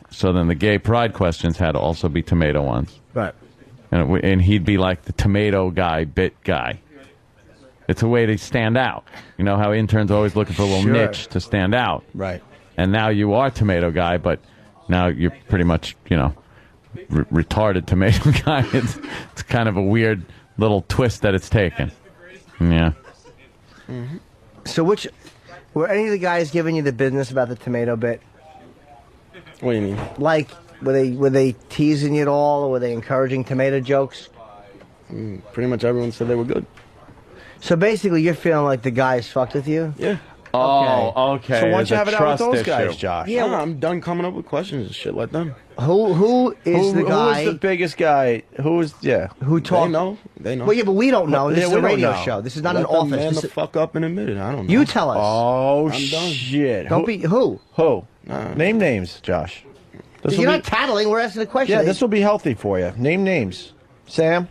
So then the gay pride questions had to also be tomato ones. Right. And he'd be like the tomato guy, bit guy. It's a way to stand out. You know how interns are always looking for a little Sure. niche to stand out. Right. And now you are tomato guy, but now you're pretty much, retarded tomato guy. It's kind of a weird little twist that it's taken. Yeah. Mm-hmm. So were any of the guys giving you the business about the tomato bit? What do you mean? Like, were they teasing you at all, or were they encouraging tomato jokes? Pretty much everyone said they were good. So basically, you're feeling like the guys fucked with you? Yeah. Oh, okay. So why don't It's you a have it out with trust those guys, issue. Josh? Yeah, I'm done coming up with questions and shit like them. Who is the guy? Who is the biggest guy? Who is, Who talks? They know. Well, yeah, but we don't know. This Yeah, is we a don't radio know. show. This is not Let an them office. man This the is- fuck up and admit it. I don't know. You tell us. Oh, I'm done. shit. Don't be who? Who? Name names, Josh. This You're will not tattling. We're asking a question. Yeah, this will be healthy for you. Name names. Sam?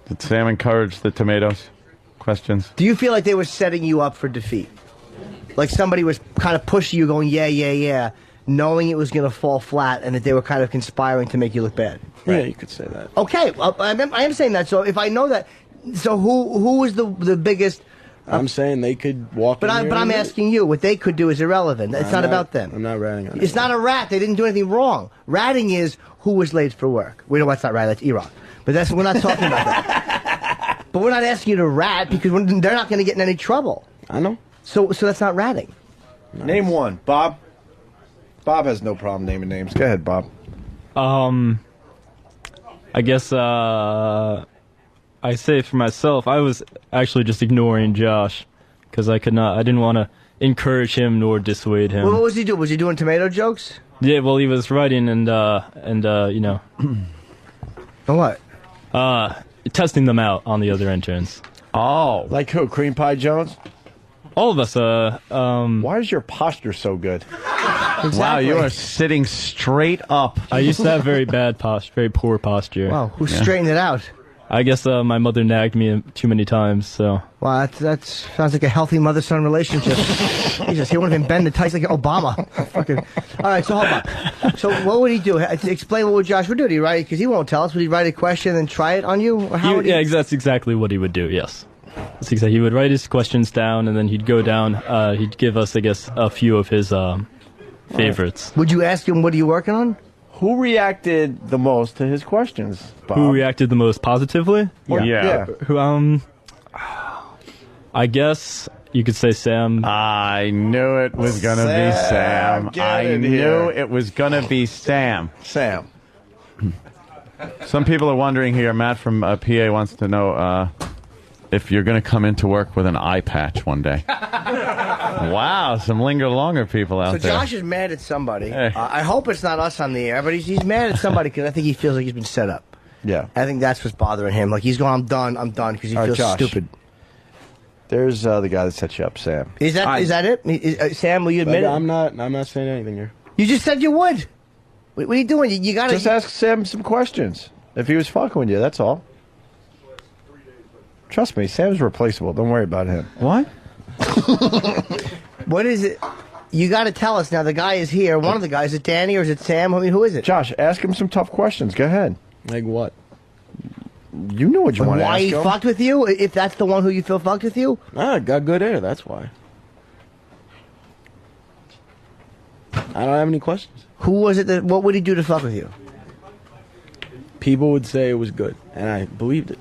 Did Sam encourage the tomatoes? Questions? Do you feel like they were setting you up for defeat? Like somebody was kind of pushing you, going, yeah, knowing it was going to fall flat, and that they were kind of conspiring to make you look bad. Yeah, you could say that. Okay, well, I am saying that. So if I know that, so who was the biggest? I'm saying they could walk. But I'm asking you, what they could do is irrelevant. It's not about them. I'm not ratting on it. It's not a rat. They didn't do anything wrong. Ratting is who was late for work. We know that's not rat. That's Iraq. But we're not talking about that. But we're not asking you to rat because they're not going to get in any trouble. I know. So that's not ratting. Name one. Bob? Bob has no problem naming names. Go ahead, Bob. I guess I say for myself, I was actually just ignoring Josh because I didn't want to encourage him nor dissuade him. Well, what was he doing? Was he doing tomato jokes? Yeah, well, he was writing and you know. What? Testing them out on the other interns. Oh. Like who? Cream Pie Jones? All of us, Why is your posture so good? Wow, you are sitting straight up. I used to have very poor posture. Wow, who straightened it out? I guess my mother nagged me too many times, so. Wow, that sounds like a healthy mother-son relationship. Jesus, he wouldn't even bend the tights like Obama. Fucking. All right, so hold on. So what would he do? Explain what Josh would do. Did he write? Because he won't tell us. Would he write a question and try it on you? Or how would he? Yeah, that's exactly what he would do. Yes. That's exactly. He would write his questions down, and then he'd go down. He'd give us, I guess, a few of his favorites. Would you ask him, what are you working on? Who reacted the most to his questions, Bob? Who reacted the most positively? Yeah. Who? I guess you could say Sam. I knew it was going to be Sam. I knew it was going to be Sam. Sam. Some people are wondering here. Matt from PA wants to know if you're going to come into work with an eye patch one day. Wow, some linger longer people out there. So Josh is mad at somebody. Hey. I hope it's not us on the air, but he's mad at somebody because I think he feels like he's been set up. Yeah. I think that's what's bothering him. Like he's going, I'm done, because he All right, feels Josh. stupid. There's the guy that set you up, Sam. Is that it? Sam, will you admit it? I'm not saying anything here. You just said you would. What are you doing? You got to Just ask Sam some questions. If he was fucking with you, that's all. Trust me, Sam's replaceable. Don't worry about him. What? What is it? You got to tell us now. The guy is here. One of the guys. Is it Danny or is it Sam? I mean, who is it? Josh, ask him some tough questions. Go ahead. Like what? You know what you want to ask Why he him. fucked with you? If that's the one who you feel fucked with you? I got good air. That's why. I don't have any questions. Who was it that? What would he do to fuck with you? People would say it was good, and I believed it.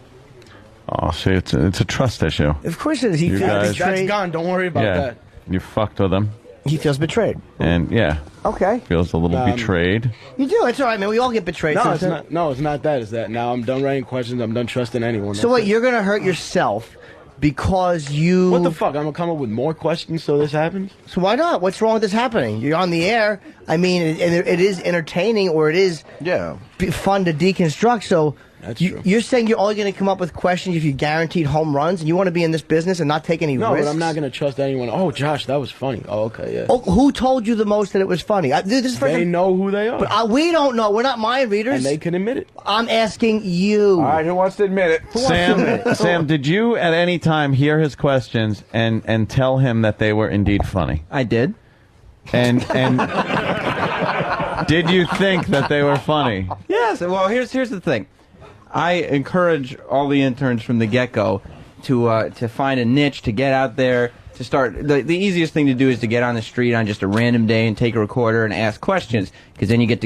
Oh, see, it's a trust issue. Of course it is. He You feels guys- betrayed. That's gone. Don't worry about Yeah, that. you fucked with him, He feels betrayed. and yeah, Okay. feels a little betrayed. You do. It's all right, man. We all get betrayed. No, it's sometimes. not. No, it's not that. It's that now I'm done writing questions. I'm done trusting anyone. So That's what? it. You're gonna hurt yourself because you. What the fuck? I'm gonna come up with more questions so this happens. So why not? What's wrong with this happening? You're on the air. I mean, it is entertaining, or it is fun to deconstruct. So you're saying you're only going to come up with questions if you guaranteed home runs, and you want to be in this business and not take any No, risks? but I'm not gonna trust anyone. Oh, Josh, that was funny. Oh, okay, yeah. Oh, who told you the most that it was funny? This is They know who they are. But we don't know. We're not mind readers. And they can admit it. I'm asking you. All right, who wants to admit it? Sam, did you at any time hear his questions and tell him that they were indeed funny? I did. And did you think that they were funny? Yes. Well, here's the thing. I encourage all the interns from the get-go to find a niche, to get out there, to start. The easiest thing to do is to get on the street on just a random day and take a recorder and ask questions, because then you get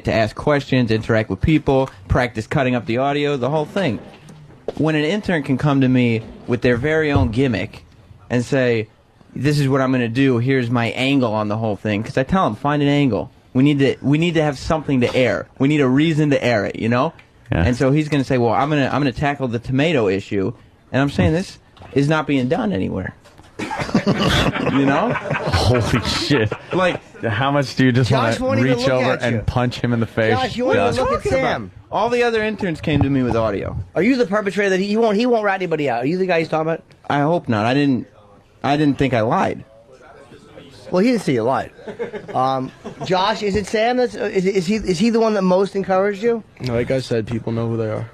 to ask questions, interact with people, practice cutting up the audio, the whole thing. When an intern can come to me with their very own gimmick and say, this is what I'm going to do, here's my angle on the whole thing, because I tell them, find an angle. We need to have something to air. We need a reason to air it, you know? Yeah. And so he's going to say, well, I'm going to tackle the tomato issue. And I'm saying this is not being done anywhere. You know? Holy shit. Like, how much do you just Josh want won't to even reach look over at you. and punch him in the face? Josh, you won't even look at Talking Sam. about. All the other interns came to me with audio. Are you the perpetrator that he won't rat anybody out? Are you the guy he's talking about? I hope not. I didn't think I lied. Well, he didn't say you lied. Josh, is it Sam? Is he the one that most encouraged you? Like I said, people know who they are.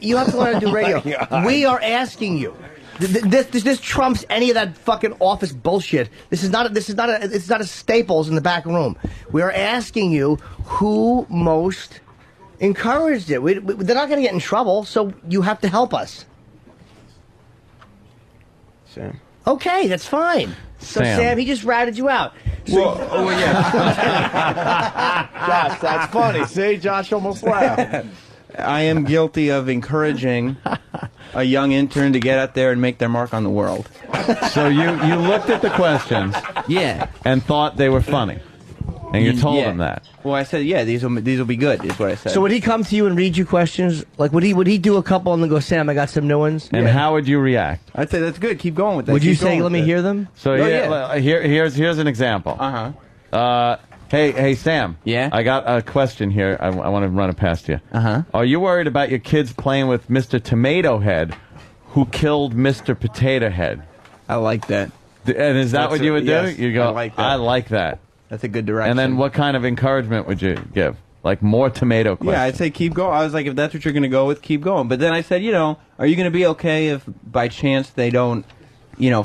You have to learn how to do radio. We are asking you. This trumps any of that fucking office bullshit. It's not a Staples in the back room. We are asking you who most encouraged it. They're not going to get in trouble, so you have to help us. Sam. Okay, that's fine. So Sam, he just ratted you out. So Josh, that's funny. See, Josh almost laughed. I am guilty of encouraging a young intern to get out there and make their mark on the world. So you looked at the questions, yeah, and thought they were funny, and you told Yeah. him that. Well, I said, yeah, these will be good. Is what I said. would he come to you and read you questions? Like, would he do a couple and then go, Sam, I got some new ones? And how would you react? I'd say that's good. Keep going with that. Would you Keep say, going let with me that. hear them? So here's an example. Hey Sam. Yeah. I got a question here. I want to run it past you. Uh-huh. Are you worried about your kids playing with Mr. Tomato Head, who killed Mr. Potato Head? I like that. And is that That's what you would do? yes, You go, I like that. I like that. That's a good direction. And then what kind of encouragement would you give? Like more tomato questions? Yeah, I'd say keep going. I was like, if that's what you're going to go with, keep going. But then I said, are you going to be okay if by chance they don't,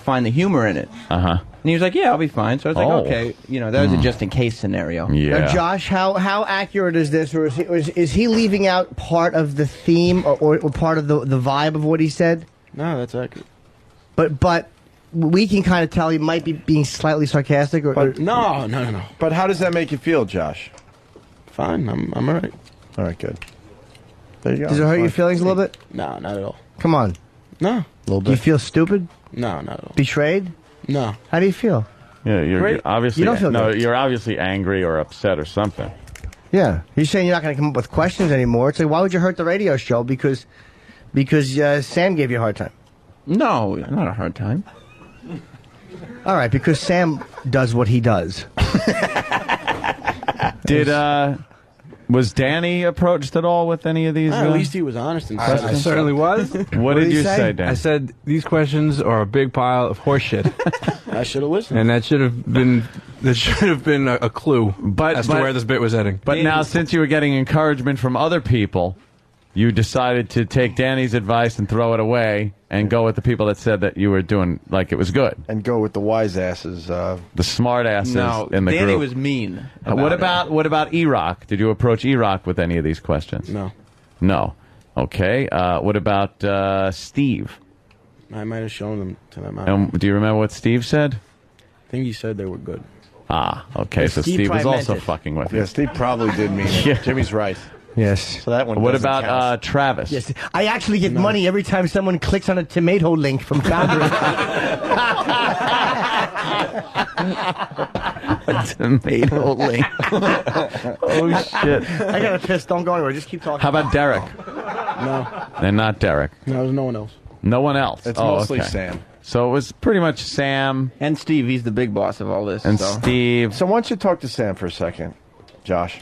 find the humor in it? Uh-huh. And he was like, yeah, I'll be fine. So I was like, Oh. okay. That was a just-in-case scenario. Yeah. Now, Josh, how accurate is this, or is he leaving out part of the theme or part of the vibe of what he said? No, that's accurate. But we can kind of tell he might be being slightly sarcastic. No. But how does that make you feel, Josh? Fine, I'm all right. All right, good. There you go. Does it hurt your feelings a little bit? No, not at all. Come on. No. Do you feel stupid? No, not at all. Betrayed? No. How do you feel? Yeah, you're obviously You don't feel good. you're obviously angry or upset or something. Yeah. You're saying you're not going to come up with questions anymore. It's like, why would you hurt the radio show? Because Sam gave you a hard time. No, not a hard time. All right, because Sam does what he does. Was Danny approached at all with any of these? At least he was honest and said I it. certainly was. What did you say, Dan? I said these questions are a big pile of horseshit. I should have listened. And that should have been a clue as to where this bit was heading. But now, since you were getting encouragement from other people, you decided to take Danny's advice and throw it away and go with the people that said that you were doing like it was good. And go with the wise asses. The smart asses in the Danny group. was mean. What about E-Rock? Did you approach E-Rock with any of these questions? No. No. Okay. What about Steve? I might have shown them to them. Do you remember what Steve said? I think he said they were good. Ah, okay. Yeah, So Steve Steve was probably also meant it. fucking with you. Yeah, Steve probably did mean it. Yeah. Jimmy's right. Yes. So that one. What doesn't about count. Travis? Yes. I actually get money every time someone clicks on a tomato link from Foundry. A tomato link. Oh, shit. I got to piss. Don't go anywhere. Just keep talking. How about Derek? No. And not Derek. No, there's no one else. No one else. It's Oh, mostly okay. Sam. So it was pretty much Sam And Steve, he's the big boss of all this. and so. Steve. So why don't you talk to Sam for a second, Josh?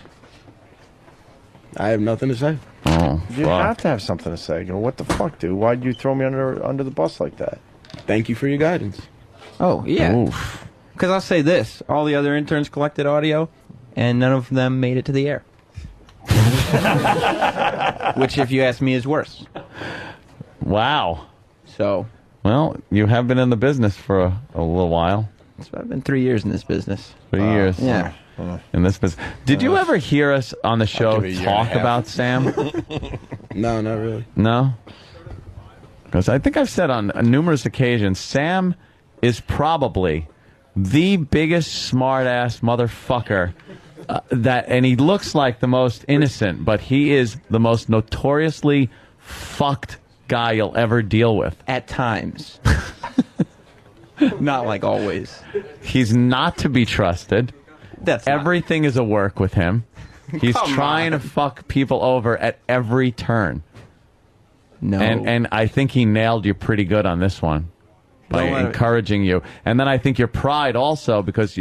I have nothing to say. Oh, You have to have something to say. Go, what the fuck, dude? Why'd you throw me under the bus like that? Thank you for your guidance. Oh, yeah. Oof. Because I'll say this. All the other interns collected audio, and none of them made it to the air. Which, if you ask me, is worse. Wow. So, Well, you have been in the business for a little while. I've been 3 years in this business. 3 years. Yeah. In this business. Did you ever hear us on the show give it a year and a talk half. about Sam? No, not really. No? Because I think I've said on numerous occasions, Sam is probably the biggest smart-ass motherfucker and he looks like the most innocent, but he is the most notoriously fucked guy you'll ever deal with. At times. Not like always. He's not to be trusted. That's Everything is a work with him. He's Come trying on. to fuck people over at every turn. No. And I think he nailed you pretty good on this one. by Don't let it- encouraging you. And then I think your pride also, because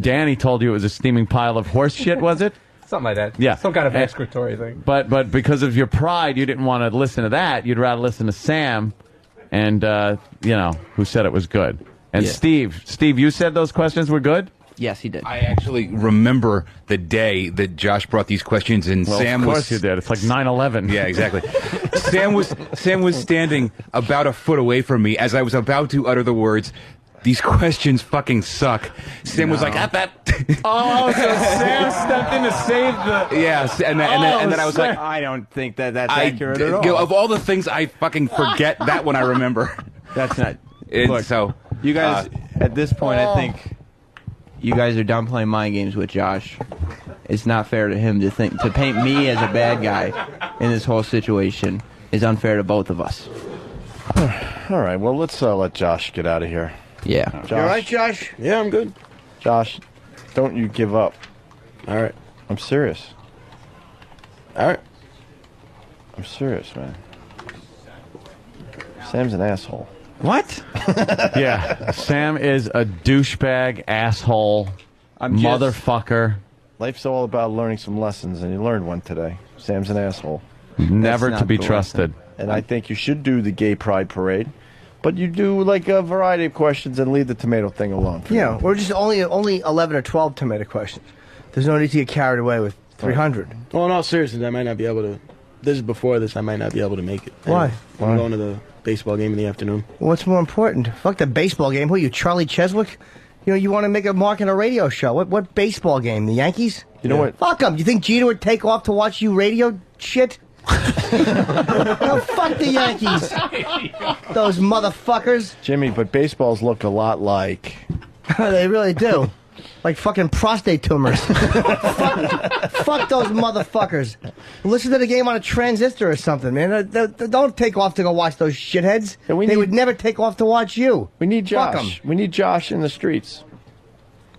Danny told you it was a steaming pile of horse shit, was it? Something like that. Yeah. Some kind of excretory thing. But because of your pride, you didn't want to listen to that. You'd rather listen to Sam, and who said it was good. And Yeah. Steve, you said those questions were good. Yes, he did. I actually remember the day that Josh brought these questions, and Well, Sam of was. course you did. It's like 9/11. Yeah, exactly. Sam was standing about a foot away from me as I was about to utter the words, "These questions fucking suck." Sam was like, "At that." Oh, so Sam stepped in to save the. Yes, and then I was like, I don't think that's accurate at all. Of all the things I fucking forget, that one I remember. That's not. And Look, so you guys, at this point, I think you guys are done playing mind games with Josh. It's not fair to him to paint me as a bad guy in this whole situation is unfair to both of us. All right, well, let's let Josh get out of here. Yeah. Josh, You all right, Josh? Yeah, I'm good. Josh, don't you give up. All right. I'm serious. All right. I'm serious, man. Sam's an asshole. What? Yeah, Sam is a douchebag, asshole, motherfucker. Life's all about learning some lessons, and you learned one today. Sam's an asshole. Never to be trusted. And I think you should do the gay pride parade, but you do like a variety of questions and leave the tomato thing alone. Yeah, or just only 11 or 12 tomato questions. There's no need to get carried away with 300. Well, in all seriousness, I might not be able to. This is before this. I might not be able to make it. Why? I'm going to the baseball game in the afternoon. What's more important? Fuck the baseball game. Who are you, Charlie Cheswick? You want to make a mark in a radio show. What baseball game? The Yankees? You know what? Fuck them. You think Jeter would take off to watch you radio shit? No, fuck the Yankees. Those motherfuckers. Jimmy, but baseballs look a lot like... They really do. Like fucking prostate tumors. Fuck those motherfuckers. Listen to the game on a transistor or something, man. Don't take off to go watch those shitheads. They would never take off to watch you. We need Fuck Josh. 'em. We need Josh in the streets.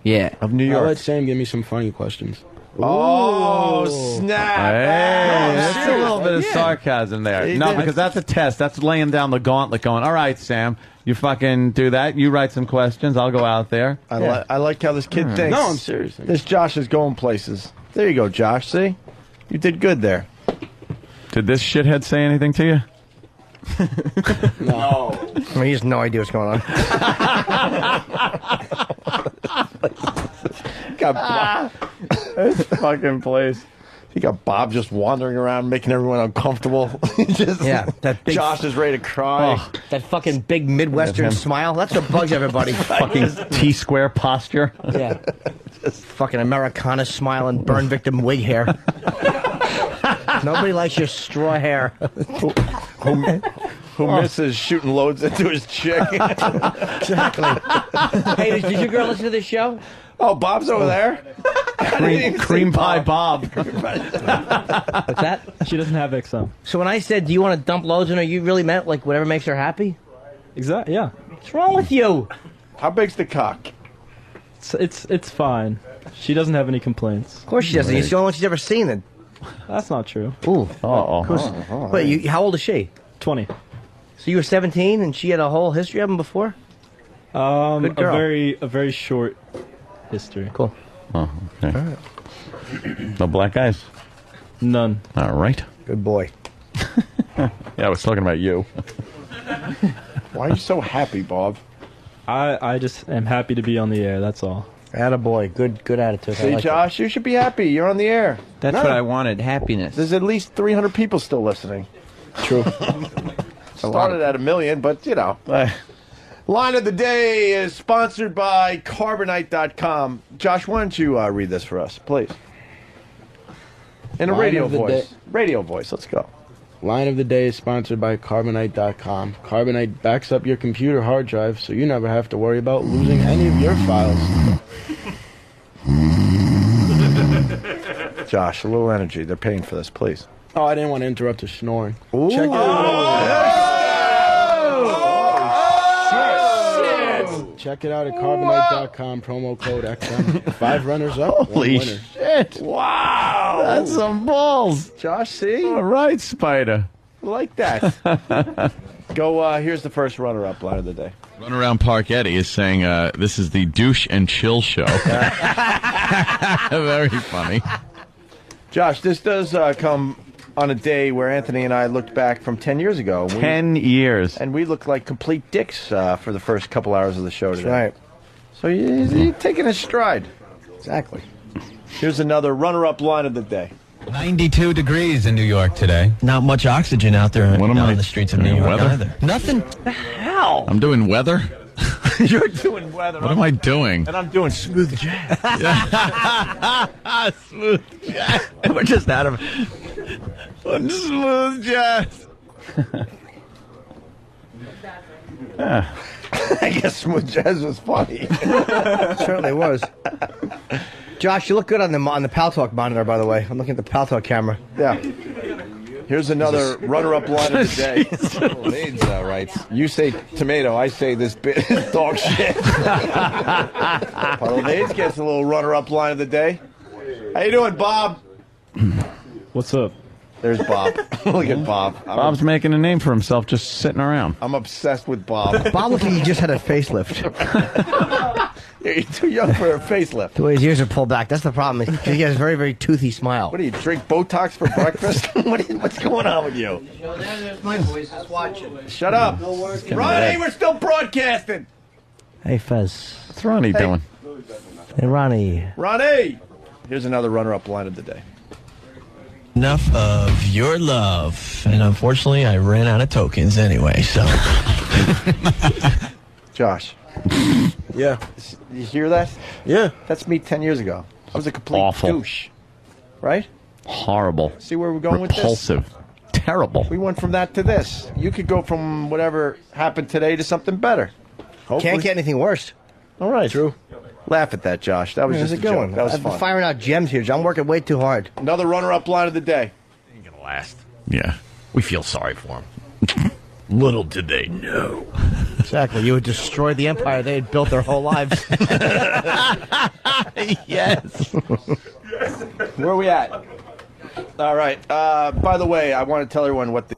Yeah. Of New I'll York. let Sam give me some funny questions. Oh, snap. Hey, that's a little bit of Yeah. sarcasm there. He No, did. because that's a test. That's laying down the gauntlet going, all right, Sam, you fucking do that. You write some questions. I'll go out there. I like how this kid thinks. No, I'm serious. This Josh is going places. There you go, Josh. See? You did good there. Did this shithead say anything to you? No. I mean, he has no idea what's going on. Got Bob. This fucking place. You got Bob just wandering around, making everyone uncomfortable. Just, that big, Josh is ready to cry. that fucking big Midwestern smile. That's what bugs everybody. Fucking T-square posture. Yeah. Just fucking Americana smile and burn victim wig hair. Nobody likes your straw hair. Who misses shooting loads into his chick. Exactly. Hey, did your girl listen to this show? Oh, Bob's over there. Cream pie Bob. What's that? She doesn't have XM. So when I said, do you want to dump loads in her, you really meant like whatever makes her happy? Exactly. Yeah. What's wrong with you? How big's the cock? It's fine. She doesn't have any complaints. Of course she doesn't. It's the only one she's ever seen it. That's not true. Ooh. Uh-oh. Wait, how old is she? 20. So you were 17 and she had a whole history of them before? Good A girl. very short history. Cool. Oh, okay. No black guys? None. All right. Good boy. Yeah, I was talking about you. Why are you so happy, Bob? I just am happy to be on the air, that's all. Attaboy. Good attitude. I See, like Josh, you should be happy. You're on the air. That's what I wanted. Happiness. There's at least 300 people still listening. True. Started at 1 million, but you know. Line of the day is sponsored by Carbonite.com. Josh, why don't you read this for us, please? In a Line radio of the voice. day. Radio voice. Let's go. Line of the day is sponsored by Carbonite.com. Carbonite backs up your computer hard drive so you never have to worry about losing any of your files. Josh, a little energy. They're paying for this, please. Oh, I didn't want to interrupt your snoring. Ooh. Check it out. Check it out at Carbonite.com, promo code XM. 5 runners up, 1 Holy winner. shit. Wow. That's some balls. Josh, see? All right, Spider. I like that. Go. Here's the first runner-up line of the day. Run Around Park Eddie is saying this is the douche and chill show. Very funny. Josh, this does come on a day where Anthony and I looked back from 10 years ago. 10 years. And we looked like complete dicks for the first couple hours of the show today. That's right. So you're taking a stride. Exactly. Here's another runner-up line of the day. 92 degrees in New York today. Not much oxygen out there on the streets of New York either. Nothing. The hell? I'm doing weather? You're doing weather. What am I doing? And I'm doing smooth jazz. Smooth jazz. We're just out of smooth jazz. I guess smooth jazz was funny. Certainly was. Josh, you look good on the Pal Talk monitor, by the way. I'm looking at the Pal Talk camera. Yeah. Here's another runner-up line of the day. AIDS writes, you say tomato, I say this bit is dog shit. Puddle of AIDS gets a little runner-up line of the day. How you doing, Bob? What's up? There's Bob. Look at Bob. Bob's making a name for himself just sitting around. I'm obsessed with Bob. Bob looks like he just had a facelift. Yeah, you're too young for a facelift. The way his ears are pulled back, that's the problem. He has a very, very toothy smile. What do you drink Botox for breakfast? What's going on with you? There's my voice. Just watching. Shut up. Ronnie, we're still broadcasting. Hey, Fez. What's Ronnie doing? Hey, Ronnie. Ronnie! Here's another runner-up line of the day. Enough of your love. And unfortunately, I ran out of tokens anyway, so. Josh. Yeah. You hear that? Yeah. That's me 10 years ago. I was a complete Awful. douche. Right? Horrible. See where we're going Repulsive. with this? Terrible. We went from that to this. You could go from whatever happened today to something better. Hopefully. Can't get anything worse. All right. True. Laugh at that, Josh. That was How's just it a going? joke. That was I've been fun. firing out gems here. I'm working way too hard. Another runner-up line of the day. Ain't gonna last. Yeah. We feel sorry for him. Little did they know. Exactly. You would destroy the empire they had built their whole lives. Yes. Where are we at? All right. By the way, I want to tell everyone what the